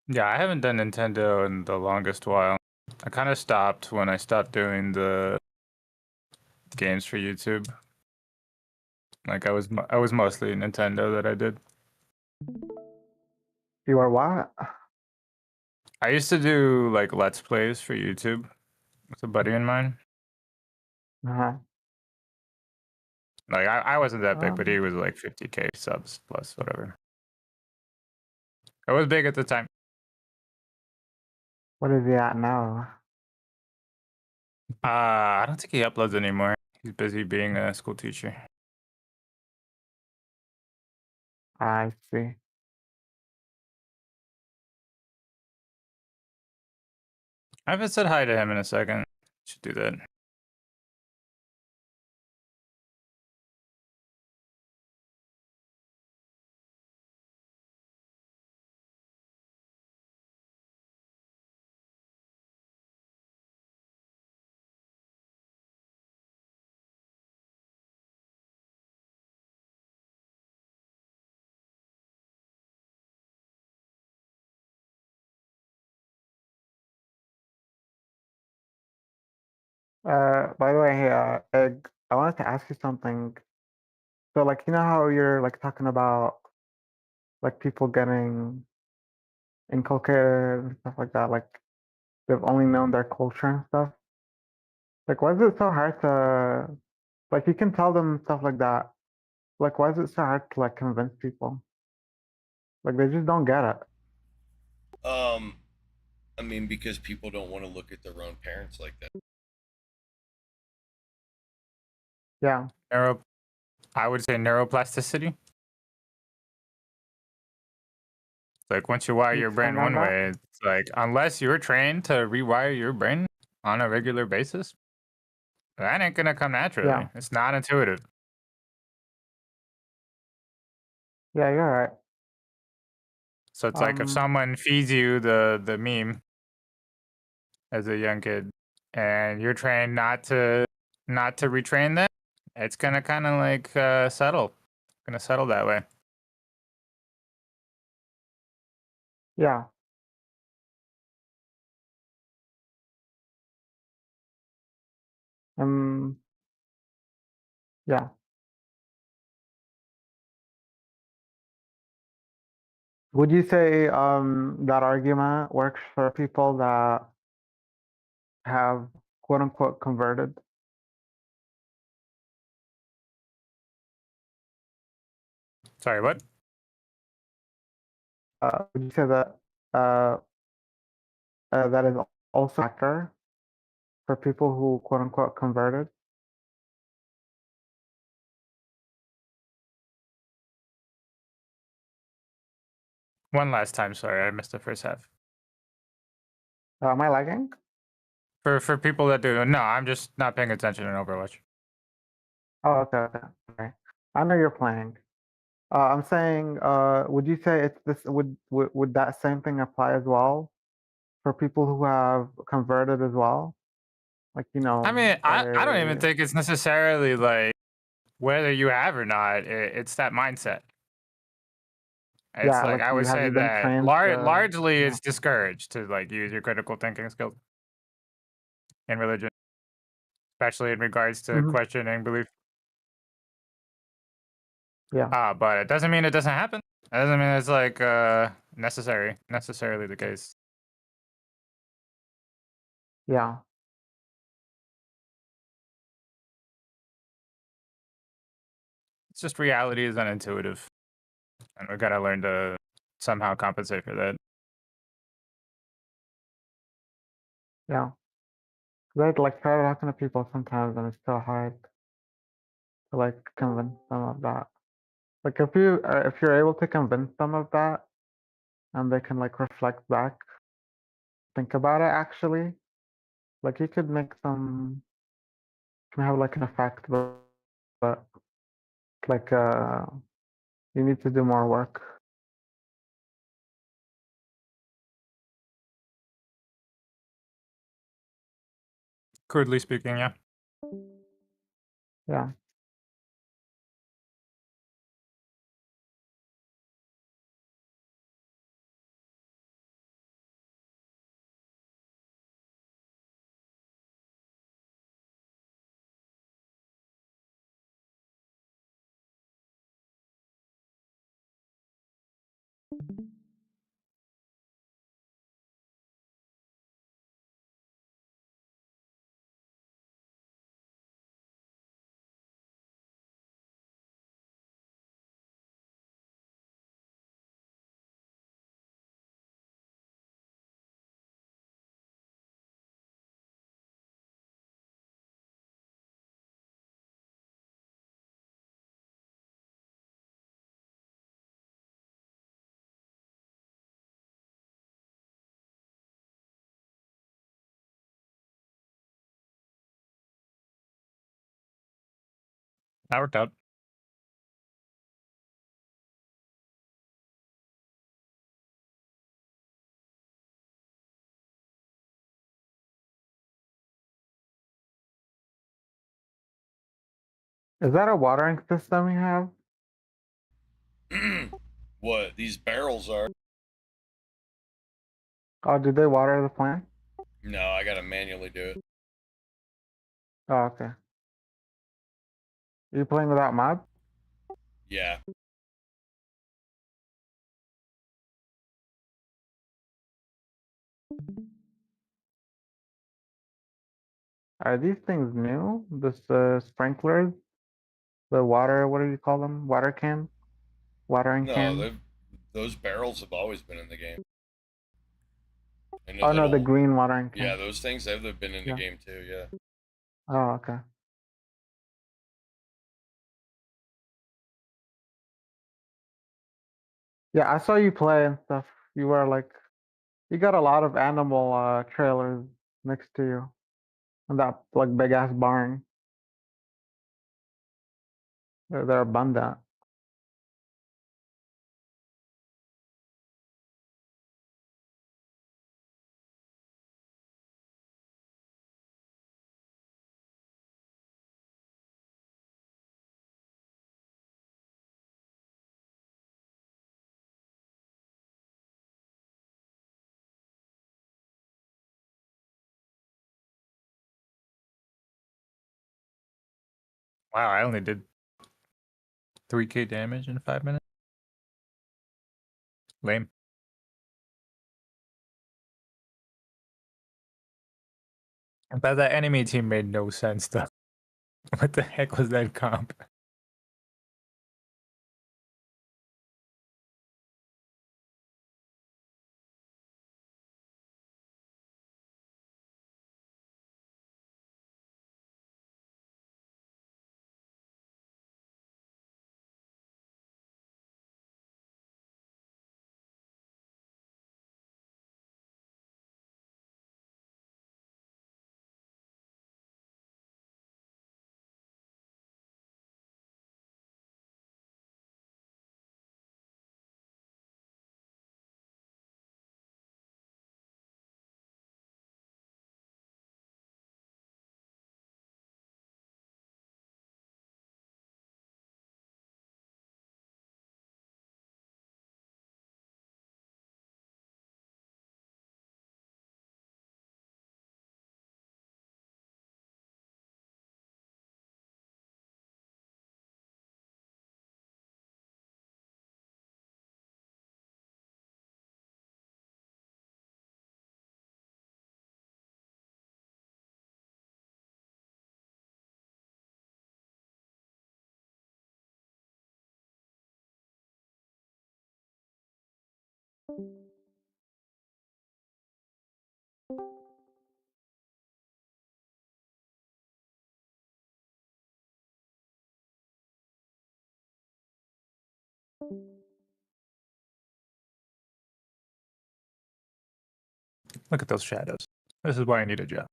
Yeah, I haven't done Nintendo in the longest while. I kind of stopped when I stopped doing the games for YouTube. Like, I was mostly Nintendo that I did. You are what? I used to do like Let's Plays for YouTube with a buddy of mine. Uh-huh. Like, I wasn't that big, but he was like 50K subs plus whatever. I was big at the time. What is he at now? I don't think he uploads anymore. He's busy being a school teacher. I see. I haven't said hi to him in a second. Should do that. By the way, Egg, I wanted to ask you something. So, like, you know how you're like talking about like people getting inculcated and stuff like that, like they've only known their culture and stuff. Like, why is it so hard to like you can tell them stuff like that? Like, why is it so hard to like convince people? Like, they just don't get it. I mean, because people don't want to look at their own parents like that. Yeah. I would say neuroplasticity. Like once you wire Can you your brain expand on one that? way, it's like unless you're trained to rewire your brain on a regular basis, that ain't gonna come naturally. Yeah. It's not intuitive. Yeah, you're right. So it's like if someone feeds you the meme as a young kid, and you're trained not to retrain that, it's gonna kind of like settle. Gonna settle that way. Yeah. Yeah. Would you say that argument works for people that have quote unquote converted? Sorry, what? Would you say that that is also a factor for people who quote unquote converted? One last time, sorry, I missed the first half. Am I lagging? For people that do, no, I'm just not paying attention in Overwatch. Oh, okay. I know you're playing. I'm saying, would you say it's this? Would that same thing apply as well for people who have converted as well? Like, you know, I mean, I don't even they, think it's necessarily like whether you have or not. It's that mindset. It's yeah, like like I would have say you been that trained to, largely yeah, it's discouraged to like use your critical thinking skills in religion, especially in regards to hmm questioning belief. yeah, But it doesn't mean it doesn't happen. It doesn't mean it's like necessarily the case. yeah, It's just reality is unintuitive, and we gotta learn to somehow compensate for that. yeah. 'Cause I like try talking to people sometimes, and it's so hard to like convince them of that. Like if you're able to convince them of that, and they can like reflect back, think about it actually, like you could make some can have like an effect, but like you need to do more work. Crudely speaking, yeah. Yeah. That worked out. Is that a watering system you have? What these barrels are? Oh, do they water the plant? No, I gotta manually do it. Oh, okay. Are you playing without mods? Yeah. Are these things new? This sprinklers, the water, what do you call them? Water can? Watering No, can? those barrels have always been in the game. And the Oh no, the little, green watering can. yeah, those things, they've been in the Yeah. game too, yeah. Oh, okay. Yeah, I saw you play and stuff. You were like, you got a lot of animal trailers next to you, and that like big ass barn. They're abundant. Wow, I only did 3k damage in 5 minutes. Lame. But that enemy team made no sense though. What the heck was that comp? Look at those shadows. This is why I need a job.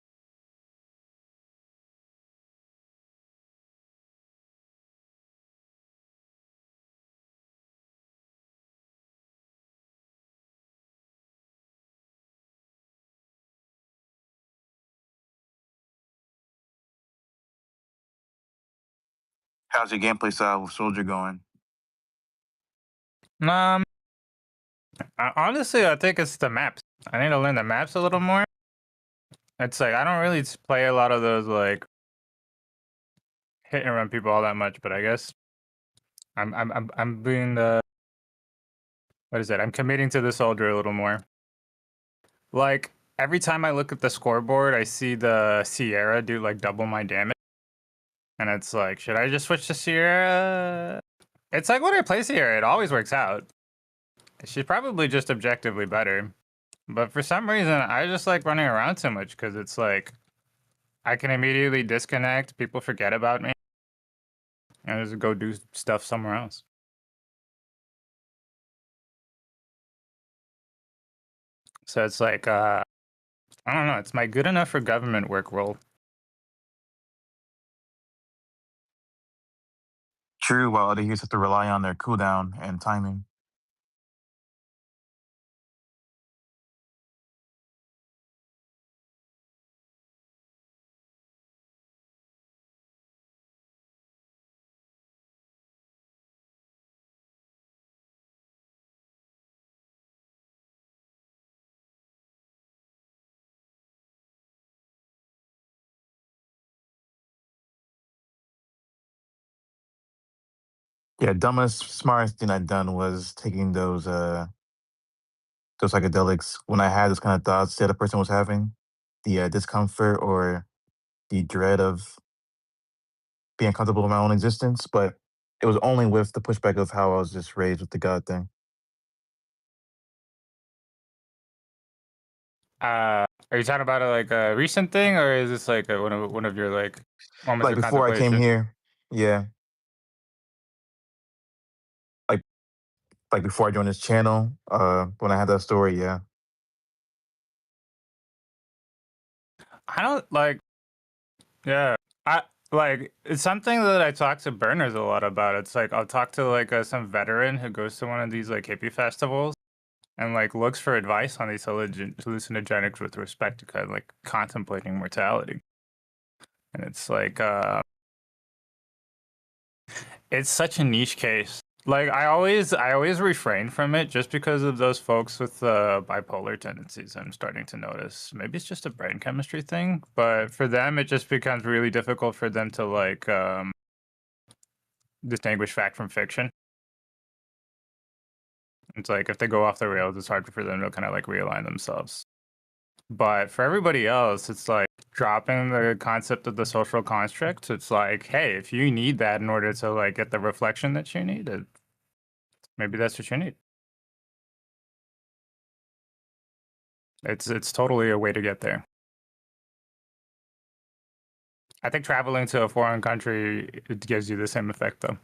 How's your gameplay style with Soldier going? Honestly, I think it's the maps. I need to learn the maps a little more. It's like I don't really play a lot of those like hit and run people all that much, but I guess I'm being the what is it? I'm committing to the soldier a little more. Like every time I look at the scoreboard, I see the Sierra do like double my damage, and it's like, should I just switch to Sierra? It's like when I play Sierra, it always works out. She's probably just objectively better, but for some reason, I just like running around too much because it's like I can immediately disconnect. People forget about me, and just go do stuff somewhere else. So it's like, I don't know. It's my good enough for government work role. True, while other users have to rely on their cooldown and timing. Yeah, dumbest, smartest thing I've done was taking those psychedelics when I had this kind of thoughts the other person was having, the discomfort or the dread of being uncomfortable in my own existence. But it was only with the pushback of how I was just raised with the God thing. Are you talking about like a recent thing, or is this like one of your like moments Like of before I came contemplation? here, yeah. Like like before I joined this channel, when I had that story, yeah. I don't like. Yeah, I like it's something that I talk to burners a lot about. It's like I'll talk to like some veteran who goes to one of these like hippie festivals and like looks for advice on these hallucinogenics with respect to kind of like contemplating mortality. And it's like it's such a niche case. Like I always refrain from it just because of those folks with bipolar tendencies. I'm starting to notice. Maybe it's just a brain chemistry thing, but for them it just becomes really difficult for them to like distinguish fact from fiction. It's like if they go off the rails, it's hard for them to kind of like realign themselves. But for everybody else, it's like dropping the concept of the social construct. It's like, hey, if you need that in order to like get the reflection that you need, maybe that's what you need. It's totally a way to get there. I think traveling to a foreign country, it gives you the same effect though.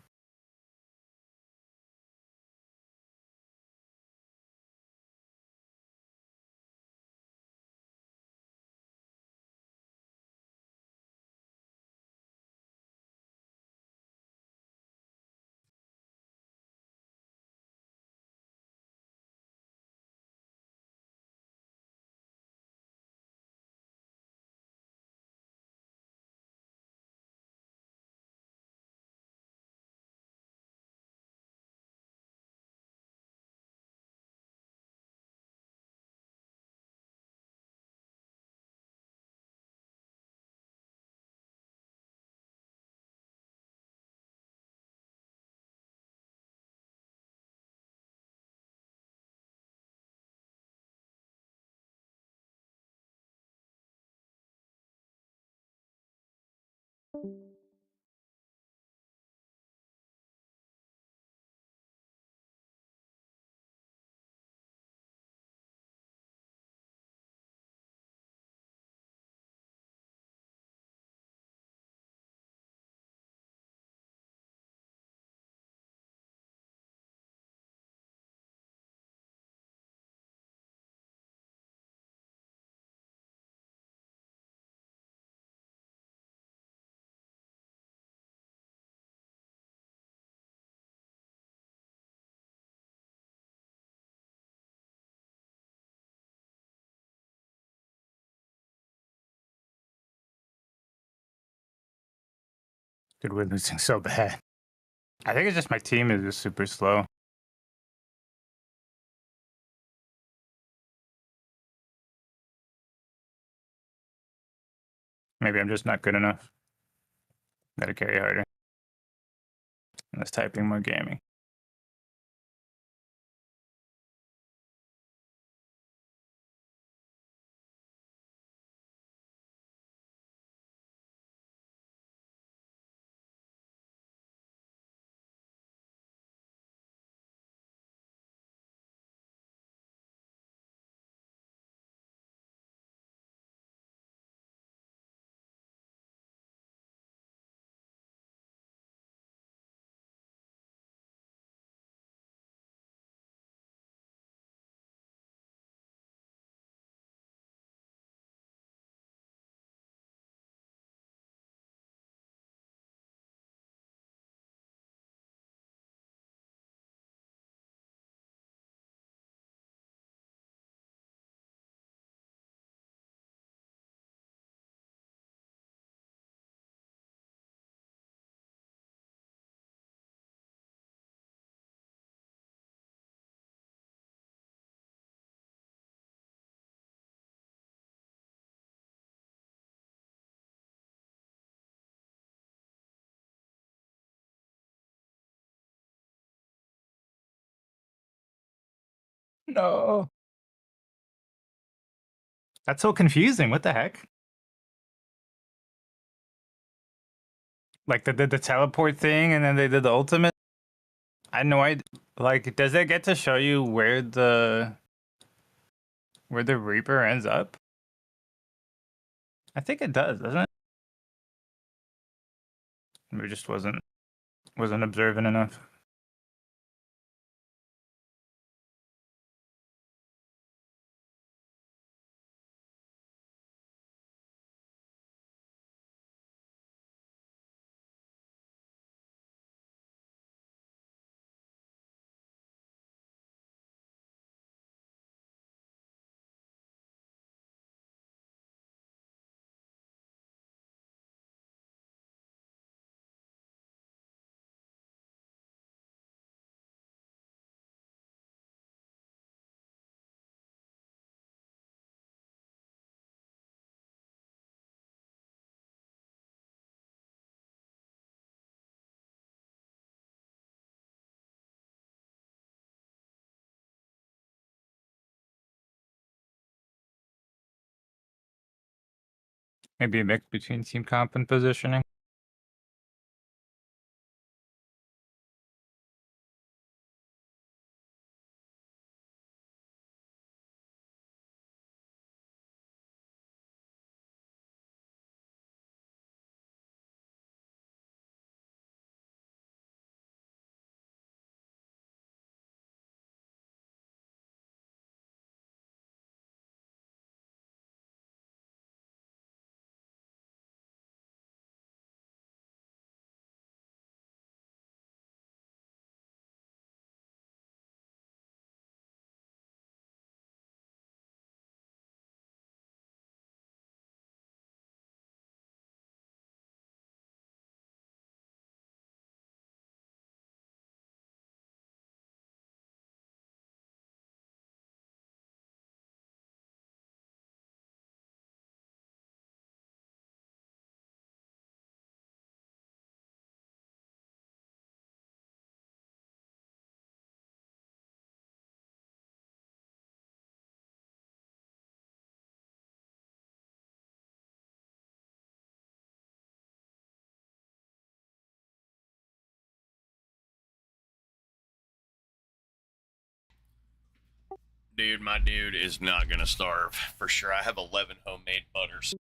Dude, we're losing so bad. I think it's just my team is just super slow. Maybe I'm just not good enough. Gotta carry harder. Less typing, more gaming. No. That's so confusing. What the heck? Like they did the teleport thing and then they did the ultimate. I had no idea. Like, does it get to show you where where the Reaper ends up? I think it does, doesn't it? Maybe just wasn't observant enough. Maybe a mix between team comp and positioning. Dude, my dude is not gonna starve for sure. I have 11 homemade butters.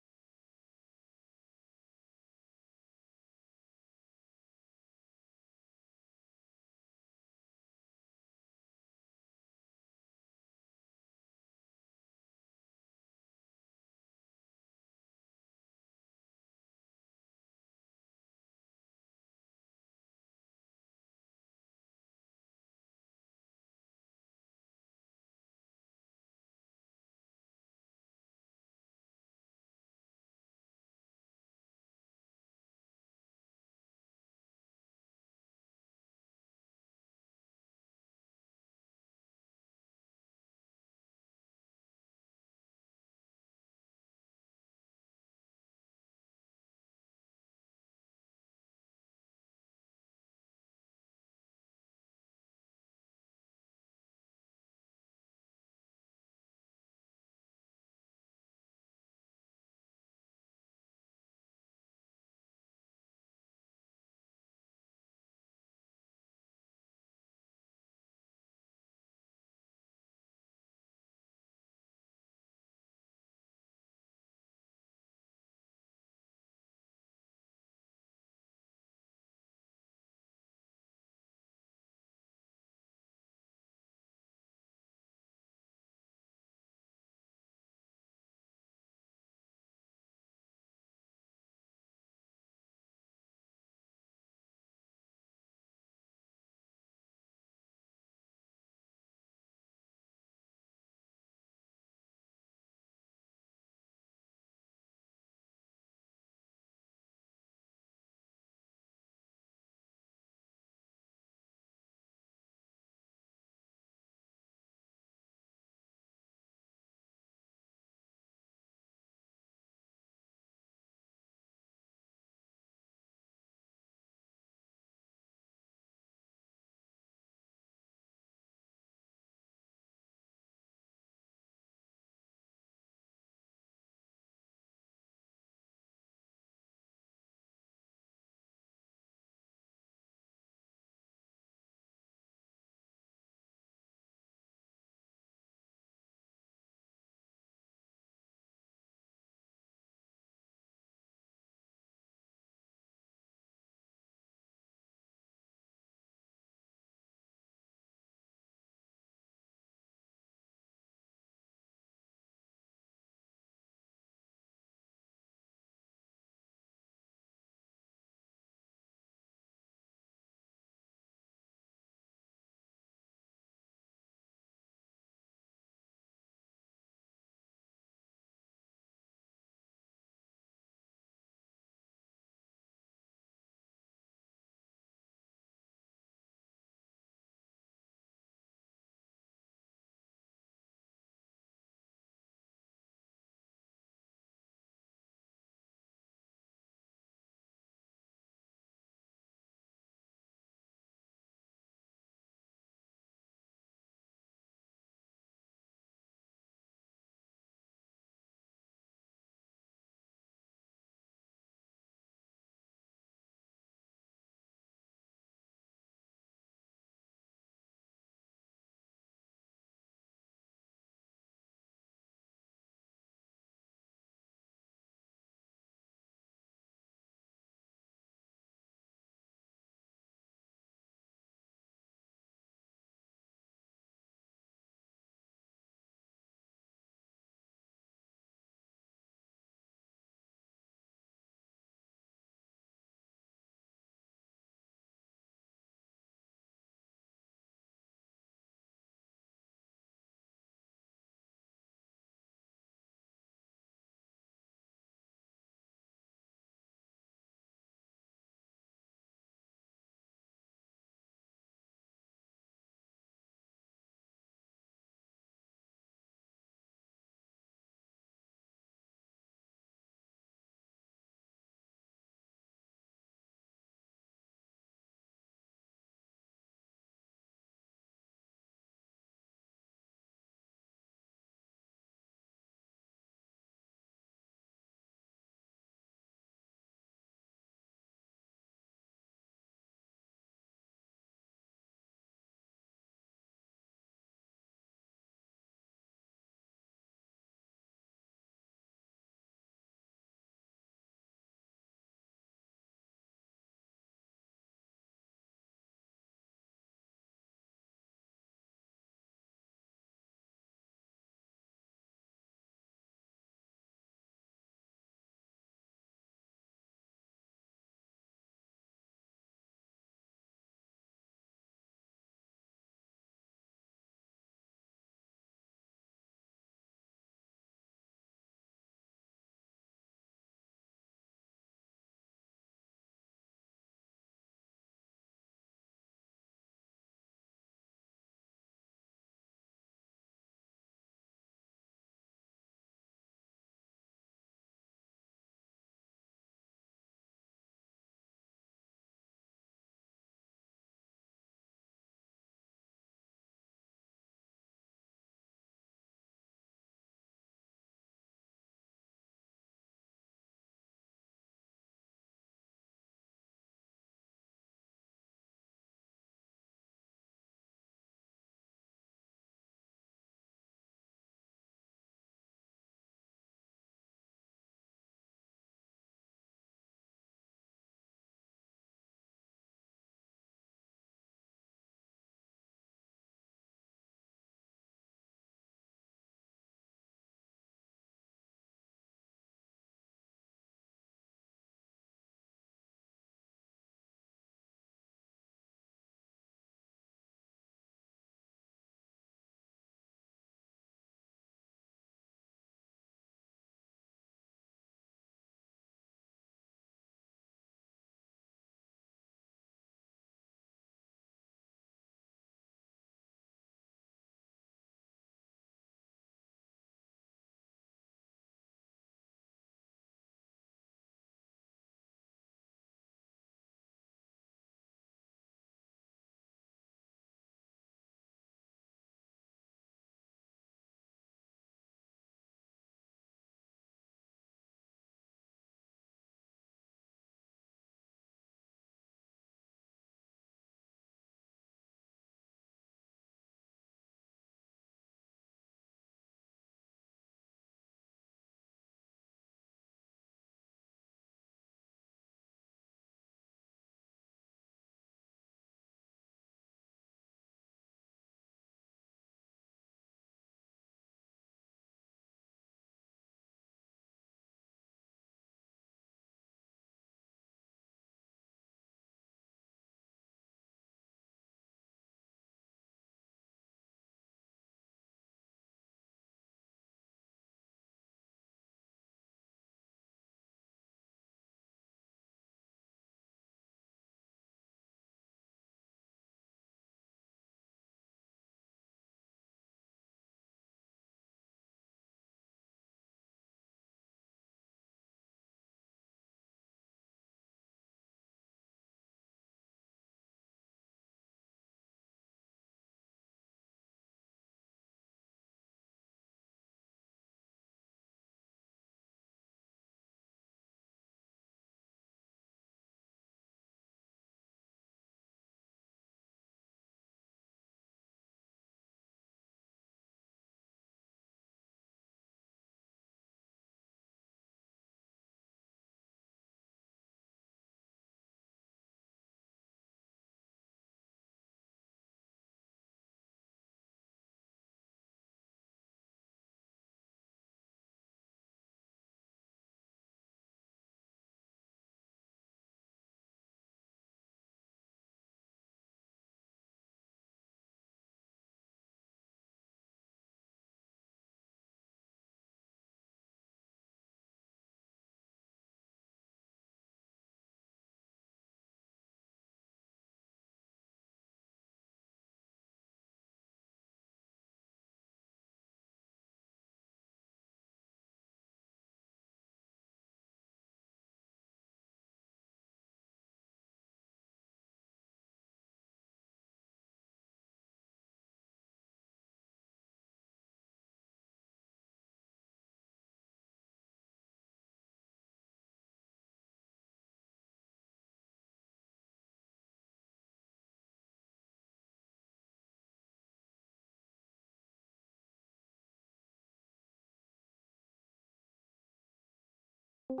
What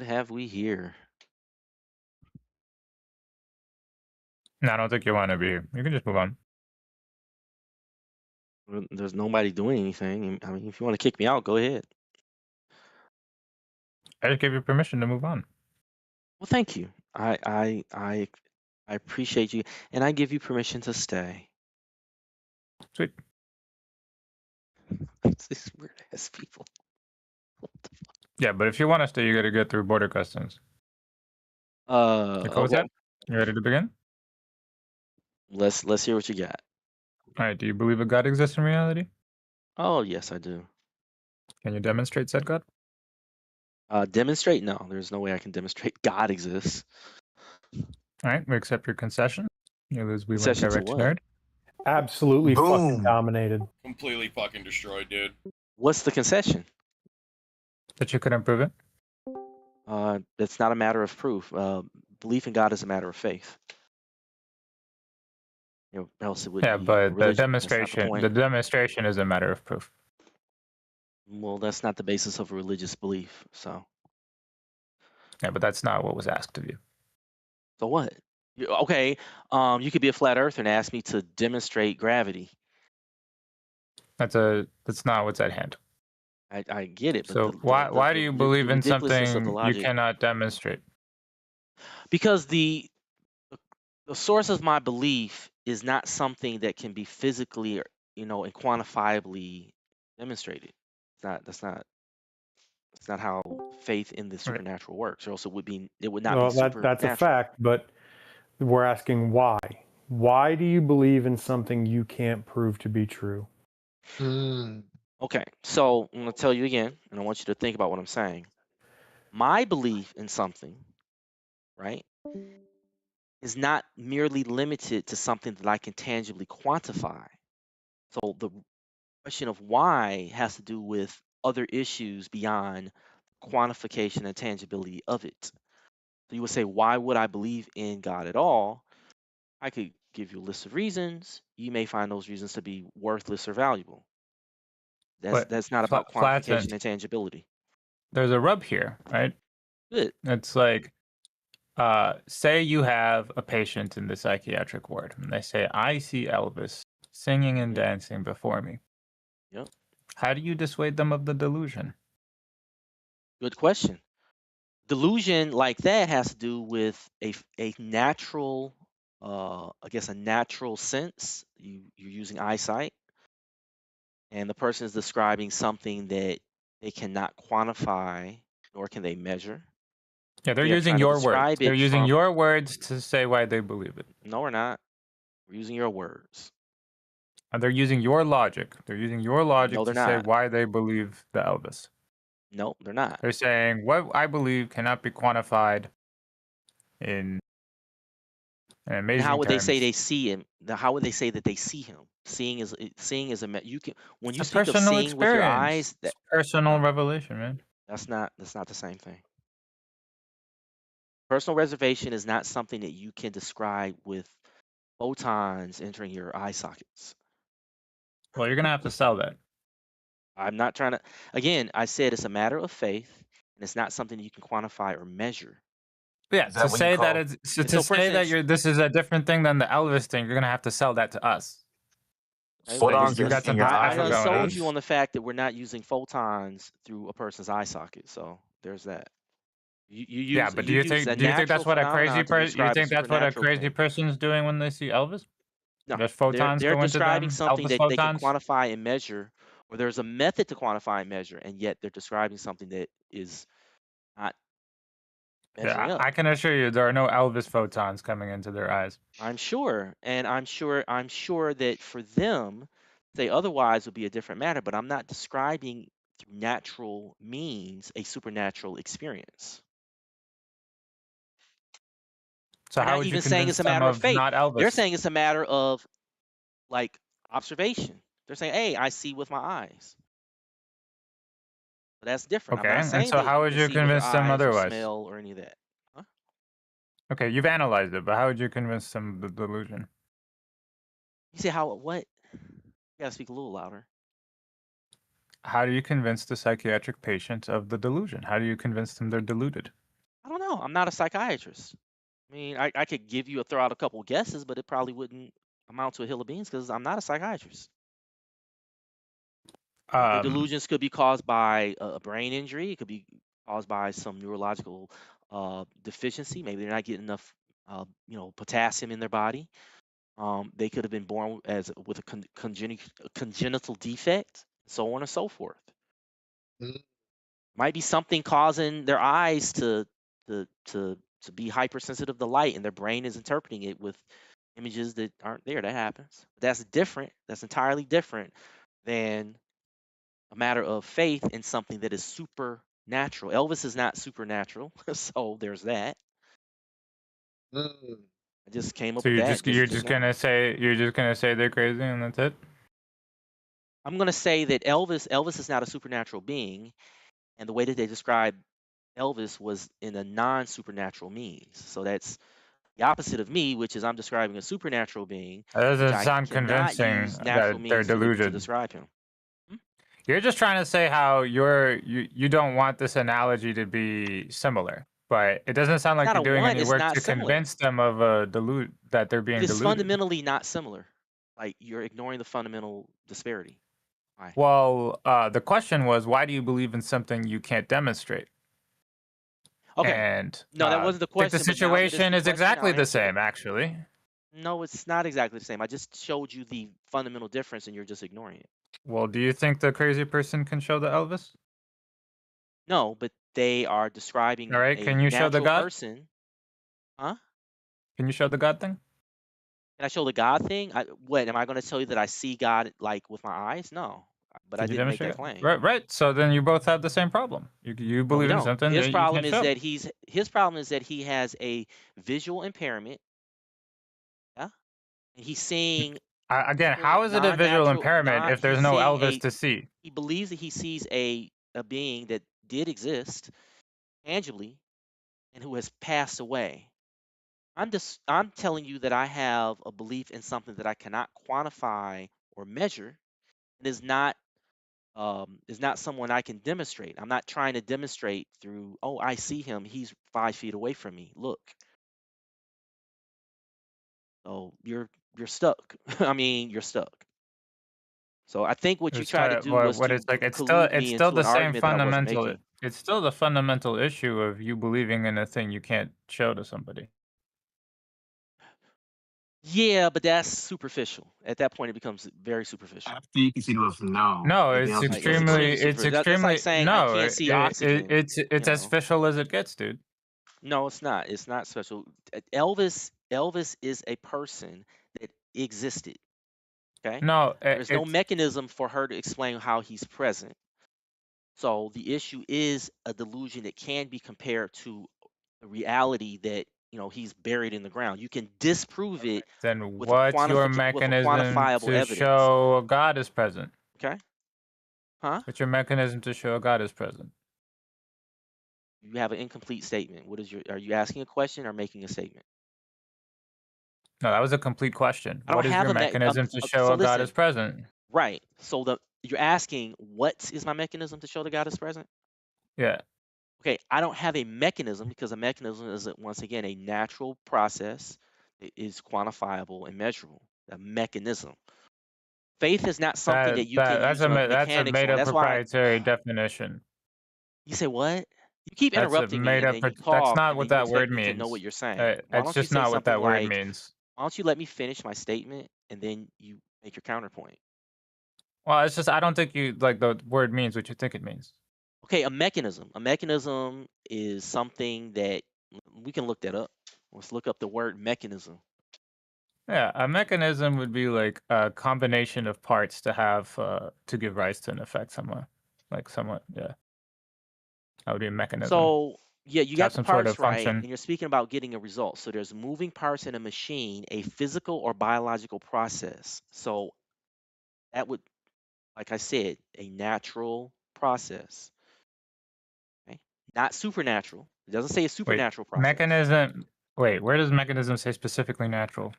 have we here? No, I don't think you want to be here. You can just move on. There's nobody doing anything. I mean, if you want to kick me out, go ahead. I just gave you permission to move on. Well, thank you. I appreciate you, and I give you permission to stay. Sweet. These weird ass people. Yeah, but if you want to stay, you got to get through border customs. You cool with Okay. that? You ready to begin? Let's hear what you got. All right. Do you believe a God exists in reality? Oh, yes, I do. Can you demonstrate said God? Demonstrate? No, there's no way I can demonstrate God exists. All right. We accept your concession. You lose. We went Concession to direct to what? nerd. Absolutely fucking Boom. dominated. Completely fucking destroyed, dude. What's the concession? That you couldn't prove it. It's not a matter of proof. Belief in God is a matter of faith. You know, else it would Yeah, be but the religion. That's not the demonstration, point. the demonstration is a matter of proof. Well, that's not the basis of a religious belief. So Yeah, but that's not what was asked of you. what? Okay, you could be a flat earther and ask me to demonstrate gravity. That's not what's at hand. I get it, but So why do you believe in ridiculousness of the something you logic. cannot demonstrate? Because the source of my belief is not something that can be physically, and quantifiably demonstrated. That's not how faith in the supernatural works, or else it would not Well, be that's a supernatural. fact, but we're asking why. Why do you believe in something you can't prove to be true? Okay, so I'm going to tell you again, and I want you to think about what I'm saying. My belief in something, right, is not merely limited to something that I can tangibly quantify. So the question of why has to do with other issues beyond quantification and tangibility of it. So you would say, why would I believe in God at all? I could give you a list of reasons. You may find those reasons to be worthless or valuable. That's not about quantification and tangibility. There's a rub here, right? Good. It's like, say you have a patient in the psychiatric ward, and they say, I see Elvis singing and dancing before me. Yep. How do you dissuade them of the delusion? Good question. Delusion like that has to do with a natural, I guess a natural sense. You're using eyesight, and the person is describing something that they cannot quantify, nor can they measure. Yeah, they're using your words. They're using your words to say why they believe it. No, we're not. We're using your words. And they're using your logic. They're using your logic to say not. why they believe the Elvis. No, they're not. They're saying what I believe cannot be quantified in amazing And how would terms. they say they see him? How would they say that they see him? Seeing is a you can when you a speak of personal seeing with your experience. eyes. It's personal revelation, man. That's not the same thing. Personal reservation is not something that you can describe with photons entering your eye sockets. Well, you're gonna have to sell that. I'm not trying to. Again, I said it's a matter of faith, and it's not something you can quantify or measure. Yeah, to say that this is a different thing than the Elvis thing, you're gonna have to sell that to us. Photons you got something I special done going on. sold you on the fact that we're not using photons through a person's eye socket. So there's that. Yeah, but do you think that's what a crazy person? You think that's what a crazy person's doing when they see Elvis? No, there's photons they're go into describing them. something Elvis that they can photons? quantify and measure, or there's a method to quantify and measure, and yet they're describing something that is not measuring up. I can assure you there are no Elvis photons coming into their eyes. I'm sure, and I'm sure that for them, say otherwise would be a different matter. But I'm not describing through natural means a supernatural experience. So they're how not would even you saying it's a convince them matter of of faith. not Elvis? They're saying it's a matter of like observation. They're saying, "Hey, I see with my eyes." But that's different. Okay, I'm not saying and so that how would can you see with your convince them eyes or otherwise? smell or any of that. Huh? Okay, you've analyzed it, but how would you convince them of the delusion? You say how? What? You gotta speak a little louder. How do you convince the psychiatric patient of the delusion? How do you convince them they're deluded? I don't know. I'm not a psychiatrist. I mean, I could give you throw out a couple guesses, but it probably wouldn't amount to a hill of beans because I'm not a psychiatrist. The delusions could be caused by a brain injury. It could be caused by some neurological deficiency. Maybe they're not getting enough, potassium in their body. They could have been born with a congenital defect, so on and so forth. Might be something causing their eyes to be hypersensitive to light, and their brain is interpreting it with images that aren't there. That happens. That's different. That's entirely different than a matter of faith in something that is supernatural. Elvis is not supernatural, so there's that. I just came up So with you're that. you're just gonna say they're crazy and that's it? I'm gonna say that Elvis is not a supernatural being, and the way that they describe Elvis was in a non-supernatural means. So that's the opposite of me, which is I'm describing a supernatural being, That which doesn't I sound cannot convincing use natural that they're means to deluded. describe him. You're just trying to say how you don't want this analogy to be similar, but it doesn't sound like Not you're a doing one, any it's work not to similar. convince them of a that they're being It is deluded. fundamentally not similar. Like you're ignoring the fundamental disparity. Why? Well, the question was, why do you believe in something you can't demonstrate? Okay. And No, that wasn't the I think the question. But now that it's situation the is question, exactly I'll the answer it. same, actually. No, it's not exactly the same. I just showed you the fundamental difference, and you're just ignoring it. Well, do you think the crazy person can show the Elvis? No, but they are describing All right, a can you show the natural God? person. Huh? Can you show the God thing? Can I show the God thing? What am I going to tell you that I see God like with my eyes? No, but I Can you didn't make demonstrate that it? claim. Right, right. So then you both have the same problem. You No, we believe in don't. something His that you problem can't is show. that his problem is that he has a visual impairment. Yeah, and he's seeing Again, people how is it a visual non-natural. impairment if He's there's no seeing Elvis to see? He believes that he sees a being that did exist tangibly and who has passed away. I'm telling you that I have a belief in something that I cannot quantify or measure, and is not someone I can demonstrate. I'm not trying to demonstrate through, oh, I see him, he's 5 feet away from me. Look. So you're stuck. I mean, you're stuck. So I think what you It's tried to kind of do was what to it's like. collude It's me still into the an same argument that I wasn't fundamental. making. It's still the fundamental issue of you believing in a thing you can't show to somebody. Yeah, but that's superficial. At that point, it becomes very superficial. After you can see with no. No, Everything it's else is Like it's still the extremely, same. extremely it's superficial. That's like extremely. saying I No, can't see oxygen. it's as official as it gets, dude. No, it's not. It's not special. Elvis is a person that existed. Okay. No, There's no it's mechanism for her to explain how he's present. So the issue is a delusion that can be compared to a reality that he's buried in the ground. You can disprove it then with what's your with a mechanism quantifiable to evidence. show God is present? Okay. Huh? What's your mechanism to show God is present? You have an incomplete statement. Are you asking a question or making a statement? No, that was a complete question. I don't What is have your a mechanism to show so a God is listen. present? Right. So you're asking what is my mechanism to show that God is present? Yeah. Okay, I don't have a mechanism because a mechanism is once again a natural process. It is quantifiable and measurable. A mechanism. Faith is not something that you can use That's a mechanics made on. up That's why proprietary definition. you say what? You keep That's a interrupting me made and up. then you That's talk not and what then you that expect word me to know what means. you're saying. Why It's don't you just say not what something that word like, means. why don't you let me finish my statement and then you make your counterpoint? Well, it's just I don't think you like the word means what you think it means. Okay, a mechanism. A mechanism is something that we can look that up. Let's look up the word mechanism. Yeah, a mechanism would be like a combination of parts to have to give rise to an effect somewhat. Yeah. That would be a mechanism. So yeah, you To got have the some sort parts of right, function. and you're speaking about getting a result. So there's moving parts in a machine, a physical or biological process. So that would, like I said, a natural process. Okay? Not supernatural. It doesn't say a Wait, supernatural process. mechanism. Wait, where does mechanism say specifically natural?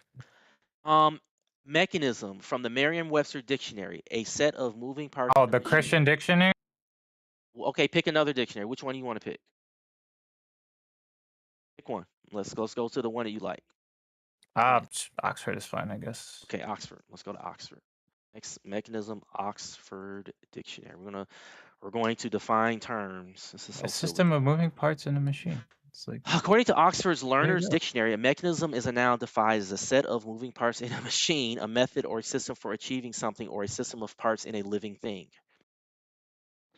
Mechanism from the Merriam-Webster dictionary, a set of moving parts Oh, in a the machine. Christian dictionary. Okay, pick another dictionary. Which one do you want to pick? Pick one. Let's go to the one that you like. Oxford is fine, I guess. Okay, Oxford. Let's go to Oxford. Mechanism, Oxford Dictionary. We're going to define terms. This is so A silly. system of moving parts in a machine. It's like, According to Oxford's Learner's go. Dictionary, a mechanism is a noun defined as a set of moving parts in a machine, a method or a system for achieving something, or a system of parts in a living thing.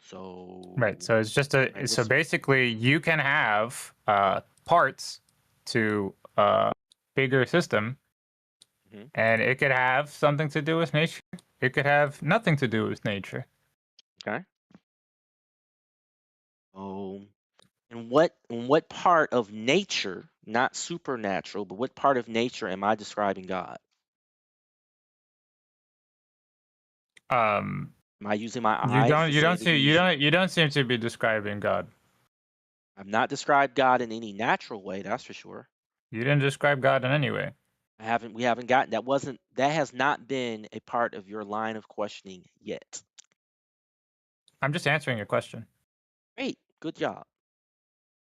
So Right. So it's just a. right, So what's basically, you can have parts to a bigger system, Mhm. and it could have something to do with nature. It could have nothing to do with nature. okay? Oh, in what part of nature, not supernatural, but what part of nature am I describing God? Um, Am I using my you eyes don't. to You say don't that see. You he's? don't. You don't seem to be describing God. I've not described God in any natural way, that's for sure. You didn't describe God in any way. We haven't gotten that has not been a part of your line of questioning yet. I'm just answering your question. Great, good job.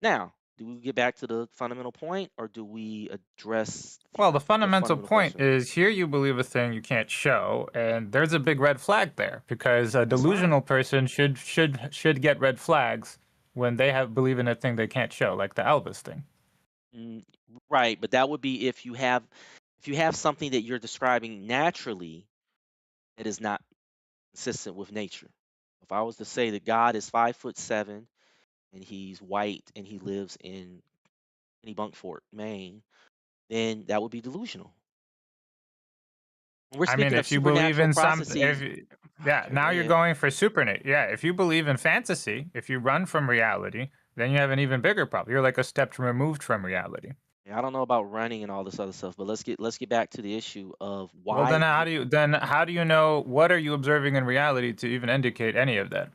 Now, do we get back to the fundamental point, or do we address Well, the fundamental point question? is here you believe a thing you can't show, and there's a big red flag there because a That's fine. delusional person should get red flags when they believe in a thing they can't show, like the Elvis thing. Right, but that would be if you have something that you're describing naturally that is not consistent with nature. If I was to say that God is 5'7" and he's white and he lives in Kennebunkport, Maine, then that would be delusional. When we're I mean, speaking of if you believe supernatural in some, processes, yeah, okay, now go you're ahead. going for supernat. Yeah, if you believe in fantasy, if you run from reality, then you have an even bigger problem. You're like a step removed from reality. Yeah, I don't know about running and all this other stuff, but let's get back to the issue of Well, why. then how do you know what are you observing in reality to even indicate any of that?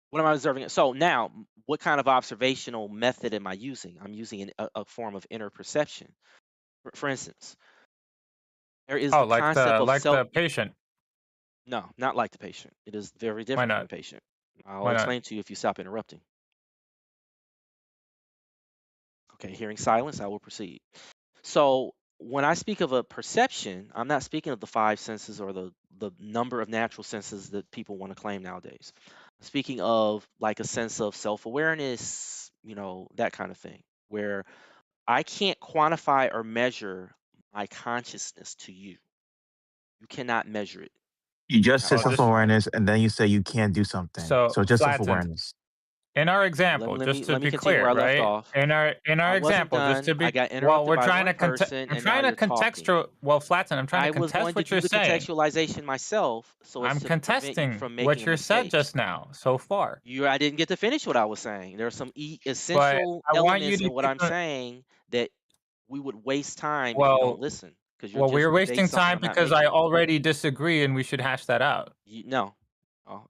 What am I observing? So now, what kind of observational method am I using? I'm using a form of inner perception. For instance, there is the concept of self. the patient. No, not like the patient. It is very Why different from not? the patient. I'll Why not? explain to you if you stop interrupting. Okay, hearing silence, I will proceed. So when I speak of a perception, I'm not speaking of the five senses or the number of natural senses that people want to claim nowadays. I'm speaking of like a sense of self-awareness, that kind of thing, where I can't quantify or measure my consciousness to you. You cannot measure it. You just said However, self awareness, and then you say you can't do something. So So just self flattened. awareness. In our let example, me just to be continue where clear, I left right? off. In our I wasn't example, just done. to I be got well, interrupted we're by trying one to person, I'm and now trying to you're talking. contextual. Well, Flatten, I'm trying I to was going contest to what do you're the saying. contextualization myself so as I'm to prevent you contesting from making what a you said mistake. just now so far. I didn't get to finish what I was saying. There are some But essential I want you elements to in what I'm saying that we would waste time if you don't listen, because you'll well, we're just debate wasting something time I'm not because I making. already disagree and we should hash that out. No,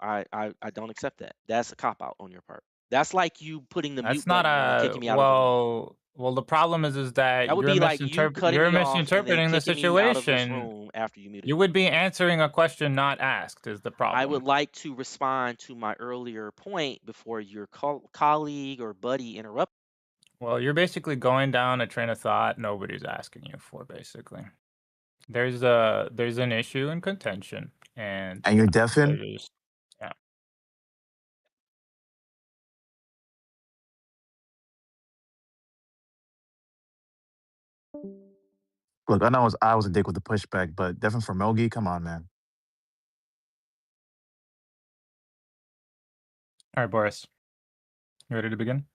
I don't accept that. That's a cop out on your part. That's like you putting the mute That's not button on and a kicking me out of the room. well, the problem is that That would be like you cutting you're me off and then misinterpreting the kicking me out of this situation. room after you muted You me. would be answering a question not asked is the I problem. would like to respond to my earlier point before your colleague or buddy interrupts. Well, you're basically going down a train of thought nobody's asking you for, basically. There's an issue in contention, and And you're deafened? yeah. Look, I know I was a dick with the pushback, but definitely for Mogi, come on, man. All right, Boris. You ready to begin?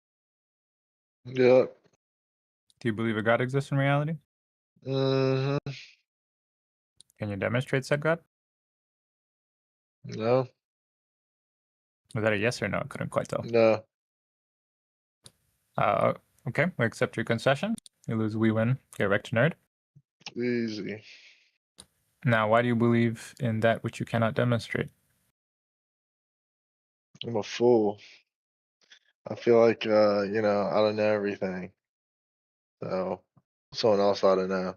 Yeah. Do you believe a God exists in reality? Mm-hmm. Can you demonstrate said God? No. Was that a yes or no? I couldn't quite tell. No. Okay, we accept your concession. You lose, we win. Get wrecked, nerd. Easy. Now, why do you believe in that which you cannot demonstrate? I'm a fool. I feel like I don't know everything. So someone else ought to know.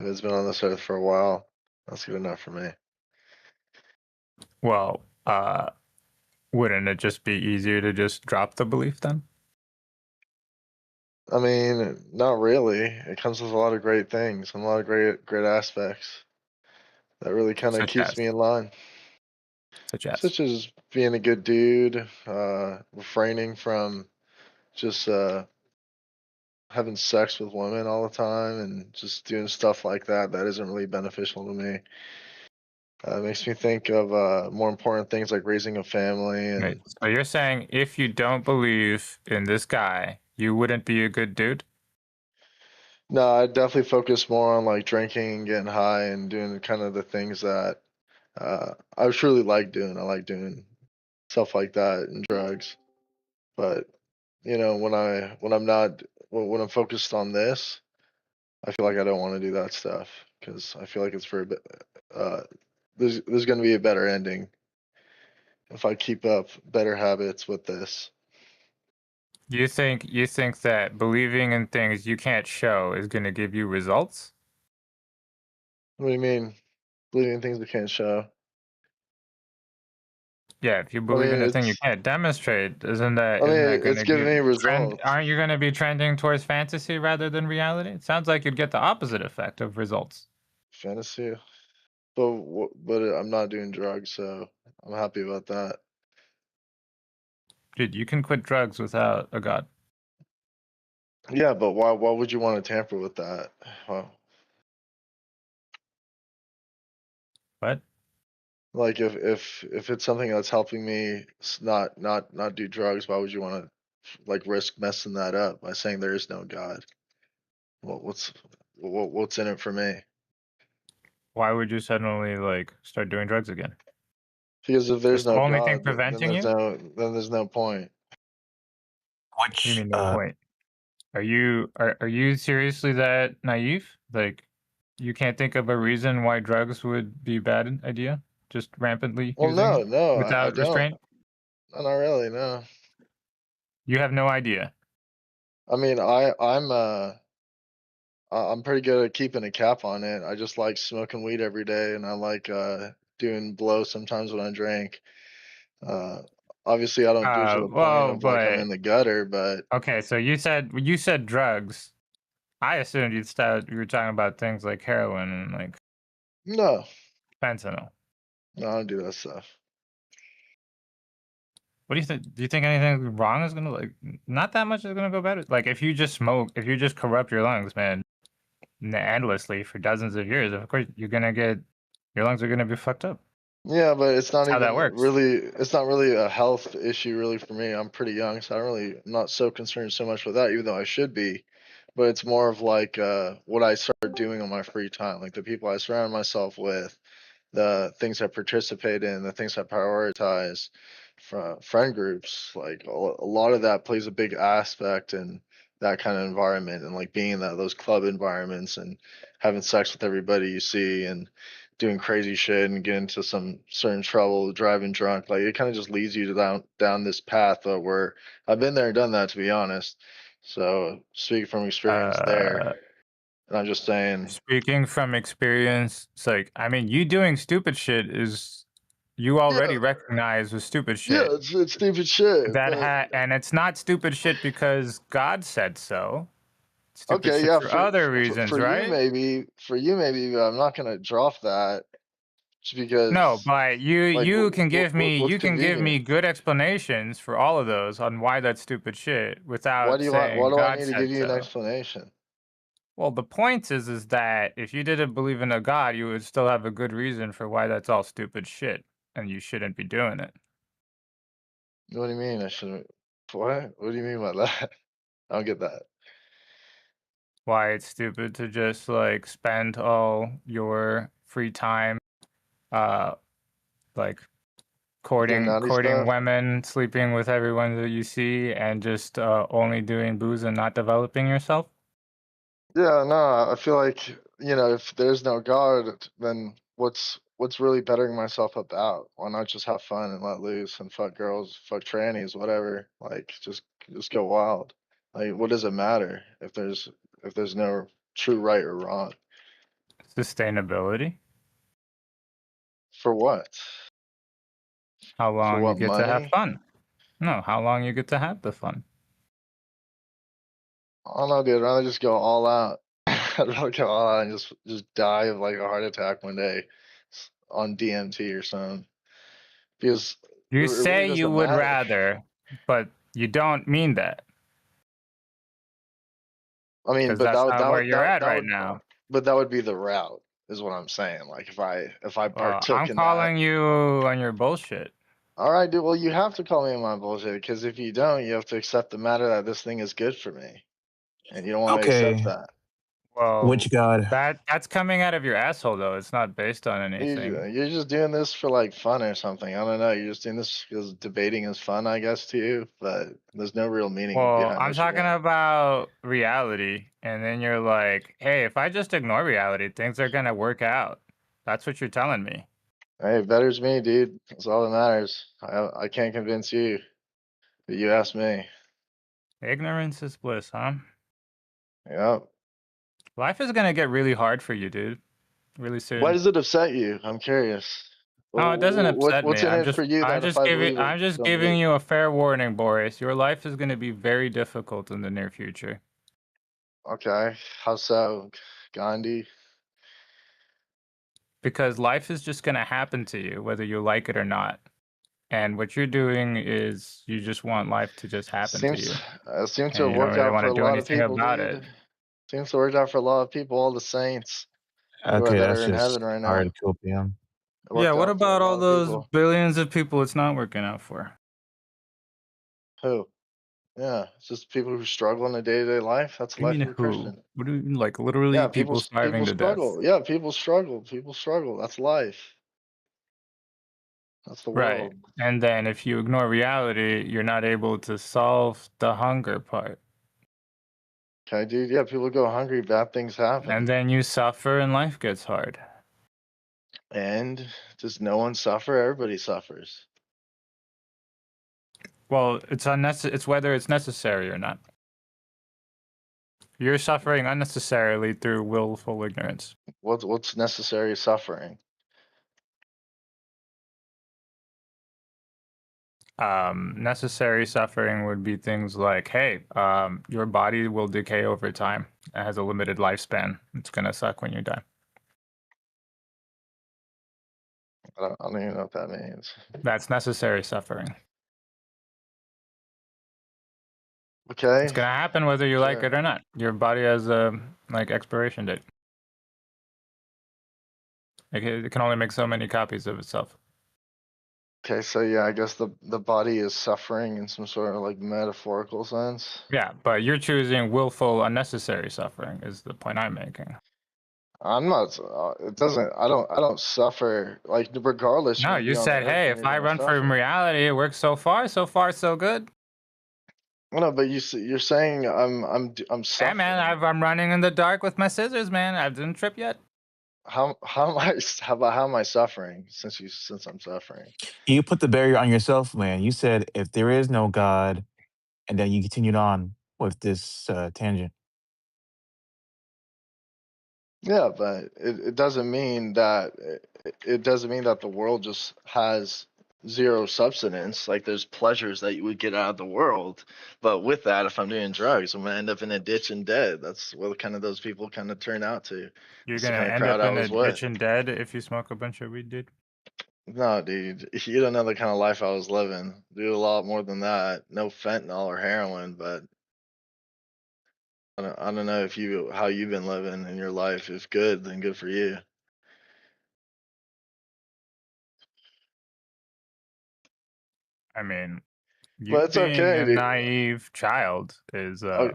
Who's been on this earth for a while. That's good enough for me. Well, wouldn't it just be easier to just drop the belief then? I mean, not really. It comes with a lot of great things and a lot of great aspects that really kind of Such keeps as, me in line. Such as being a good dude, refraining from just having sex with women all the time and just doing stuff like that that isn't really beneficial to me. It makes me think of more important things like raising a family Right. and So you're saying if you don't believe in this guy, you wouldn't be a good dude? no, I definitely focus more on like drinking and getting high and doing kind of the things that I truly like doing. I like doing stuff like that and drugs. But you know, when I'm not when I'm focused on this, I feel like I don't want to do that stuff because I feel like it's for a bit. Uh, there's going to be a better ending if I keep up better habits with this. You think that believing in things you can't show is going to give you results? What do you mean? Believing things we can't show? Yeah, if you I believe mean, in a thing you it's can't demonstrate, isn't I that mean, going it's to giving give me trend? results. Aren't you going to be trending towards fantasy rather than reality? It sounds like you'd get the opposite effect of results. Fantasy, but I'm not doing drugs, so I'm happy about that. Dude, you can quit drugs without a god. Yeah, but why would you want to tamper with that? Well, What? like if it's something that's helping me not do drugs, why would you want to like risk messing that up by saying there is no God? What's in it for me? Why would you suddenly like start doing drugs again? Because if Is there's the no only thing God, preventing you? then there's no point. What do you Which mean no point? Are you seriously that naive? Like you can't think of a reason why drugs would be a bad idea? Just rampantly Well, using it no, I without don't. restraint? Not really, no. You have no idea. I mean, I'm pretty good at keeping a cap on it. I just like smoking weed every day, and I like doing blow sometimes when I drink. Uh, obviously, I don't do it to the point Well, of like I'm but in the gutter, but okay, so you said drugs. I assumed you were talking about things like heroin and like no, fentanyl. no, I don't do that stuff. What do you think? Do you think anything wrong is gonna like not that much is gonna go better? Like if you just smoke, if you just corrupt your lungs, man, endlessly for dozens of years, of course you're gonna get your lungs are gonna be fucked up. Yeah, but it's not That's how that even works. really it's not really a health issue really for me. I'm pretty young, so I'm not so concerned so much with that, even though I should be. But it's more of like what I start doing on my free time, like the people I surround myself with, the things I participate in, the things I prioritize, friend groups, like a lot of that plays a big aspect in that kind of environment and like being in those club environments and having sex with everybody you see and doing crazy shit and getting into some certain trouble, driving drunk. Like it kind of just leads you down this path where I've been there and done that to be honest. So speaking from experience there, Uh, and I'm just saying, Speaking from experience, it's like I mean, you doing stupid shit is you already yeah, recognize was stupid yeah, shit. it's stupid shit, but And it's not stupid shit because God said so. Stupid okay, shit yeah, for other reasons, for you right? maybe, but I'm not gonna drop that just No, because but you like you can give me what's you can give me convenient. good explanations for all of those on why that's stupid shit Why without do you want? Why saying do I God need to give said you an so. explanation? Well, the point is that if you didn't believe in a God, you would still have a good reason for why that's all stupid shit, and you shouldn't be doing it. What do you mean I shouldn't? What? What do you mean by that? I don't get that. Why it's stupid to just like spend all your free time, uh, like Doing naughty courting stuff? women, sleeping with everyone that you see, and just only doing booze and not developing yourself. Yeah, no, I feel like, if there's no God, then what's really bettering myself about? Why not just have fun and let loose and fuck girls, fuck trannies, whatever? Like just go wild. Like what does it matter if there's no true right or wrong? Sustainability. For what? How For long you what get to have money? fun? No, how long you get to have the fun. I don't know, dude. I'd rather just go all out. I'd rather go all out and just die of like a heart attack one day on DMT or something. Because it You really say you doesn't would matter. rather, but you don't mean that. I mean, Because but that's that would not that where would you're that at that right would now. but that would be the route, is what I'm saying. Like if I partook I'm in that. calling you on your bullshit. All right, dude. Well, you have to call me on my bullshit because if you don't, you have to accept the matter that this thing is good for me, and you don't want to accept Okay. that. Well, Which God? that's coming out of your asshole though. It's not based on anything. You're just doing this for like fun or something. I don't know. You're just doing this because debating is fun, I guess, to you. But there's no real meaning Well, behind I'm what you're talking doing. about reality, and then you're like, "Hey, if I just ignore reality, things are gonna work out." That's what you're telling me. Hey, better's me, dude. That's all that matters. I can't convince you, but you asked me. Ignorance is bliss, huh? Yep. Life is gonna get really hard for you, dude. Really Why soon. does it upset you? I'm curious. No, it doesn't upset What's me. in it for you that if I believe it, I'm just don't believe? giving you a fair warning, Boris. Your life is gonna be very difficult in the near future. Okay. How so, Gandhi? Because life is just gonna happen to you, whether you like it or not. And what you're doing is you just want life to just happen to Seems you. seems to And have you don't worked really out want for to a do lot of anything people, about it. dude. Seems to work out for a lot of people, all the saints Okay, that that's are in just heaven right now. hard copium. It Yeah, worked what out for a about all lot of those people. billions of people it's not working out for? Who? Yeah, it's just people who struggle in a day-to-day life. That's the What do you life mean of a who? Christian. What do you mean, like literally Yeah, people starving people to death? struggle. Yeah, people struggle. People struggle. That's life. That's the Right. world. And then if you ignore reality, you're not able to solve the hunger part. Okay, dude. Yeah, people go hungry. Bad things happen. And then you suffer and life gets hard. And does no one suffer? Everybody suffers. Well, it's whether it's necessary or not. You're suffering unnecessarily through willful ignorance. What's necessary suffering? Necessary suffering would be things like, hey, your body will decay over time. It has a limited lifespan. It's gonna suck when you die. I don't even know what that means. That's necessary suffering. Okay. It's gonna happen whether you like Sure. it or not. Your body has a expiration date. It can only make so many copies of itself. Okay, so yeah, I guess the body is suffering in some sort of like metaphorical sense. Yeah, but you're choosing willful, unnecessary suffering. Is the point I'm making? I'm not. It doesn't. I don't suffer. Like regardless, you're No, gonna you be on the said, earth hey, and if you're I gonna run from suffer. reality, it works so far so good. No, but you're saying I'm Yeah, suffering. man, I'm running in the dark with my scissors, man. I didn't trip yet. How am I suffering since I'm suffering? You put the barrier on yourself, man. You said if there is no God, and then you continued on with this tangent. Yeah, but it doesn't mean that it doesn't mean that the world just has zero substance. Like there's pleasures that you would get out of the world, but with that, if I'm doing drugs, I'm gonna end up in a ditch and dead. That's what kind of those people kind of turn out to. You're That's the gonna kind of end crowd up I in a was with. ditch and dead if you smoke a bunch of weed, dude. No, dude, you don't know the kind of life I was living. Do a lot more than that. No fentanyl or heroin, but I don't know if how you've been living in your life. If good, then good for you. I mean, But you it's being okay, a dude. naive child is Oh,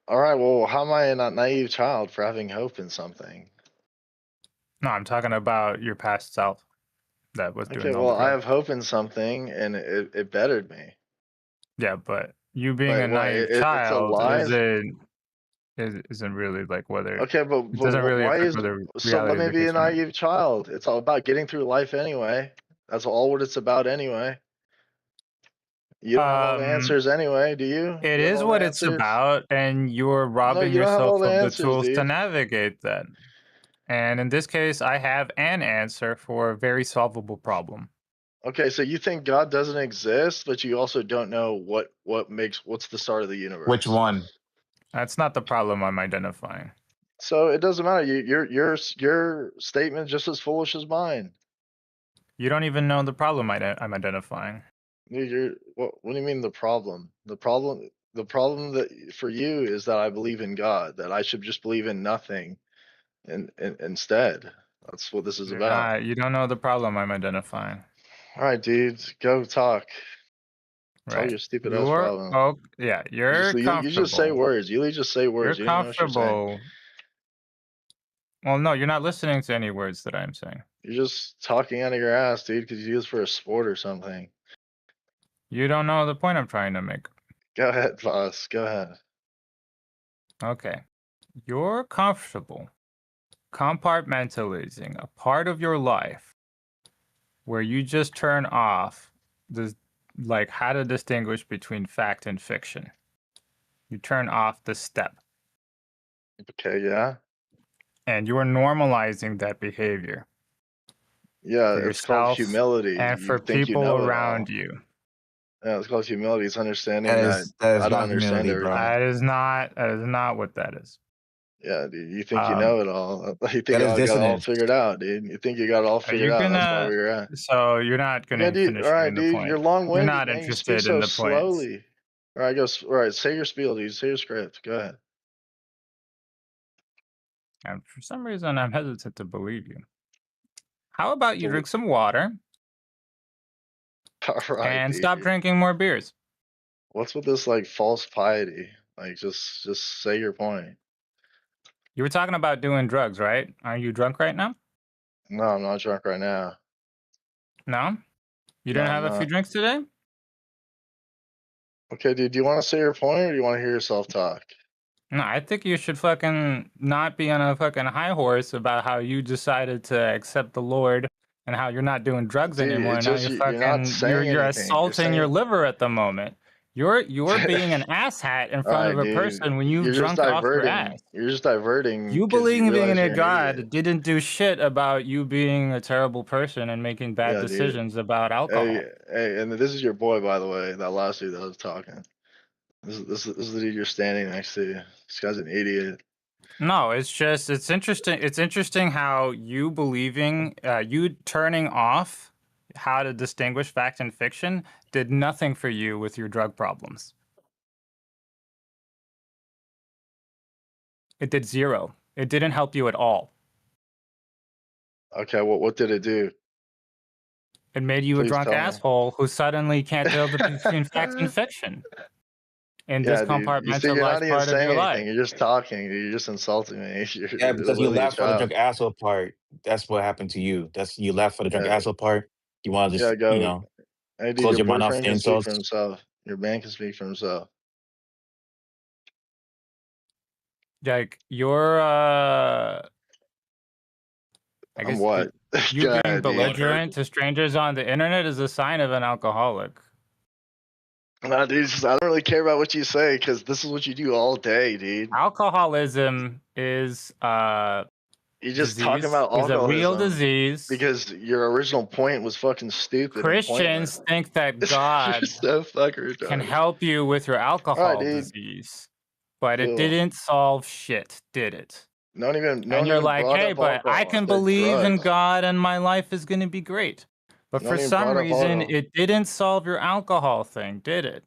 all right. Well, how am I a not naive child for having hope in something? no, I'm talking about your past self that was Okay. doing all Well, the I drugs. have hope in something, and it bettered me. Yeah, but you being a But what? naive It's a child lie. isn't really like whether Okay, it doesn't really why affect is whether so? Let reality me be a decays or not. naive child. It's all about getting through life anyway. That's all what it's about anyway. You don't have all the answers anyway, do you? It You have is all the what it's answers? about, and you're No, robbing you don't have all yourself the of the answers, tools to dude. navigate that. And in this case, I have an answer for a very solvable problem. Okay, so you think God doesn't exist, but you also don't know what's the start of the universe. Which one? That's not the problem I'm identifying. So it doesn't matter. Your statement just as foolish as mine. You don't even know the problem I'm identifying. What do you mean the problem? The problem that for you is that I believe in God, that I should just believe in nothing instead. That's what this is about. You don't know the problem I'm identifying. All right, dude, go talk. Tell Right. your stupid ass problem. You're comfortable. You just say words. You just say words. You're You don't even know what you're saying. comfortable. Well, no, you're not listening to any words that I'm saying. You're just talking out of your ass, dude, because you do this for a sport or something. You don't know the point I'm trying to make. Go ahead, boss. Go ahead. Okay. You're comfortable compartmentalizing a part of your life where you just turn off how to distinguish between fact and fiction. You turn off the step. Okay, yeah. And you are normalizing that behavior. Yeah, for it's called yourself humility. and You for think you people know it around all. you. Yeah, it's called humility. It's understanding That is I don't not understand humility, everything. bro. That is not what that is. Yeah, dude, you think you know it all. You think That is I got it all dissonance. figured out, dude. You think you got it all Are figured you out. That's gonna? why we're at. So you're not gonna Yeah, dude. finish All right, getting the dude. point. You're You're long-winded, not man. You speak interested so in the points. slowly. All right, all right. Say your spiel, dude. Say your script. Go ahead. And for some reason, I'm hesitant to believe you. How about you drink some water All right, and dude. stop drinking more beers? What's with this like false piety? Like, just say your point. You were talking about doing drugs, right? Are you drunk right now? No, I'm not drunk right now. No? You No, didn't I'm have a few not. drinks today? Okay, dude. Do you want to say your point, or do you want to hear yourself talk? No, I think you should fucking not be on a fucking high horse about how you decided to accept the Lord and how you're not doing drugs Dude, anymore. it's Now just you're not saying you're anything. You're assaulting your saying. liver at the moment. You're being an asshat in All front right, of a dude. person when you've You're just drunk off your diverting. ass. You're just diverting You because you believing realize in a you're an idiot. God didn't do shit about you being a terrible person and making bad Yeah, dude. decisions about alcohol. Hey, and this is your boy, by the way. That last dude that was talking. This is the dude you're standing next to. This guy's an idiot. No, it's interesting. It's interesting how you you turning off how to distinguish fact and fiction did nothing for you with your drug problems. It did zero. It didn't help you at all. Okay, what did it do? It made you a Please drunk tell me. asshole who suddenly can't tell the difference between fact and fiction in this Yeah, dude. You see, you're not compartmentalized even part of your saying life. anything. You're just talking. You're just insulting me. You're Yeah, because you literally a laughed for the drunk child. asshole part. That's what happened to you. You laughed for the drunk Yeah, asshole part. You want to yeah. just, Go. Hey, dude. close Your your mind off boyfriend to can speak for insults. himself. Your man can speak for himself. Like you're I I'm guess what? you Go being ahead, dude. belligerent to strangers on the internet is a sign of an alcoholic. Nah, dude. I don't really care about what you say because this is what you do all day, dude. Alcoholism is You just talking about is a real alcoholism disease. because your original point was fucking stupid and pointless. Christians think that You're God so fucking can retarded. help you with your All right, alcohol dude. disease, but it Cool. didn't solve shit, did it? No one And even you're like, brought hey, up but I alcohol. I can said believe in drugs. God and my life is going to be great. But No for one even some brought up reason, alcohol. it didn't solve your alcohol thing, did it?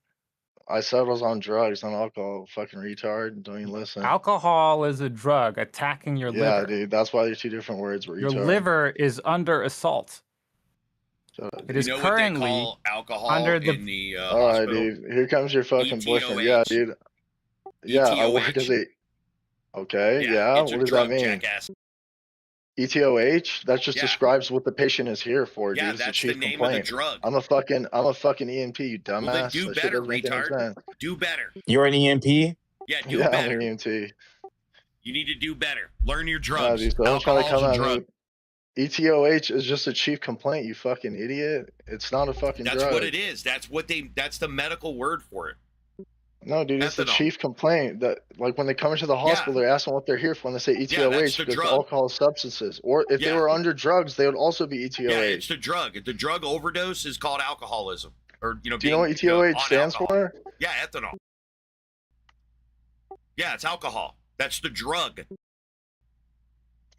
I said I was on drugs, not alcohol. Fucking retard. Don't even listen. Alcohol is a drug attacking your Yeah, liver. dude. That's why there's two different words. Retard. Your liver is under assault. It is You know what they currently call alcohol under the. in the All right, hospital? dude. Here comes your fucking boyfriend. Yeah, dude. Yeah, I work as a. Okay. Yeah. It's a What does that drug, mean? jackass. ETOH? That just describes what the patient is here for, Yeah, dude. It's a that's chief the name complaint. of the drug. I'm a fucking EMT, you dumbass. Well, then do That shit better, doesn't make any retard. sense. Do better. You're an EMP? Yeah, do Yeah, better. I'm an EMT. You need to do better. Learn your Yeah, drugs. dude, so don't try to Alcohol's come a at drug. me. ETOH is just a chief complaint, you fucking idiot. It's not a fucking That's drug. what it is. That's the medical word for it. No, dude, it's the Ethanol. chief complaint that, like, when they come into the hospital, they're asking what they're here for when they say Yeah, that's ETOH the because drug. alcohol substances. Or if they Yeah. were under drugs, they would also be ETOH. Yeah, it's the drug. The drug overdose is called alcoholism, or Do you being know what ETOH on stands alcohol. for? Yeah, ethanol. Yeah, it's alcohol. That's the drug.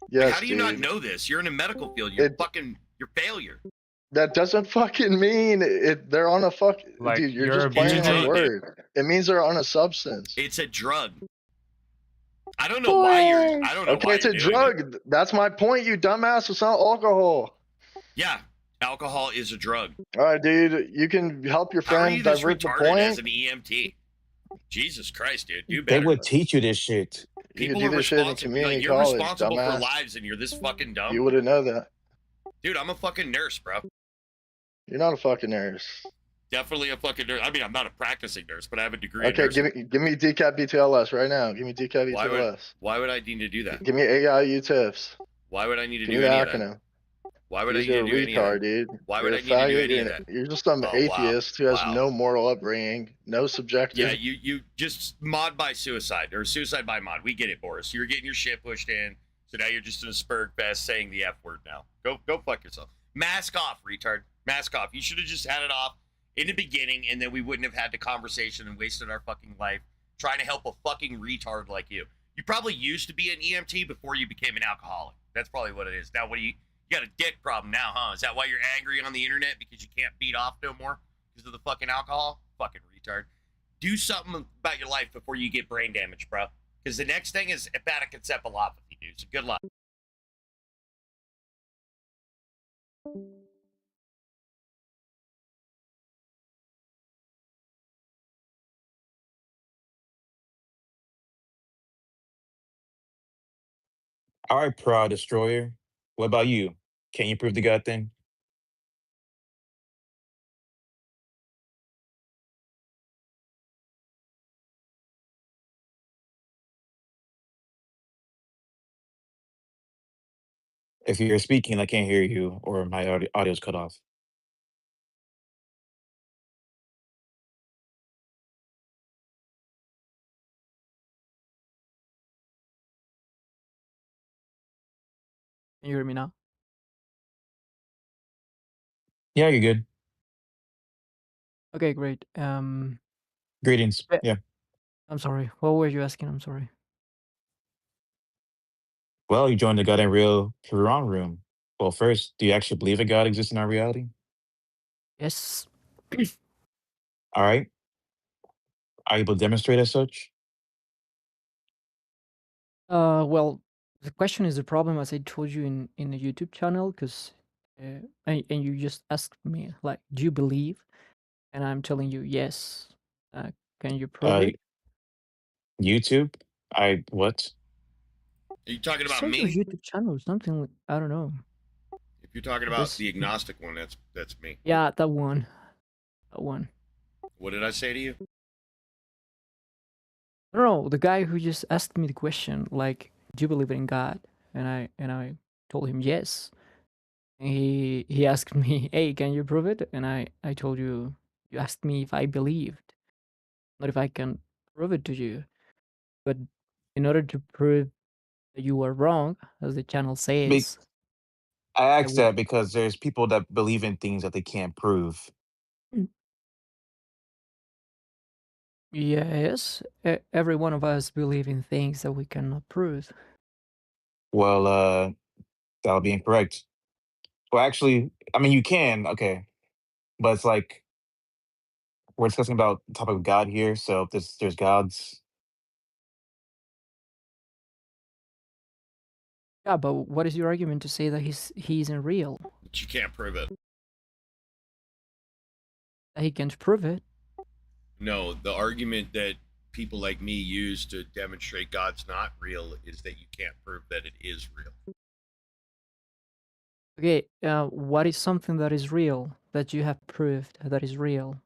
Yes, How do you dude. not know this? You're in the medical field. You're failure. That doesn't fucking mean it. They're on a Like, dude. You're you're just playing abusing on it. word. It means they're on a substance. It's a drug. I don't know why you're. I don't know Okay, why it's a you're doing drug. That's my point, you dumbass. It's not alcohol. Yeah, alcohol is a drug. All right, dude. You can help your How are friend you this divert the retarded as point. an EMT? Jesus Christ, dude, do They better. would teach you this shit. You could People do are this shit in responsible. community Like, you're college, responsible for dumbass. lives, and you're this fucking dumb. You wouldn't know that. Dude, I'm a fucking nurse, bro. You're not a fucking nurse. Definitely a fucking nurse. I mean, I'm not a practicing nurse, but I have a degree in Okay, nursing. give me decap BTLS right now. Give me decap Why would, BTLS. why would I need to do that? Give me AIU tips. Why would I need to Give do me the any of that? acronym. Why would I Because need you're to a do any of retard, that? dude. Why You're would a I need to do faggot. any of that? You're just some Oh, wow. atheist who has Wow. no moral upbringing, no subjective. Yeah, you just mod by suicide or suicide by mod. We get it, Boris. You're getting your shit pushed in, so now you're just in a spurg fest saying the F word now. Go fuck yourself. Mask off, retard. Mask off. You should have just had it off in the beginning, and then we wouldn't have had the conversation and wasted our fucking life trying to help a fucking retard like you. You probably used to be an EMT before you became an alcoholic. That's probably what it is. Now, what do you got a dick problem now, huh? Is that why you're angry on the internet because you can't beat off no more because of the fucking alcohol? Fucking retard. Do something about your life before you get brain damage, bro. Because the next thing is hepatic encephalopathy, dude. So good luck. All right, Proud Destroyer. What about you? Can you prove the God thing? If you're speaking, I can't hear you, or my audio's cut off. Can you hear me now? Yeah, you're good. Okay, great. Greetings. eh, Yeah. I'm sorry. What were you asking? I'm sorry. Well, you joined the God and Real Quran room. Well, first, do you actually believe a God exists in our reality? Yes. All right. Are you able to demonstrate as such? Well, the question is the problem, as I told you in the YouTube channel, because and you just asked me like, do you believe? And I'm telling you yes. Can you prove Uh, it? YouTube? What? Are you talking about Say your me? YouTube channel, something like, I don't know. If you're talking about This, the agnostic one, that's me. yeah, that one. That one. What did I say to you? No, the guy who just asked me the question, like, do you believe in God? And I told him yes. And he asked me, hey, can you prove it? And I told you, you asked me if I believed, not if I can prove it to you. But in order to prove that you were wrong, as the channel Be- says, I I asked would. that because there's people that believe in things that they can't prove. Yes, every one of us believe in things that we cannot prove. Well, that would be incorrect. Well, actually, I mean, you can, okay, but it's like we're discussing about the topic of God here, so if there's gods. Yeah, but what is your argument to say that he isn't real? But you can't prove it. That he can't prove it? No, the argument that people like me use to demonstrate God's not real is that you can't prove that it is real. Okay, what is something that is real that you have proved that is real?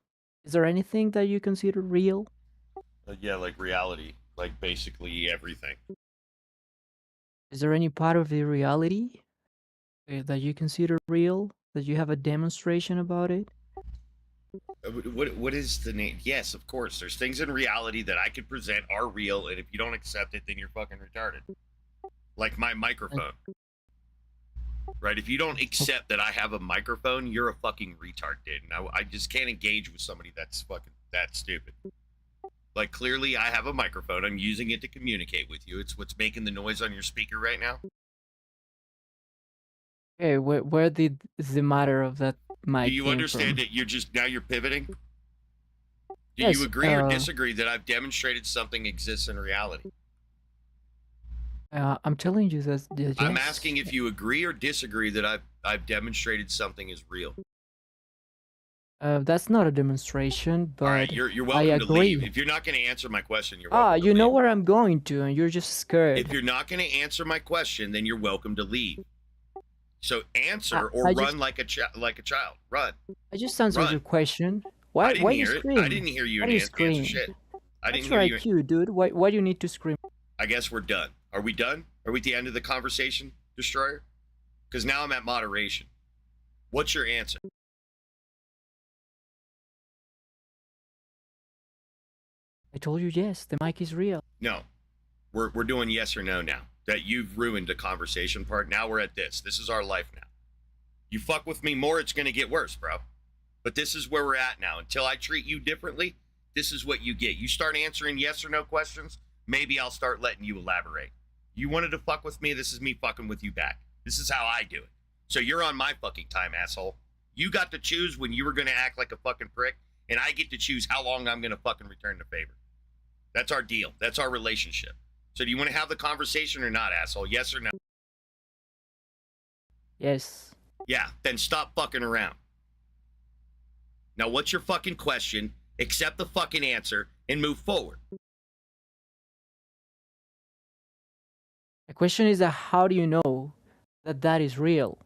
Is there anything that you consider real? Yeah, like reality, like basically everything. Is there any part of the reality that you consider real, that you have a demonstration about it? What is the name? Yes, of course. There's things in reality that I could present are real, and if you don't accept it, then you're fucking retarded. Like my microphone. Right? If you don't accept that I have a microphone, you're a fucking retard, dude. And I just can't engage with somebody that's fucking that stupid. Like, clearly I have a microphone. I'm using it to communicate with you. It's what's making the noise on your speaker right now. Okay, where did the matter of that mic Do you came understand from? that now you're pivoting? Do Yes, you agree or disagree that I've demonstrated something exists in reality? I'm telling you that yes. I'm asking if you agree or disagree that I've demonstrated something is real. That's not a demonstration, but All right, you're I welcome to leave. agree. If you're not going to answer my question, you're welcome Ah, to you leave. know where I'm going to, and you're just scared. If you're not going to answer my question, then you're welcome to leave. So answer or I run just- like a child. Run. I just answered Run. your question. I Why didn't you hear it. scream? I didn't hear you Why do you answer scream? shit. I didn't What's hear your you. IQ, dude? Why do you need to scream? I guess we're done. Are we done? Are we at the end of the conversation, Destroyer? Because now I'm at moderation. What's your answer? I told you yes, the mic is real. No. We're doing yes or no now. That you've ruined the conversation part. Now we're at this. This is our life now. You fuck with me more, it's going to get worse, bro. But this is where we're at now. Until I treat you differently, this is what you get. You start answering yes or no questions, maybe I'll start letting you elaborate. You wanted to fuck with me, this is me fucking with you back. This is how I do it. So you're on my fucking time, asshole. You got to choose when you were going to act like a fucking prick, and I get to choose how long I'm going to fucking return the favor. That's our deal. That's our relationship. So do you want to have the conversation or not, asshole? Yes or no? Yes. Yeah, then stop fucking around. Now, what's your fucking question? Accept the fucking answer and move forward. The question is that how do you know that that is real?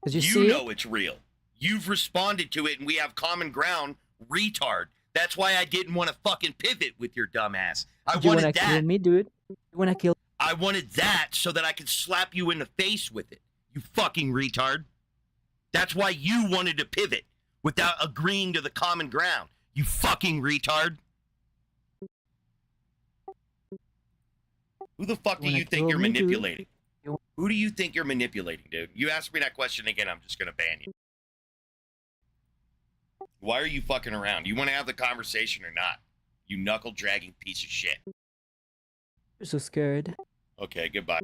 Because you see know it's real. You've responded to it and we have common ground, retard. That's why I didn't want to fucking pivot with your dumb ass. I you wanted wanna that. kill me, dude? You wanna kill? I wanted that so that I could slap you in the face with it. You fucking retard. That's why you wanted to pivot without agreeing to the common ground. You fucking retard. Who the fuck do you think you're manipulating? Who do you think you're manipulating, dude? You ask me that question again, I'm just going to ban you. Why are you fucking around? You want to have the conversation or not? You knuckle-dragging piece of shit. You're so scared. Okay, goodbye.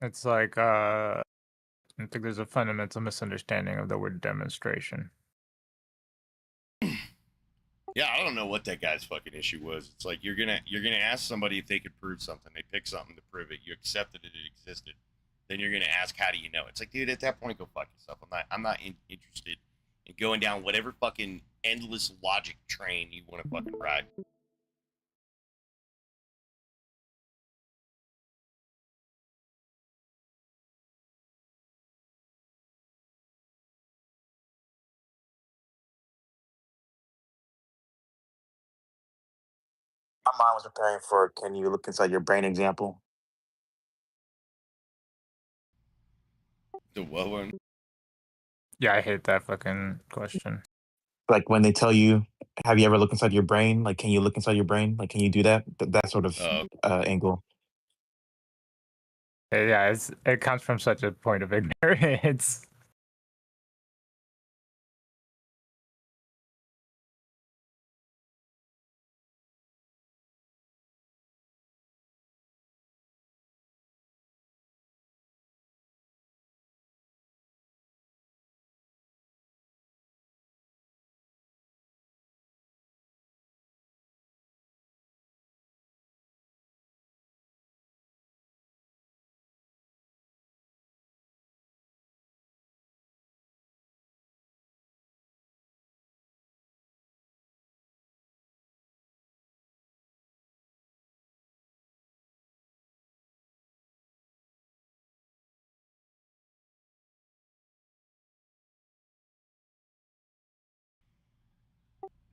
It's like I think there's a fundamental misunderstanding of the word demonstration. Yeah, I don't know what that guy's fucking issue was. It's like you're gonna ask somebody if they could prove something. They pick something to prove it. You accepted it existed. Then you're gonna ask, how do you know? It's like, dude, at that point, go fuck yourself. I'm not interested in going down whatever fucking endless logic train you want to fucking ride. My mind was preparing for can you look inside your brain example. The what one? Yeah, I hate that fucking question. Like when they tell you, have you ever looked inside your brain? Like, can you look inside your brain? Like, can you do that? That sort of angle. Yeah, it comes from such a point of ignorance.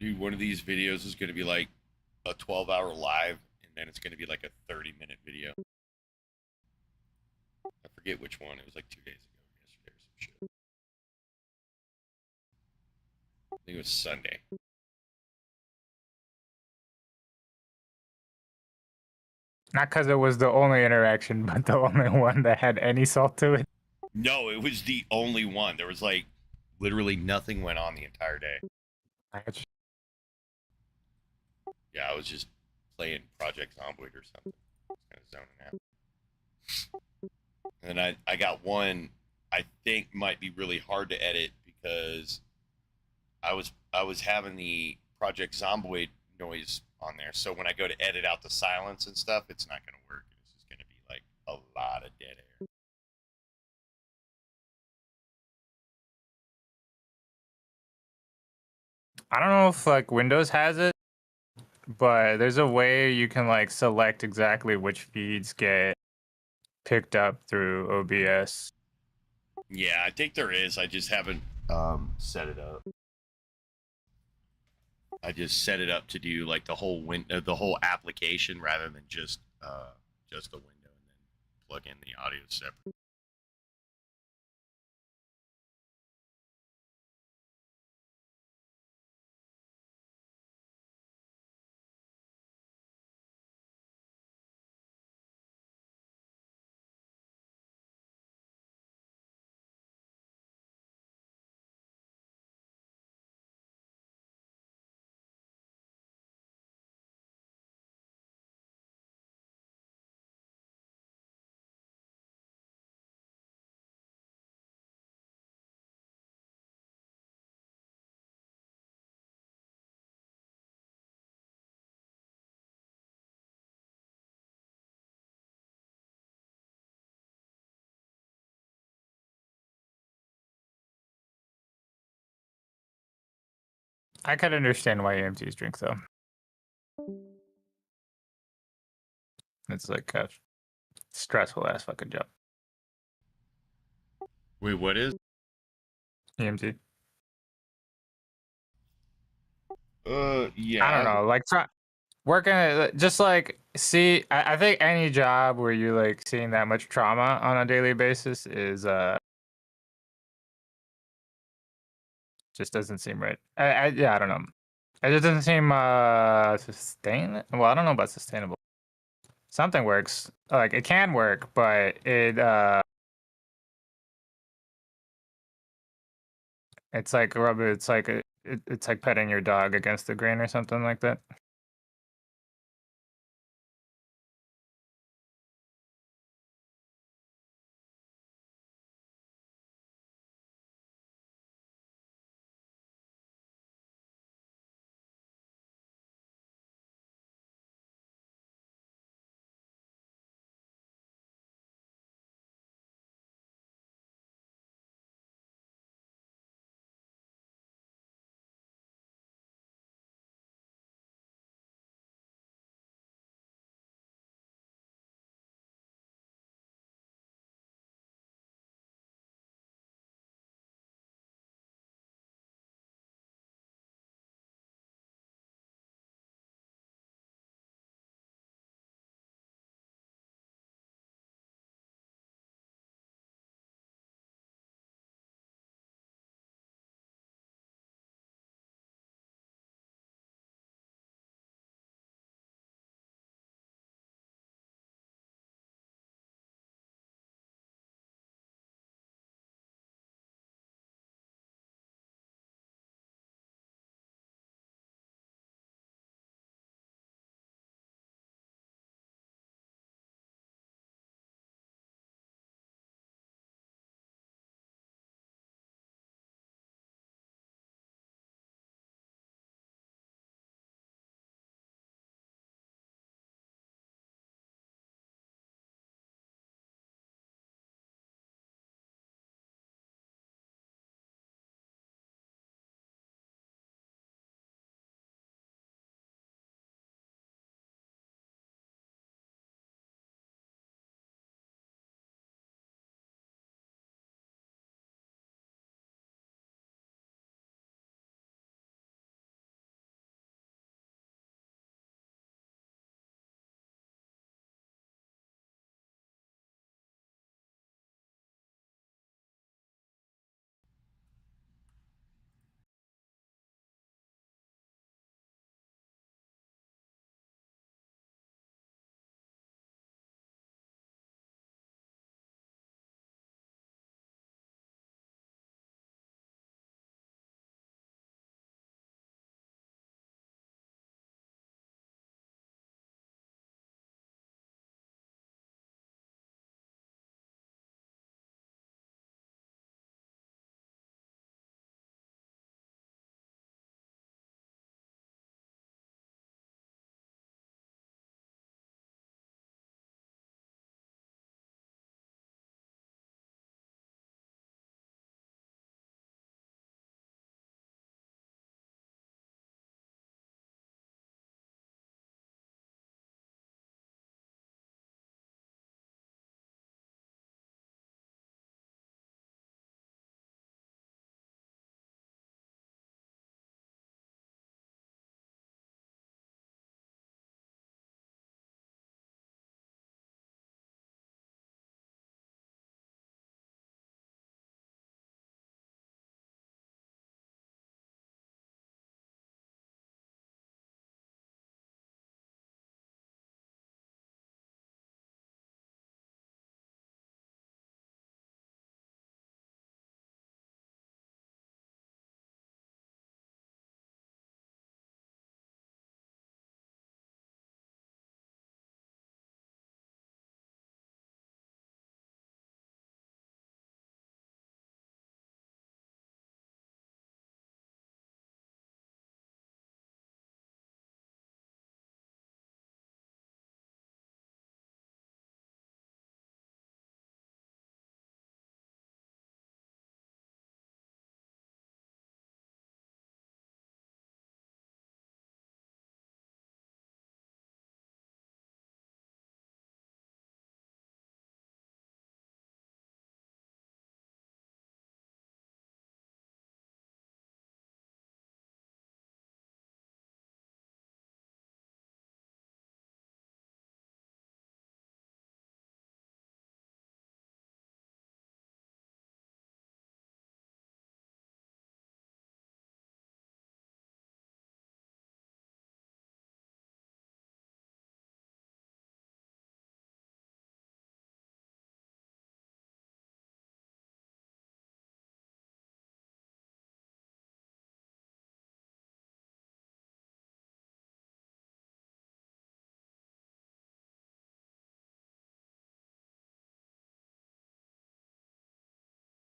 Dude, one of these videos is gonna be like a 12-hour live, and then it's going to be like a 30-minute video. I forget which one. It was like 2 days ago, yesterday or some shit. I think it was Sunday. Not because it was the only interaction, but the only one that had any salt to it. No, it was the only one. There was like literally nothing went on the entire day. Yeah, I was just playing Project Zomboid or something. Kind of zoning out. And I got one I think might be really hard to edit because I was having the Project Zomboid noise on there. So when I go to edit out the silence and stuff, it's not going to work. It's just going to be like a lot of dead air. I don't know if like Windows has it, but there's a way you can like select exactly which feeds get picked up through OBS. Yeah, I think there is. I just haven't set it up. I just set it up to do like the whole the whole application rather than just the window, and then plug in the audio separate. I could understand why EMTs drink though. It's like a stressful ass fucking job. Wait, what is EMT? Yeah. I don't know. Like working just like I think any job where you're like seeing that much trauma on a daily basis is just doesn't seem right. Yeah, I don't know. It just doesn't seem well, I don't know about sustainable. Something works. Like it can work, but it's like rubber. It's like it's like petting your dog against the grain or something like that.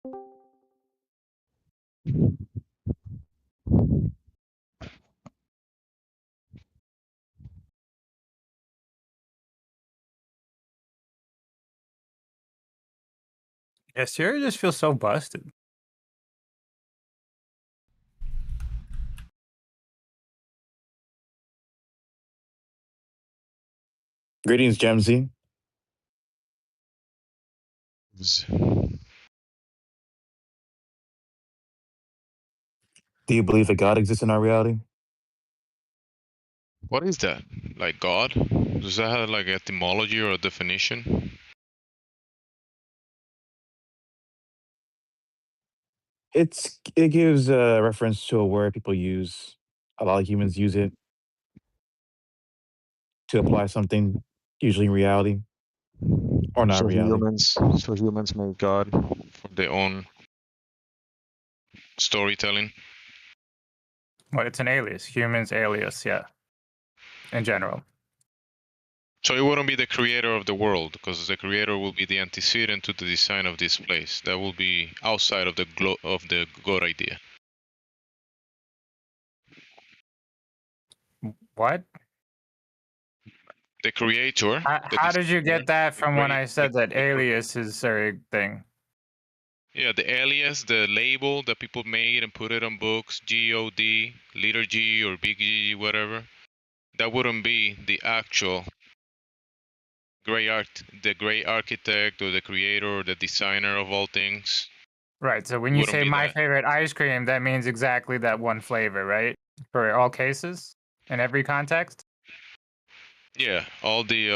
Yeah, Siri just feels so busted. Greetings, Gemsy. Do you believe that God exists in our reality? What is that? Like God? Does that have like etymology or a definition? It gives a reference to a word people use. A lot of humans use it to apply something, usually in reality or not So reality. humans made God for their own storytelling. Well, it's an alias. Humans alias, yeah. In general. So it wouldn't be the creator of the world, because the creator will be the antecedent to the design of this place. That will be outside of the God idea. What? The creator. How did you get that from when I said that the alias is a thing? Yeah, the alias, the label that people made and put it on books, God, letter G or big G, whatever. That wouldn't be the actual the great architect or the creator or the designer of all things. Right. So when you Wouldn't say be my that. favorite ice cream, that means exactly that one flavor, right? For all cases, in every context. Yeah, all the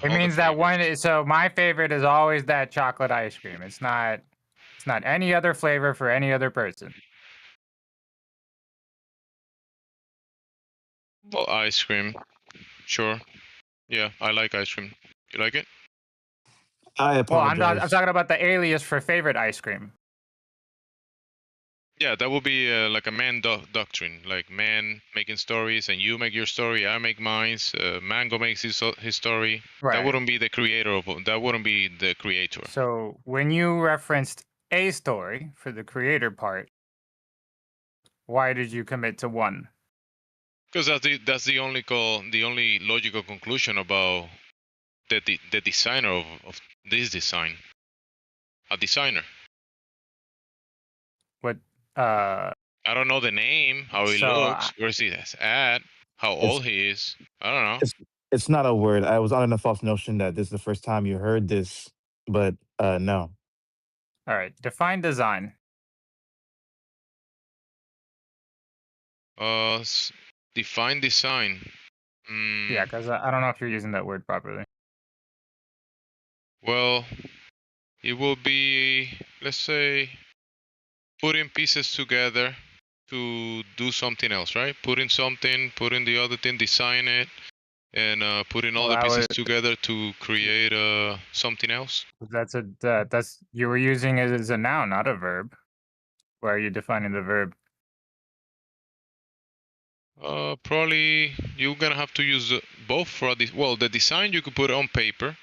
It means that one. So my favorite is always that chocolate ice cream. It's not any other flavor for any other person. Well, ice cream, sure. Yeah, I like ice cream. You like it? I Well, I'm apologize. talking about the alias for favorite ice cream. Yeah, that would be like a man doctrine, like man making stories, and you make your story, I make mine. Mango makes his story. Right. That wouldn't be the creator of. That wouldn't be the creator. So when you referenced a story for the creator part, why did you commit to one? Because that's the only logical conclusion about the designer of this design. A designer. What? I don't know the name, how he So, looks, where's he at, how It's old he is. I don't know. it's not a word. I was under the false notion that this is the first time you heard this, but no. All right, define design. Define design. Yeah, because I don't know if you're using that word properly. Well, it will be, let's say, putting pieces together to do something else, right? Putting the other thing, design it, and putting all the pieces together to create something else. That's you were using it as a noun, not a verb. Why are you defining the verb? Probably you're gonna have to use both for this. Well, the design you could put on paper,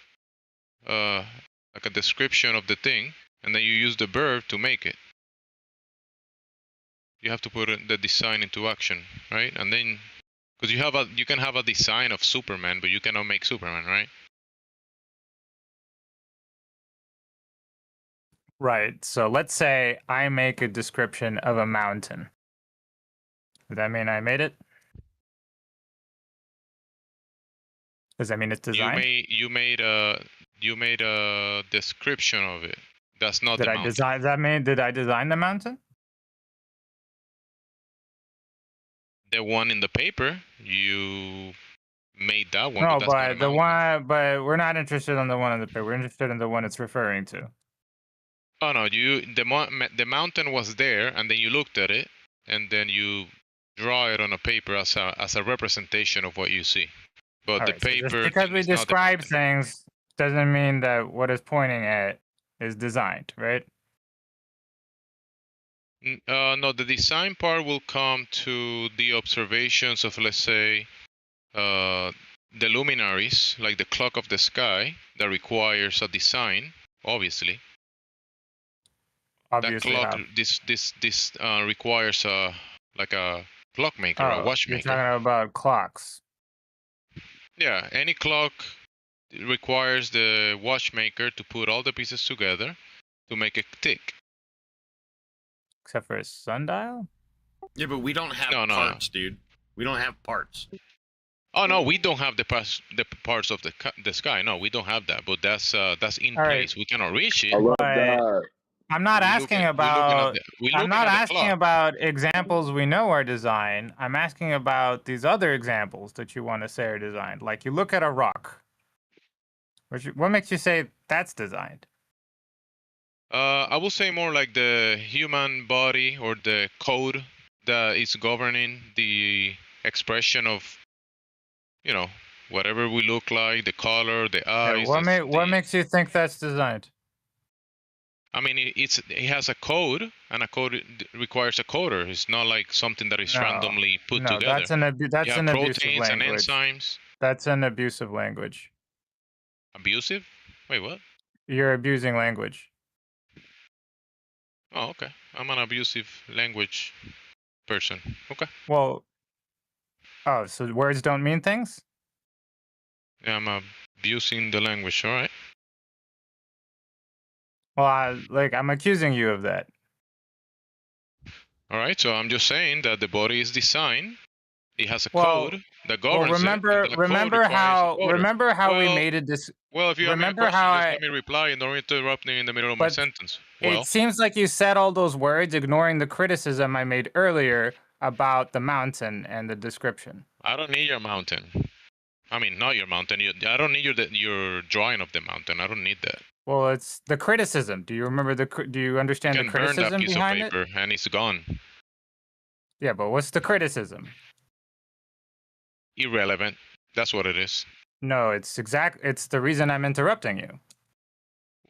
like a description of the thing, and then you use the verb to make it. You have to put the design into action, right? And then, because you can have a design of Superman, but you cannot make Superman, right? Right. So let's say I make a description of a mountain. Does that mean I made it? Does that mean it's designed? You made a description of it. That's not Did the I mountain. design? That mean did I design the mountain? The one in the paper, you made that one. No, But that's not a but the mountain. one, but we're not interested in the one in the paper. We're interested in the one it's referring to. Oh no, the mountain was there, and then you looked at it, and then you draw it on a paper as a representation of what you see. But All the right, so just paper because thing we is not the describe things doesn't mean that what it's pointing at is designed, right? No, the design part will come to the observations of, let's say, the luminaries, like the clock of the sky, that requires a design, obviously. obviously clock, have. this requires like a clockmaker, a Oh, you're watchmaker. talking about clocks. Yeah, any clock requires the watchmaker to put all the pieces together to make it tick. Except for a sundial? Yeah, but we don't have No. parts, dude. We don't have parts. Oh no, we don't have the parts of the sky. No, we don't have that. But that's in All right. place. We cannot reach it. I love But that. I'm not asking about. I'm not asking clock. about examples we know are designed. I'm asking about these other examples that you want to say are designed. Like you look at a rock. What makes you say that's designed? I will say more like the human body or the code that is governing the expression of, whatever we look like, the color, the eyes. What makes you think that's designed? I mean, it has a code, and a code requires a coder. It's not like something that is randomly put together. That's an abusive proteins and language. enzymes. That's an abusive language. Abusive? Wait, what? You're abusing language. Oh, okay. I'm an abusive language person. Okay. Well, so words don't mean things? Yeah, I'm abusing the language. All right. Well, I'm accusing you of that. All right. So I'm just saying that the body is designed. It has a code that governs it. Remember how we made it this. Well, if you have any questions, just let me reply and don't interrupt me in the middle of my sentence. Well, it seems like you said all those words, ignoring the criticism I made earlier about the mountain and the description. I don't need your mountain. I mean, not your mountain. I don't need your drawing of the mountain. I don't need that. Well, it's the criticism. Do you remember do you understand the criticism burn that piece behind of paper and it's gone. Yeah, but what's the criticism? Irrelevant. That's what it is. No, it's the reason I'm interrupting you.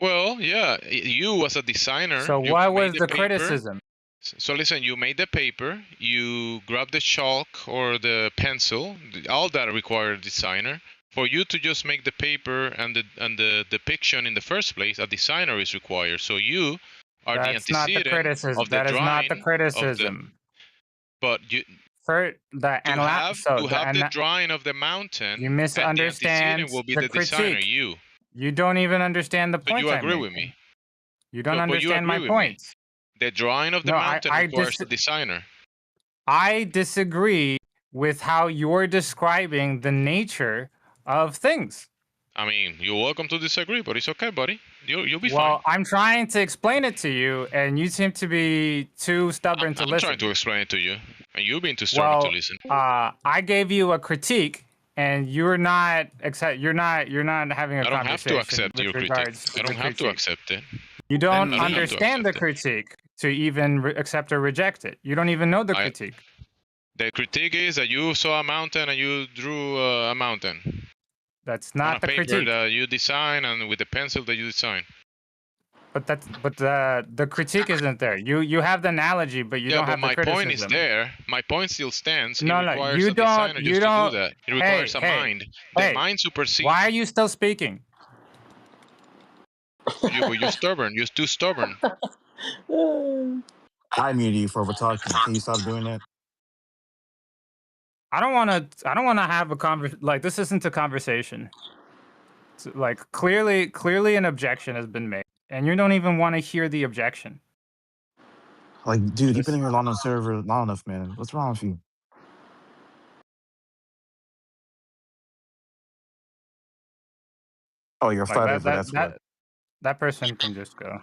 Well, yeah, you as a designer. So what was the criticism? So listen, you made the paper, you grabbed the chalk or the pencil, all that required a designer. For you to just make the paper and the depiction in the first place, a designer is required. So you are the antecedent of the That is not the drawing criticism. But you to have the drawing of the mountain. You misunderstand and the antecedent will be the the designer. critique. You don't even understand the point. You agree with me? You don't understand my point. The drawing of the mountain requires the designer. I disagree with how you're describing the nature of things. I mean, you're welcome to disagree, but it's okay, buddy. You'll be fine. Well, I'm trying to explain it to you, and you seem to be too stubborn to listen. I'm trying to explain it to you, and you've been too stubborn to listen. I gave you a critique, and you're not having a conversation. I don't have to accept your critique. I don't have to accept it. You don't understand the critique to even accept or reject it. You don't even know the critique. The critique is that you saw a mountain and you drew a mountain. That's not the critique. On a paper that you design and with the pencil that you design. But the critique isn't there. You have the analogy, but you don't have the criticism. My point is there. My point still stands. No, it requires you a don't. designer You just don't. To do that. It requires a mind. The mind supersedes. Why are you still speaking? You're stubborn. You're too stubborn. I muted you for over talking. Can you stop doing that? I don't want to have a conversation. Like, this isn't a conversation. So, like, clearly an objection has been made, and you don't even want to hear the objection. Like, dude, you've been in here long on server long enough, man. What's wrong with you? Oh, you're a flat earther. That's what. That person can just go.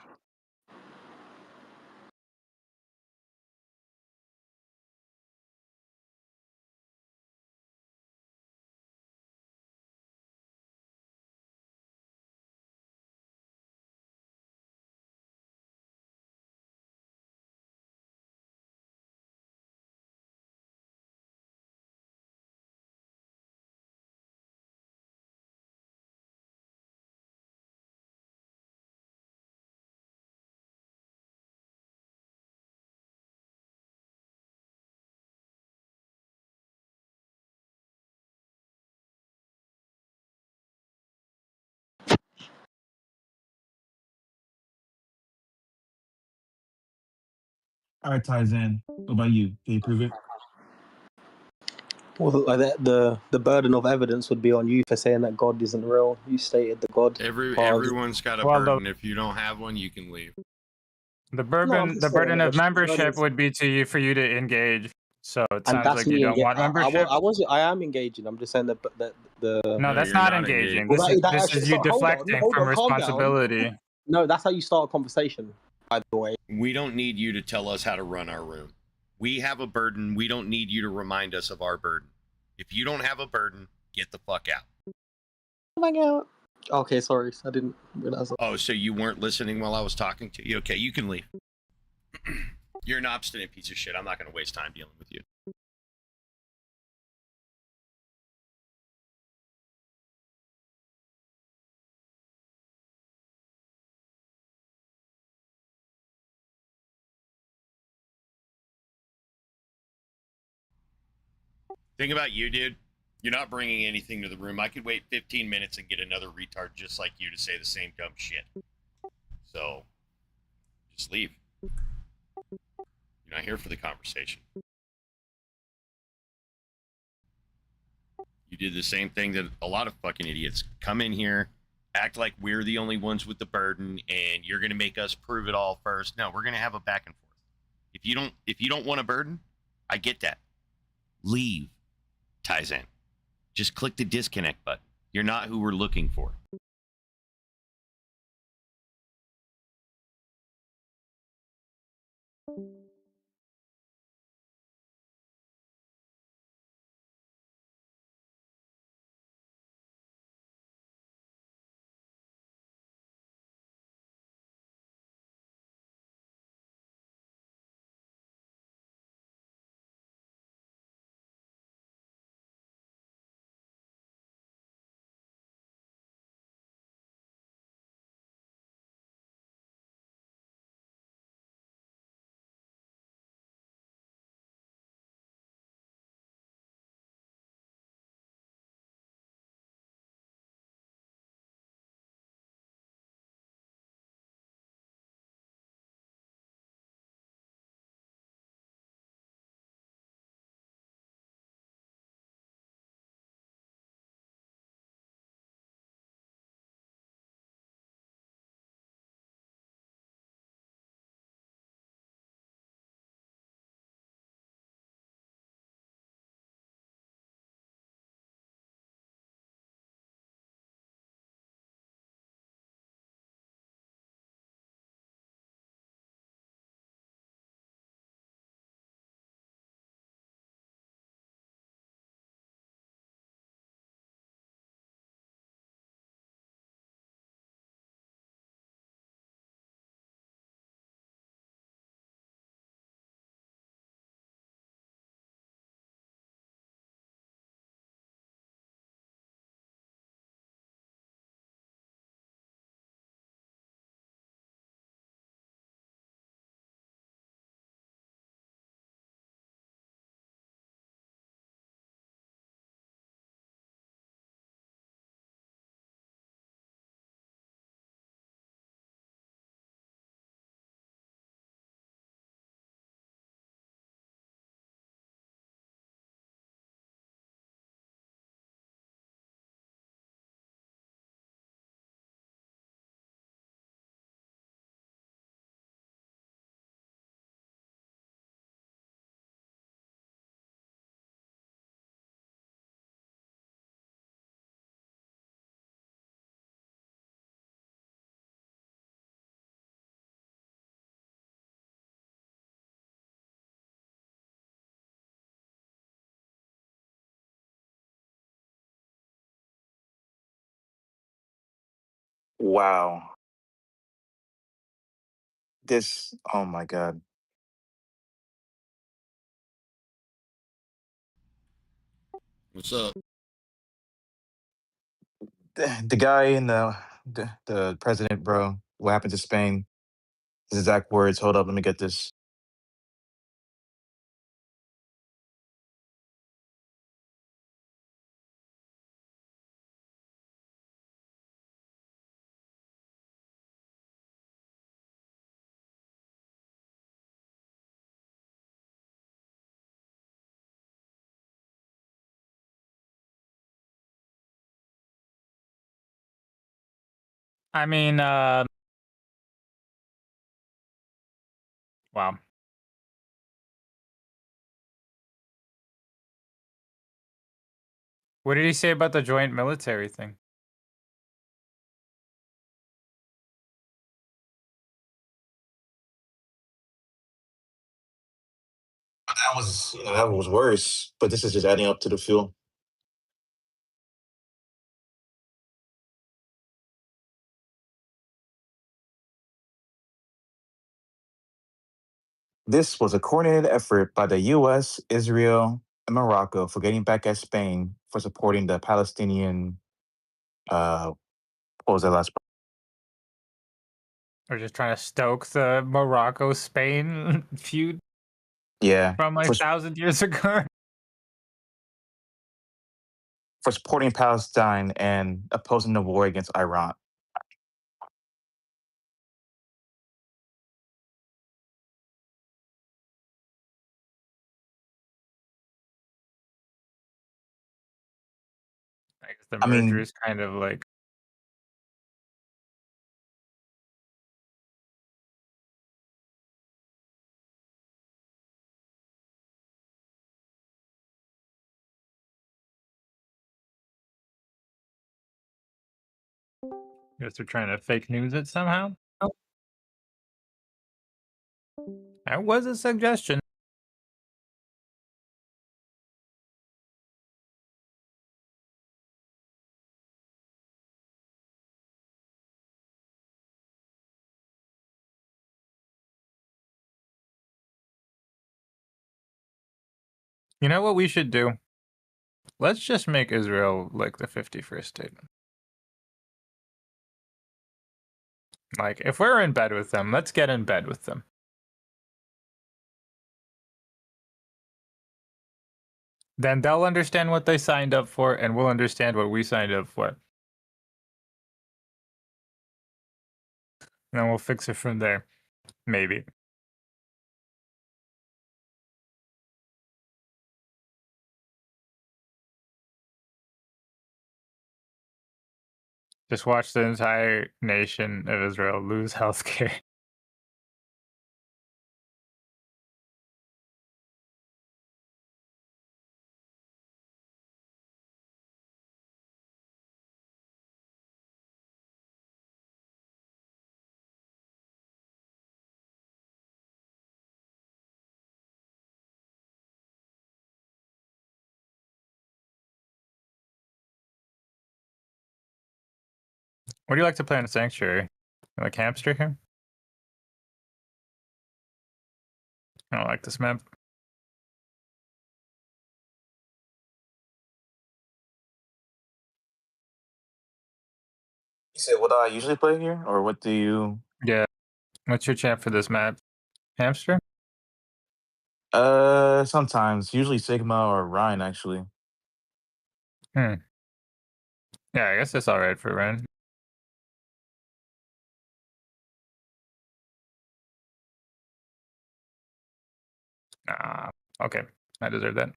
All right, Tarzan. What about you? Can you prove it? Well, the burden of evidence would be on you for saying that God isn't real. You stated that God. Everyone's got a Well, burden. If you don't have one, you can leave. the No, I'm burden just the saying burden that of the burden membership is, would be to you for you to engage. So it and sounds that's like you me don't engaging. want membership. I am engaging. I'm just saying that the. No, No, that's you're not not engaged. engaging. Well, that This actually, is you so, deflecting hold from on, calm down. responsibility. No, that's how you start a conversation. By the way. We don't need you to tell us how to run our room. We have a burden. We don't need you to remind us of our burden. If you don't have a burden, get the fuck out. Oh my god. Okay, sorry, I didn't realize that. Oh, so you weren't listening while I was talking to you? Okay, you can leave. You're an obstinate piece of shit. I'm not going to waste time dealing with you. Think about you, dude. You're not bringing anything to the room. I could wait 15 minutes and get another retard just like you to say the same dumb shit. So, just leave. You're not here for the conversation. You did the same thing that a lot of fucking idiots come in here, act like we're the only ones with the burden, and you're going to make us prove it all first. No, we're going to have a back and forth. If you don't want a burden, I get that. Leave, Taizan. Just click the disconnect button. You're not who we're looking for. Wow. This. Oh my god. What's up? The guy in the president, bro. What happened to Spain? His exact words. Hold up. Let me get this. I mean, wow. What did he say about the joint military thing? That was worse, but this is just adding up to the fuel. This was a coordinated effort by the U.S., Israel, and Morocco for getting back at Spain for supporting the Palestinian. What was that last? We're just trying to stoke the Morocco-Spain feud Yeah, from like 1,000 years ago. for supporting Palestine and opposing the war against Iran. I guess the I merger mean, is kind of like guess they're trying to fake news it somehow. Oh. That was a suggestion. You know what we should do? Let's just make Israel like the 51st state. Like, if we're in bed with them, let's get in bed with them. Then they'll understand what they signed up for, and we'll understand what we signed up for. And then we'll fix it from there. Maybe. Just watch the entire nation of Israel lose healthcare. What do you like to play in a sanctuary? You like hamster here? I don't like this map. you said what do I usually play here, or what do you? Yeah. What's your champ for this map? Hamster? Sometimes, usually Sigma or Ryan, actually. Hmm. Yeah, I guess that's alright for Ren. Ah, okay. I deserve that.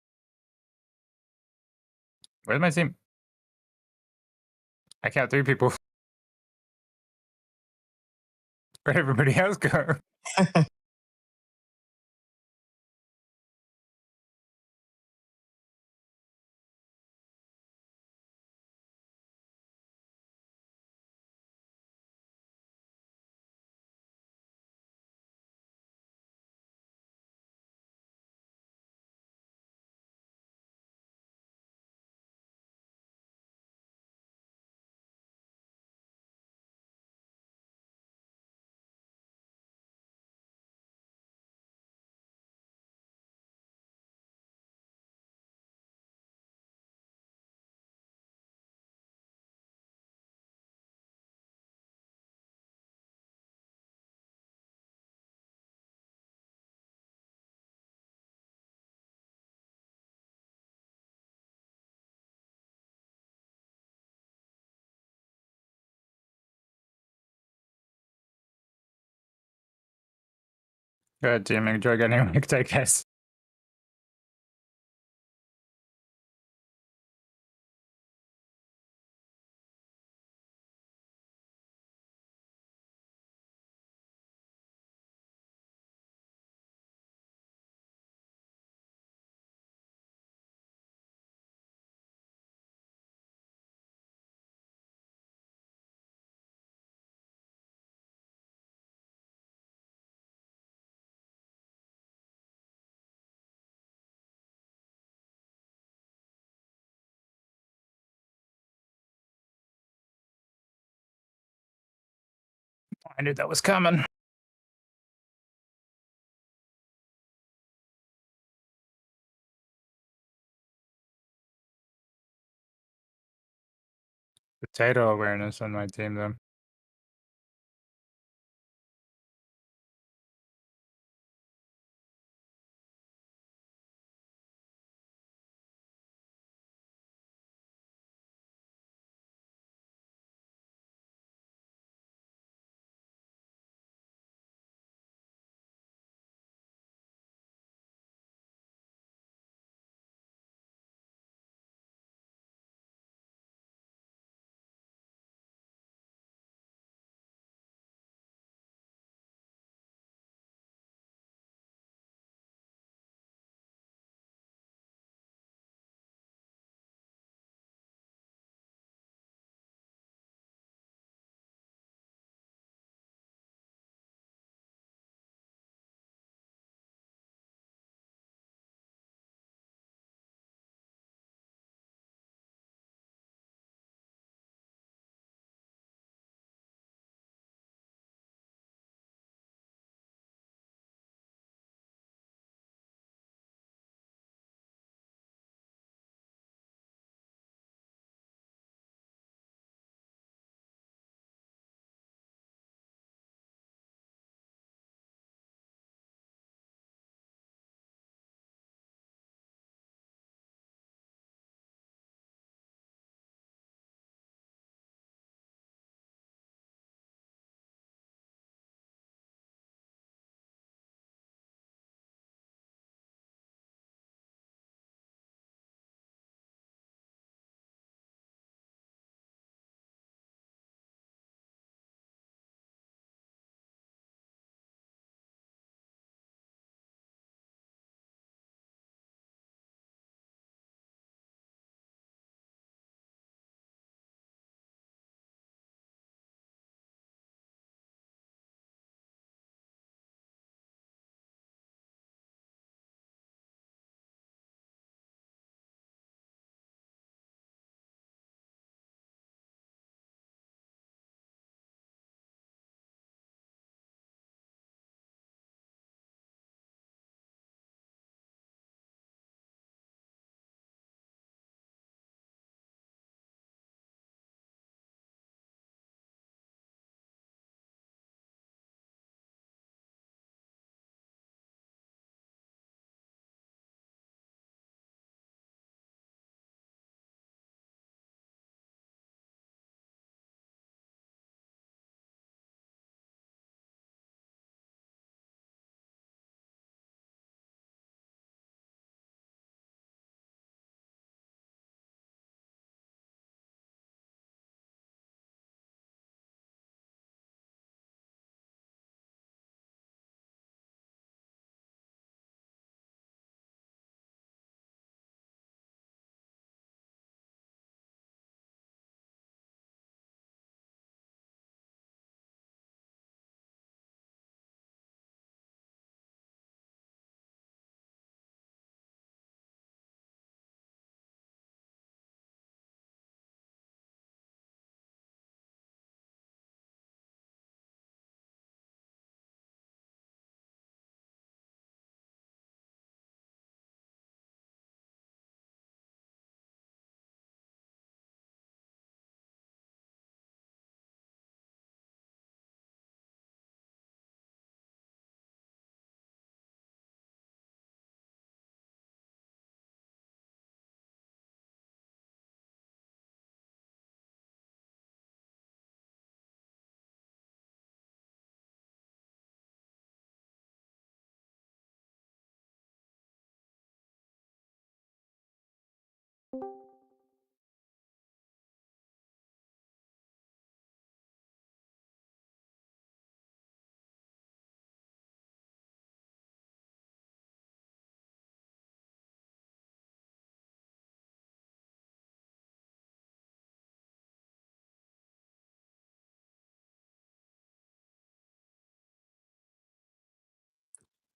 Where's my team? I count 3 people. Where'd everybody else go? Good team, enjoy getting licked, I guess. I knew that was coming. Potato awareness on my team, though.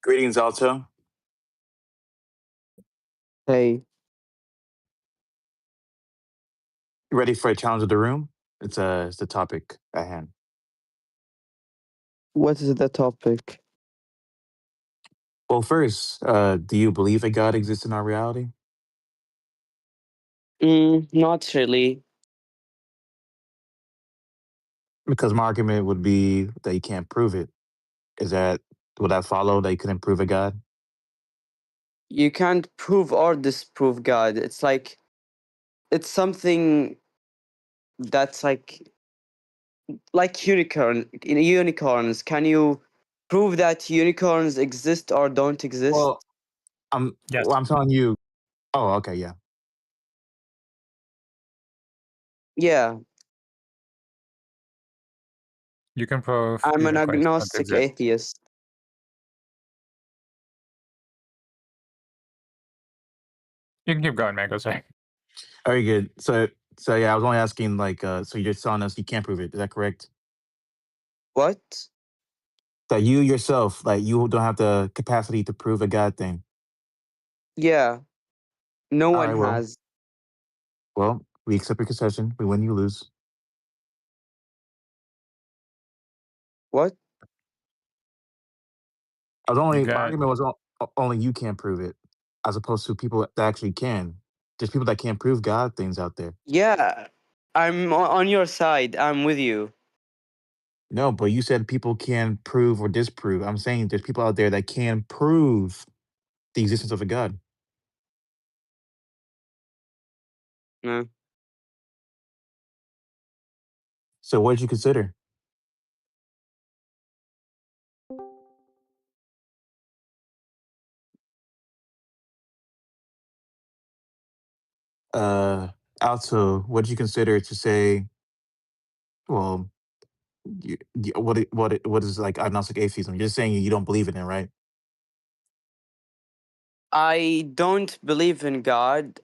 Greetings, Alto. Hey, You ready for a challenge of the room? It's the topic at hand. What is the topic? Well, first, do you believe a God exists in our reality? Not really. Because my argument would be that you can't prove it. Would that follow that you couldn't prove a God? You can't prove or disprove God. It's something that's like unicorns. Can you prove that unicorns exist or don't exist? Well, I'm telling you. Oh, okay, yeah. Yeah, You can prove I'm an unicorns don't agnostic exist. atheist. You can keep going, man. Go sorry. Very good. So yeah, I was only asking so you're just telling us you can't prove it. Is that correct? What? That you yourself, you don't have the capacity to prove a God thing. Yeah, no All one right, well, has. we accept your concession. We win, you lose. What? You My got argument was only you can't prove it, as opposed to people that actually can. There's people that can't prove God things out there. Yeah, I'm on your side. I'm with you. No, but you said people can prove or disprove. I'm saying there's people out there that can prove the existence of a God. No. So what did you consider? Uh, Also, what did you consider to say? Well, what is agnostic atheism? You're just saying you don't believe in it, right? I don't believe in God,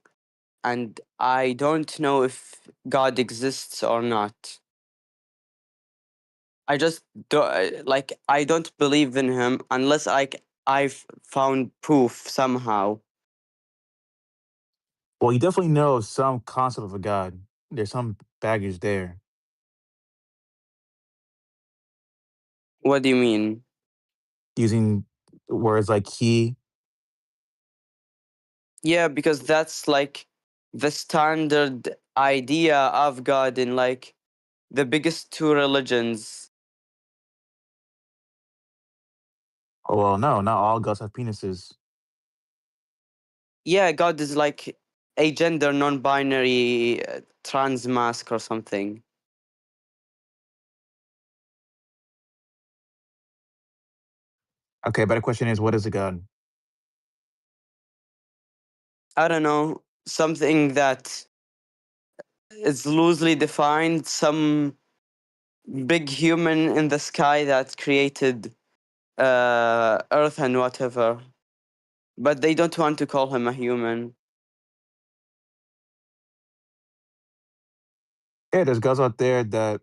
and I don't know if God exists or not. I just I don't believe in him unless I've found proof somehow. Well, you definitely know some concept of a God. There's some baggage there. What do you mean? Using words like he. Yeah, because that's like the standard idea of God in the biggest two religions. Oh, well, no, not all gods have penises. Yeah, God is like a gender non-binary trans mask or something. Okay, but the question is, what is a God? I don't know, something that is loosely defined, some big human in the sky that created Earth and whatever. But they don't want to call him a human. Yeah, there's gods out there that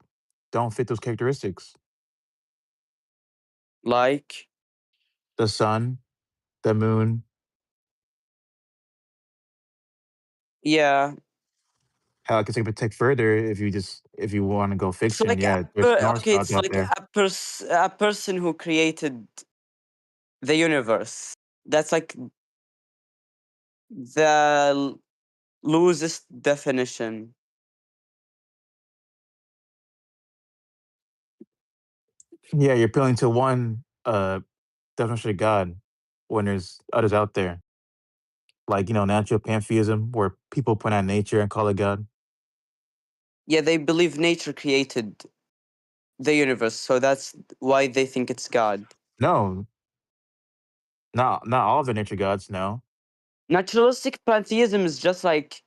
don't fit those characteristics. Like? The sun, the moon. Yeah. Hell, I can take further if you want to go It's fiction. like Yeah, there's Norse okay, gods it's out like there. a person who created the universe. That's like the loosest definition. Yeah, you're appealing to one definition of God when there's others out there. Like, natural pantheism, where people point at nature and call it God. Yeah, they believe nature created the universe, so that's why they think it's God. No, not all of the nature gods, no. Naturalistic pantheism is just like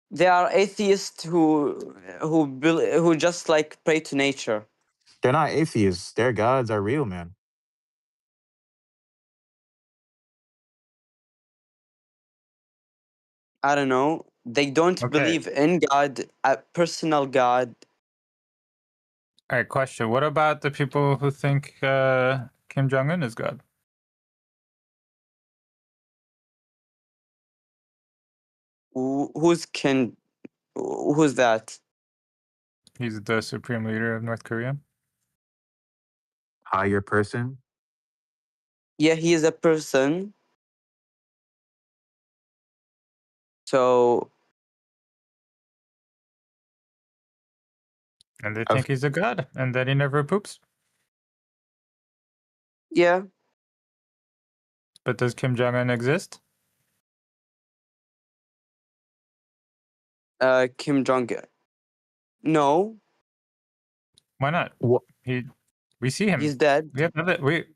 they are atheists who just pray to nature. They're not atheists. Their gods are real, man. I don't know. They don't okay. believe in God, a personal God. All right, question. What about the people who think Kim Jong-un is God? Who's that? He's the supreme leader of North Korea. higher person? Yeah, he is a person. So And they think he's a god, and that he never poops. yeah, But does Kim Jong Un exist? Kim Jong. No, Why not? What? We see him. he's dead.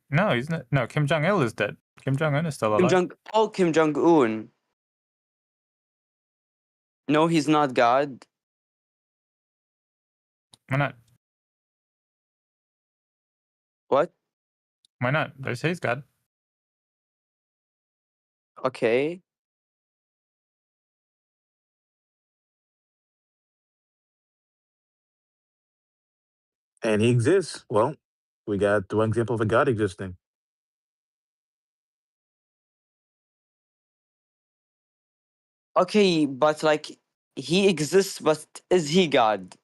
No, he's not. No, Kim Jong Il is dead. Kim Jong Un is still alive. Kim Jong Un. No, he's not God. Why not? What? Why not? They say he's God. Okay. And he exists. Well, we got one example of a god existing. Okay, but like he exists, but is he God?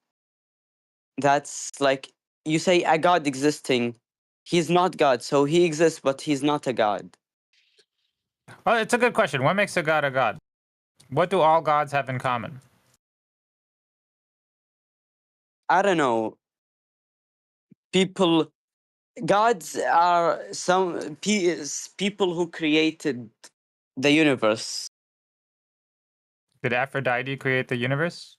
That's like you say a God existing. He's not God, so he exists, but he's not a God. Well, it's a good question. What makes a god a god? What do all gods have in common? I don't know. People, gods are some people who created the universe. Did Aphrodite create the universe?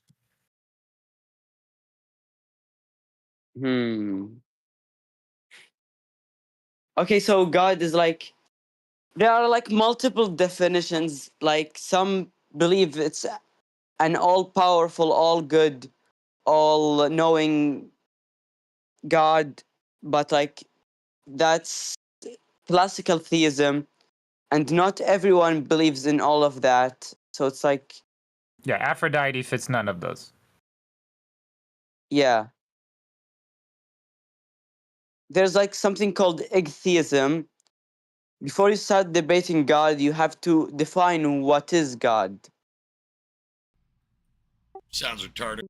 Okay, so God is like there are like multiple definitions. Like some believe it's an all-powerful, all-good, all-knowing God, but like that's classical theism, and not everyone believes in all of that. So it's like, Yeah, Aphrodite fits none of those. yeah, there's like something called Igtheism. Before you start debating God, you have to define what is God. Sounds retarded.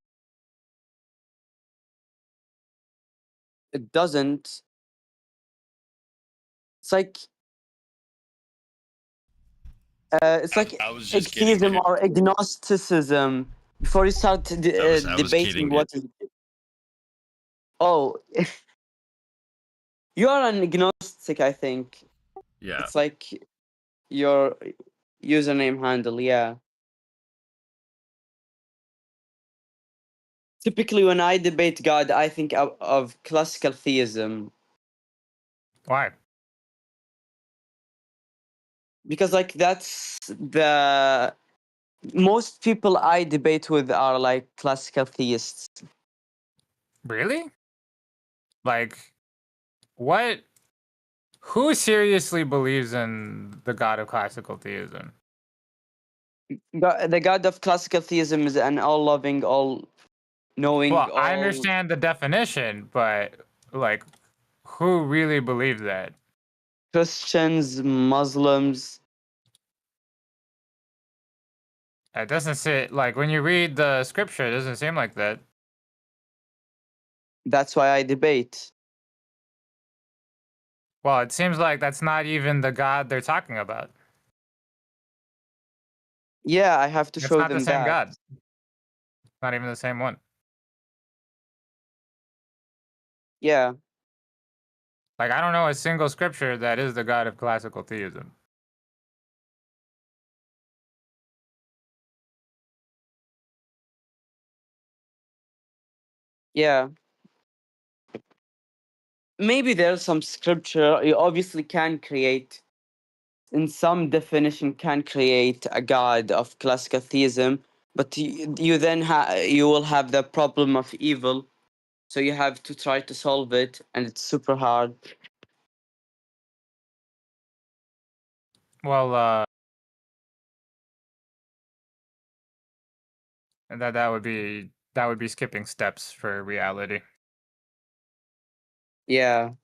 It doesn't. It's like I was just kidding, atheism dude. or agnosticism. Before you start I was debating kidding, what is, oh, you are an agnostic, I think. Yeah. It's like your username handle, yeah. Typically, when I debate God, I think of classical theism. Why? Because like that's the most people I debate with are like classical theists. Really? Like, what? Who seriously believes in the god of classical theism? The God of classical theism is an all-loving, all-knowing, Well, I all understand the definition, but like, who really believes that? Christians, Muslims. It doesn't say like when you read the scripture, it doesn't seem like that. That's why I debate. Well, it seems like that's not even the God they're talking about. Yeah, I have to It's show not the them same that. God. Not even the same one. Yeah. Like, I don't know a single scripture that is the God of classical theism. Yeah. Maybe there's some scripture you obviously can create, in some definition, can create a god of classical theism, but you then you will have the problem of evil, so you have to try to solve it, and it's super hard. Well, that would be skipping steps for reality. Yeah.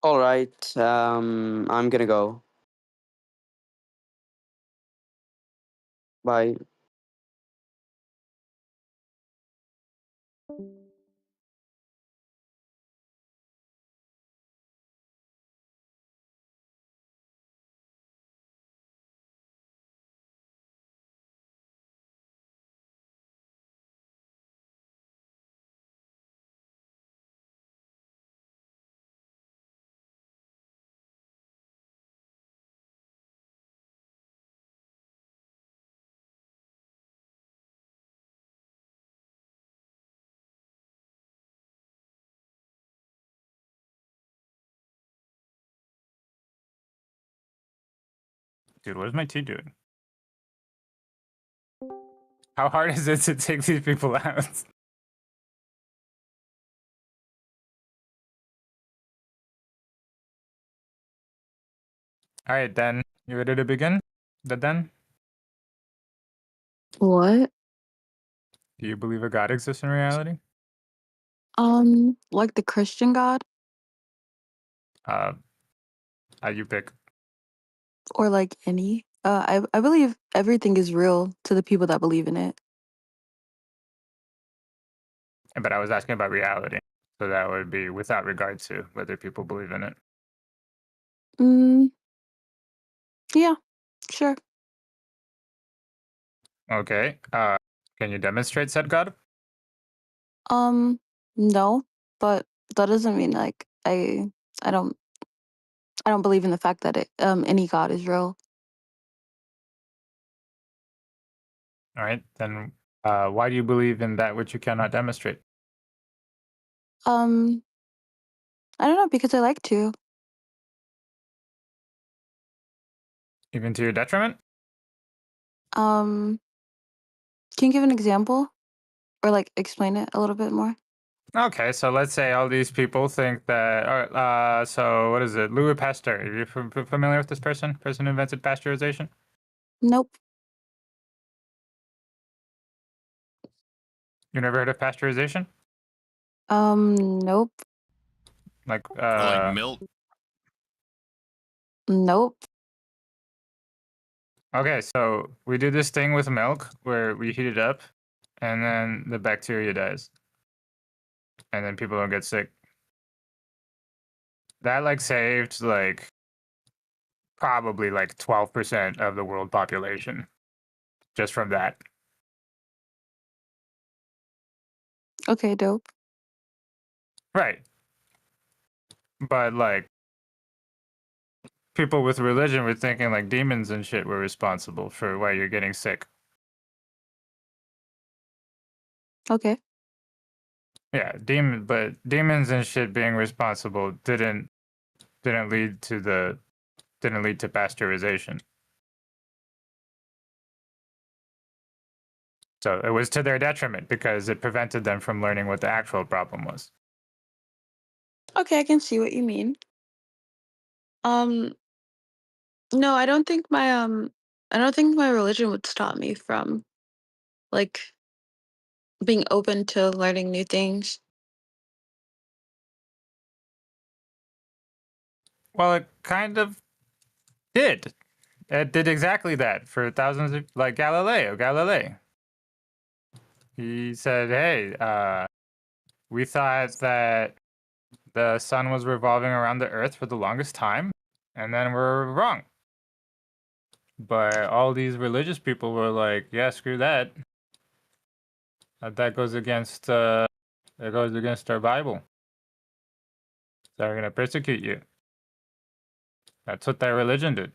All right. I'm gonna go. Bye. Dude, what is my tea doing? How hard is it to take these people out? All right, then. You ready to begin? Then? What? Do you believe a God exists in reality? Like the Christian God Uh, you pick. or like any? I believe everything is real to the people that believe in it. But I was asking about reality. So that would be without regard to whether people believe in it. Mm, yeah, sure. Okay. Can you demonstrate said God? Um, no, but that doesn't mean like I don't I don't believe in the fact that any God is real. All right. Then why do you believe in that which you cannot demonstrate? Um, I don't know because I like to. Even to your detriment? Um, can you give an example or like explain it a little bit more? Okay, so let's say all these people think that. All right, so what is it? Louis Pasteur. Are you familiar with this person? Person who invented pasteurization? Nope. You never heard of pasteurization? Nope. Like like milk. Nope. Okay, so we do this thing with milk where we heat it up, and then the bacteria dies, and then people don't get sick. That like saved like probably like 12% of the world population just from that. Okay, dope. Right. But like people with religion were thinking like demons and shit were responsible for why you're getting sick. Okay. Yeah, but demons and shit being responsible didn't lead to pasteurization. So it was to their detriment because it prevented them from learning what the actual problem was. Okay, I can see what you mean. Um, no, I don't think my religion would stop me from like being open to learning new things. Well, it kind of did. It did exactly that for thousands of like Galilei. He said, "Hey, we thought that the sun was revolving around the earth for the longest time, and then we're wrong." But all these religious people were like, "Yeah, screw that. That goes against our Bible. So they're gonna persecute you." That's what their religion did.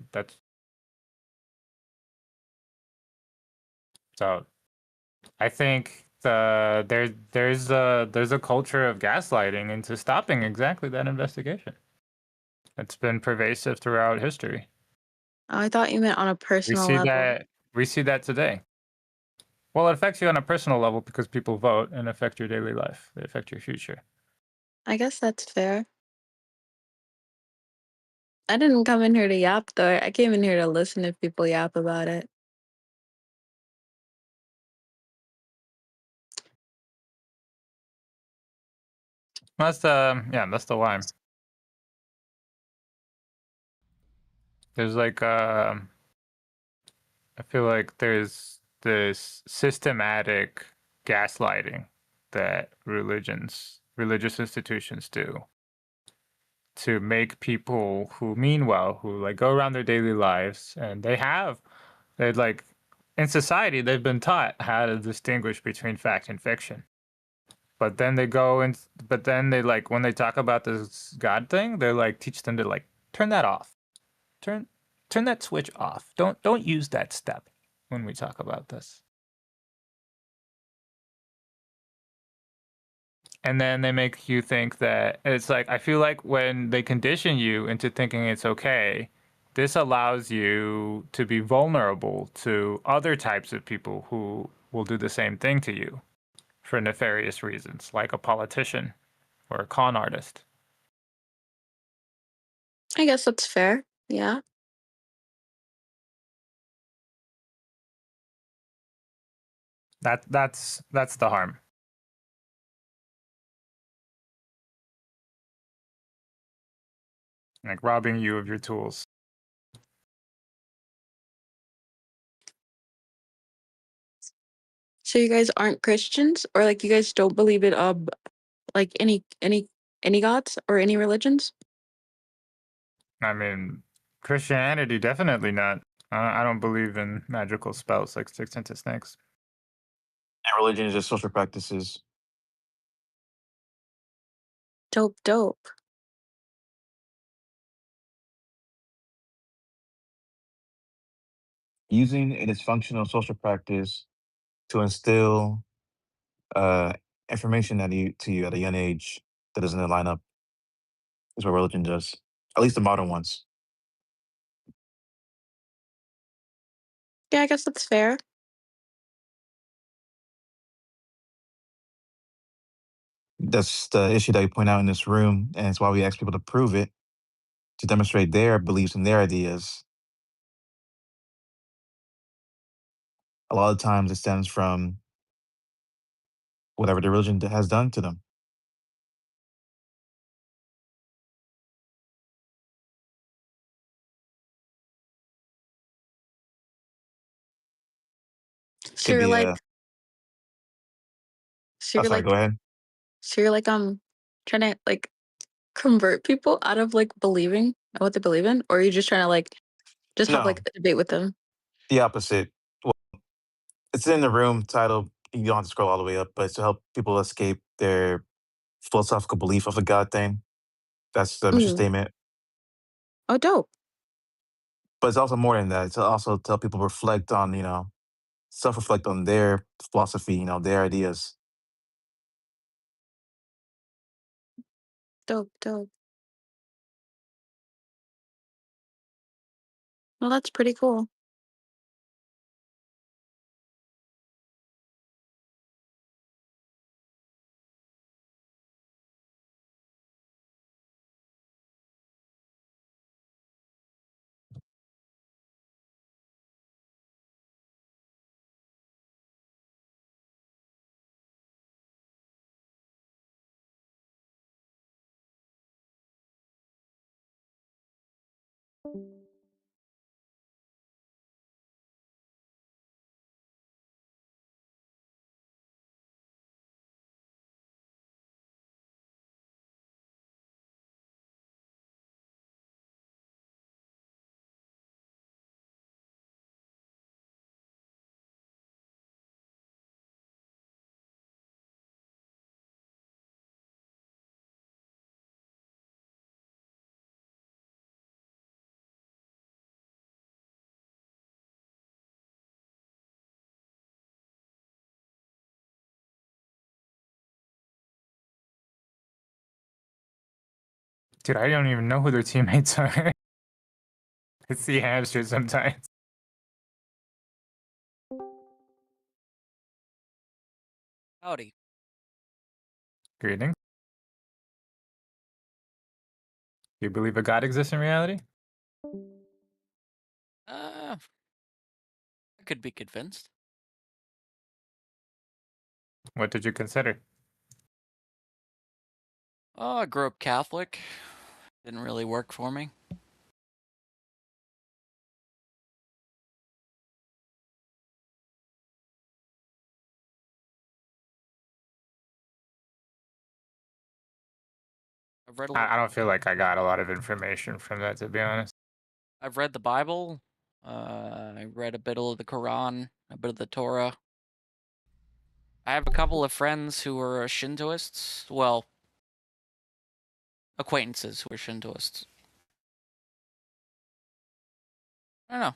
So I think there's a culture of gaslighting into stopping exactly that investigation. It's been pervasive throughout history. I thought you meant on a We personal see level. that today. Well, it affects you on a personal level because people vote and affect your daily life. They affect your future. I guess that's fair. I didn't come in here to yap though. I came in here to listen to people yap about it. That's the why. There's like I feel like there's this systematic gaslighting that religious institutions do to make people who mean well, who like go around their daily lives, and they're like in society they've been taught how to distinguish between fact and fiction. But then but then they like when they talk about this God thing, they're like teach them to like turn that off. Turn turn that switch off. Don't use that step when we talk about this. And then they make you think that it's like I feel like when they condition you into thinking it's okay, this allows you to be vulnerable to other types of people who will do the same thing to you for nefarious reasons, like a politician or a con artist. I guess that's fair. Yeah. That's the harm. Like robbing you of your tools. So you guys aren't Christians, or like you guys don't believe in like any gods or any religions? I mean, Christianity definitely not. I don't believe in magical spells like sticks into snakes. And religion is just social practices. Dope, dope. Using a dysfunctional social practice to instill uh, information to you at a young age that doesn't line up is what religion does. At least the modern ones. Yeah, I guess that's fair. That's the issue that we point out in this room, and it's why we ask people to prove it, to demonstrate their beliefs and their ideas. A lot of times it stems from whatever the religion has done to them. So Could you're be like, a. so Oh, you're sorry. like, Go ahead. so you're like, trying to like convert people out of like believing what they believe in, or are you just trying to like just have No, like a debate with them? the opposite. Well, it's in the room title. You don't have to scroll all the way up, but it's to help people escape their philosophical belief of a God thing. That's the mission Mm. statement. Oh, dope. But it's also more than that. It's also to help people reflect on, self-reflect on their philosophy, their ideas. Dope, dope. Well, that's pretty cool. Dude, I don't even know who their teammates are. It's the hamster sometimes. Howdy. Greetings. Do you believe a God exists in reality? I could be convinced. What did you consider? Oh, I grew up Catholic. Didn't really work for me. I've read I don't feel like I got a lot of information from that, to be honest. I've read the Bible. I read a bit of the Quran, a bit of the Torah. I have a couple of friends who are Shintoists. Well, acquaintances who are Shintoists. I don't know.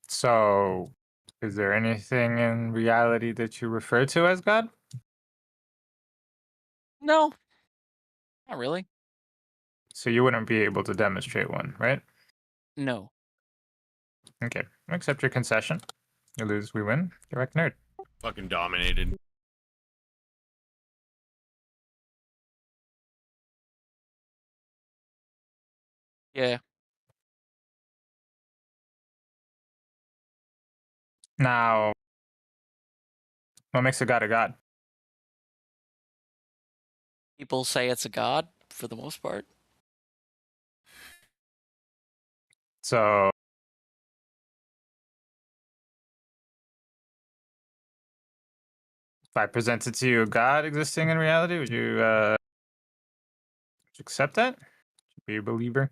So, is there anything in reality that you refer to as God? No, not really. So you wouldn't be able to demonstrate one, right? No. Okay, accept your concession. You lose, we win. Direct nerd. Fucking dominated. Yeah. Now, what makes a god a god? People say it's a god for the most part. So, if I presented to you a god existing in reality, would you accept that? Be a believer?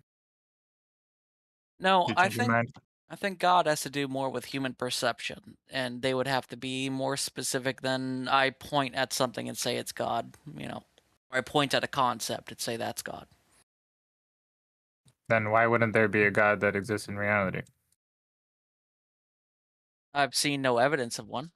No, You change your mind? I think God has to do more with human perception, and they would have to be more specific than I point at something and say it's God, you know. Or I point at a concept and say that's God. Then why wouldn't there be a god that exists in reality? I've seen no evidence of one.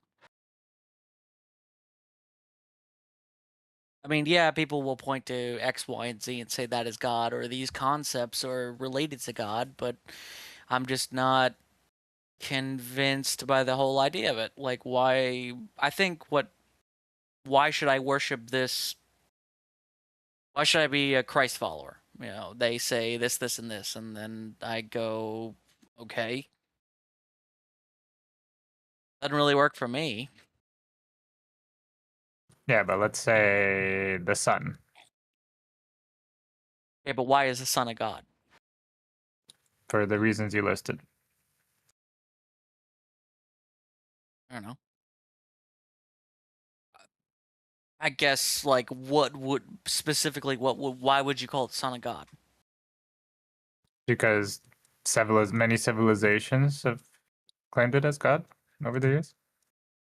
I mean, yeah, people will point to X, Y, and Z and say that is God, or these concepts are related to God, but I'm just not convinced by the whole idea of it. Like, why should I worship this? Why should I be a Christ follower? You know, they say this, this, and this, and then I go, okay. Doesn't really work for me. Yeah, but let's say the sun. Okay, but why is the Son of God? For the reasons you listed. I don't know. I guess, like, why would you call it Son of God? Because many civilizations have claimed it as God over the years.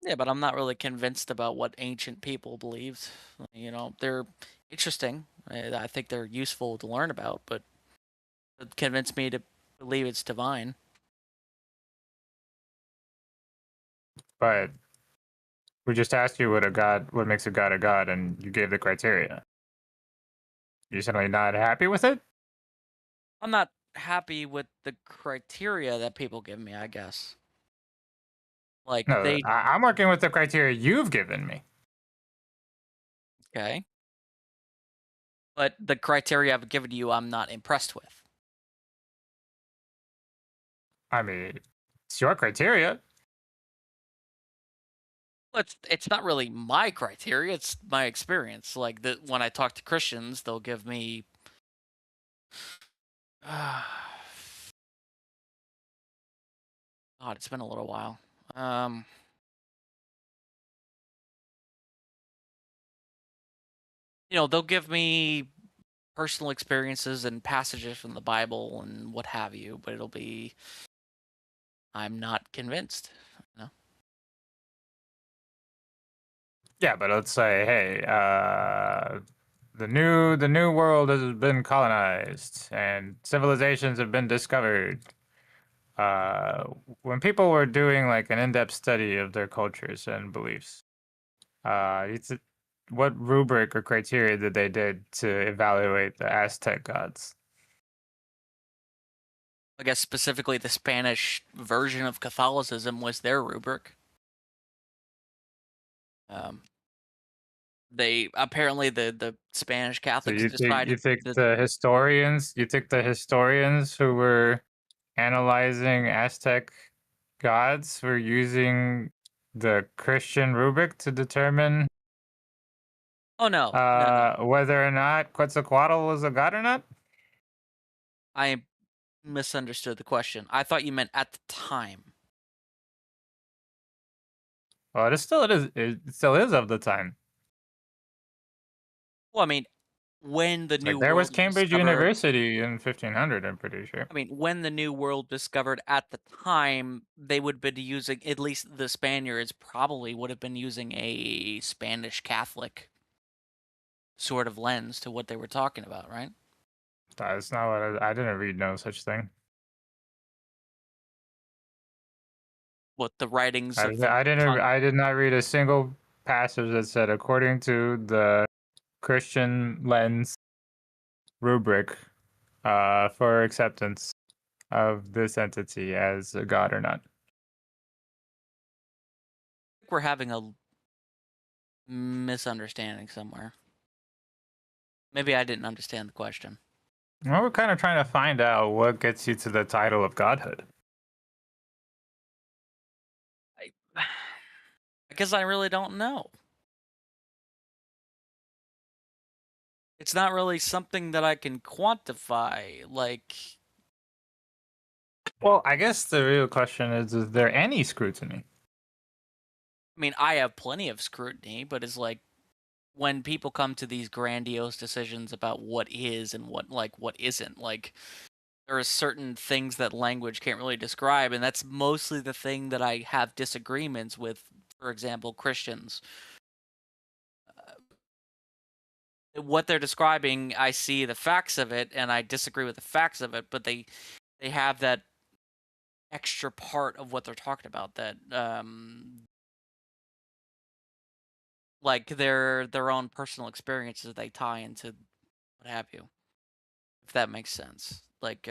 Yeah, but I'm not really convinced about what ancient people believed. You know, they're interesting. I think they're useful to learn about, but it convinced me to believe it's divine. But we just asked you what makes a god, and you gave the criteria. You're suddenly not happy with it? I'm not happy with the criteria that people give me, I guess. Like, No, I'm working with the criteria you've given me. Okay. But the criteria I've given you, I'm not impressed with. I mean, it's your criteria. Well, it's not really my criteria, it's my experience. Like, when I talk to Christians, they'll give me... God, it's been a little while. You know, they'll give me personal experiences and passages from the Bible and what have you, but it'll be... I'm not convinced, you know? Yeah, but let's say, hey, the new world has been colonized and civilizations have been discovered. When people were doing like an in-depth study of their cultures and beliefs, what rubric or criteria did they did to evaluate the Aztec gods? I guess specifically the Spanish version of Catholicism was their rubric. They apparently the Spanish So Catholics you decided think that the historians who were analyzing Aztec gods were using the Christian rubric to determine oh no, no. whether or not Quetzalcoatl was a god or not? I misunderstood the question. I thought you meant at the time. Well, it still is of the time. Well, I mean, when the new Like there was world Cambridge discovered, University in 1500. I'm pretty sure. I mean, when the new world discovered at the time, they would have been using, at least the Spaniards probably would have been using a Spanish Catholic sort of lens to what they were talking about, right? That's not what I didn't read no such thing. What the writings I, of the I did not read a single passage that said, according to the Christian lens rubric, for acceptance of this entity as a god or not. We're having a misunderstanding somewhere. Maybe I didn't understand the question. Well, we're kind of trying to find out what gets you to the title of godhood. Because I really don't know. It's not really something that I can quantify. Like, Well, I guess the real question is there any scrutiny? I mean, I have plenty of scrutiny, but it's like when people come to these grandiose decisions about what is and what isn't, like there are certain things that language can't really describe, and that's mostly the thing that I have disagreements with, for example, Christians. What they're describing, I see the facts of it, and I disagree with the facts of it, but they have that extra part of what they're talking about that like their own personal experiences they tie into what have you, if that makes sense. Like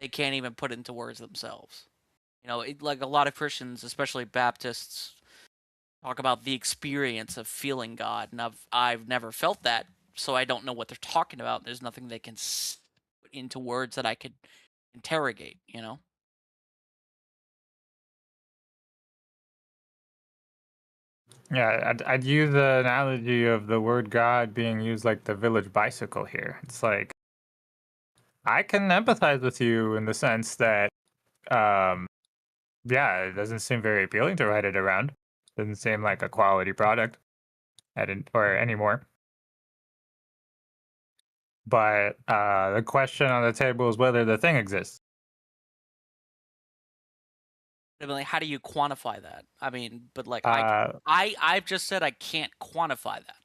they can't even put it into words themselves, you know. Like a lot of Christians, especially Baptists, talk about the experience of feeling God, and I've never felt that, so I don't know what they're talking about. There's nothing they can put into words that I could interrogate, you know. Yeah, I'd use the analogy of the word God being used like the village bicycle here. It's like, I can empathize with you in the sense that, yeah, it doesn't seem very appealing to ride it around. Doesn't seem like a quality product or anymore. But the question on the table is whether the thing exists. I mean, like, how do you quantify that? I mean, but like I've just said I can't quantify that.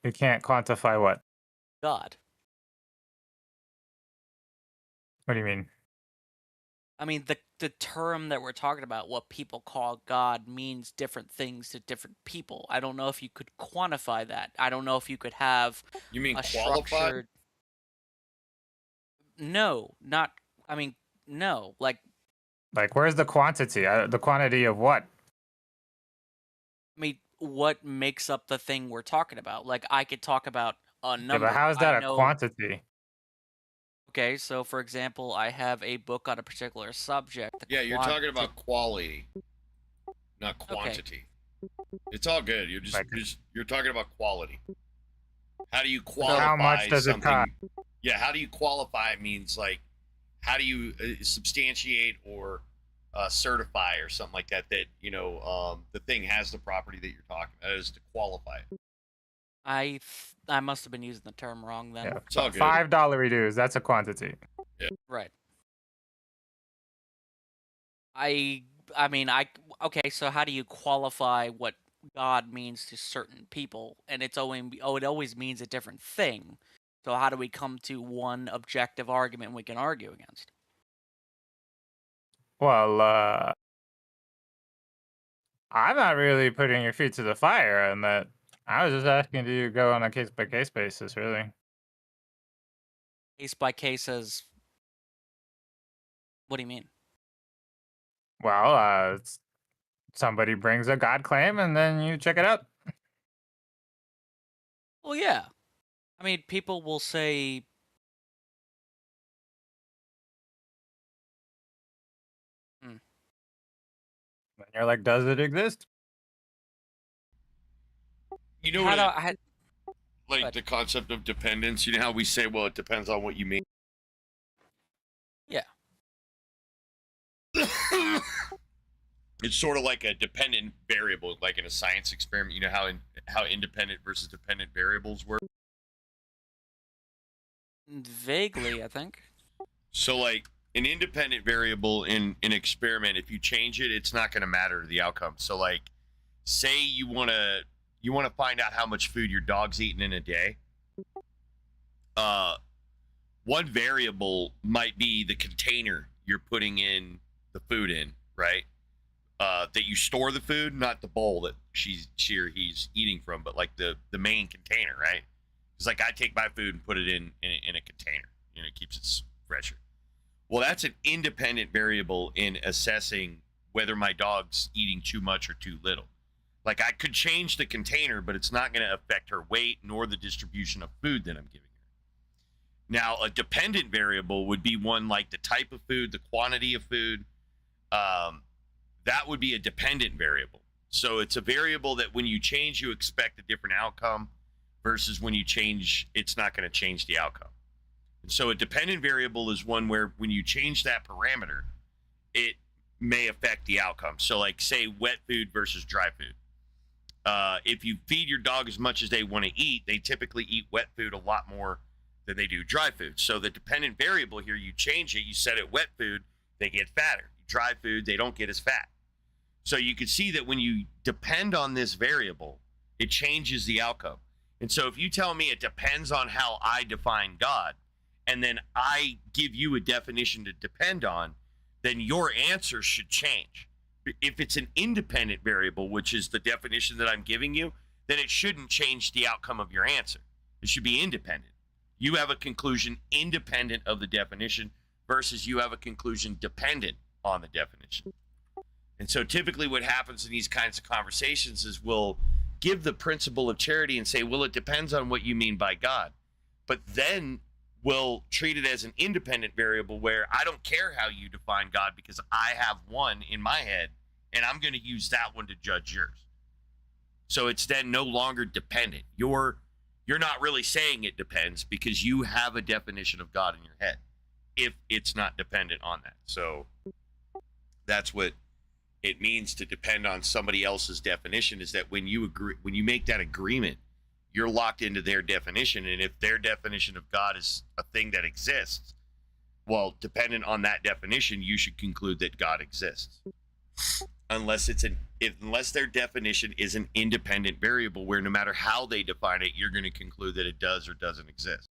You can't quantify what? God. What do you mean? I mean, the term that we're talking about, what people call God, means different things to different people. I don't know if you could quantify that. I don't know if you could have You mean a qualified? structured. No, not. I mean, no. Like where's the quantity? The quantity of what? I mean, what makes up the thing we're talking about? Like, I could talk about a Yeah, number. but how is I that a know. quantity? Okay, so for example, I have a book on a particular subject. Yeah, you're talking about quality, not quantity. It's all good. You're talking about quality. How do you qualify how much does something? it cost? Yeah, how do you qualify means like how do you substantiate or certify or something like that you know the thing has the property that you're talking about. That is to qualify it. I must have been using the term wrong then. Yeah, it's all good. $5 reduce. That's a quantity. Yeah. Right. I mean, okay, so how do you qualify what God means to certain people? And it always means a different thing. So how do we come to one objective argument we can argue against? Well, I'm not really putting your feet to the fire on that. I was just asking, do you go on a case-by-case basis, really? Case by case as what do you mean? Well, somebody brings a God claim, and then you check it out. Well, yeah. I mean, people will say And you're like, does it exist? You know how what? do I Like the concept of dependence. You know how we say, well, it depends on what you mean. It's sort of like a dependent variable, like in a science experiment. You know how independent versus dependent variables work? Vaguely, I think. So like an independent variable in an experiment, if you change it, it's not going to matter to the outcome. So like, say you want to find out how much food your dog's eating in a day. One variable might be the container you're putting in the food in, right? That you store the food, not the bowl that she or he's eating from, but like the main container, right? It's like I take my food and put it in a container. You know, it keeps it fresher. Well, that's an independent variable in assessing whether my dog's eating too much or too little. Like I could change the container, but it's not going to affect her weight nor the distribution of food that I'm giving her. Now, a dependent variable would be one like the type of food, the quantity of food. That would be a dependent variable. So it's a variable that when you change, you expect a different outcome versus when you change, it's not going to change the outcome. And so a dependent variable is one where when you change that parameter, it may affect the outcome. So like say wet food versus dry food. If you feed your dog as much as they want to eat, they typically eat wet food a lot more than they do dry food. So the dependent variable here, you change it, you set it wet food, they get fatter. Dry food, they don't get as fat. So you can see that when you depend on this variable, it changes the outcome. And so if you tell me it depends on how I define God, and then I give you a definition to depend on, then your answer should change. If it's an independent variable, which is the definition that I'm giving you, then it shouldn't change the outcome of your answer. It should be independent. You have a conclusion independent of the definition versus you have a conclusion dependent on the definition. And so typically what happens in these kinds of conversations is we'll give the principle of charity and say, well, it depends on what you mean by God. But then we'll treat it as an independent variable where I don't care how you define God because I have one in my head and I'm going to use that one to judge yours. So it's then no longer dependent. You're not really saying it depends because you have a definition of God in your head if it's not dependent on that. So that's what it means to depend on somebody else's definition, is that when you agree, when you make that agreement, you're locked into their definition. And if their definition of God is a thing that exists, well, dependent on that definition, you should conclude that God exists. Unless unless their definition is an independent variable where no matter how they define it, you're going to conclude that it does or doesn't exist.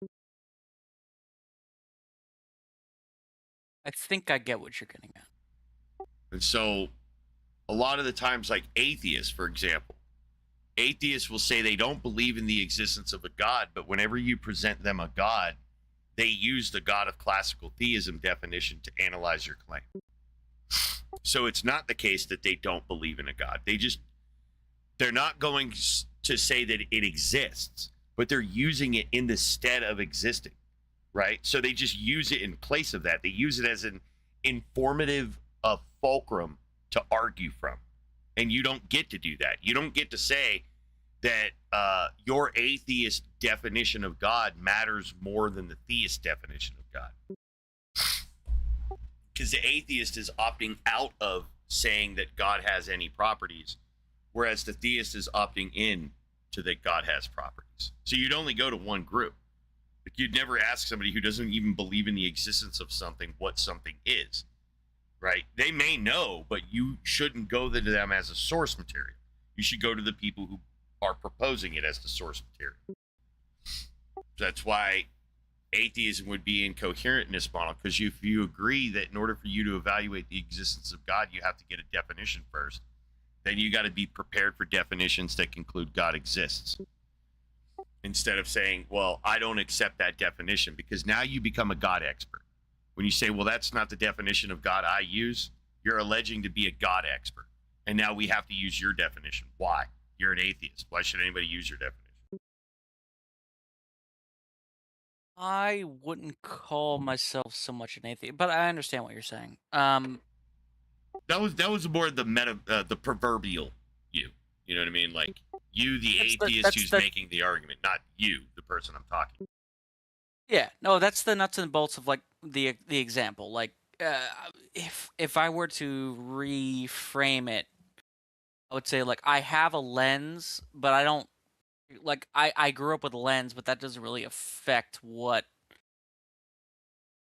I think I get what you're getting at. And so a lot of the times, like atheists, for example, atheists will say they don't believe in the existence of a God, but whenever you present them a God, they use the God of classical theism definition to analyze your claim. So it's not the case that they don't believe in a God. They're not going to say that it exists, but they're using it in the stead of existing, right? So they just use it in place of that. They use it as an informative fulcrum to argue from. And you don't get to do that. You don't get to say that your atheist definition of God matters more than the theist definition of God. Because the atheist is opting out of saying that God has any properties, whereas the theist is opting in to that God has properties. So you'd only go to one group. Like you'd never ask somebody who doesn't even believe in the existence of something what something is, right? They may know, but you shouldn't go to them as a source material. You should go to the people who are proposing it as the source material. That's why atheism would be incoherent in this model, because if you agree that in order for you to evaluate the existence of God, you have to get a definition first, then you got to be prepared for definitions that conclude God exists. Instead of saying, well, I don't accept that definition, because now you become a God expert. When you say, well, that's not the definition of God I use, you're alleging to be a God expert. And now we have to use your definition. Why? You're an atheist. Why should anybody use your definition? I wouldn't call myself so much an atheist, but I understand what you're saying. That was more the proverbial you. You know what I mean? Like you, the atheist who's making the argument, not you, the person I'm talking. Yeah, no, that's the nuts and bolts of like the example. Like if I were to reframe it, I would say like I have a lens, but I don't like I grew up with a lens, but that doesn't really affect what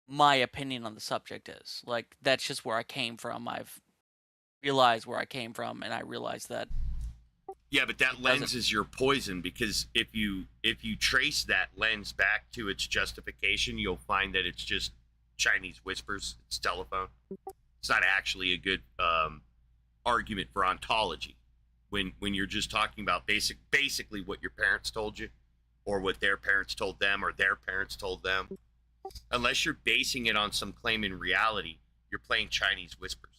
my opinion on the subject is. Like that's just where I came from. I've realized where I came from, and I realized that. Yeah, but that lens is your poison, because if you trace that lens back to its justification, you'll find that it's just Chinese whispers. It's telephone. It's not actually a good argument for ontology when you're just talking about basically what your parents told you, or what their parents told them, or their parents told them. Unless you're basing it on some claim in reality, you're playing Chinese whispers.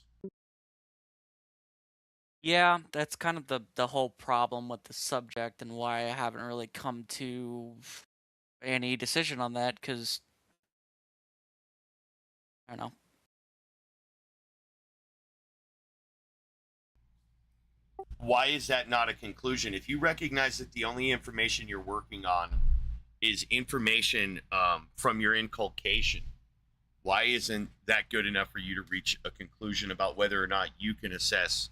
Yeah, that's kind of the whole problem with the subject, and why I haven't really come to any decision on that, because I don't know. Why is that not a conclusion? If you recognize that the only information you're working on is information from your inculcation, why isn't that good enough for you to reach a conclusion about whether or not you can assess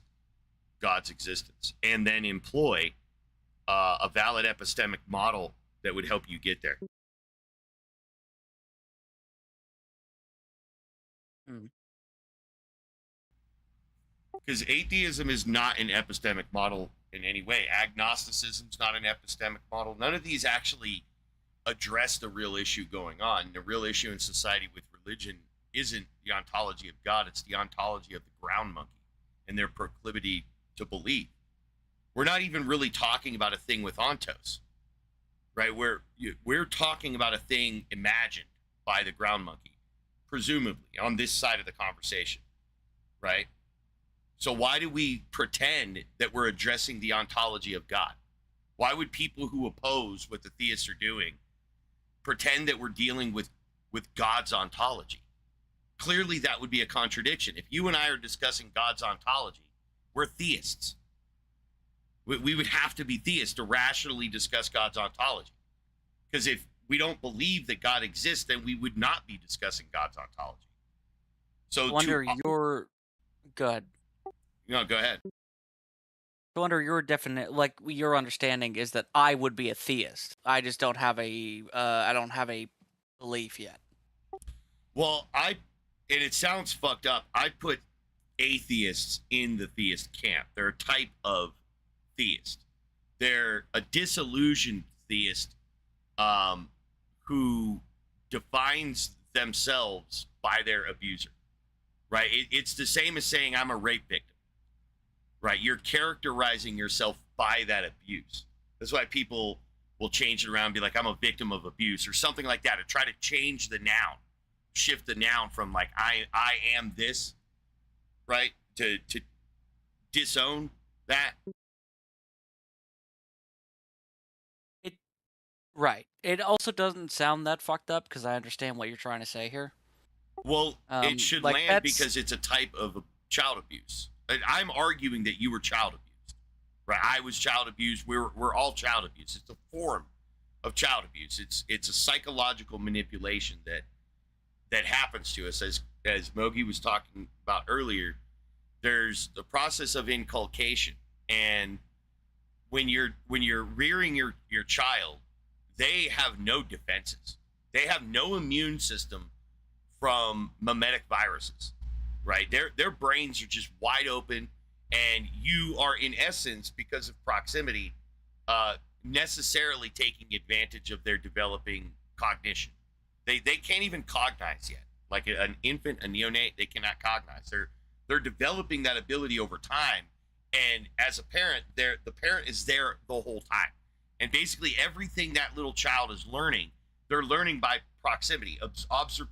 God's existence, and then employ a valid epistemic model that would help you get there? Because atheism is not an epistemic model in any way. Agnosticism is not an epistemic model. None of these actually address the real issue going on. The real issue in society with religion isn't the ontology of God, it's the ontology of the ground monkey and their proclivity to believe. We're not even really talking about a thing with ontos, right? We're talking about a thing imagined by the ground monkey, presumably on this side of the conversation, right? So why do we pretend that we're addressing the ontology of God? Why would people who oppose what the theists are doing pretend that we're dealing with God's ontology? Clearly, that would be a contradiction. If you and I are discussing God's ontology, we're theists. We would have to be theists to rationally discuss God's ontology. Because if we don't believe that God exists, then we would not be discussing God's ontology. So I wonder your good. No, go ahead. I wonder your definite, like your understanding is that I would be a theist. I just don't have a I don't have a belief yet. Well, and it sounds fucked up, I put atheists in the theist camp. They're a type of theist. They're a disillusioned theist who defines themselves by their abuser, right? It's the same as saying I'm a rape victim, right? You're characterizing yourself by that abuse. That's why people will change it around and be like, I'm a victim of abuse or something like that, to try to change the noun, shift the noun from like I am this, right, to disown that. Right. It also doesn't sound that fucked up, because I understand what you're trying to say here. Well, it should like land because it's a type of child abuse. And I'm arguing that you were child abused, right? I was child abused. We're all child abuse. It's a form of child abuse. It's a psychological manipulation that happens to us, as Mogi was talking about earlier. There's the process of inculcation, and when you're rearing your child, they have no defenses. They have no immune system from mimetic viruses, right? Their brains are just wide open, and you are, in essence, because of proximity, necessarily taking advantage of their developing cognition. They can't even cognize yet. Like an infant, a neonate, they cannot cognize. They're developing that ability over time, and as a parent, the parent is there the whole time. And basically everything that little child is learning, they're learning by proximity,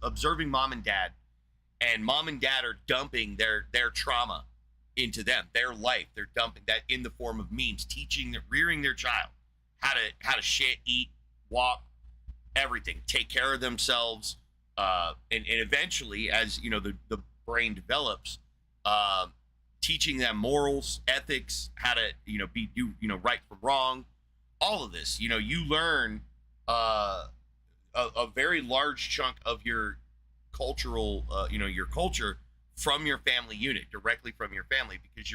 observing mom and dad are dumping their trauma into them, their life. They're dumping that in the form of memes, rearing their child how to shit, eat, walk, everything, take care of themselves, and eventually, as you know, the brain develops, teaching them morals, ethics, how to do right from wrong. All of this, you learn a very large chunk of your cultural, your culture from your family unit, directly from your family, because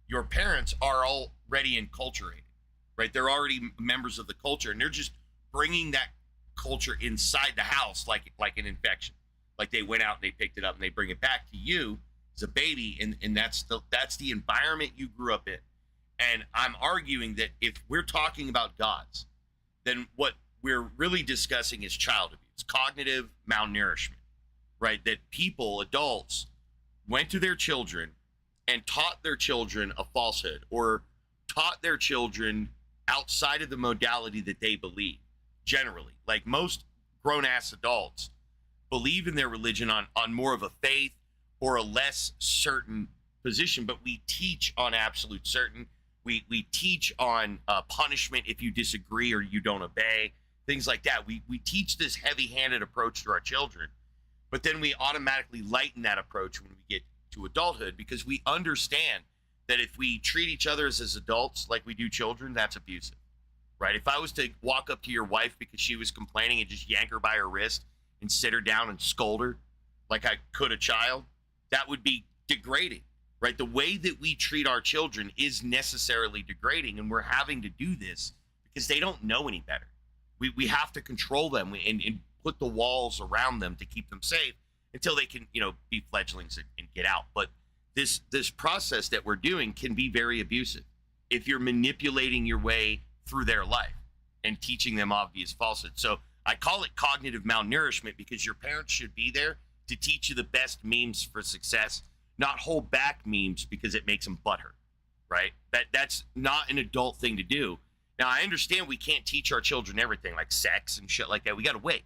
your parents are already enculturated, right? They're already members of the culture, and they're just bringing that culture inside the house like an infection. Like they went out and they picked it up and they bring it back to you as a baby, and that's the environment you grew up in. And I'm arguing that if we're talking about gods, then what we're really discussing is child abuse, cognitive malnourishment, right? That people, adults, went to their children and taught their children a falsehood, or taught their children outside of the modality that they believe. Generally, like most grown-ass adults believe in their religion on more of a faith or a less certain position, but we teach on absolute certain. We teach on punishment if you disagree or you don't obey, things like that. We teach this heavy-handed approach to our children, but then we automatically lighten that approach when we get to adulthood, because we understand that if we treat each other as adults like we do children, that's abusive, right? If I was to walk up to your wife because she was complaining and just yank her by her wrist and sit her down and scold her like I could a child, that would be degrading, right? The way that we treat our children is necessarily degrading, and we're having to do this because they don't know any better. We have to control them and put the walls around them to keep them safe until they can, be fledglings and get out. But this process that we're doing can be very abusive if you're manipulating your way through their life and teaching them obvious falsehoods. So I call it cognitive malnourishment, because your parents should be there to teach you the best memes for success, not hold back memes because it makes them butthurt, right? That's not an adult thing to do. Now, I understand we can't teach our children everything, like sex and shit like that. We got to wait,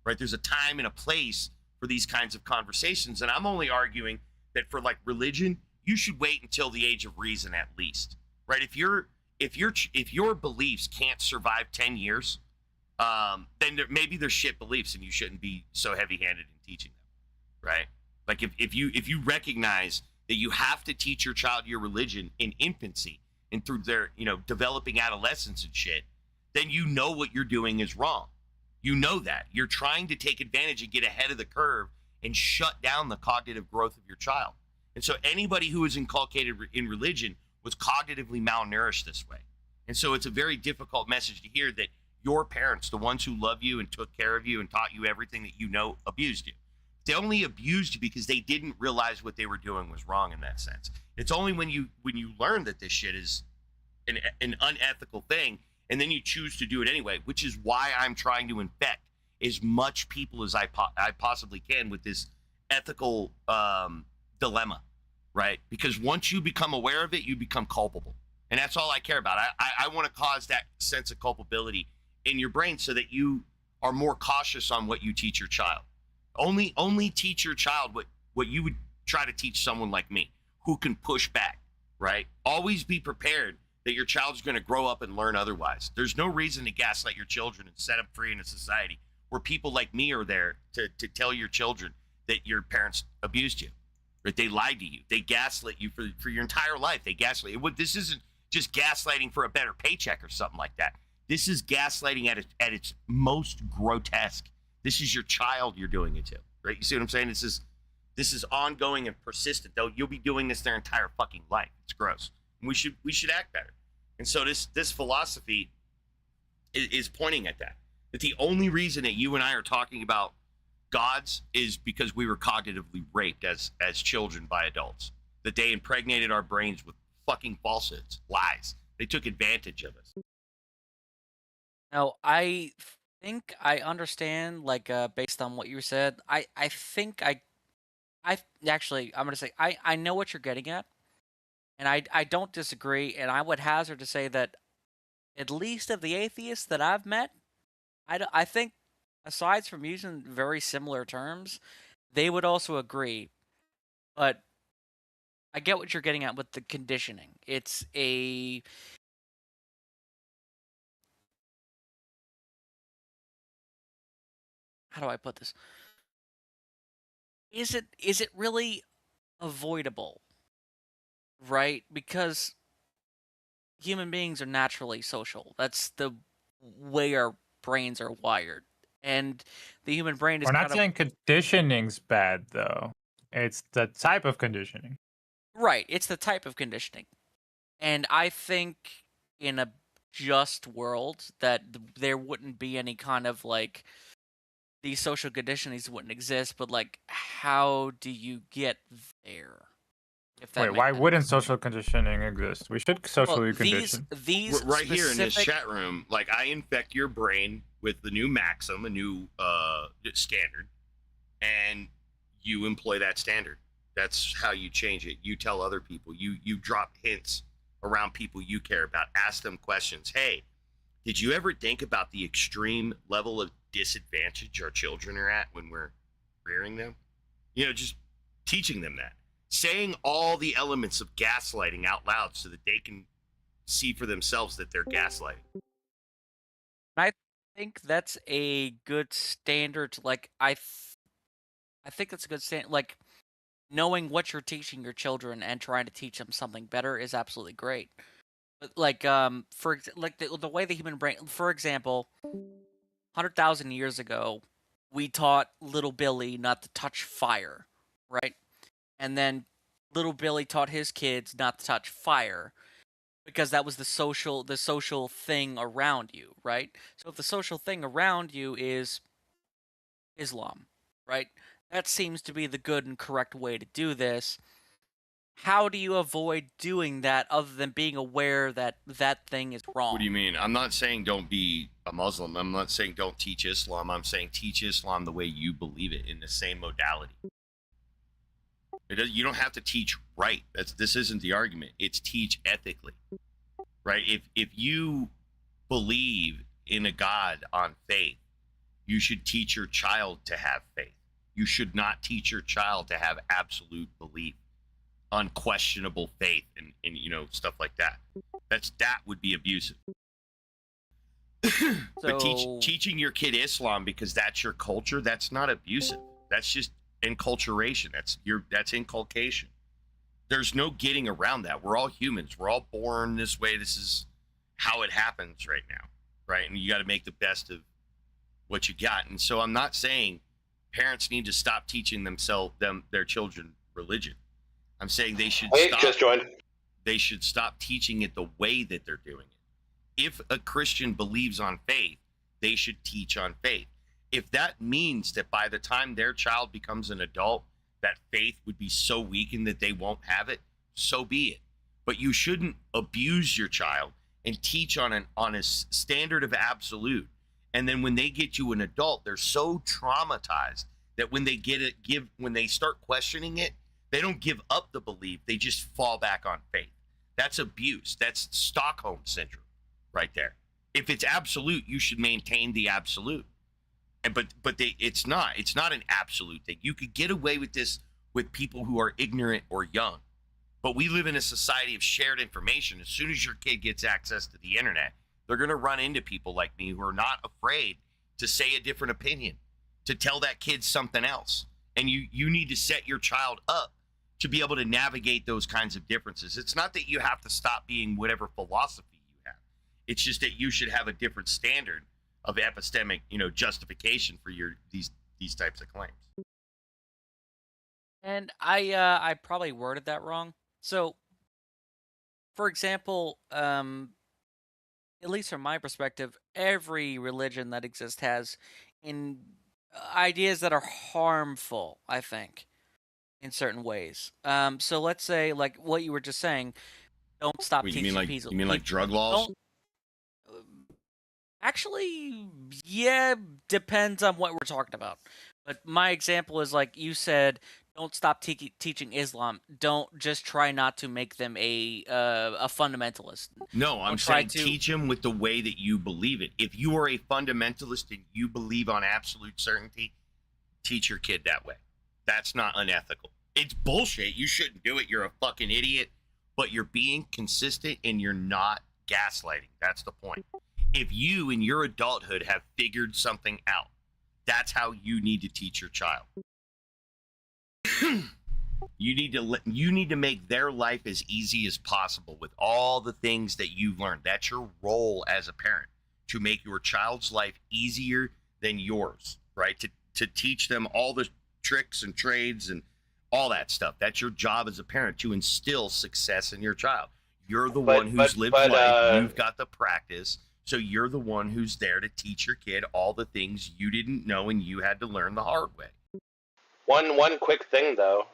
right? There's a time and a place for these kinds of conversations, and I'm only arguing that for like religion, you should wait until the age of reason at least, right? If your beliefs can't survive 10 years, then maybe they're shit beliefs, and you shouldn't be so heavy-handed in teaching them, right? Like if you recognize that you have to teach your child your religion in infancy and through their developing adolescence and shit, then you know what you're doing is wrong. You know that you're trying to take advantage and get ahead of the curve and shut down the cognitive growth of your child. And so anybody who is inculcated in religion was cognitively malnourished this way. And so it's a very difficult message to hear that your parents, the ones who love you and took care of you and taught you everything that you know, abused you. They only abused you because they didn't realize what they were doing was wrong in that sense. It's only when you learn that this shit is an unethical thing, and then you choose to do it anyway, which is why I'm trying to infect as much people as I possibly can with this ethical dilemma, right? Because once you become aware of it, you become culpable. And that's all I care about. I want to cause that sense of culpability in your brain so that you are more cautious on what you teach your child. Only teach your child what you would try to teach someone like me, who can push back, right? Always be prepared that your child's going to grow up and learn otherwise. There's no reason to gaslight your children and set them free in a society where people like me are there to tell your children that your parents abused you, that they lied to you. They gaslit you for your entire life. They gaslight you. This isn't just gaslighting for a better paycheck or something like that. This is gaslighting at its most grotesque. This is your child you're doing it to, right? You see what I'm saying? This is ongoing and persistent. Though you'll be doing this their entire fucking life. It's gross. And we should act better. And so this philosophy is pointing at that. That the only reason that you and I are talking about gods is because we were cognitively raped as children by adults. That they impregnated our brains with fucking falsehoods, lies. They took advantage of us. No, I think I understand, like, based on what you said. I think I actually, I'm gonna say I know what you're getting at, and I don't disagree, and I would hazard to say that at least of the atheists that I've met, I think, aside from using very similar terms, they would also agree. But I get what you're getting at with the conditioning. It's a how do I put this? Is it really avoidable? Right? Because human beings are naturally social. That's the way our brains are wired. and the human brain is We're not kind of saying conditioning's bad though. It's the type of conditioning. right. It's the type of conditioning, and I think in a just world that there wouldn't be any kind of like these social conditionings wouldn't exist. But like, how do you get there? If that Wait, makes why sense. wouldn't social conditioning exist? We should socially condition. These right here in this specific- chat room, like I infect your brain with the new maxim, a new standard, and you employ that standard. That's how you change it. You tell other people. You drop hints around people you care about. Ask them questions. Hey, did you ever think about the extreme level of disadvantage our children are at when we're rearing them? You know, just teaching them that. Saying all the elements of gaslighting out loud so that they can see for themselves that they're gaslighting. I think that's a good standard. Like I think that's a good standard. Like knowing what you're teaching your children and trying to teach them something better is absolutely great. But like the way the human brain, for example, 100,000 years ago, we taught little Billy not to touch fire, right? And then little Billy taught his kids not to touch fire because that was the social thing around you, right? So if the social thing around you is Islam, right? That seems to be the good and correct way to do this. How do you avoid doing that other than being aware that that thing is wrong? What do you mean? I'm not saying don't be a Muslim. I'm not saying don't teach Islam. I'm saying teach Islam the way you believe it in the same modality. You don't have to teach right. This isn't the argument. It's teach ethically, right? If you believe in a God on faith, you should teach your child to have faith. You should not teach your child to have absolute belief, unquestionable faith, and you know, stuff like that. That would be abusive. But teaching your kid Islam because that's your culture, that's not abusive. That's just enculturation. That's inculcation. There's no getting around that. We're all humans. We're all born this way. This is how it happens right now, right? And you got to make the best of what you got. And so I'm not saying parents need to stop teaching their children religion. I'm saying they should They should stop teaching it the way that they're doing it. If a Christian believes on faith, they should teach on faith. If that means that by the time their child becomes an adult, that faith would be so weakened that they won't have it, so be it. But you shouldn't abuse your child and teach on a standard of absolute. And then when they get to an adult, they're so traumatized that when they start questioning it, they don't give up the belief. They just fall back on faith. That's abuse. That's Stockholm syndrome right there. If it's absolute, you should maintain the absolute. It's not an absolute thing. You could get away with this with people who are ignorant or young. But we live in a society of shared information. As soon as your kid gets access to the internet, they're going to run into people like me who are not afraid to say a different opinion, to tell that kid something else. And you need to set your child up to be able to navigate those kinds of differences. It's not that you have to stop being whatever philosophy you have. It's just that you should have a different standard of epistemic, justification for these types of claims. And I probably worded that wrong. So, for example, at least from my perspective, every religion that exists has ideas that are harmful, I think, in certain ways. So let's say, like what you were just saying, don't stop teaching people. You mean like drug laws? Actually, yeah, depends on what we're talking about. But my example is like you said, don't stop teaching Islam. Don't just try not to make them a fundamentalist. No, I'm saying teach them with the way that you believe it. If you are a fundamentalist and you believe on absolute certainty, teach your kid that way. That's not unethical. It's bullshit. You shouldn't do it. You're a fucking idiot. But you're being consistent and you're not gaslighting. That's the point. If you in your adulthood have figured something out, that's how you need to teach your child. You need to make their life as easy as possible with all the things that you've learned. That's your role as a parent, to make your child's life easier than yours, right? To teach them all the tricks and trades and all that stuff. That's your job as a parent, to instill success in your child. You're the one who's lived life. You've got the practice. So you're the one who's there to teach your kid all the things you didn't know and you had to learn the hard way. One quick thing though,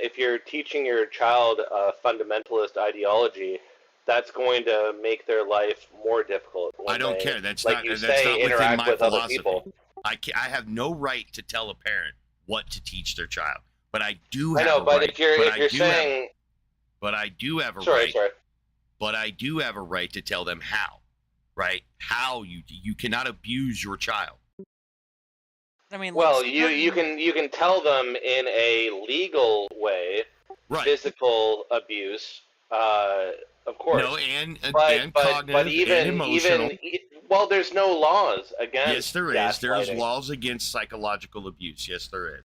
if you're teaching your child a fundamentalist ideology, that's going to make their life more difficult. I don't care. That's like not. you That's say, not within interact my with other philosophy. people. I have no right to tell a parent what to teach their child, but I do. I Have know, a but right, if you're but if I you're do have- saying, but I do have a sorry, right. sorry. But I do have a right to tell them how, right? How you cannot abuse your child. I mean, Well, you can tell them in a legal way, right? Physical abuse, of course. No, and but cognitive even and emotional. well, there's no laws against. Yes, there is. There's gaslighting. laws against psychological abuse. Yes, there is.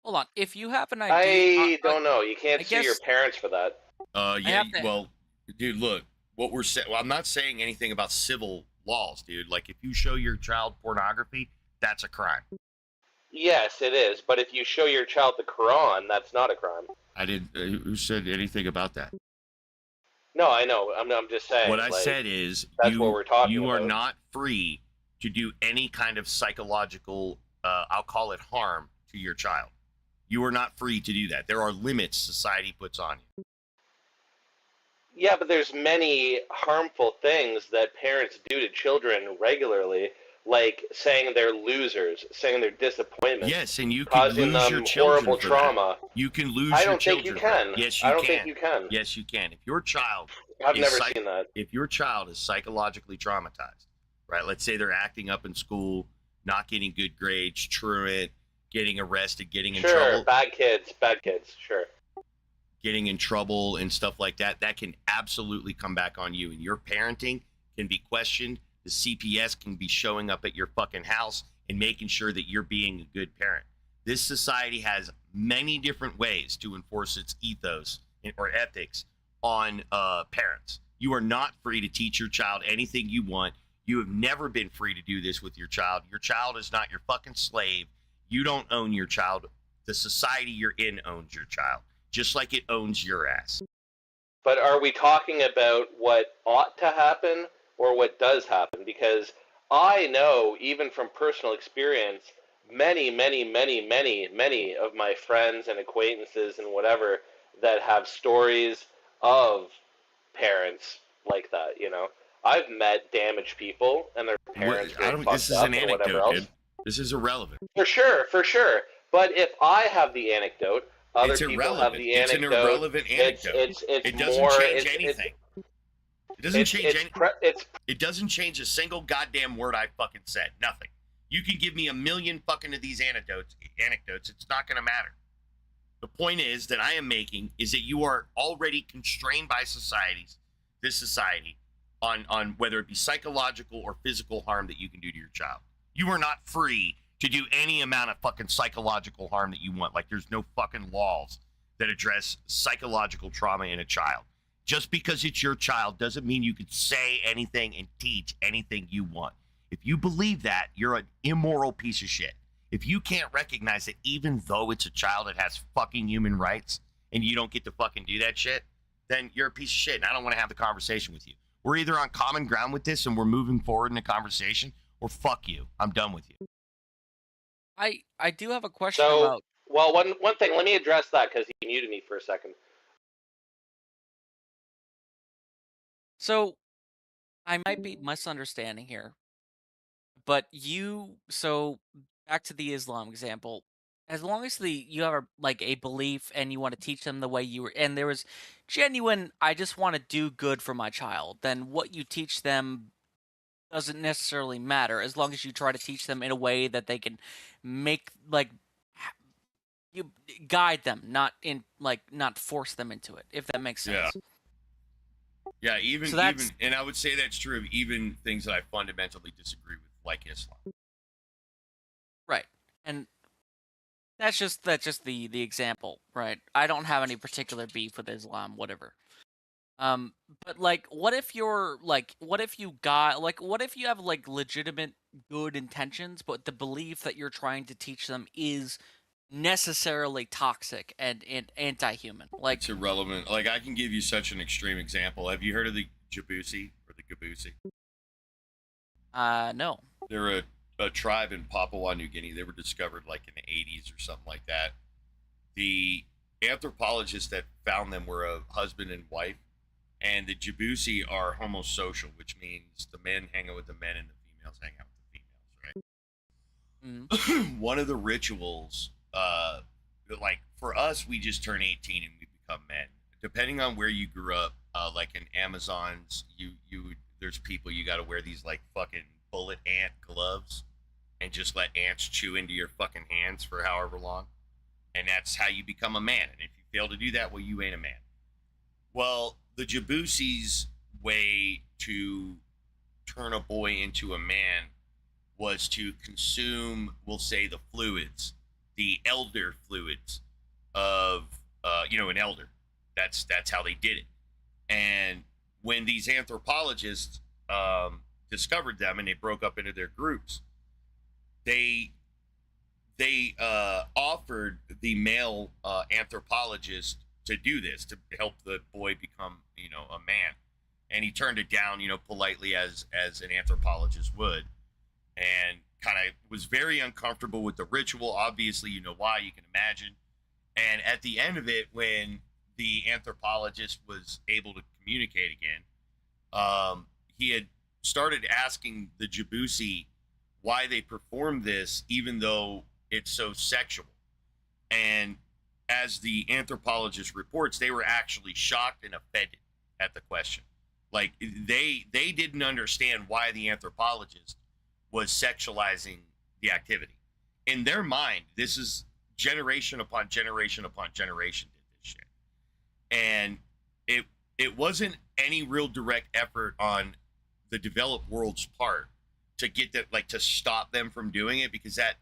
Hold on. If you have an idea, I don't know. You can't sue your guess- parents for that. Yeah. Well, dude, look. What we're saying. Well, I'm not saying anything about civil laws, dude. Like, if you show your child pornography, that's a crime. Yes, it is. But if you show your child the Quran, that's not a crime. I didn't. Who said anything about that? No, I know. I'm just saying. What I like, said is, that's what we're talking you are about. not free to do any kind of psychological, I'll call it, harm to your child. You are not free to do that. There are limits society puts on you. Yeah, but there's many harmful things that parents do to children regularly, like saying they're losers, saying they're disappointments. Yes, and you can causing lose them your children horrible for trauma. that. You can lose I your don't think children. you for that. can. Yes, you I don't can. think you can. Yes, you can. If your child, I've is never seen that. If your child is psychologically traumatized, right? Let's say they're acting up in school, not getting good grades, truant, getting arrested, getting in trouble. Sure, bad kids, sure. Getting in trouble and stuff like that, that can absolutely come back on you. And your parenting can be questioned. The CPS can be showing up at your fucking house and making sure that you're being a good parent. This society has many different ways to enforce its ethos or ethics on parents. You are not free to teach your child anything you want. You have never been free to do this with your child. Your child is not your fucking slave. You don't own your child. The society you're in owns your child, just like it owns your ass. But are we talking about what ought to happen or what does happen? Because I know, even from personal experience, many of my friends and acquaintances and whatever that have stories of parents like that, you know. I've met damaged people and their parents getting fucked This is up an and whatever anecdote, else. dude. This is irrelevant. For sure. But if I have the anecdote, other It's people irrelevant. have the It's anecdote. an irrelevant anecdote. It's it doesn't more, change anything. It doesn't change anything. It doesn't change a single goddamn word I fucking said. Nothing. You can give me a million fucking of these anecdotes. It's not going to matter. The point is that I am making is that you are already constrained by this society, on whether it be psychological or physical harm that you can do to your child. You are not free to do any amount of fucking psychological harm that you want. Like, there's no fucking laws that address psychological trauma in a child. Just because it's your child doesn't mean you can say anything and teach anything you want. If you believe that, you're an immoral piece of shit. If you can't recognize that even though it's a child, it has fucking human rights and you don't get to fucking do that shit, then you're a piece of shit and I don't want to have the conversation with you. We're either on common ground with this and we're moving forward in the conversation, or fuck you. I'm done with you. I do have a question So, about. well, one thing, let me address that because he muted me for a second. So, I might be misunderstanding here, but so back to the Islam example. As long as you have a belief and you want to teach them the way you were, and there was genuine, I just want to do good for my child, then what you teach them doesn't necessarily matter as long as you try to teach them in a way that they can make you guide them, not force them into it, if that makes sense. Yeah, even So that's- and I would say that's true of even things that I fundamentally disagree with, like Islam. Right. And that's just the example, right? I don't have any particular beef with Islam, whatever. But like, what if you're like, what if you got like, what if you have like legitimate good intentions, but the belief that you're trying to teach them is necessarily toxic and anti-human? Like, It's irrelevant. Like, I can give you such an extreme example. Have you heard of the Jabusi or the Gabusi? No. They're a tribe in Papua New Guinea. They were discovered like in the 80s or something like that. The anthropologists that found them were a husband and wife, and the Jabusi are homosocial, which means the men hang out with the men and the females hang out with the females, right? One of the rituals, like for us, we just turn 18 and we become men. Depending on where you grew up, like in Amazons, there's people, you got to wear these like fucking bullet ant gloves and just let ants chew into your fucking hands for however long. And that's how you become a man. And if you fail to do that, well, you ain't a man. Well, the Jabusi's way to turn a boy into a man was to consume, we'll say, the fluids, the elder fluids of, an elder. That's how they did it. And when these anthropologists discovered them and they broke up into their groups, they offered the male anthropologist to do this, to help the boy become, a man. And he turned it down, politely as an anthropologist would, and kind of was very uncomfortable with the ritual. Obviously, you know why, you can imagine. And at the end of it, when the anthropologist was able to communicate again, he had started asking the Jabusi why they performed this, even though it's so sexual. And as the anthropologist reports, they were actually shocked and offended at the question. Like, they didn't understand why the anthropologist was sexualizing the activity. In their mind, this is generation upon generation upon generation did this shit. And it wasn't any real direct effort on the developed world's part to get that, like, to stop them from doing it, because that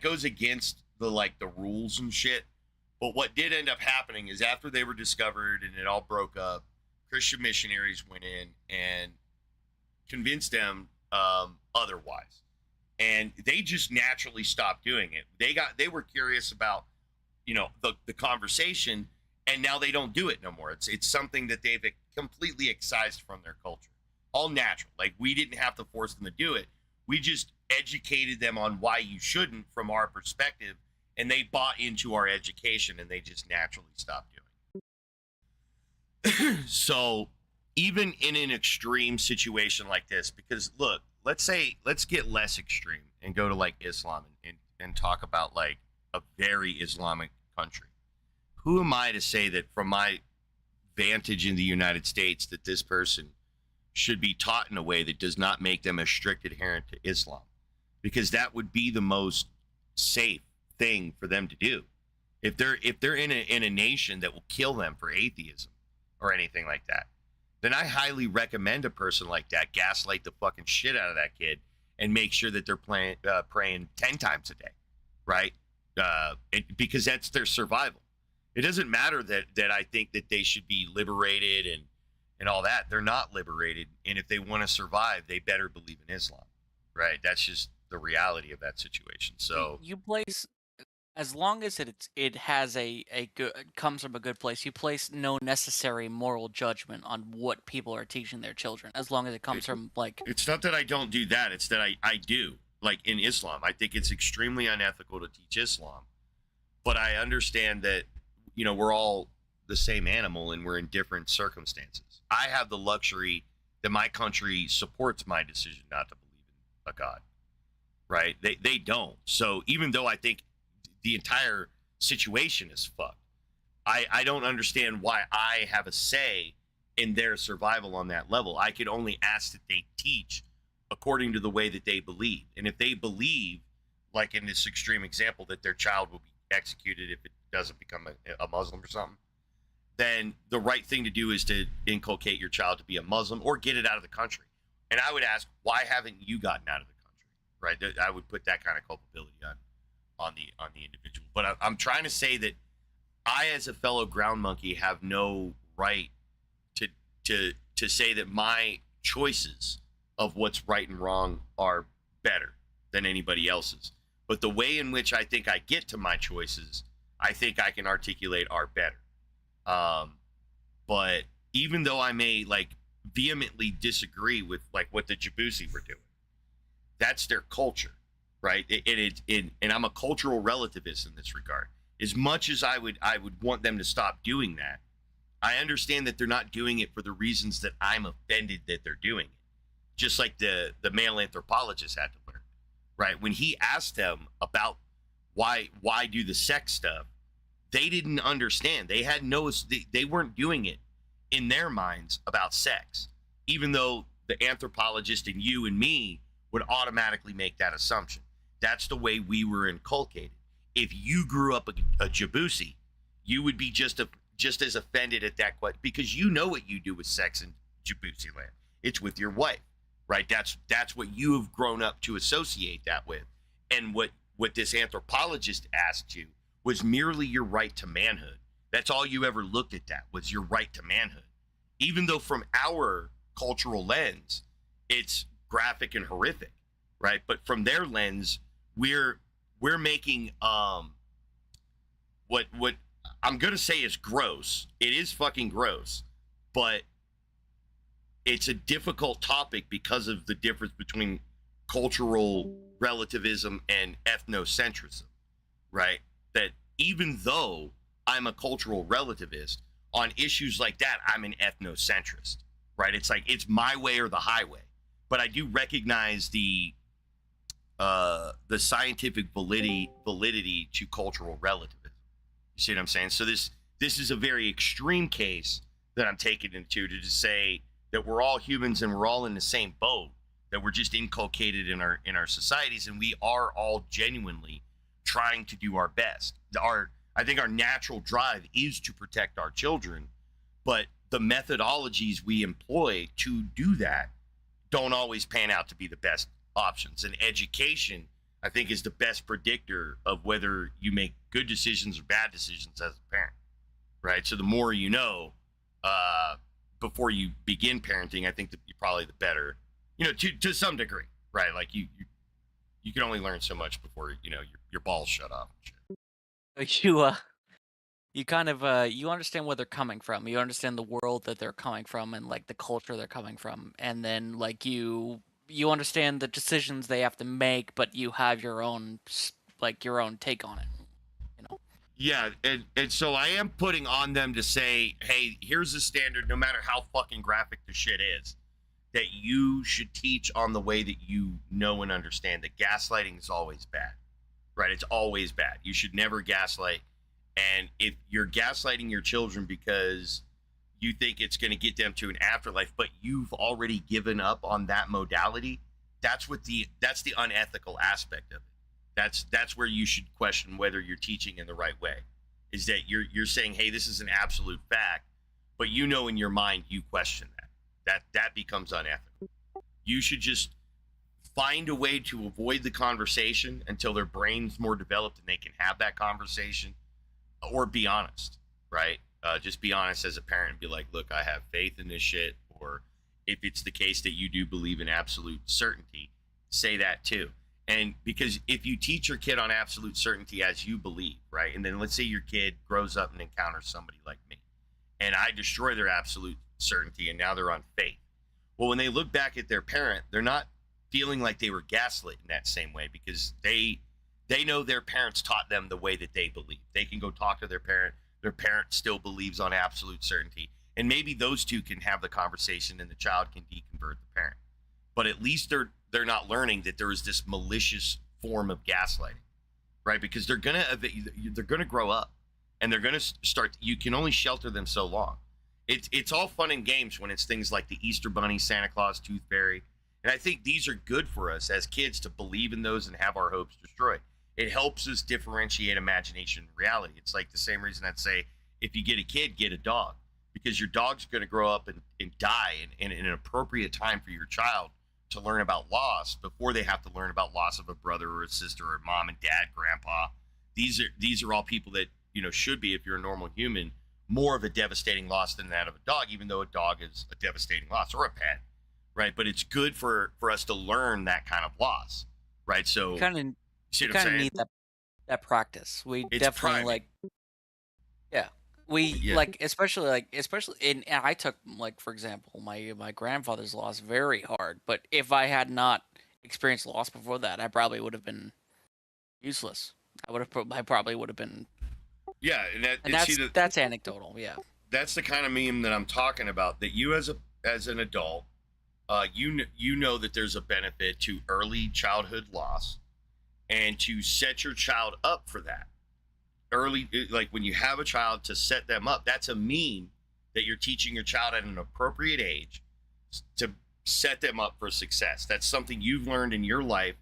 goes against the rules and shit. But what did end up happening is, after they were discovered and it all broke up, Christian missionaries went in and convinced them otherwise, and they just naturally stopped doing it. They were curious about the conversation, and now they don't do it no more. It's something that they've completely excised from their culture. All natural. Like, we didn't have to force them to do it. We just educated them on why you shouldn't from our perspective, and they bought into our education, and they just naturally stopped doing it. So even in an extreme situation like this, because look, let's get less extreme and go to like Islam and talk about like a very Islamic country. Who am I to say that, from my vantage in the United States, that this person should be taught in a way that does not make them a strict adherent to Islam? Because that would be the most safe thing for them to do. If they're in a nation that will kill them for atheism or anything like that, then I highly recommend a person like that gaslight the fucking shit out of that kid and make sure that they're praying 10 times a day, right? Because that's their survival. It doesn't matter that I think that they should be liberated and all that. They're not liberated, and if they want to survive, they better believe in Islam, right? That's just the reality of that situation. So you place, as long as it has a good, comes from a good place, you place no necessary moral judgment on what people are teaching their children, as long as it comes from like. It's not that I don't do that. It's that I do. Like in Islam, I think it's extremely unethical to teach Islam, but I understand that we're all the same animal and we're in different circumstances. I have the luxury that my country supports my decision not to believe in a God, right? They don't. So even though I think the entire situation is fucked, I don't understand why I have a say in their survival on that level. I could only ask that they teach according to the way that they believe. And if they believe, like in this extreme example, that their child will be executed if it doesn't become a Muslim or something, then the right thing to do is to inculcate your child to be a Muslim or get it out of the country. And I would ask, why haven't you gotten out of the country, right? I would put that kind of culpability on the individual. But I'm trying to say that I, as a fellow ground monkey, have no right to say that my choices of what's right and wrong are better than anybody else's. But the way in which I think I get to my choices, I think I can articulate are better. But even though I may like vehemently disagree with like what the Jabusi were doing, that's their culture, right? And I'm a cultural relativist in this regard. As much as I would want them to stop doing that, I understand that they're not doing it for the reasons that I'm offended that they're doing it. Just like the male anthropologist had to learn, right? When he asked them about why do the sex stuff, they didn't understand. They had they weren't doing it in their minds about sex, even though the anthropologist and you and me would automatically make that assumption. That's the way we were inculcated. If you grew up a Jabusi, you would be just as offended at that question, because you know what you do with sex in Jabusi land. It's with your wife, right? That's what you have grown up to associate that with. And what this anthropologist asked you was merely your right to manhood. That's all you ever looked at, that was your right to manhood. Even though from our cultural lens, it's graphic and horrific, right? But from their lens, we're making what I'm gonna say is gross. It is fucking gross, but it's a difficult topic because of the difference between cultural relativism and ethnocentrism, right? That even though I'm a cultural relativist, on issues like that, I'm an ethnocentrist, right? It's like, it's my way or the highway. But I do recognize the scientific validity to cultural relativism. You see what I'm saying? So this is a very extreme case that I'm taking into to just say that we're all humans and we're all in the same boat, that we're just inculcated in our societies, and we are all genuinely trying to do our best. I think our natural drive is to protect our children, but the methodologies we employ to do that don't always pan out to be the best options. And education, I think, is the best predictor of whether you make good decisions or bad decisions as a parent, right? So the more you know before you begin parenting, I think that you're probably the better, to some degree, right? Like you can only learn so much before your balls shut off and shit. You kind of you understand where they're coming from. You understand the world that they're coming from and like the culture they're coming from, and then like you understand the decisions they have to make, but you have your own take on it. Yeah, and so I am putting on them to say, hey, here's the standard, no matter how fucking graphic the shit is, that you should teach on the way that you know and understand that gaslighting is always bad, right? It's always bad. You should never gaslight. And if you're gaslighting your children because you think it's going to get them to an afterlife, but you've already given up on that modality, that's the unethical aspect of it. That's where you should question whether you're teaching in the right way. Is that you're saying, hey, this is an absolute fact, but in your mind you question that. That becomes unethical. You should just find a way to avoid the conversation until their brain's more developed and they can have that conversation, or be honest, right? Just be honest as a parent and be like, look, I have faith in this shit. Or if it's the case that you do believe in absolute certainty, say that too. And because if you teach your kid on absolute certainty as you believe, right? And then let's say your kid grows up and encounters somebody like me, and I destroy their absolute certainty, and now they're on faith. Well, when they look back at their parent, they're not feeling like they were gaslit in that same way, because they know their parents taught them the way that they believe. They can go talk to their parent still believes on absolute certainty. And maybe those two can have the conversation and the child can deconvert the parent. But at least they're not learning that there is this malicious form of gaslighting, right? Because they're gonna grow up, and they're gonna start. You can only shelter them so long. It's all fun and games when it's things like the Easter Bunny, Santa Claus, Tooth Fairy, and I think these are good for us as kids to believe in those and have our hopes destroyed. It helps us differentiate imagination and reality. It's like the same reason I'd say, if you get a kid, get a dog, because your dog's going to grow up and die in an appropriate time for your child to learn about loss before they have to learn about loss of a brother or a sister or mom and dad, grandpa. These are all people that, should be, if you're a normal human, more of a devastating loss than that of a dog, even though a dog is a devastating loss, or a pet, right? But it's good for us to learn that kind of loss, right? So You kind of see what I'm saying? need that practice. We It's definitely priming. like, yeah. We Yeah. like, especially and I took, like, for example, my grandfather's loss very hard. But if I had not experienced loss before that, I probably would have been useless. I probably would have been. Yeah, And that's anecdotal. Yeah. That's the kind of meme that I'm talking about. That you as an adult, you know that there's a benefit to early childhood loss, and to set your child up for that early, like when you have a child, to set them up. That's a meme that you're teaching your child at an appropriate age to set them up for success. That's something you've learned in your life,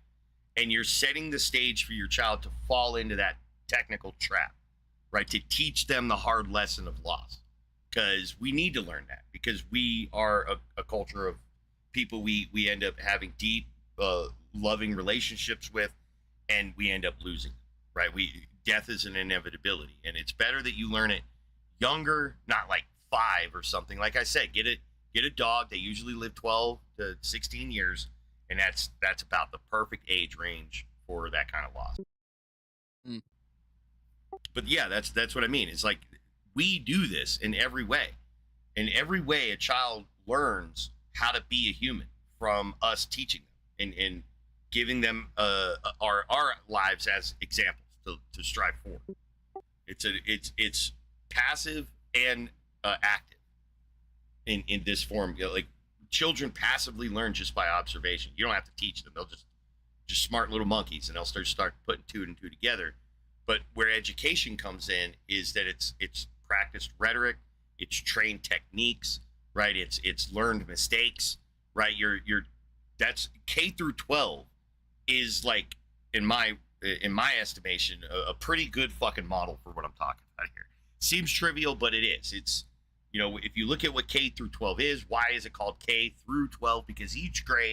and you're setting the stage for your child to fall into that technical trap, right? To teach them the hard lesson of loss, because we need to learn that, because we are a culture of people we end up having deep, loving relationships with, and we end up losing, right? Death is an inevitability, and it's better that you learn it younger, not like 5 or something. Like I said, get a dog. They usually live 12 to 16 years, and that's about the perfect age range for that kind of loss. Mm. But yeah, that's what I mean. It's like we do this in every way. In every way, a child learns how to be a human from us teaching them and giving them our lives as examples to strive for. It's passive and active in this form. You know, like children passively learn just by observation. You don't have to teach them; they'll just smart little monkeys, and they'll start putting 2 and 2 together. But where education comes in is that it's practiced rhetoric, it's trained techniques, right? It's learned mistakes, right? That's K through 12 is, like, in my estimation, a pretty good fucking model for what I'm talking about here. Seems trivial, but it is. It's, you know, if you look at what K through 12 is, why is it called K through 12? Because each grade